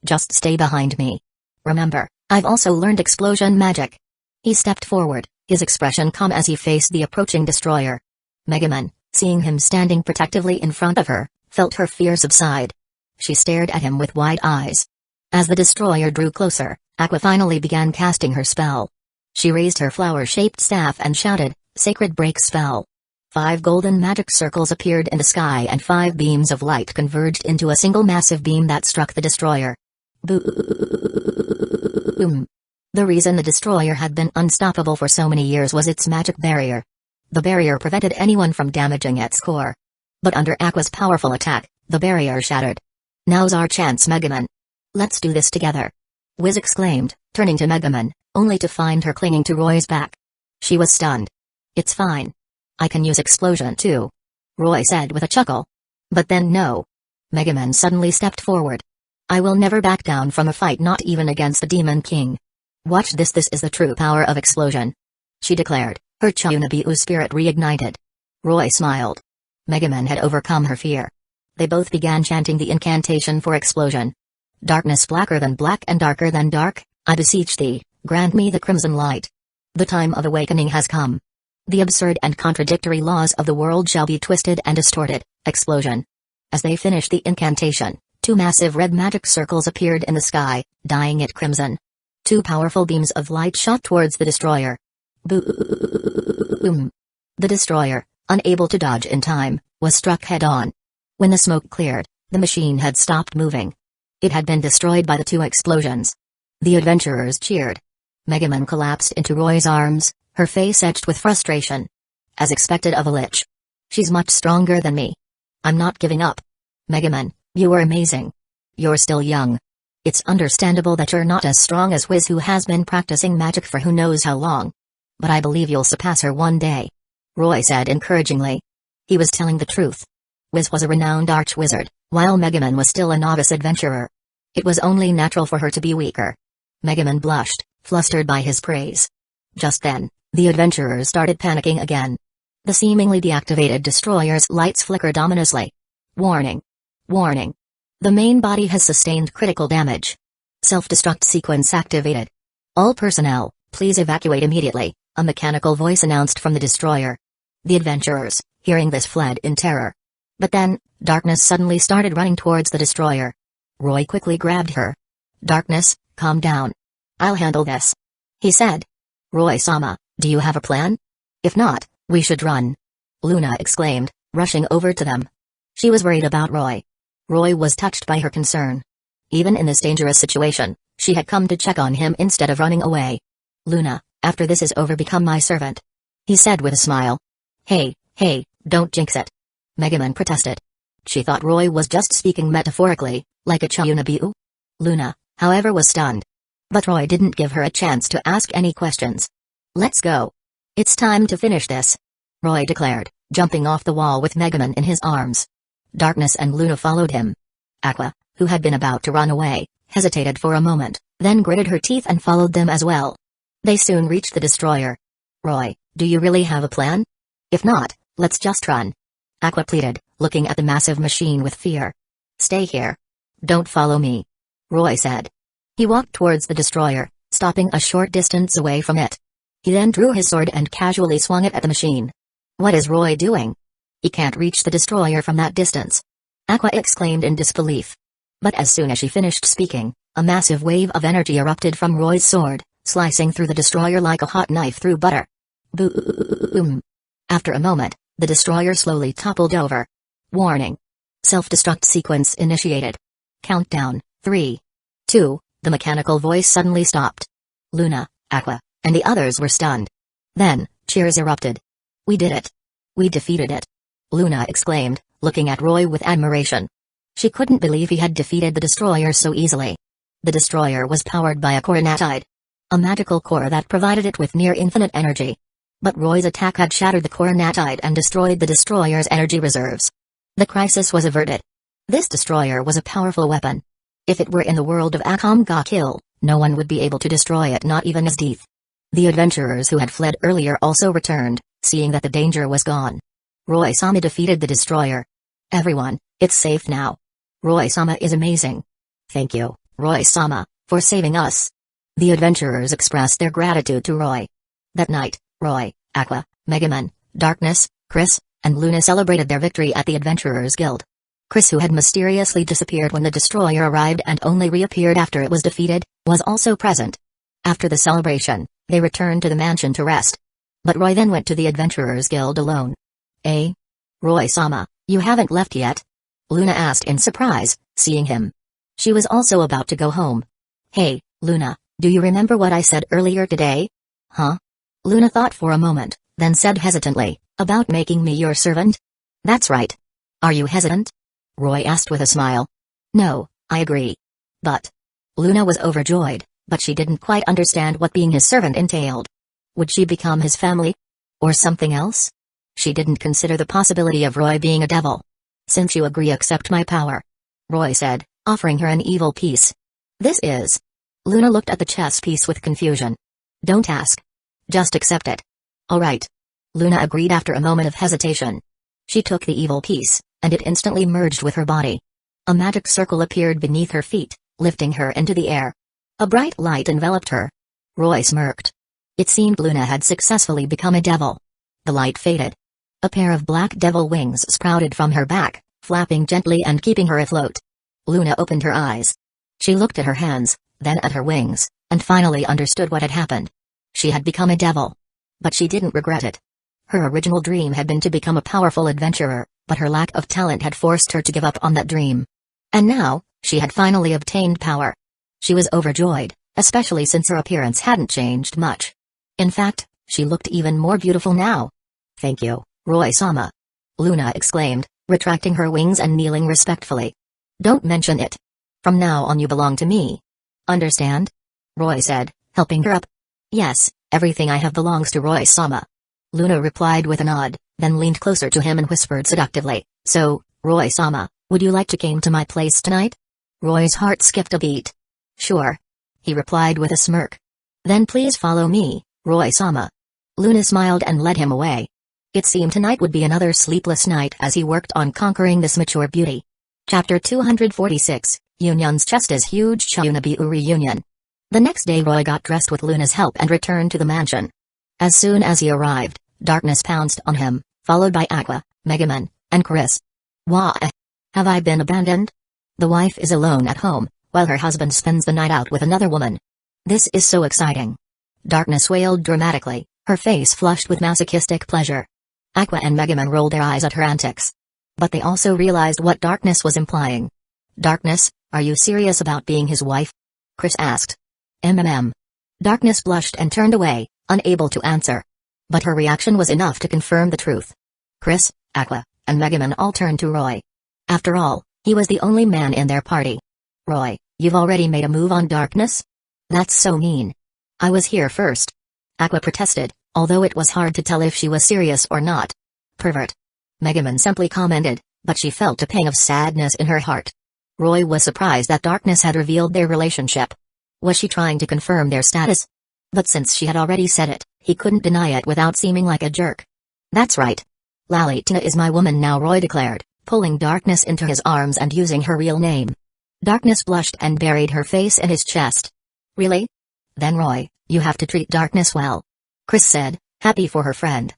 Just stay behind me. Remember, I've also learned explosion magic." He stepped forward, his expression calm as he faced the approaching destroyer. Megaman, seeing him standing protectively in front of her, felt her fear subside. She stared at him with wide eyes. As the destroyer drew closer, Aqua finally began casting her spell. She raised her flower-shaped staff and shouted, "Sacred Break Spell." 5 golden magic circles appeared in the sky and 5 beams of light converged into a single massive beam that struck the destroyer. Boom! The reason the destroyer had been unstoppable for so many years was its magic barrier. The barrier prevented anyone from damaging its core. But under Aqua's powerful attack, the barrier shattered. "Now's our chance, Megaman. Let's do this together," Wiz exclaimed, turning to Megaman, only to find her clinging to Roy's back. She was stunned. "It's fine. I can use explosion too," Roy said with a chuckle. "But then no." Megaman suddenly stepped forward. "I will never back down from a fight, not even against the Demon King. Watch this is the true power of explosion," she declared, her Chunabiu spirit reignited. Roy smiled. Megaman had overcome her fear. They both began chanting the incantation for explosion. "Darkness blacker than black and darker than dark, I beseech thee, grant me the crimson light. The time of awakening has come. The absurd and contradictory laws of the world shall be twisted and distorted." Explosion. As they finished the incantation, 2 massive red magic circles appeared in the sky, dyeing it crimson. 2 powerful beams of light shot towards the destroyer. Boom! The destroyer, unable to dodge in time, was struck head-on. When the smoke cleared, the machine had stopped moving. It had been destroyed by the 2 explosions. The adventurers cheered. Megaman collapsed into Roy's arms, her face etched with frustration. As expected of a lich. "She's much stronger than me. I'm not giving up. Megaman, you were amazing. You're still young. It's understandable that you're not as strong as Wiz, who has been practicing magic for who knows how long. But I believe you'll surpass her one day," Roy said encouragingly. He was telling the truth. Wiz was a renowned arch-wizard, while Megaman was still a novice adventurer. It was only natural for her to be weaker. Megaman blushed, flustered by his praise. Just then, the adventurers started panicking again. The seemingly deactivated destroyer's lights flickered ominously. "Warning! Warning! The main body has sustained critical damage. Self-destruct sequence activated. All personnel, please evacuate immediately," a mechanical voice announced from the destroyer. The adventurers, hearing this, fled in terror. But then, Darkness suddenly started running towards the destroyer. Roy quickly grabbed her. "Darkness, calm down. I'll handle this," he said. "Roy-sama, do you have a plan? If not, we should run," Luna exclaimed, rushing over to them. She was worried about Roy. Roy was touched by her concern. Even in this dangerous situation, she had come to check on him instead of running away. "Luna, after this is over, become my servant," he said with a smile. Hey, don't jinx it," Megaman protested. She thought Roy was just speaking metaphorically, like a Chunabiu. Luna, however, was stunned. But Roy didn't give her a chance to ask any questions. "Let's go. It's time to finish this," Roy declared, jumping off the wall with Megaman in his arms. Darkness and Luna followed him. Aqua, who had been about to run away, hesitated for a moment, then gritted her teeth and followed them as well. They soon reached the destroyer. "Roy, do you really have a plan? If not, let's just run," Aqua pleaded, looking at the massive machine with fear. "Stay here. Don't follow me," Roy said. He walked towards the destroyer, stopping a short distance away from it. He then drew his sword and casually swung it at the machine. "What is Roy doing? He can't reach the destroyer from that distance," Aqua exclaimed in disbelief. But as soon as she finished speaking, a massive wave of energy erupted from Roy's sword, slicing through the destroyer like a hot knife through butter. Boom! After a moment, the destroyer slowly toppled over. "Warning! Self-destruct sequence initiated. Countdown, 3, 2, the mechanical voice suddenly stopped. Luna, Aqua, and the others were stunned. Then, cheers erupted. We did it. We defeated it. Luna exclaimed, looking at Roy with admiration. She couldn't believe he had defeated the destroyer so easily. The destroyer was powered by a coronatide, a magical core that provided it with near-infinite energy. But Roy's attack had shattered the coronatide and destroyed the destroyer's energy reserves. The crisis was averted. This destroyer was a powerful weapon. If it were in the world of Akam ga Kill, no one would be able to destroy it, not even Azdeath. The adventurers who had fled earlier also returned, seeing that the danger was gone. Roy-sama defeated the destroyer. Everyone, it's safe now. Roy-sama is amazing. Thank you, Roy-sama, for saving us. The adventurers expressed their gratitude to Roy. That night, Roy, Aqua, Megaman, Darkness, Chris, and Luna celebrated their victory at the Adventurers Guild. Chris, who had mysteriously disappeared when the destroyer arrived and only reappeared after it was defeated, was also present. After the celebration, they returned to the mansion to rest. But Roy then went to the Adventurers Guild alone. Eh? Roy-sama, you haven't left yet? Luna asked in surprise, seeing him. She was also about to go home. Hey, Luna, do you remember what I said earlier today? Huh? Luna thought for a moment, then said hesitantly, about making me your servant? That's right. Are you hesitant? Roy asked with a smile. No, I agree. But... Luna was overjoyed, but she didn't quite understand what being his servant entailed. Would she become his family? Or something else? She didn't consider the possibility of Roy being a devil. Since you agree, accept my power, Roy said, offering her an evil piece. This is... Luna looked at the chess piece with confusion. Don't ask. Just accept it. All right. Luna agreed after a moment of hesitation. She took the evil piece, and it instantly merged with her body. A magic circle appeared beneath her feet, lifting her into the air. A bright light enveloped her. Roy smirked. It seemed Luna had successfully become a devil. The light faded. A pair of black devil wings sprouted from her back, flapping gently and keeping her afloat. Luna opened her eyes. She looked at her hands, then at her wings, and finally understood what had happened. She had become a devil. But she didn't regret it. Her original dream had been to become a powerful adventurer, but her lack of talent had forced her to give up on that dream. And now, she had finally obtained power. She was overjoyed, especially since her appearance hadn't changed much. In fact, she looked even more beautiful now. Thank you, Roy-sama. Luna exclaimed, retracting her wings and kneeling respectfully. Don't mention it. From now on you belong to me. Understand? Roy said, helping her up. Yes, everything I have belongs to Roy-sama. Luna replied with a nod, then leaned closer to him and whispered seductively, so, Roy-sama, would you like to come to my place tonight? Roy's heart skipped a beat. Sure. He replied with a smirk. Then please follow me, Roy-sama. Luna smiled and led him away. It seemed tonight would be another sleepless night as he worked on conquering this mature beauty. Chapter 246, Union's chest is huge. Chunabiu reunion. The next day Roy got dressed with Luna's help and returned to the mansion. As soon as he arrived, Darkness pounced on him, followed by Aqua, Megaman, and Chris. Why? Have I been abandoned? The wife is alone at home, while her husband spends the night out with another woman. This is so exciting. Darkness wailed dramatically, her face flushed with masochistic pleasure. Aqua and Megaman rolled their eyes at her antics. But they also realized what Darkness was implying. Darkness, are you serious about being his wife? Chris asked. Darkness blushed and turned away, unable to answer. But her reaction was enough to confirm the truth. Chris, Aqua, and Megaman all turned to Roy. After all, he was the only man in their party. Roy, you've already made a move on Darkness? That's so mean. I was here first. Aqua protested, although it was hard to tell if she was serious or not. Pervert. Megaman simply commented, but she felt a pang of sadness in her heart. Roy was surprised that Darkness had revealed their relationship. Was she trying to confirm their status? But since she had already said it, he couldn't deny it without seeming like a jerk. That's right. Lalitina is my woman now, Roy declared, pulling Darkness into his arms and using her real name. Darkness blushed and buried her face in his chest. Really? Then Roy, you have to treat Darkness well. Chris said, happy for her friend.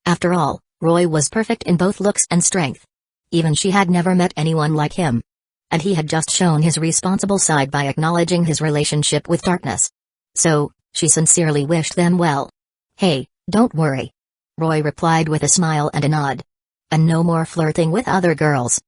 After all, Roy was perfect in both looks and strength. Even she had never met anyone like him. And he had just shown his responsible side by acknowledging his relationship with Darkness. So, she sincerely wished them well. Hey, don't worry. Roy replied with a smile and a nod. And no more flirting with other girls.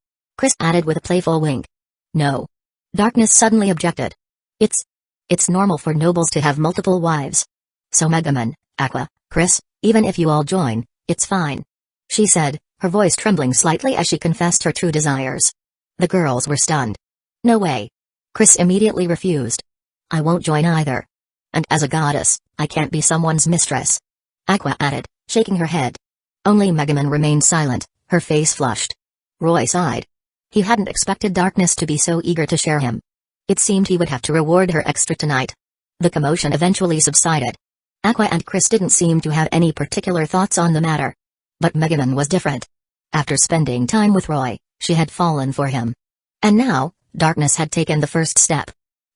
Chris added with a playful wink. No. Darkness suddenly objected. It's normal for nobles to have multiple wives. So Megumin, Aqua, Chris, even if you all join, it's fine. She said, her voice trembling slightly as she confessed her true desires. The girls were stunned. No way. Chris immediately refused. I won't join either. And as a goddess, I can't be someone's mistress. Aqua added, shaking her head. Only Megumin remained silent, her face flushed. Roy sighed. He hadn't expected Darkness to be so eager to share him. It seemed he would have to reward her extra tonight. The commotion eventually subsided. Aqua and Chris didn't seem to have any particular thoughts on the matter. But Megumin was different. After spending time with Roy, she had fallen for him. And now, Darkness had taken the first step.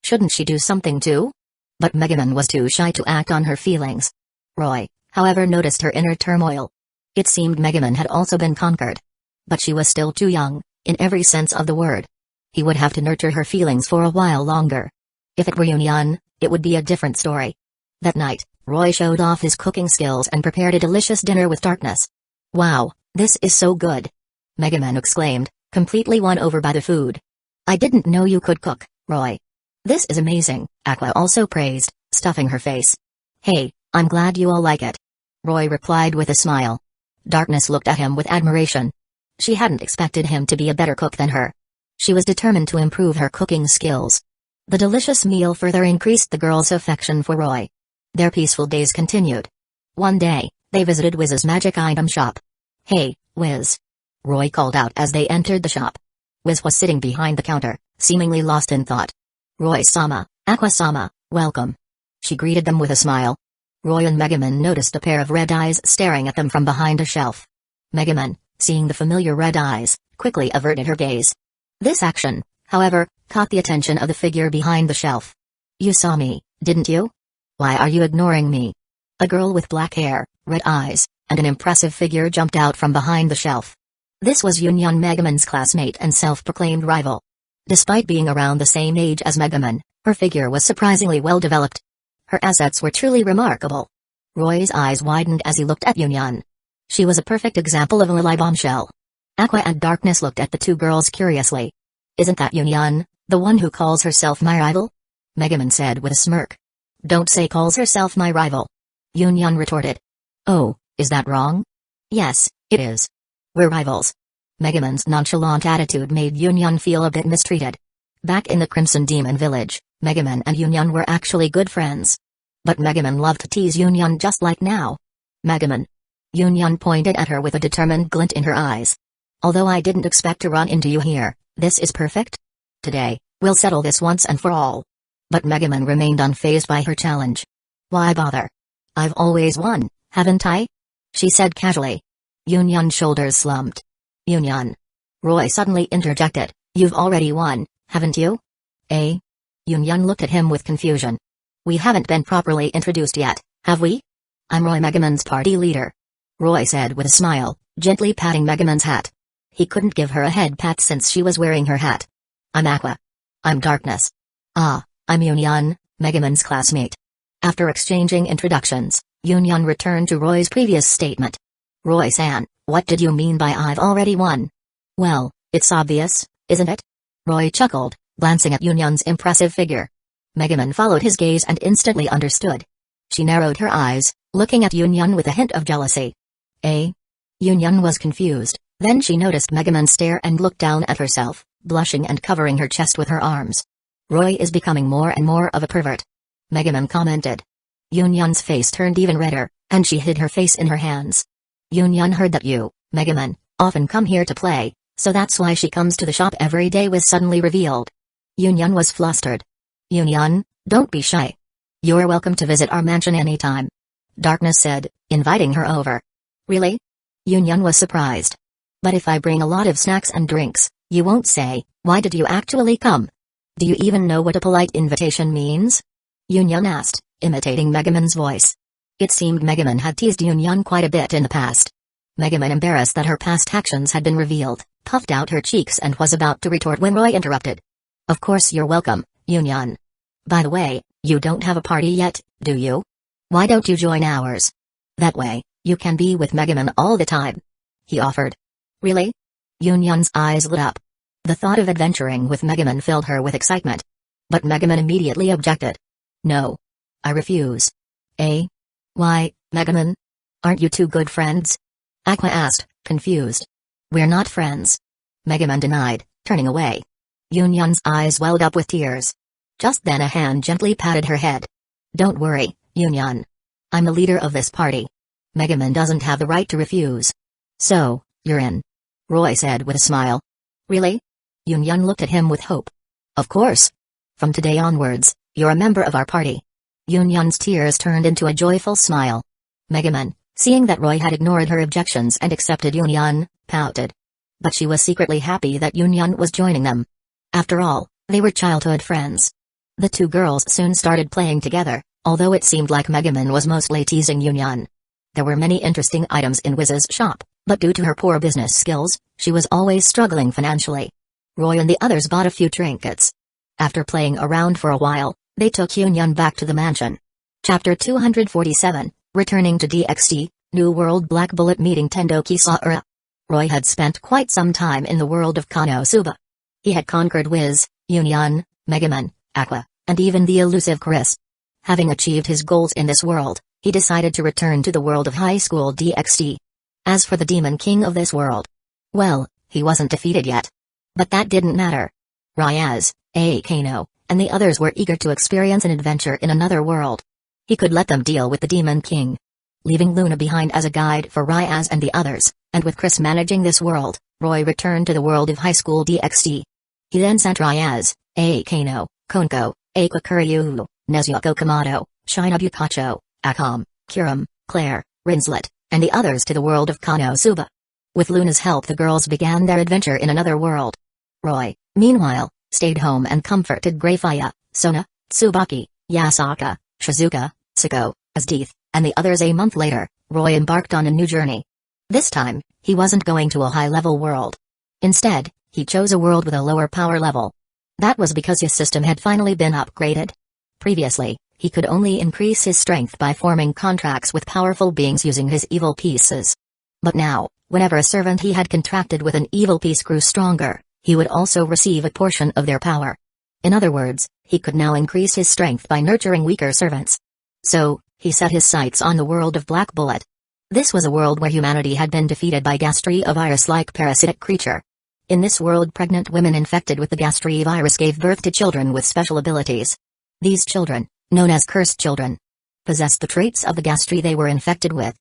Shouldn't she do something too? But Megumin was too shy to act on her feelings. Roy, however, noticed her inner turmoil. It seemed Megumin had also been conquered. But she was still too young, in every sense of the word. He would have to nurture her feelings for a while longer. If it were Yunyun, it would be a different story. That night, Roy showed off his cooking skills and prepared a delicious dinner with Darkness. Wow, this is so good! Megumin exclaimed, completely won over by the food. I didn't know you could cook, Roy. This is amazing, Aqua also praised, stuffing her face. Hey, I'm glad you all like it. Roy replied with a smile. Darkness looked at him with admiration. She hadn't expected him to be a better cook than her. She was determined to improve her cooking skills. The delicious meal further increased the girls' affection for Roy. Their peaceful days continued. One day, they visited Wiz's magic item shop. Hey, Wiz. Roy called out as they entered the shop. Wiz was sitting behind the counter, seemingly lost in thought. Roy-sama, Aqua-sama, welcome. She greeted them with a smile. Roy and Megumin noticed a pair of red eyes staring at them from behind a shelf. Megumin, seeing the familiar red eyes, quickly averted her gaze. This action, however, caught the attention of the figure behind the shelf. You saw me, didn't you? Why are you ignoring me? A girl with black hair, red eyes, and an impressive figure jumped out from behind the shelf. This was Yunyun, Megumin's classmate and self-proclaimed rival. Despite being around the same age as Megumin, her figure was surprisingly well developed. Her assets were truly remarkable. Roy's eyes widened as he looked at Yunyun. She was a perfect example of a lily bombshell. Aqua and Darkness looked at the two girls curiously. Isn't that Yunyun, the one who calls herself my rival? Megumin said with a smirk. Don't say calls herself my rival. Yunyun retorted. Oh, is that wrong? Yes, it is. We're rivals. Megumin's nonchalant attitude made Yunyun feel a bit mistreated. Back in the Crimson Demon Village, Megumin and Yunyun were actually good friends. But Megumin loved to tease Yunyun just like now. Megumin. Yunyun pointed at her with a determined glint in her eyes. Although I didn't expect to run into you here, this is perfect. Today, we'll settle this once and for all. But Megumin remained unfazed by her challenge. Why bother? I've always won, haven't I? She said casually. Yunyun's shoulders slumped. Yunyun. Roy suddenly interjected, you've already won, haven't you? Eh? Yunyun looked at him with confusion. We haven't been properly introduced yet, have we? I'm Roy, Megumin's party leader. Roy said with a smile, gently patting Megumin's hat. He couldn't give her a head pat since she was wearing her hat. I'm Aqua. I'm Darkness. Ah, I'm Yunyun, Megumin's classmate. After exchanging introductions, Yunyun returned to Roy's previous statement. Roy-san, what did you mean by I've already won? Well, it's obvious, isn't it? Roy chuckled, glancing at Yunyun's impressive figure. Megumin followed his gaze and instantly understood. She narrowed her eyes, looking at Yunyun with a hint of jealousy. Eh? Yunyun was confused, then she noticed Megumin stare and looked down at herself, blushing and covering her chest with her arms. Roy is becoming more and more of a pervert. Megumin commented. Yunyun's face turned even redder, and she hid her face in her hands. Yunyun heard that you, Megumin, often come here to play, so that's why she comes to the shop every day, was suddenly revealed. Yunyun was flustered. Yunyun, don't be shy. You're welcome to visit our mansion anytime. Darkness said, inviting her over. Really? Yunyun was surprised. But if I bring a lot of snacks and drinks, you won't say, why did you actually come? Do you even know what a polite invitation means? Yunyun asked, imitating Megumin's voice. It seemed Megumin had teased Yunyun quite a bit in the past. Megumin, embarrassed that her past actions had been revealed, puffed out her cheeks and was about to retort when Roy interrupted. Of course you're welcome, Yunyun. By the way, you don't have a party yet, do you? Why don't you join ours? That way, you can be with Megumin all the time. He offered. Really? Yunyun's eyes lit up. The thought of adventuring with Megumin filled her with excitement. But Megumin immediately objected. No. I refuse. Eh? Why, Megumin? Aren't you two good friends? Aqua asked, confused. We're not friends. Megumin denied, turning away. Yunyun's eyes welled up with tears. Just then a hand gently patted her head. Don't worry, Yunyun. I'm the leader of this party. Megumin doesn't have the right to refuse. So, you're in. Roy said with a smile. Really? Yunyun looked at him with hope. Of course. From today onwards, you're a member of our party. Yunyun's tears turned into a joyful smile. Megumin, seeing that Roy had ignored her objections and accepted Yunyun, pouted. But she was secretly happy that Yunyun was joining them. After all, they were childhood friends. The two girls soon started playing together, although it seemed like Megumin was mostly teasing Yunyun. There were many interesting items in Wiz's shop, but due to her poor business skills, she was always struggling financially. Roy and the others bought a few trinkets. After playing around for a while, they took Yunyun back to the mansion. Chapter 247, Returning to DxD, New World. Black Bullet meeting Tendoki Saura. Roy had spent quite some time in the world of Konosuba. He had conquered Wiz, Yunyun, Megumin, Aqua, and even the elusive Chris. Having achieved his goals in this world, he decided to return to the world of high school DxD. As for the Demon King of this world, well, he wasn't defeated yet. But that didn't matter. Ryaz, Akano, and the others were eager to experience an adventure in another world. He could let them deal with the Demon King. Leaving Luna behind as a guide for Ryaz and the others, and with Chris managing this world, Roy returned to the world of high school DxD. He then sent Ryaz, Akano, Konko, Akakuryu, Nezuko Kamado, Shinobukacho, Akam, Kurum, Claire, Rinslet, and the others to the world of Konosuba. With Luna's help the girls began their adventure in another world. Roy, meanwhile, stayed home and comforted Grafaya, Sona, Tsubaki, Yasaka, Shizuka, Sako, Asdeath, and the others. A month later, Roy embarked on a new journey. This time, he wasn't going to a high-level world. Instead, he chose a world with a lower power level. That was because his system had finally been upgraded. Previously, he could only increase his strength by forming contracts with powerful beings using his evil pieces. But now, whenever a servant he had contracted with an evil piece grew stronger, he would also receive a portion of their power. In other words, he could now increase his strength by nurturing weaker servants. So, he set his sights on the world of Black Bullet. This was a world where humanity had been defeated by Gastri, a virus-like parasitic creature. In this world, pregnant women infected with the Gastri virus gave birth to children with special abilities. These children, known as cursed children, possessed the traits of the Gastri they were infected with.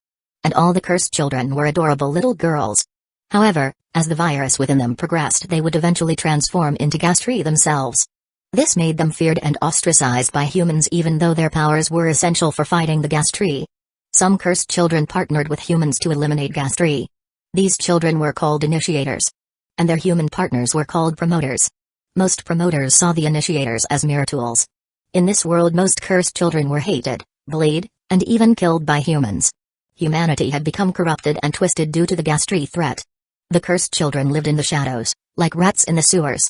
And all the cursed children were adorable little girls. However, as the virus within them progressed, they would eventually transform into Gastri themselves. This made them feared and ostracized by humans even though their powers were essential for fighting the Gastri. Some cursed children partnered with humans to eliminate Gastri. These children were called initiators. And their human partners were called promoters. Most promoters saw the initiators as mere tools. In this world most cursed children were hated, bullied, and even killed by humans. Humanity had become corrupted and twisted due to the Gastri threat. The cursed children lived in the shadows, like rats in the sewers.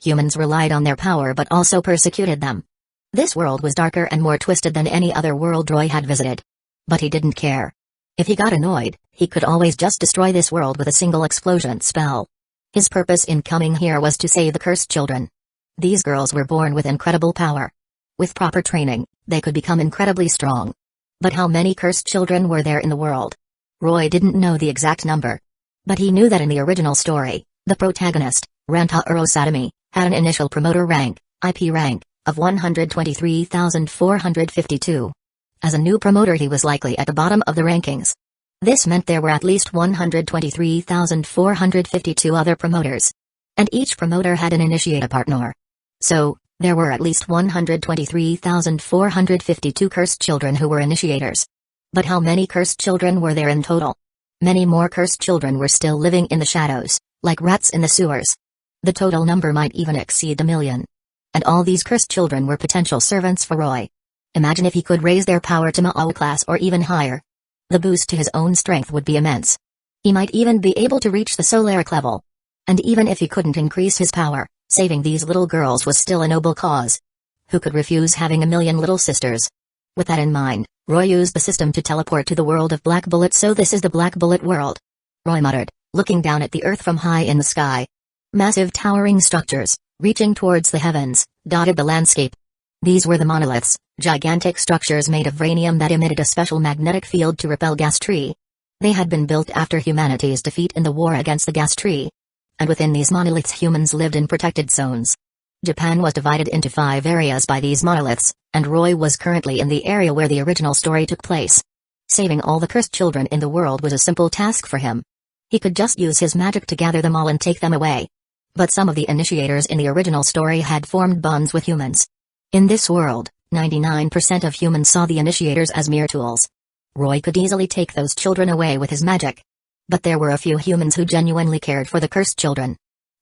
Humans relied on their power but also persecuted them. This world was darker and more twisted than any other world Roy had visited. But he didn't care. If he got annoyed, he could always just destroy this world with a single explosion spell. His purpose in coming here was to save the cursed children. These girls were born with incredible power. With proper training, they could become incredibly strong. But how many cursed children were there in the world? Roy didn't know the exact number. But he knew that in the original story, the protagonist, Rantaro Satami, had an initial promoter rank, IP rank, of 123,452. As a new promoter he was likely at the bottom of the rankings. This meant there were at least 123,452 other promoters. And each promoter had an initiator partner. So, there were at least 123,452 cursed children who were initiators. But how many cursed children were there in total? Many more cursed children were still living in the shadows, like rats in the sewers. The total number might even exceed 1,000,000. And all these cursed children were potential servants for Roy. Imagine if he could raise their power to Ma'au class or even higher. The boost to his own strength would be immense. He might even be able to reach the Solaric level. And even if he couldn't increase his power, saving these little girls was still a noble cause. Who could refuse having 1,000,000 little sisters? With that in mind, Roy used the system to teleport to the world of Black Bullet. So this is the Black Bullet world. Roy muttered, looking down at the earth from high in the sky. Massive towering structures, reaching towards the heavens, dotted the landscape. These were the monoliths, gigantic structures made of rhenium that emitted a special magnetic field to repel gas tree. They had been built after humanity's defeat in the war against the gas tree. And within these monoliths humans lived in protected zones. Japan was divided into 5 areas by these monoliths, and Roy was currently in the area where the original story took place. Saving all the cursed children in the world was a simple task for him. He could just use his magic to gather them all and take them away. But some of the initiators in the original story had formed bonds with humans. In this world, 99% of humans saw the initiators as mere tools. Roy could easily take those children away with his magic. But there were a few humans who genuinely cared for the cursed children.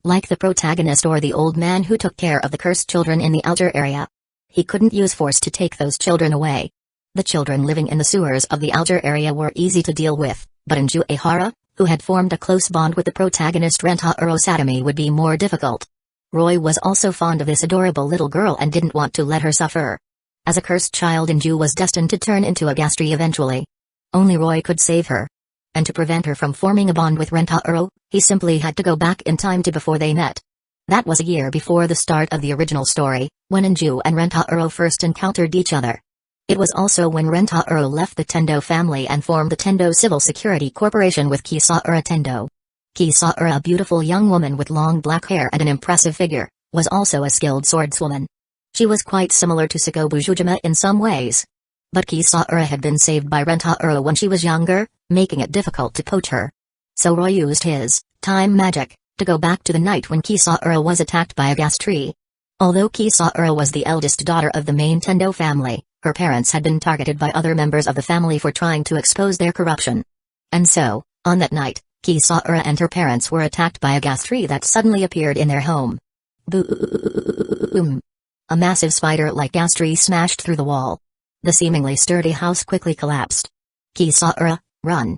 Like the protagonist or the old man who took care of the cursed children in the outer area. He couldn't use force to take those children away. The children living in the sewers of the outer area were easy to deal with, but Inju Ehara, who had formed a close bond with the protagonist Rentaro Satami, would be more difficult. Roy was also fond of this adorable little girl and didn't want to let her suffer. As a cursed child, Inju was destined to turn into a gas tree eventually. Only Roy could save her. And to prevent her from forming a bond with Rentaro, he simply had to go back in time to before they met. That was a year before the start of the original story, when Inju and Rentaro first encountered each other. It was also when Rentaro left the Tendo family and formed the Tendo Civil Security Corporation with Kisara Tendo. Kisara, a beautiful young woman with long black hair and an impressive figure, was also a skilled swordswoman. She was quite similar to Sako Bujujima in some ways. But Kisara had been saved by Rentaro when she was younger, making it difficult to poach her. So Roy used his time magic to go back to the night when Kisara was attacked by a gas tree. Although Kisara was the eldest daughter of the main Tendo family, her parents had been targeted by other members of the family for trying to expose their corruption. And so, on that night, Kisara and her parents were attacked by a gas tree that suddenly appeared in their home. Boom! A massive spider-like gas tree smashed through the wall. The seemingly sturdy house quickly collapsed. Kisara, run!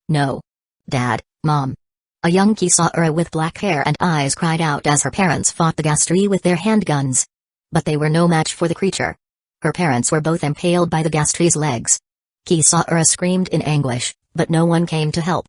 No. Dad, Mom. A young Kisara with black hair and eyes cried out as her parents fought the gas tree with their handguns. But they were no match for the creature. Her parents were both impaled by the gas tree's legs. Kisara screamed in anguish, but no one came to help.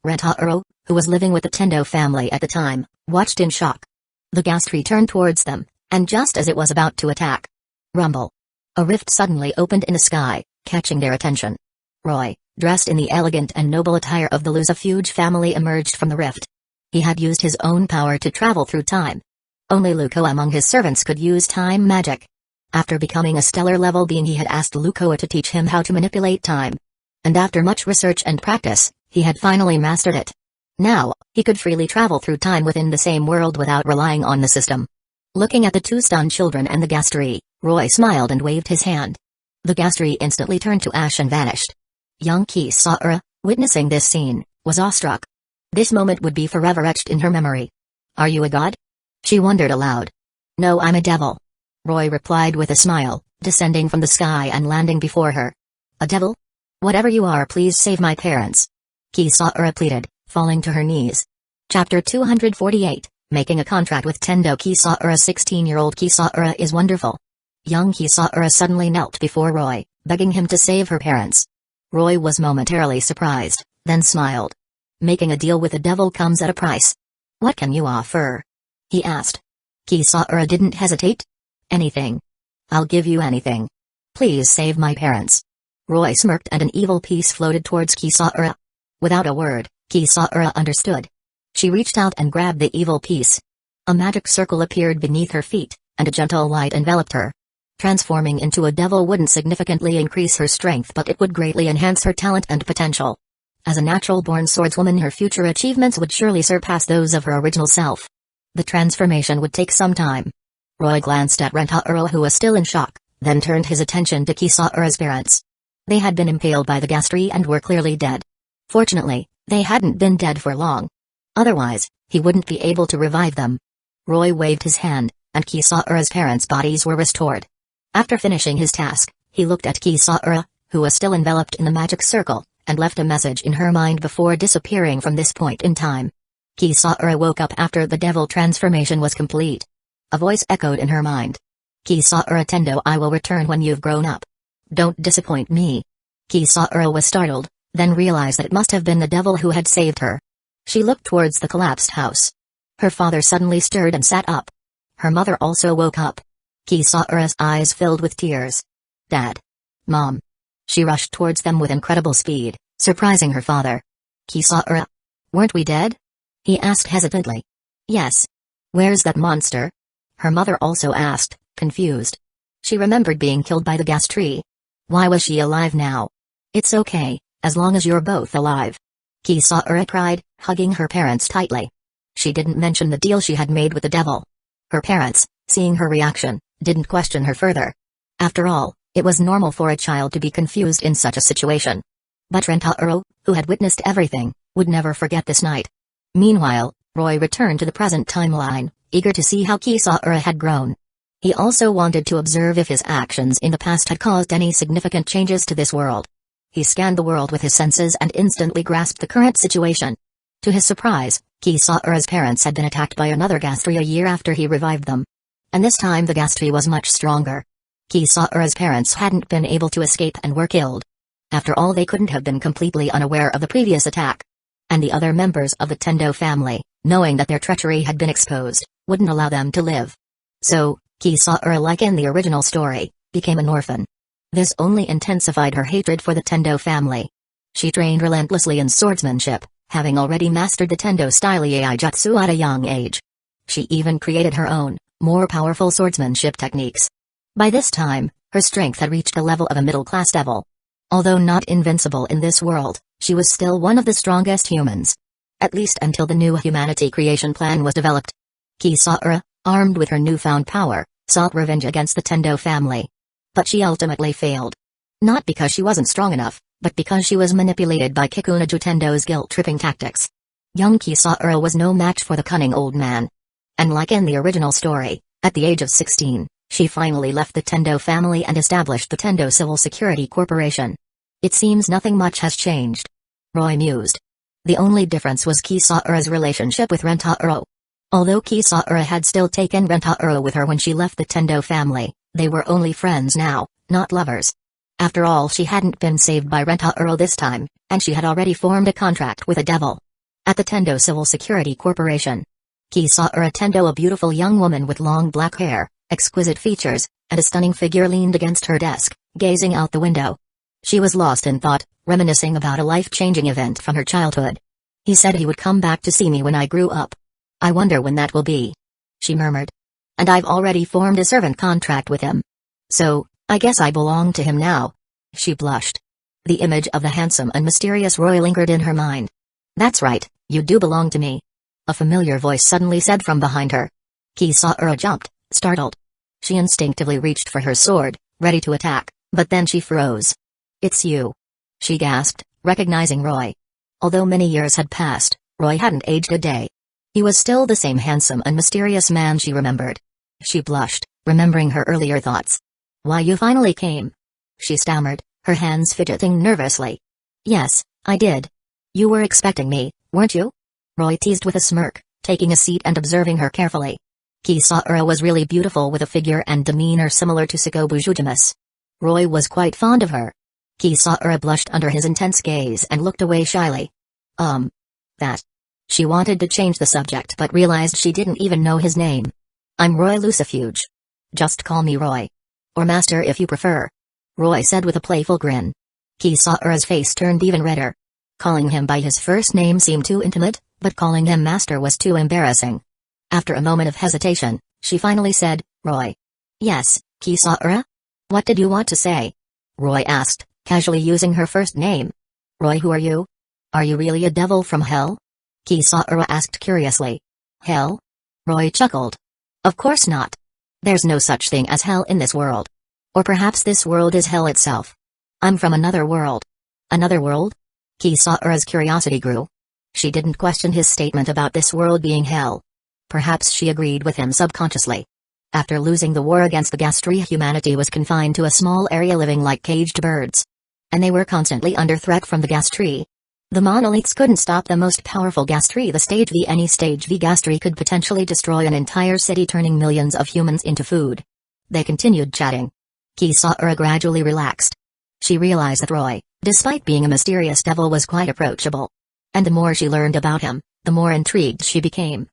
Rentaro, who was living with the Tendo family at the time, watched in shock. The gas tree turned towards them, and just as it was about to attack, rumble! A rift suddenly opened in the sky, catching their attention. Roy, dressed in the elegant and noble attire of the Lucifuge family, emerged from the rift. He had used his own power to travel through time. Only Luko among his servants could use time magic. After becoming a stellar-level being, he had asked Lukoa to teach him how to manipulate time. And after much research and practice, he had finally mastered it. Now, he could freely travel through time within the same world without relying on the system. Looking at the 2 stunned children and the gas tree, Roy smiled and waved his hand. The gas tree instantly turned to ash and vanished. Young Kisara, witnessing this scene, was awestruck. This moment would be forever etched in her memory. Are you a god? She wondered aloud. No, I'm a devil. Roy replied with a smile, descending from the sky and landing before her. A devil? Whatever you are, please save my parents. Kisara pleaded, falling to her knees. Chapter 248, Making a Contract with Tendo. Kisara. 16-year-old Kisara is wonderful. Young Kisara suddenly knelt before Roy, begging him to save her parents. Roy was momentarily surprised, then smiled. Making a deal with the devil comes at a price. What can you offer? He asked. Kisara didn't hesitate. Anything. I'll give you anything. Please save my parents. Roy smirked and an evil peace floated towards Kisara. Without a word, Kisara understood. She reached out and grabbed the evil piece. A magic circle appeared beneath her feet, and a gentle light enveloped her. Transforming into a devil wouldn't significantly increase her strength, but it would greatly enhance her talent and potential. As a natural-born swordswoman, her future achievements would surely surpass those of her original self. The transformation would take some time. Roy glanced at Rentaro, who was still in shock, then turned his attention to Kisara's parents. They had been impaled by the gas tree and were clearly dead. Fortunately, they hadn't been dead for long. Otherwise, he wouldn't be able to revive them. Roy waved his hand, and Kisara's parents' bodies were restored. After finishing his task, he looked at Kisara, who was still enveloped in the magic circle, and left a message in her mind before disappearing from this point in time. Kisara woke up after the devil transformation was complete. A voice echoed in her mind. Kisara Tendo, I will return when you've grown up. Don't disappoint me. Kisara was startled, then realized that it must have been the devil who had saved her. She looked towards the collapsed house. Her father suddenly stirred and sat up. Her mother also woke up. Kisara's eyes filled with tears. Dad. Mom. She rushed towards them with incredible speed, surprising her father. Kisara. Weren't we dead? He asked hesitantly. Yes. Where's that monster? Her mother also asked, confused. She remembered being killed by the gas tree. Why was she alive now? It's okay, as long as you're both alive. Kisara cried, hugging her parents tightly. She didn't mention the deal she had made with the devil. Her parents, seeing her reaction, didn't question her further. After all, it was normal for a child to be confused in such a situation. But Rentaro, who had witnessed everything, would never forget this night. Meanwhile, Roy returned to the present timeline, eager to see how Kisara had grown. He also wanted to observe if his actions in the past had caused any significant changes to this world. He scanned the world with his senses and instantly grasped the current situation. To his surprise, Kisara's parents had been attacked by another gas tree a year after he revived them. And this time the gas tree was much stronger. Kisara's parents hadn't been able to escape and were killed. After all, they couldn't have been completely unaware of the previous attack. And the other members of the Tendo family, knowing that their treachery had been exposed, wouldn't allow them to live. So, Kisara, like in the original story, became an orphan. This only intensified her hatred for the Tendo family. She trained relentlessly in swordsmanship, having already mastered the Tendo style Iaijutsu at a young age. She even created her own, more powerful swordsmanship techniques. By this time, her strength had reached the level of a middle-class devil. Although not invincible in this world, she was still one of the strongest humans. At least until the new humanity creation plan was developed. Kisara, armed with her newfound power, sought revenge against the Tendo family. But she ultimately failed. Not because she wasn't strong enough, but because she was manipulated by Kikunajo Tendo's guilt-tripping tactics. Young Kisara was no match for the cunning old man. And like in the original story, at the age of 16, she finally left the Tendo family and established the Tendo Civil Security Corporation. It seems nothing much has changed. Roy mused. The only difference was Kisara's relationship with Rentaro. Although Kisara had still taken Rentaro with her when she left the Tendo family, they were only friends now, not lovers. After all, she hadn't been saved by Rentaro this time, and she had already formed a contract with a devil. At the Tendo Civil Security Corporation, Kisara Tendo, a beautiful young woman with long black hair, exquisite features, and a stunning figure, leaned against her desk, gazing out the window. She was lost in thought, reminiscing about a life-changing event from her childhood. He said he would come back to see me when I grew up. I wonder when that will be. She murmured. And I've already formed a servant contract with him. So, I guess I belong to him now. She blushed. The image of the handsome and mysterious Roy lingered in her mind. That's right, you do belong to me. A familiar voice suddenly said from behind her. Kisara jumped, startled. She instinctively reached for her sword, ready to attack, but then she froze. It's you. She gasped, recognizing Roy. Although many years had passed, Roy hadn't aged a day. He was still the same handsome and mysterious man she remembered. She blushed, remembering her earlier thoughts. Why, you finally came. She stammered, her hands fidgeting nervously. Yes, I did. You were expecting me, weren't you? Roy teased with a smirk, taking a seat and observing her carefully. Kisara was really beautiful, with a figure and demeanor similar to Sakobu Jujimus. Roy was quite fond of her. Kisara blushed under his intense gaze and looked away shyly. That. She wanted to change the subject but realized she didn't even know his name. I'm Roy Lucifuge. Just call me Roy. Or Master if you prefer. Roy said with a playful grin. Kisara's face turned even redder. Calling him by his first name seemed too intimate, but calling him Master was too embarrassing. After a moment of hesitation, she finally said, Roy. Yes, Kisara? What did you want to say? Roy asked, casually using her first name. Roy, who are you? Are you really a devil from hell? Kisara asked curiously. Hell? Roy chuckled. Of course not. There's no such thing as hell in this world. Or perhaps this world is hell itself. I'm from another world. Another world? Kisara's curiosity grew. She didn't question his statement about this world being hell. Perhaps she agreed with him subconsciously. After losing the war against the gas tree, humanity was confined to a small area, living like caged birds. And they were constantly under threat from the gas tree. The monoliths couldn't stop the most powerful gas tree, the Stage V. Any Stage V gas tree could potentially destroy an entire city, turning millions of humans into food. They continued chatting. Kisara gradually relaxed. She realized that Roy, despite being a mysterious devil, was quite approachable. And the more she learned about him, the more intrigued she became.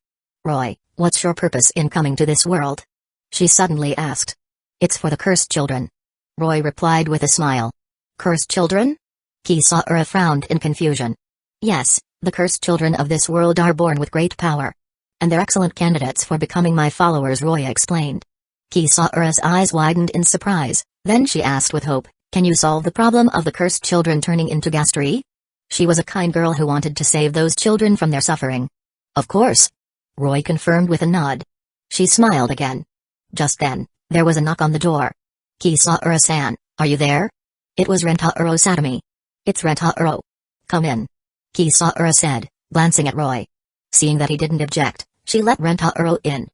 Roy, what's your purpose in coming to this world? She suddenly asked. It's for the cursed children. Roy replied with a smile. Cursed children? Kisara frowned in confusion. Yes, the cursed children of this world are born with great power. And they're excellent candidates for becoming my followers, Roy explained. Kisara's eyes widened in surprise, then she asked with hope, can you solve the problem of the cursed children turning into Gastri? She was a kind girl who wanted to save those children from their suffering. Of course. Roy confirmed with a nod. She smiled again. Just then, there was a knock on the door. Kisara-san, are you there? It was Rentaro Satami. It's Rentaro. Come in. Kisara said, glancing at Roy. Seeing that he didn't object, she let Rentaro in.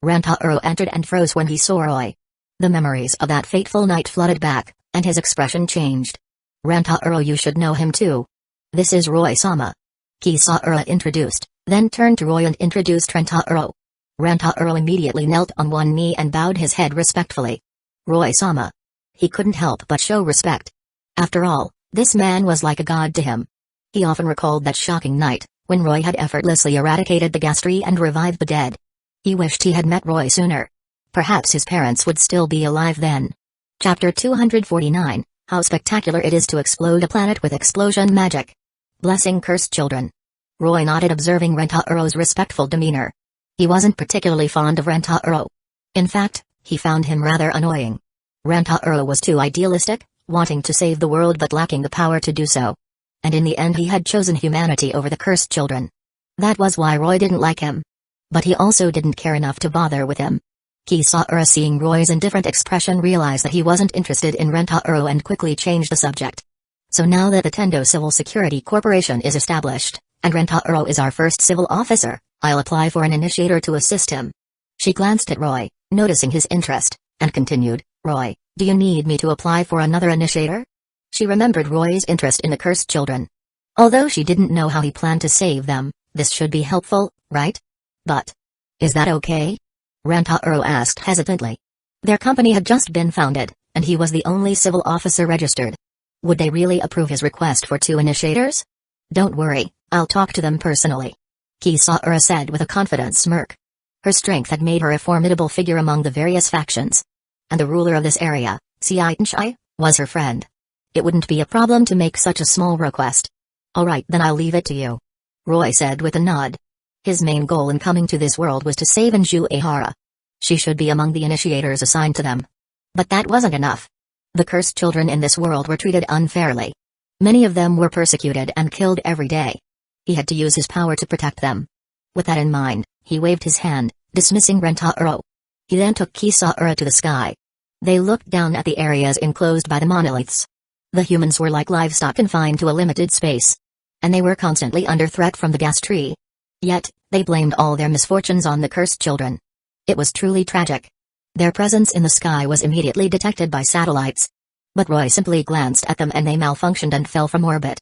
Rentaro entered and froze when he saw Roy. The memories of that fateful night flooded back, and his expression changed. Rentaro, you should know him too. This is Roy-sama. Kisara introduced, then turned to Roy and introduced Rentaro. Rentaro immediately knelt on one knee and bowed his head respectfully. Roy-sama. He couldn't help but show respect. After all, this man was like a god to him. He often recalled that shocking night, when Roy had effortlessly eradicated the Gastri and revived the dead. He wished he had met Roy sooner. Perhaps his parents would still be alive then. Chapter 249, How Spectacular It Is to Explode a Planet with Explosion Magic. Blessing Cursed Children. Roy nodded, observing Rentaro's respectful demeanor. He wasn't particularly fond of Rentaro. In fact, he found him rather annoying. Rentaro was too idealistic, wanting to save the world but lacking the power to do so. And in the end he had chosen humanity over the cursed children. That was why Roy didn't like him. But he also didn't care enough to bother with him. Kisara, seeing Roy's indifferent expression, realized that he wasn't interested in Rentaro and quickly changed the subject. So now that the Tendo Civil Security Corporation is established, and Rentaro is our first civil officer, I'll apply for an initiator to assist him. She glanced at Roy, noticing his interest, and continued, Roy, do you need me to apply for another initiator? She remembered Roy's interest in the cursed children. Although she didn't know how he planned to save them, this should be helpful, right? But is that okay? Rentaro asked hesitantly. Their company had just been founded, and he was the only civil officer registered. Would they really approve his request for 2 initiators? Don't worry, I'll talk to them personally. Kisara said with a confident smirk. Her strength had made her a formidable figure among the various factions. And the ruler of this area, Seiichai, was her friend. It wouldn't be a problem to make such a small request. Alright, then I'll leave it to you. Roy said with a nod. His main goal in coming to this world was to save Anju Ehara. She should be among the initiators assigned to them. But that wasn't enough. The cursed children in this world were treated unfairly. Many of them were persecuted and killed every day. He had to use his power to protect them. With that in mind, he waved his hand, dismissing Rentaro. He then took Kisara to the sky. They looked down at the areas enclosed by the monoliths. The humans were like livestock confined to a limited space. And they were constantly under threat from the Gastri. Yet, they blamed all their misfortunes on the cursed children. It was truly tragic. Their presence in the sky was immediately detected by satellites. But Roy simply glanced at them and they malfunctioned and fell from orbit.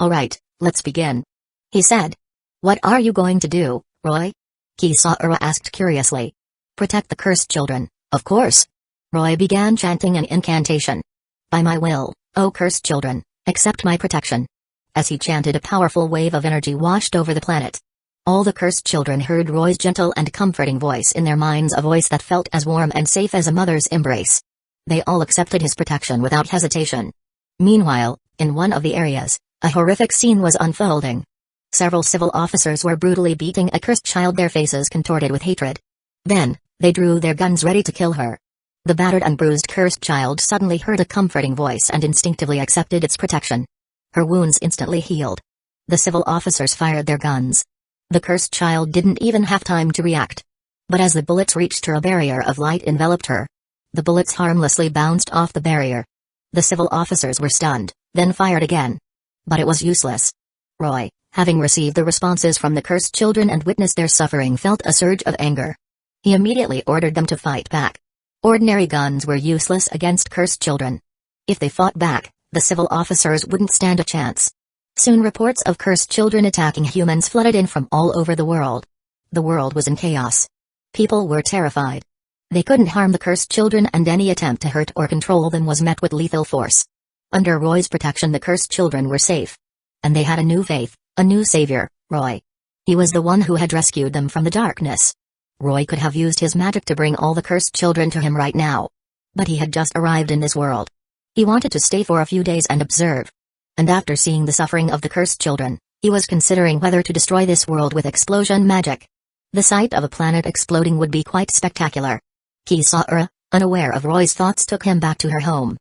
Alright, let's begin. He said. What are you going to do, Roy? Kisara asked curiously. Protect the cursed children, of course. Roy began chanting an incantation. By my will, O cursed children, accept my protection. As he chanted, a powerful wave of energy washed over the planet. All the cursed children heard Roy's gentle and comforting voice in their minds, a voice that felt as warm and safe as a mother's embrace. They all accepted his protection without hesitation. Meanwhile, in one of the areas, a horrific scene was unfolding. Several civil officers were brutally beating a cursed child, their faces contorted with hatred. Then, they drew their guns ready to kill her. The battered and bruised cursed child suddenly heard a comforting voice and instinctively accepted its protection. Her wounds instantly healed. The civil officers fired their guns. The cursed child didn't even have time to react. But as the bullets reached her, a barrier of light enveloped her. The bullets harmlessly bounced off the barrier. The civil officers were stunned, then fired again. But it was useless. Roy, having received the responses from the cursed children and witnessed their suffering, felt a surge of anger. He immediately ordered them to fight back. Ordinary guns were useless against cursed children. If they fought back, the civil officers wouldn't stand a chance. Soon reports of cursed children attacking humans flooded in from all over the world. The world was in chaos. People were terrified. They couldn't harm the cursed children, and any attempt to hurt or control them was met with lethal force. Under Roy's protection, the cursed children were safe. And they had a new faith, a new savior, Roy. He was the one who had rescued them from the darkness. Roy could have used his magic to bring all the cursed children to him right now. But he had just arrived in this world. He wanted to stay for a few days and observe. And after seeing the suffering of the cursed children, he was considering whether to destroy this world with explosion magic. The sight of a planet exploding would be quite spectacular. Kisara, unaware of Roy's thoughts, took him back to her home.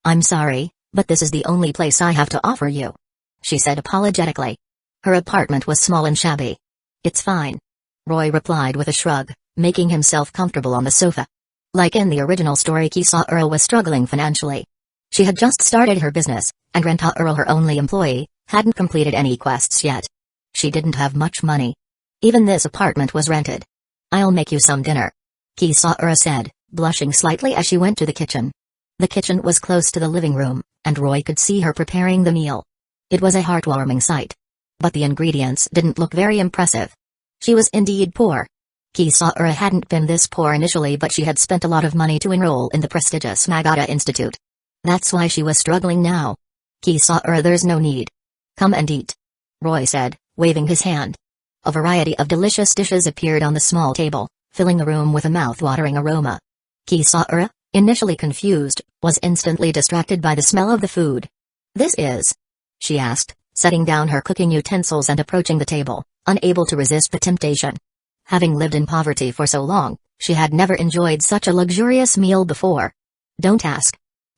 "I'm sorry, but this is the only place I have to offer you," she said apologetically. Her apartment was small and shabby. "It's fine," Roy replied with a shrug, making himself comfortable on the sofa. Like in the original story, Kisara was struggling financially. She had just started her business, and Rentaro, her only employee, hadn't completed any quests yet. She didn't have much money. Even this apartment was rented. "I'll make you some dinner," Kisara said, blushing slightly as she went to the kitchen. The kitchen was close to the living room, and Roy could see her preparing the meal. It was a heartwarming sight. But the ingredients didn't look very impressive. She was indeed poor. Kisara hadn't been this poor initially, but she had spent a lot of money to enroll in the prestigious Magata Institute. That's why she was struggling now. "Kisara, there's no need. Come and eat," Roy said, waving his hand. A variety of delicious dishes appeared on the small table, filling the room with a mouth-watering aroma. Kisara, initially confused, was instantly distracted by the smell of the food. "This is?" she asked, setting down her cooking utensils and approaching the table, unable to resist the temptation. Having lived in poverty for so long, she had never enjoyed such a luxurious meal before. "Don't ask.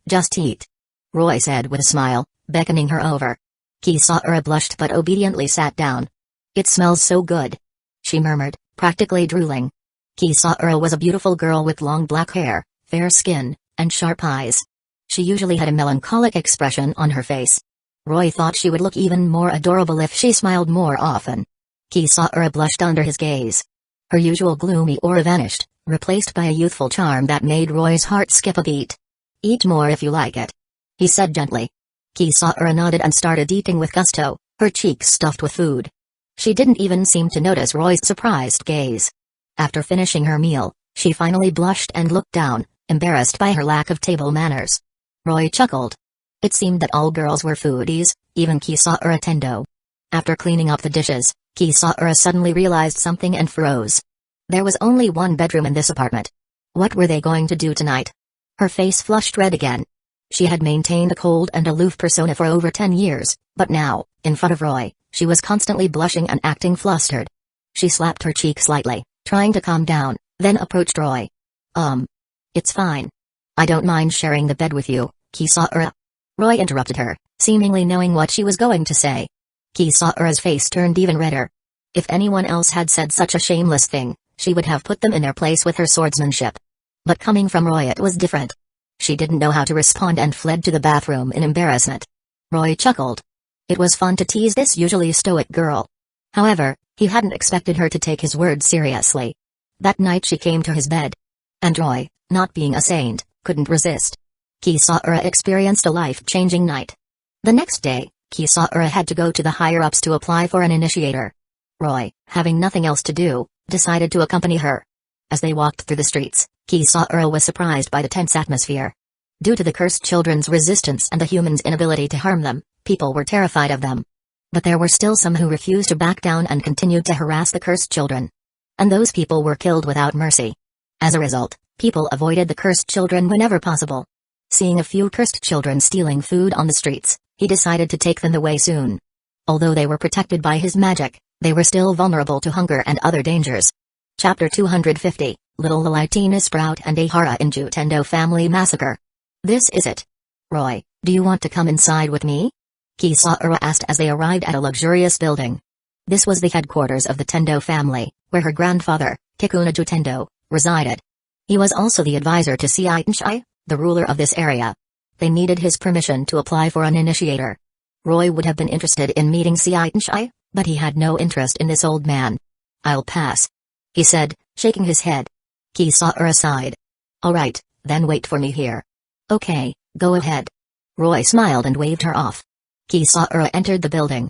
Just eat," Roy said with a smile, beckoning her over. Kisara blushed but obediently sat down. "It smells so good," she murmured, practically drooling. Kisara was a beautiful girl with long black hair, fair skin, and sharp eyes. She usually had a melancholic expression on her face. Roy thought she would look even more adorable if she smiled more often. Kisara blushed under his gaze. Her usual gloomy aura vanished, replaced by a youthful charm that made Roy's heart skip a beat. "Eat more if you like it," he said gently. Kisara nodded and started eating with gusto, her cheeks stuffed with food. She didn't even seem to notice Roy's surprised gaze. After finishing her meal, she finally blushed and looked down, embarrassed by her lack of table manners. Roy chuckled. It seemed that all girls were foodies, even Kisara Tendo. After cleaning up the dishes, Kisara suddenly realized something and froze. There was only one bedroom in this apartment. What were they going to do tonight? Her face flushed red again. She had maintained a cold and aloof persona for over 10 years, but now, in front of Roy, she was constantly blushing and acting flustered. She slapped her cheek slightly, trying to calm down, then approached Roy. It's fine. I don't mind sharing the bed with you, Kisara." Roy interrupted her, seemingly knowing what she was going to say. Kisara's face turned even redder. If anyone else had said such a shameless thing, she would have put them in their place with her swordsmanship. But coming from Roy, it was different. She didn't know how to respond and fled to the bathroom in embarrassment. Roy chuckled. It was fun to tease this usually stoic girl. However, he hadn't expected her to take his words seriously. That night she came to his bed. And Roy, not being a saint, couldn't resist. Kisara experienced a life-changing night. The next day, Kisara had to go to the higher-ups to apply for an initiator. Roy, having nothing else to do, decided to accompany her. As they walked through the streets, Kisara was surprised by the tense atmosphere. Due to the cursed children's resistance and the humans' inability to harm them, people were terrified of them. But there were still some who refused to back down and continued to harass the cursed children. And those people were killed without mercy. As a result, people avoided the cursed children whenever possible. Seeing a few cursed children stealing food on the streets, he decided to take them away soon. Although they were protected by his magic, they were still vulnerable to hunger and other dangers. Chapter 250, Little Lightina Sprout and Ahara in Jutendo Family Massacre. "This is it. Roy, do you want to come inside with me?" Kisara asked as they arrived at a luxurious building. This was the headquarters of the Tendo family, where her grandfather, Kikuna Jutendo, resided. He was also the advisor to Seitanshai, the ruler of this area. They needed his permission to apply for an initiator. Roy would have been interested in meeting Seitanshai, but he had no interest in this old man. "I'll pass," he said, shaking his head. Kisara sighed. "All right, then wait for me here." "Okay, go ahead." Roy smiled and waved her off. Kisara entered the building.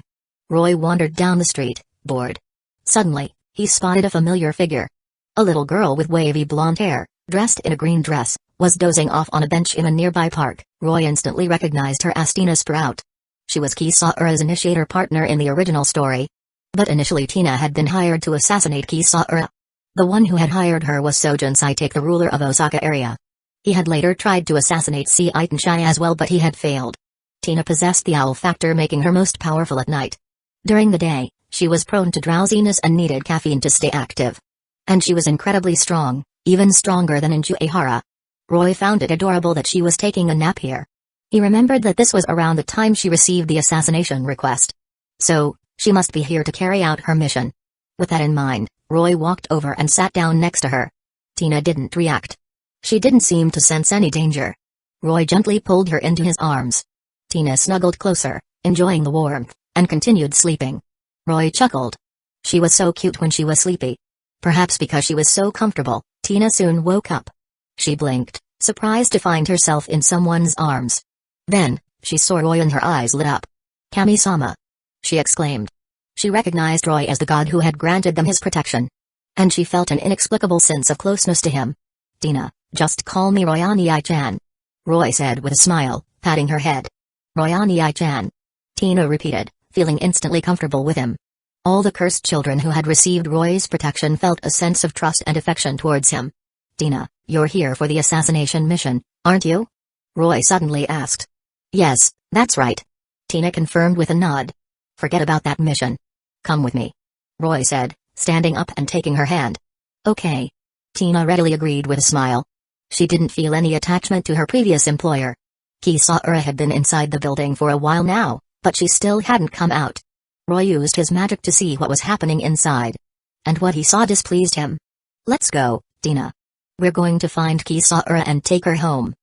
Roy wandered down the street, bored. Suddenly, he spotted a familiar figure. A little girl with wavy blonde hair, dressed in a green dress, was dozing off on a bench in a nearby park. Roy instantly recognized her as Tina Sprout. She was Kisara's initiator partner in the original story. But initially Tina had been hired to assassinate Kisara. The one who had hired her was Sojin Saitake, the ruler of Osaka area. He had later tried to assassinate Seitanshai as well, but he had failed. Tina possessed the owl factor, making her most powerful at night. During the day, she was prone to drowsiness and needed caffeine to stay active. And she was incredibly strong, even stronger than in Uehara. Roy found it adorable that she was taking a nap here. He remembered that this was around the time she received the assassination request. So, she must be here to carry out her mission. With that in mind, Roy walked over and sat down next to her. Tina didn't react. She didn't seem to sense any danger. Roy gently pulled her into his arms. Tina snuggled closer, enjoying the warmth, and continued sleeping. Roy chuckled. She was so cute when she was sleepy. Perhaps because she was so comfortable, Tina soon woke up. She blinked, surprised to find herself in someone's arms. Then, she saw Roy and her eyes lit up. "Kami-sama!" she exclaimed. She recognized Roy as the god who had granted them his protection. And she felt an inexplicable sense of closeness to him. "Tina, just call me Royani-chan," Roy said with a smile, patting her head. "Royani-chan," Tina repeated, feeling instantly comfortable with him. All the cursed children who had received Roy's protection felt a sense of trust and affection towards him. "Tina, you're here for the assassination mission, aren't you?" Roy suddenly asked. "Yes, that's right," Tina confirmed with a nod. "Forget about that mission. Come with me," Roy said, standing up and taking her hand. "Okay." Tina readily agreed with a smile. She didn't feel any attachment to her previous employer. Kisara had been inside the building for a while now, but she still hadn't come out. Roy used his magic to see what was happening inside. And what he saw displeased him. "Let's go, Tina. We're going to find Kisara and take her home."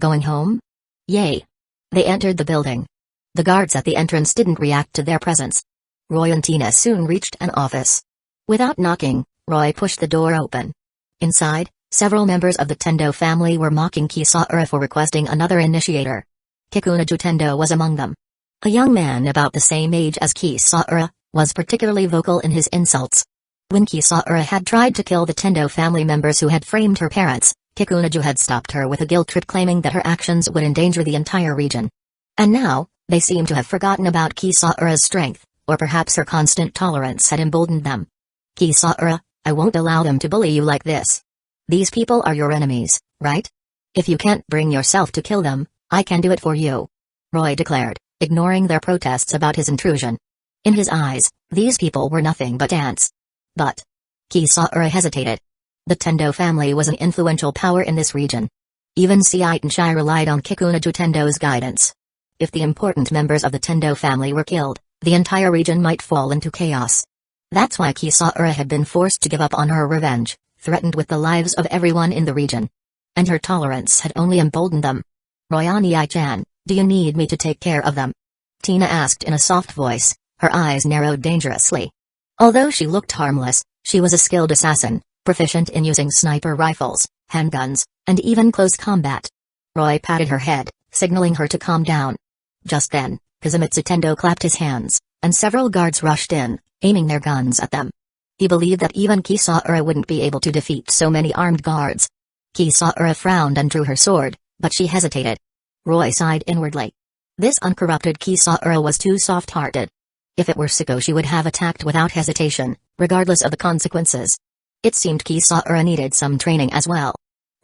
"Going home?" "Yay." They entered the building. The guards at the entrance didn't react to their presence. Roy and Tina soon reached an office. Without knocking, Roy pushed the door open. Inside, several members of the Tendo family were mocking Kisara for requesting another initiator. Kikunojo Tendo was among them. A young man about the same age as Kisara, was particularly vocal in his insults. When Kisara had tried to kill the Tendo family members who had framed her parents, Kikunojo had stopped her with a guilt trip, claiming that her actions would endanger the entire region. And now, they seemed to have forgotten about Kisara's strength, or perhaps her constant tolerance had emboldened them. "Kisara, I won't allow them to bully you like this. These people are your enemies, right? If you can't bring yourself to kill them, I can do it for you," Roy declared, ignoring their protests about his intrusion. In his eyes, these people were nothing but ants. But Kisara hesitated. The Tendo family was an influential power in this region. Even Seitanshai relied on Kikunojo Tendo's guidance. If the important members of the Tendo family were killed, the entire region might fall into chaos. That's why Kisara had been forced to give up on her revenge, threatened with the lives of everyone in the region. And her tolerance had only emboldened them. "Royani-chan, do you need me to take care of them?" Tina asked in a soft voice, her eyes narrowed dangerously. Although she looked harmless, she was a skilled assassin, proficient in using sniper rifles, handguns, and even close combat. Roy patted her head, signaling her to calm down. Just then, Kazumitsu Tendo clapped his hands, and several guards rushed in, aiming their guns at them. He believed that even Kisara wouldn't be able to defeat so many armed guards. Kisara frowned and drew her sword, but she hesitated. Roy sighed inwardly. This uncorrupted Kisara was too soft-hearted. If it were Siko, she would have attacked without hesitation, regardless of the consequences. It seemed Kisara needed some training as well.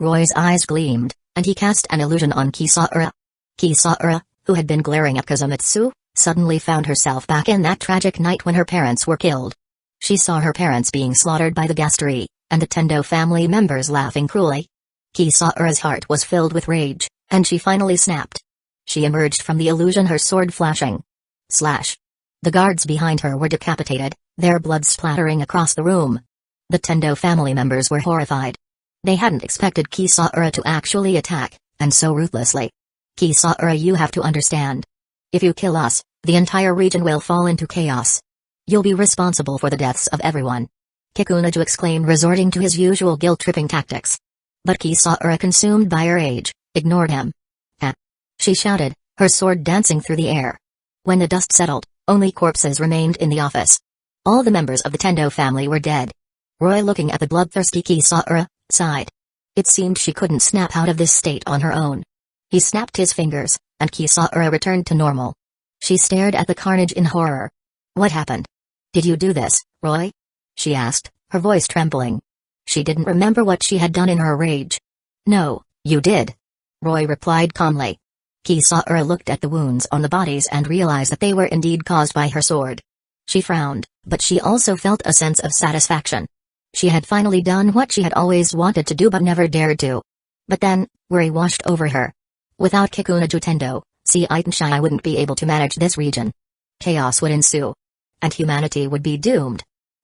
Roy's eyes gleamed, and he cast an illusion on Kisara. Kisara, who had been glaring at Kazumitsu, suddenly found herself back in that tragic night when her parents were killed. She saw her parents being slaughtered by the Gastery, and the Tendo family members laughing cruelly. Kisara's heart was filled with rage, and she finally snapped. She emerged from the illusion, her sword flashing. Slash. The guards behind her were decapitated, their blood splattering across the room. The Tendo family members were horrified. They hadn't expected Kisara to actually attack, and so ruthlessly. "Kisara, you have to understand. If you kill us, the entire region will fall into chaos. You'll be responsible for the deaths of everyone," Kikunojo exclaimed, resorting to his usual guilt-tripping tactics. But Kisara, consumed by her rage, ignored him. "Ah!" she shouted, her sword dancing through the air. When the dust settled, only corpses remained in the office. All the members of the Tendo family were dead. Roy, looking at the bloodthirsty Kisara, sighed. It seemed she couldn't snap out of this state on her own. He snapped his fingers, and Kisara returned to normal. She stared at the carnage in horror. "What happened?" Did you do this, Roy? She asked, her voice trembling. She didn't remember what she had done in her rage. No, you did. Roy replied calmly. Kisara looked at the wounds on the bodies and realized that they were indeed caused by her sword. She frowned, but she also felt a sense of satisfaction. She had finally done what she had always wanted to do but never dared to. But then, worry washed over her. Without Kikuna Jutendo, Seitanshai wouldn't be able to manage this region. Chaos would ensue. And humanity would be doomed.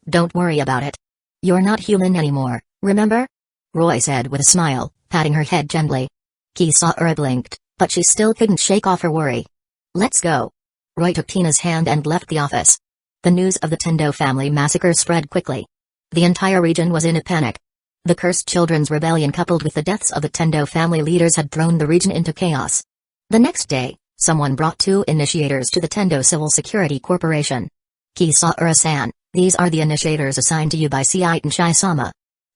Don't worry about it. You're not human anymore, remember? Roy said with a smile, patting her head gently. Kisara blinked, but she still couldn't shake off her worry. Let's go. Roy took Tina's hand and left the office. The news of the Tendo family massacre spread quickly. The entire region was in a panic. The cursed children's rebellion coupled with the deaths of the Tendo family leaders had thrown the region into chaos. The next day, someone brought 2 initiators to the Tendo Civil Security Corporation. Kisara-san, these are the initiators assigned to you by Seitanshai-sama.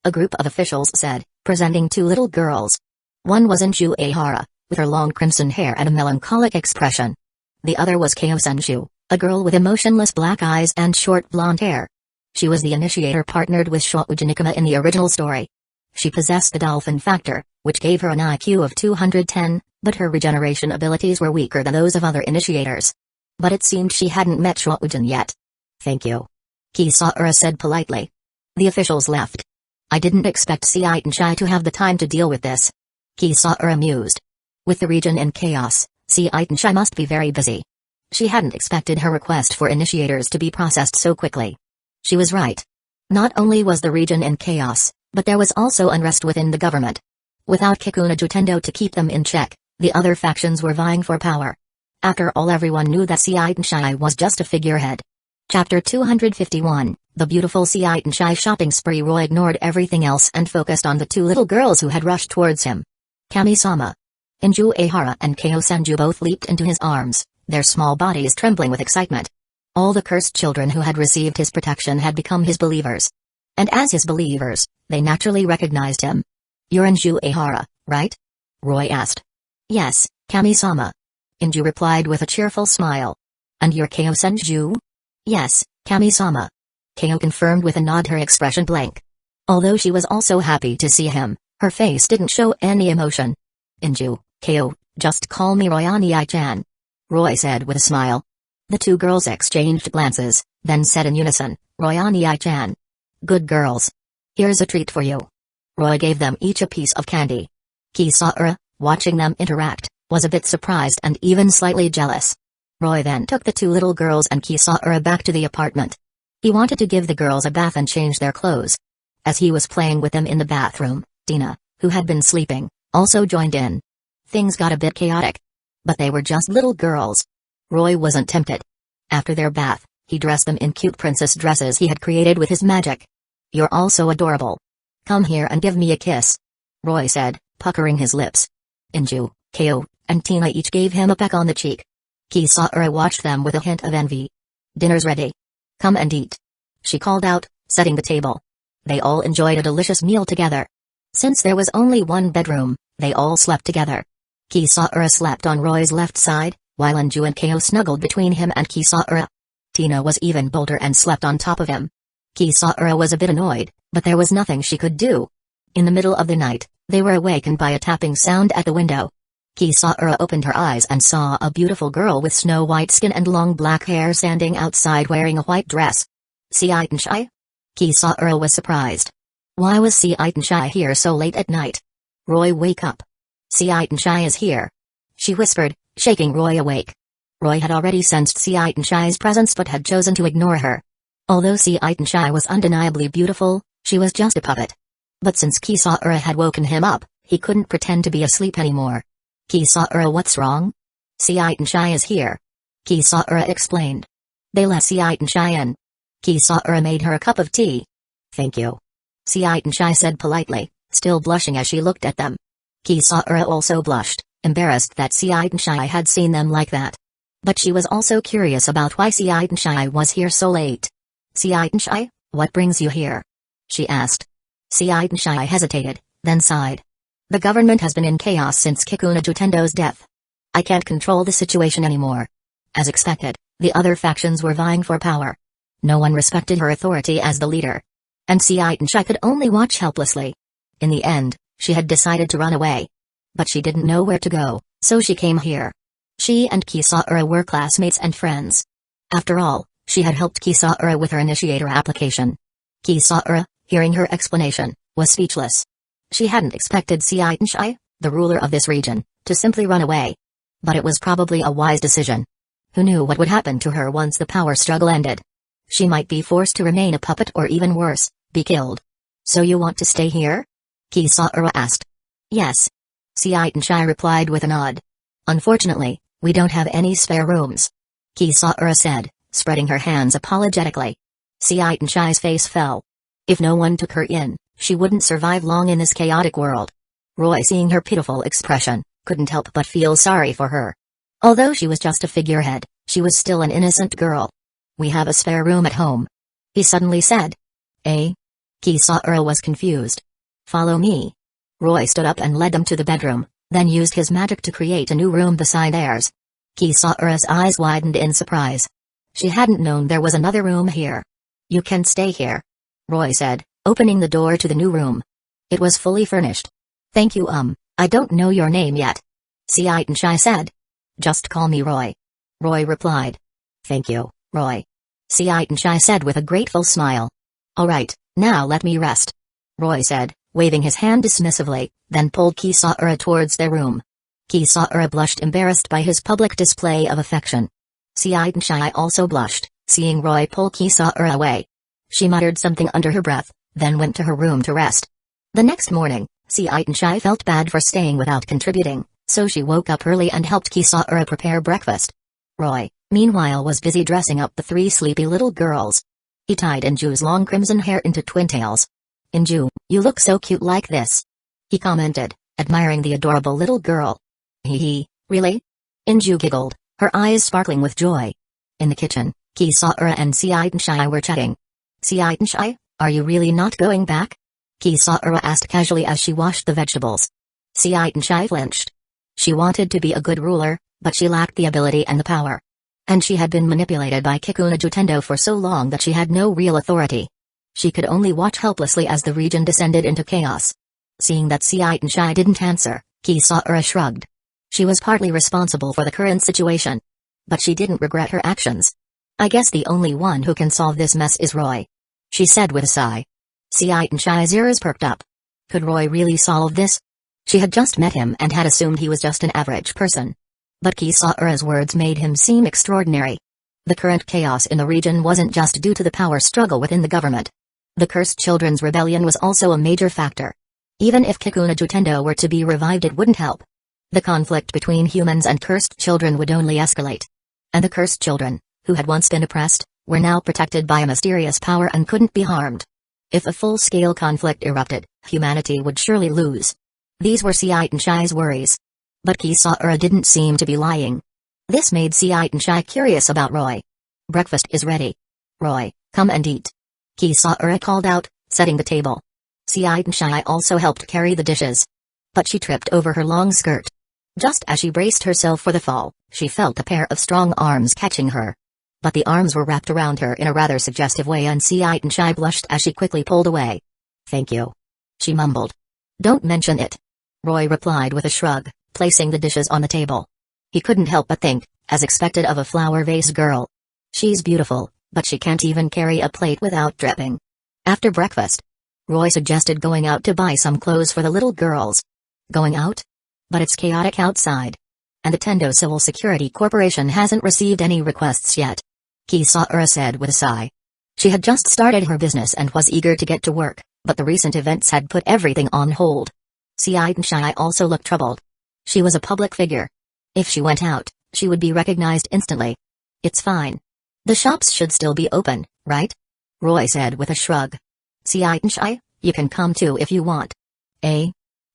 A group of officials said, presenting 2 little girls. One was Inju Ehara, with her long crimson hair and a melancholic expression. The other was Kao Senju, a girl with emotionless black eyes and short blonde hair. She was the initiator partnered with Shoujo Nikama in the original story. She possessed the dolphin factor, which gave her an IQ of 210, but her regeneration abilities were weaker than those of other initiators. But it seemed she hadn't met Shoujin yet. Thank you. Kisara said politely. The officials left. I didn't expect Seitanshai to have the time to deal with this. Kisara mused. With the region in chaos, Seitanshai must be very busy. She hadn't expected her request for initiators to be processed so quickly. She was right. Not only was the region in chaos, but there was also unrest within the government. Without Kikuna Jutendo to keep them in check, the other factions were vying for power. After all, everyone knew that Seitanshai was just a figurehead. Chapter 251, The Beautiful Seitanshai Shopping Spree. Roy ignored everything else and focused on the 2 little girls who had rushed towards him. Kami-sama. Inju Ehara and Kao Senju both leaped into his arms, their small bodies trembling with excitement. All the cursed children who had received his protection had become his believers. And as his believers, they naturally recognized him. You're Inju Ehara, right? Roy asked. Yes, Kami-sama. Inju replied with a cheerful smile. And you're Kao Senju? Yes, Kami-sama. Kao confirmed with a nod, her expression blank. Although she was also happy to see him, her face didn't show any emotion. Inju, Kao, just call me Royani-chan. Roy said with a smile. The 2 girls exchanged glances, then said in unison, Royani-chan. Good girls. Here's a treat for you. Roy gave them each a piece of candy. Kisara, watching them interact, was a bit surprised and even slightly jealous. Roy then took the 2 little girls and Kisara back to the apartment. He wanted to give the girls a bath and change their clothes. As he was playing with them in the bathroom, Tina, who had been sleeping, also joined in. Things got a bit chaotic. But they were just little girls. Roy wasn't tempted. After their bath, he dressed them in cute princess dresses he had created with his magic. You're all so adorable. Come here and give me a kiss. Roy said, puckering his lips. Inju, Kao, and Tina each gave him a peck on the cheek. Kisara watched them with a hint of envy. Dinner's ready. Come and eat. She called out, setting the table. They all enjoyed a delicious meal together. Since there was only one bedroom, they all slept together. Kisara slept on Roy's left side, while Inju and Kao snuggled between him and Kisara. Tina was even bolder and slept on top of him. Kisara was a bit annoyed, but there was nothing she could do. In the middle of the night, they were awakened by a tapping sound at the window. Kisara opened her eyes and saw a beautiful girl with snow-white skin and long black hair standing outside wearing a white dress. Seitanshai? Kisara was surprised. Why was Seitanshai here so late at night? Roy, wake up. Seitanshai is here. She whispered, shaking Roy awake. Roy had already sensed Seitanshai's presence but had chosen to ignore her. Although Seitanshai was undeniably beautiful, she was just a puppet. But since Kisara had woken him up, he couldn't pretend to be asleep anymore. Kisara, what's wrong? Seitanshai is here. Kisara explained. They let Seitanshai in. Kisara made her a cup of tea. Thank you. Seitanshai said politely, still blushing as she looked at them. Kisara also blushed, embarrassed that Seitanshai had seen them like that. But she was also curious about why Seitanshai was here so late. Seitanshai, what brings you here? She asked. Seitanshai hesitated, then sighed. The government has been in chaos since Kikuna Jutendo's death. I can't control the situation anymore. As expected, the other factions were vying for power. No one respected her authority as the leader. And Scientia could only watch helplessly. In the end, she had decided to run away. But she didn't know where to go, so she came here. She and Kisaura were classmates and friends. After all, she had helped Kisaura with her initiator application. Kisaura, hearing her explanation, was speechless. She hadn't expected Scientia, the ruler of this region, to simply run away. But it was probably a wise decision. Who knew what would happen to her once the power struggle ended? She might be forced to remain a puppet or even worse, be killed. So you want to stay here? Kisaura asked. Yes. Scientia replied with a nod. Unfortunately, we don't have any spare rooms. Kisaura said, spreading her hands apologetically. Scientia's face fell. If no one took her in, she wouldn't survive long in this chaotic world. Roy, seeing her pitiful expression, couldn't help but feel sorry for her. Although she was just a figurehead, she was still an innocent girl. We have a spare room at home. He suddenly said. Eh? Kisaura was confused. Follow me. Roy stood up and led them to the bedroom, then used his magic to create a new room beside theirs. Kisaura's eyes widened in surprise. She hadn't known there was another room here. You can stay here, Roy said, opening the door to the new room. It was fully furnished. Thank you. I don't know your name yet. Scientia said. Just call me Roy. Roy replied. Thank you, Roy. Scientia said with a grateful smile. All right, now let me rest, Roy said, waving his hand dismissively, then pulled Kisaura towards their room. Kisaura blushed, embarrassed by his public display of affection. Scientia also blushed, seeing Roy pull Kisaura away. She muttered something under her breath, then went to her room to rest. The next morning, Scientia felt bad for staying without contributing, so she woke up early and helped Kisaura prepare breakfast. Roy, meanwhile, was busy dressing up the three sleepy little girls. He tied Inju's long crimson hair into twin tails. Inju, you look so cute like this, he commented, admiring the adorable little girl. Hee, really? Inju giggled, her eyes sparkling with joy. In the kitchen, Kisaura and Scientia were chatting. Scientia, are you really not going back? Kisaura asked casually as she washed the vegetables. Scientia flinched. She wanted to be a good ruler, but she lacked the ability and the power. And she had been manipulated by Kikuno Jutendo for so long that she had no real authority. She could only watch helplessly as the region descended into chaos. Seeing that Scientia didn't answer, Kisaura shrugged. She was partly responsible for the current situation. But she didn't regret her actions. I guess the only one who can solve this mess is Roy, she said with a sigh. Scientia's ears perked up. Could Roy really solve this? She had just met him and had assumed he was just an average person. But Kisaura's words made him seem extraordinary. The current chaos in the region wasn't just due to the power struggle within the government. The Cursed Children's Rebellion was also a major factor. Even if Kikuno Jutendo were to be revived, it wouldn't help. The conflict between humans and cursed children would only escalate. And the cursed children, who had once been oppressed, were now protected by a mysterious power and couldn't be harmed. If a full-scale conflict erupted, humanity would surely lose. These were Scientia's worries. But Kisaura didn't seem to be lying. This made Scientia curious about Roy. Breakfast is ready. Roy, come and eat, Kisaura called out, setting the table. Scientia also helped carry the dishes. But she tripped over her long skirt. Just as she braced herself for the fall, she felt a pair of strong arms catching her. But the arms were wrapped around her in a rather suggestive way, and Scientia blushed as she quickly pulled away. Thank you, she mumbled. Don't mention it, Roy replied with a shrug, placing the dishes on the table. He couldn't help but think, as expected of a flower vase girl. She's beautiful, but she can't even carry a plate without dripping. After breakfast, Roy suggested going out to buy some clothes for the little girls. Going out? But it's chaotic outside. And the Tendo Civil Security Corporation hasn't received any requests yet, Kisaura said with a sigh. She had just started her business and was eager to get to work, but the recent events had put everything on hold. Scientia also looked troubled. She was a public figure. If she went out, she would be recognized instantly. It's fine. The shops should still be open, right? Roy said with a shrug. Scientia, you can come too if you want. Eh?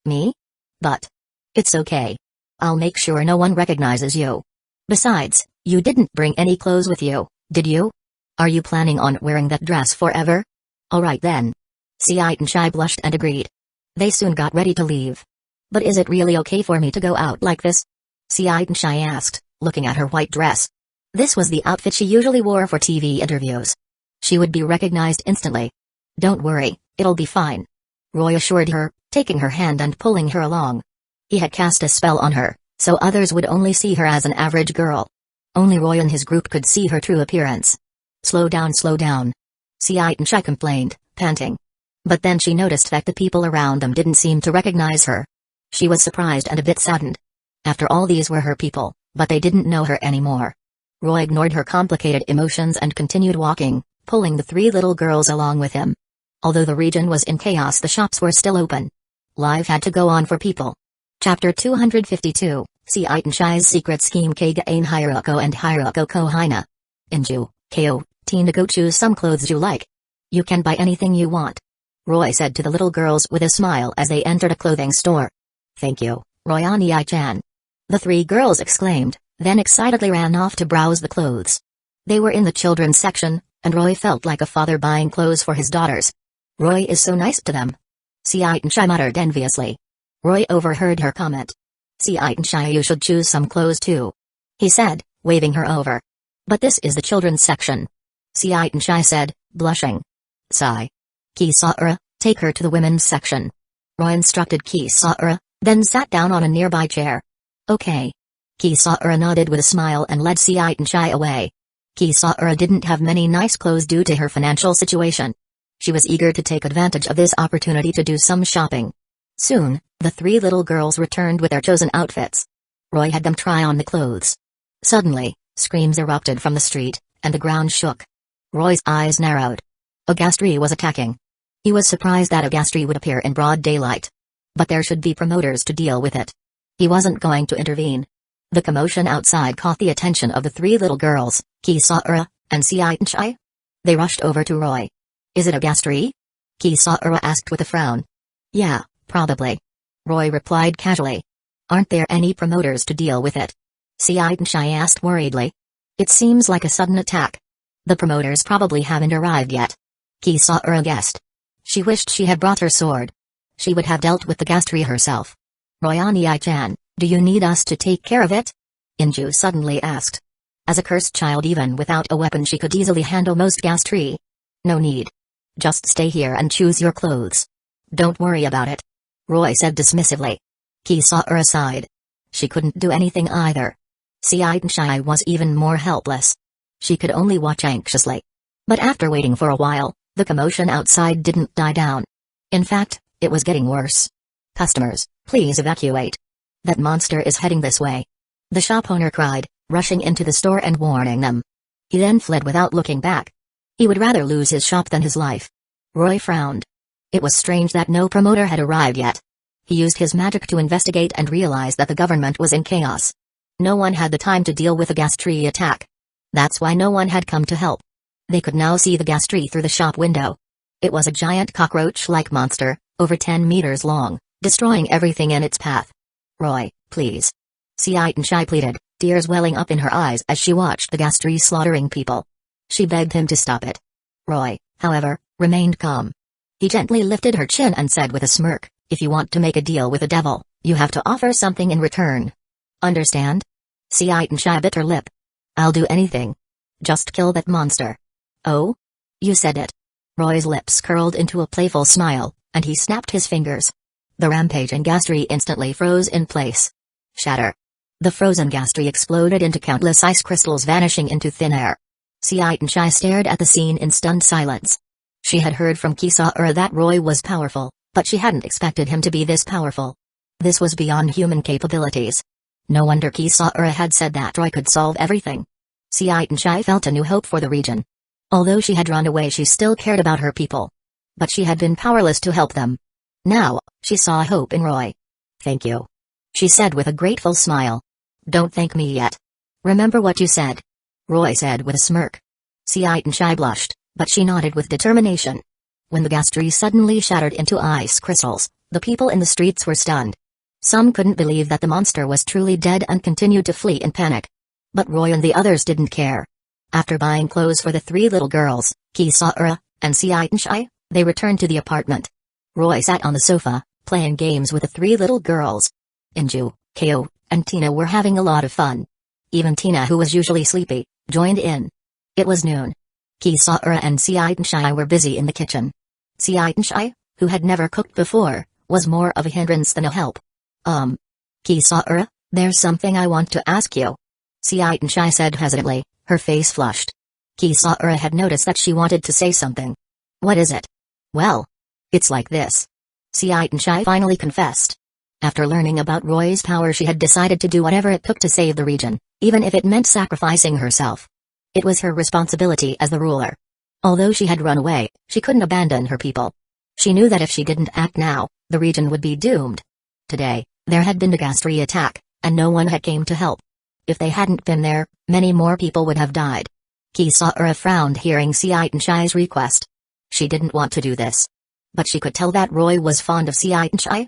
Me? But it's okay. I'll make sure no one recognizes you. Besides, you didn't bring any clothes with you, did you? Are you planning on wearing that dress forever? All right then. Scientia blushed and agreed. They soon got ready to leave. But is it really okay for me to go out like this? Scientia asked, looking at her white dress. This was the outfit she usually wore for TV interviews. She would be recognized instantly. "Don't worry, it'll be fine," Roy assured her, taking her hand and pulling her along. He had cast a spell on her, so others would only see her as an average girl. Only Roy and his group could see her true appearance. Slow down, Seitan complained, panting. But then she noticed that the people around them didn't seem to recognize her. She was surprised and a bit saddened. After all, these were her people, but they didn't know her anymore. Roy ignored her complicated emotions and continued walking, pulling the 3 little girls along with him. Although the region was in chaos, the shops were still open. Life had to go on for people. Chapter 252, Seitan's Secret Scheme. Kagain Hyuko and Hyuko Kohina. Inju, Ko, Tina, go choose some clothes you like. You can buy anything you want, Roy said to the little girls with a smile as they entered a clothing store. Thank you, Royani-chan. The 3 girls exclaimed, then excitedly ran off to browse the clothes. They were in the children's section, and Roy felt like a father buying clothes for his daughters. Roy is so nice to them, Seitan muttered enviously. Roy overheard her comment. Seitan, you should choose some clothes too, he said, waving her over. But this is the children's section, Seitan said, blushing. Sigh. Kisara, take her to the women's section. Roy instructed Kisara, then sat down on a nearby chair. Okay. Kisara nodded with a smile and led Seitan away. Kisara didn't have many nice clothes due to her financial situation. She was eager to take advantage of this opportunity to do some shopping. Soon, the 3 little girls returned with their chosen outfits. Roy had them try on the clothes. Suddenly, screams erupted from the street, and the ground shook. Roy's eyes narrowed. A ghastly was attacking. He was surprised that a ghastly would appear in broad daylight. But there should be promoters to deal with it. He wasn't going to intervene. The commotion outside caught the attention of the 3 little girls, Kisara, and Seitan. They rushed over to Roy. Is it a ghastly? Kisara asked with a frown. Yeah, probably, Roy replied casually. Aren't there any promoters to deal with it? Seitan asked worriedly. It seems like a sudden attack. The promoters probably haven't arrived yet, Kisara guessed. She wished she had brought her sword. She would have dealt with the ghastly herself. Royani-chan, do you need us to take care of it? Inju suddenly asked. As a cursed child, even without a weapon, she could easily handle most ghastly. No need. Just stay here and choose your clothes. Don't worry about it, Roy said dismissively. Kisara sighed. She couldn't do anything either. Seitan was even more helpless. She could only watch anxiously. But after waiting for a while, the commotion outside didn't die down. In fact, it was getting worse. Customers, please evacuate. That monster is heading this way, the shop owner cried, rushing into the store and warning them. He then fled without looking back. He would rather lose his shop than his life. Roy frowned. It was strange that no promoter had arrived yet. He used his magic to investigate and realized that the government was in chaos. No one had the time to deal with a ghastly attack. That's why no one had come to help. They could now see the ghastly through the shop window. It was a giant cockroach-like monster, over 10 meters long, destroying everything in its path. Roy, please. Seitan pleaded, tears welling up in her eyes as she watched the ghastly slaughtering people. She begged him to stop it. Roy, however, remained calm. He gently lifted her chin and said with a smirk, if you want to make a deal with the devil, you have to offer something in return. Understand? Seitan bit her lip. I'll do anything. Just kill that monster. Oh? You said it. Roy's lips curled into a playful smile, and he snapped his fingers. The rampaging ghastly instantly froze in place. Shatter. The frozen ghastly exploded into countless ice crystals, vanishing into thin air. Seitan stared at the scene in stunned silence. She had heard from Kisara that Roy was powerful, but she hadn't expected him to be this powerful. This was beyond human capabilities. No wonder Kisara had said that Roy could solve everything. Seitan felt a new hope for the region. Although she had run away, she still cared about her people. But she had been powerless to help them. Now, she saw hope in Roy. Thank you, she said with a grateful smile. Don't thank me yet. Remember what you said, Roy said with a smirk. Seitan blushed, but she nodded with determination. When the ghastly suddenly shattered into ice crystals, the people in the streets were stunned. Some couldn't believe that the monster was truly dead and continued to flee in panic. But Roy and the others didn't care. After buying clothes for the 3 little girls, Kisara, and Seitan, they returned to the apartment. Roy sat on the sofa, playing games with the 3 little girls. Inju, Ko, and Tina were having a lot of fun. Even Tina, who was usually sleepy, joined in. It was noon. Kisara and Seitanshai were busy in the kitchen. Seitanshai, who had never cooked before, was more of a hindrance than a help. Kisara, there's something I want to ask you. Seitanshai said hesitantly, her face flushed. Kisara had noticed that she wanted to say something. What is it? Well, it's like this. Seitanshai finally confessed. After learning about Roy's power, she had decided to do whatever it took to save the region, even if it meant sacrificing herself. It was her responsibility as the ruler. Although she had run away, she couldn't abandon her people. She knew that if she didn't act now, the region would be doomed. Today, there had been a ghastly attack, and no one had came to help. If they hadn't been there, many more people would have died. Kisara frowned hearing Seitanshai's request. She didn't want to do this. But she could tell that Roy was fond of Seitanshai.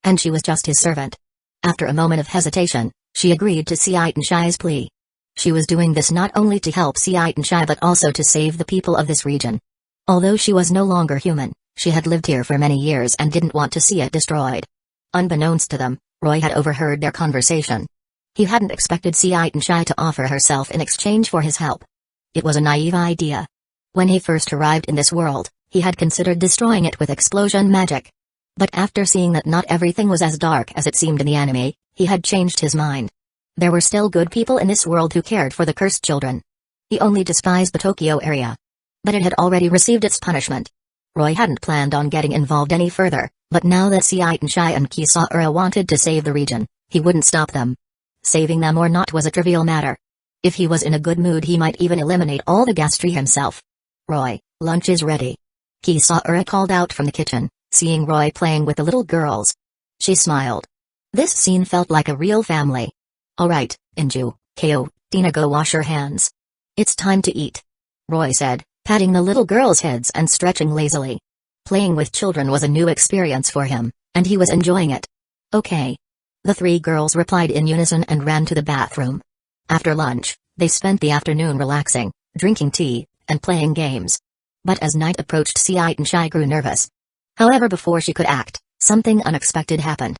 And she was just his servant. After a moment of hesitation, she agreed to Seitanshai's plea. She was doing this not only to help Seitanshai but also to save the people of this region. Although she was no longer human, she had lived here for many years and didn't want to see it destroyed. Unbeknownst to them, Roy had overheard their conversation. He hadn't expected Seitanshai to offer herself in exchange for his help. It was a naive idea. When he first arrived in this world, he had considered destroying it with explosion magic. But after seeing that not everything was as dark as it seemed in the anime, he had changed his mind. There were still good people in this world who cared for the cursed children. He only despised the Tokyo area. But it had already received its punishment. Roy hadn't planned on getting involved any further, but now that Seitanshai and Kisara wanted to save the region, he wouldn't stop them. Saving them or not was a trivial matter. If he was in a good mood, he might even eliminate all the ghastly himself. Roy, lunch is ready. Kisara called out from the kitchen, seeing Roy playing with the little girls. She smiled. This scene felt like a real family. Alright, Inju, Ko, Dina, go wash your hands. It's time to eat. Roy said, patting the little girls' heads and stretching lazily. Playing with children was a new experience for him, and he was enjoying it. Okay. The three girls replied in unison and ran to the bathroom. After lunch, they spent the afternoon relaxing, drinking tea, and playing games. But as night approached, Seitanshai grew nervous. However, before she could act, something unexpected happened.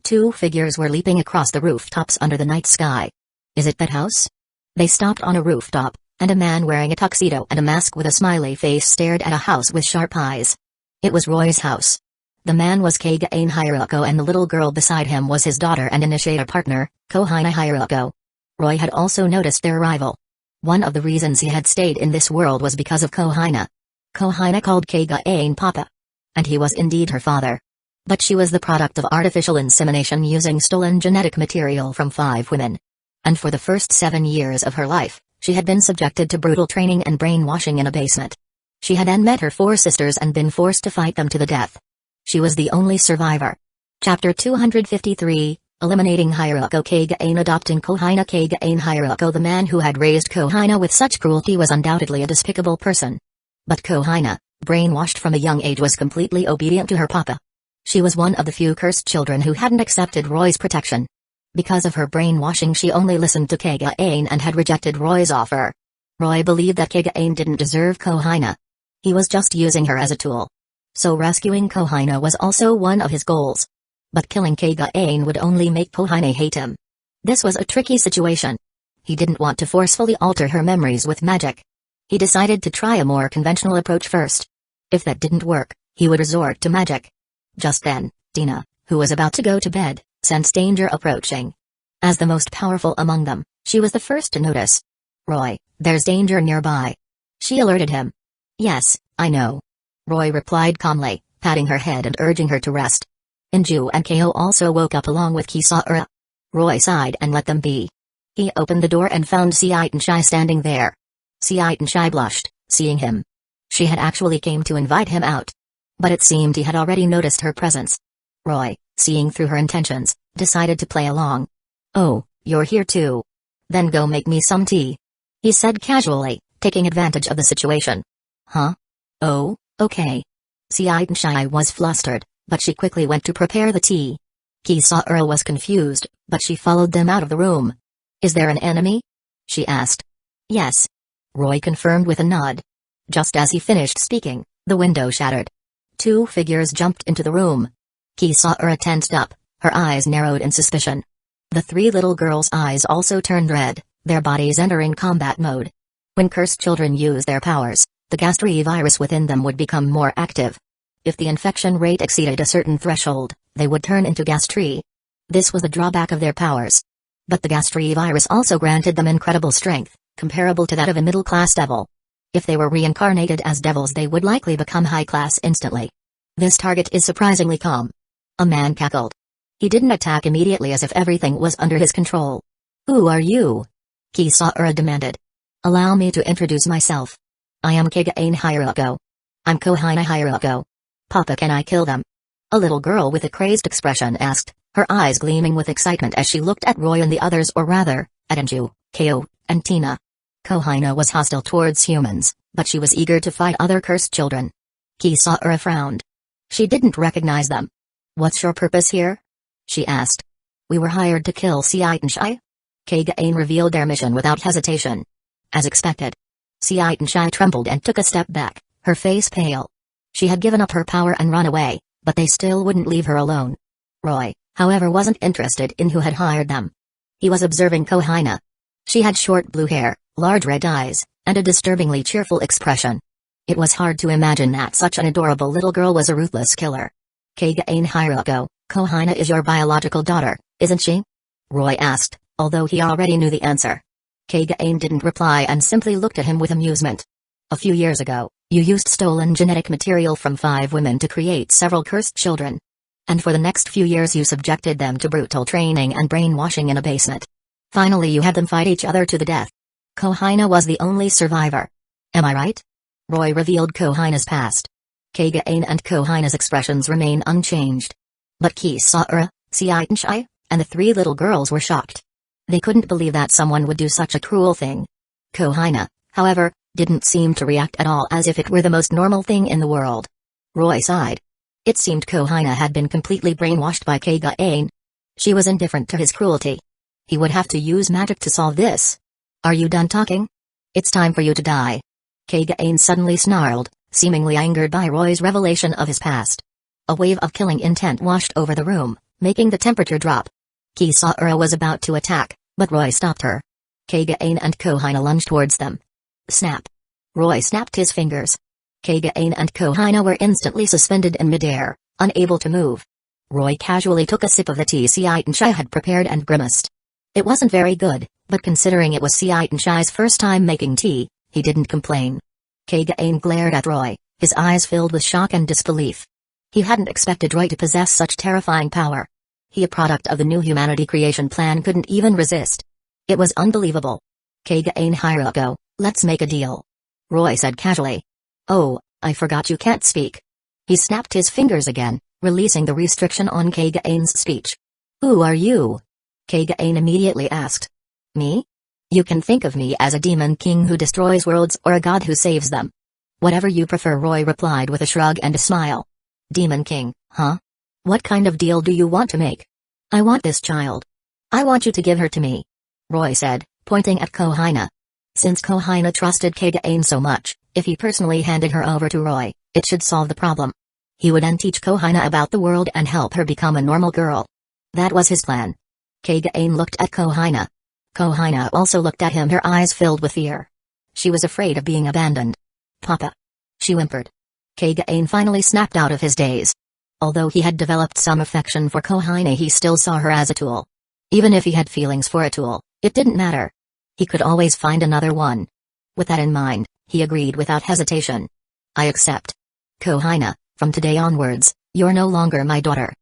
Two figures were leaping across the rooftops under the night sky. Is it that house? They stopped on a rooftop, and a man wearing a tuxedo and a mask with a smiley face stared at a house with sharp eyes. It was Roy's house. The man was Kage Hyuga, and the little girl beside him was his daughter and initiator partner, Kohina Hyuga. Roy had also noticed their arrival. One of the reasons he had stayed in this world was because of Kohina. Kohina called Kage Papa. And he was indeed her father. But she was the product of artificial insemination using stolen genetic material from 5 women. And for the first 7 years of her life, she had been subjected to brutal training and brainwashing in a basement. She had then met her 4 sisters and been forced to fight them to the death. She was the only survivor. Chapter 253, Eliminating Hyuga. Kage adopting Kohina. Kage Hyuga. The man who had raised Kohina with such cruelty was undoubtedly a despicable person. But Kohina, brainwashed from a young age, was completely obedient to her papa. She was one of the few cursed children who hadn't accepted Roy's protection. Because of her brainwashing, she only listened to Kage and had rejected Roy's offer. Roy believed that Kage didn't deserve Kohina. He was just using her as a tool. So rescuing Kohina was also one of his goals. But killing Kage would only make Kohina hate him. This was a tricky situation. He didn't want to forcefully alter her memories with magic. He decided to try a more conventional approach first. If that didn't work, he would resort to magic. Just then, Dina, who was about to go to bed, sensed danger approaching. As the most powerful among them, she was the first to notice. Roy, there's danger nearby. She alerted him. Yes, I know. Roy replied calmly, patting her head and urging her to rest. Inju and Ko also woke up along with Kisara. Roy sighed and let them be. He opened the door and found Seitanshai standing there. Seitanshai blushed, seeing him. She had actually came to invite him out. But it seemed he had already noticed her presence. Roy, seeing through her intentions, decided to play along. Oh, you're here too. Then go make me some tea. He said casually, taking advantage of the situation. Huh? Oh, okay. Seitanshai was flustered, but she quickly went to prepare the tea. Kisara was confused, but she followed them out of the room. Is there an enemy? She asked. Yes. Roy confirmed with a nod. Just as he finished speaking, the window shattered. 2 figures jumped into the room. Kisara tensed up, her eyes narrowed in suspicion. The 3 little girls' eyes also turned red, their bodies entering combat mode. When cursed children use their powers, the gastree virus within them would become more active. If the infection rate exceeded a certain threshold, they would turn into gastree. This was the drawback of their powers. But the gastree virus also granted them incredible strength, comparable to that of a middle-class devil. If they were reincarnated as devils, they would likely become high-class instantly. This target is surprisingly calm. A man cackled. He didn't attack immediately as if everything was under his control. Who are you? Kisara demanded. Allow me to introduce myself. I am Kagaane Hyuga. I'm Kohina Hyuga. Papa, can I kill them? A little girl with a crazed expression asked, her eyes gleaming with excitement as she looked at Roy and the others, or rather, at Anju, Ko, and Tina. Kohina was hostile towards humans, but she was eager to fight other cursed children. Kisara frowned. She didn't recognize them. What's your purpose here? She asked. We were hired to kill Seitanshai. Kagaane revealed their mission without hesitation. As expected. Seitanshai trembled and took a step back, her face pale. She had given up her power and run away, but they still wouldn't leave her alone. Roy, however, wasn't interested in who had hired them. He was observing Kohina. She had short blue hair, large red eyes, and a disturbingly cheerful expression. It was hard to imagine that such an adorable little girl was a ruthless killer. Kagaane Hyuga, Kohina is your biological daughter, isn't she? Roy asked, although he already knew the answer. Kagaane didn't reply and simply looked at him with amusement. A few years ago, you used stolen genetic material from 5 women to create several cursed children. And for the next few years you subjected them to brutal training and brainwashing in a basement. Finally you had them fight each other to the death. Kohina was the only survivor. Am I right? Roy revealed Kohina's past. Kagaane and Kohina's expressions remain unchanged. But Kisara, Seitanshai, and the 3 little girls were shocked. They couldn't believe that someone would do such a cruel thing. Kohina, however, didn't seem to react at all, as if it were the most normal thing in the world. Roy sighed. It seemed Kohina had been completely brainwashed by Kagaane. She was indifferent to his cruelty. He would have to use magic to solve this. Are you done talking? It's time for you to die. Kagaane suddenly snarled, seemingly angered by Roy's revelation of his past. A wave of killing intent washed over the room, making the temperature drop. Kisara was about to attack, but Roy stopped her. Kagaane and Kohina lunged towards them. Snap. Roy snapped his fingers. Kagaane and Kohina were instantly suspended in midair, unable to move. Roy casually took a sip of the tea Seitanshai had prepared and grimaced. It wasn't very good, but considering it was Seitanshai's first time making tea, he didn't complain. Kagaane glared at Roy, his eyes filled with shock and disbelief. He hadn't expected Roy to possess such terrifying power. He, a product of the new humanity creation plan, couldn't even resist. It was unbelievable. Kagaane Hyuga, let's make a deal. Roy said casually. Oh, I forgot you can't speak. He snapped his fingers again, releasing the restriction on Kagaane's speech. Who are you? Kagaane immediately asked. Me? You can think of me as a demon king who destroys worlds or a god who saves them. Whatever you prefer, Roy replied with a shrug and a smile. Demon king, huh? What kind of deal do you want to make? I want this child. I want you to give her to me. Roy said, pointing at Kohina. Since Kohina trusted Kagaane so much, if he personally handed her over to Roy, it should solve the problem. He would then teach Kohina about the world and help her become a normal girl. That was his plan. Kagaane looked at Kohina. Kohina also looked at him, her eyes filled with fear. She was afraid of being abandoned. Papa. She whimpered. Kagaane finally snapped out of his daze. Although he had developed some affection for Kohina, he still saw her as a tool. Even if he had feelings for a tool, it didn't matter. He could always find another one. With that in mind, he agreed without hesitation. I accept. Kohina, from today onwards, you're no longer my daughter.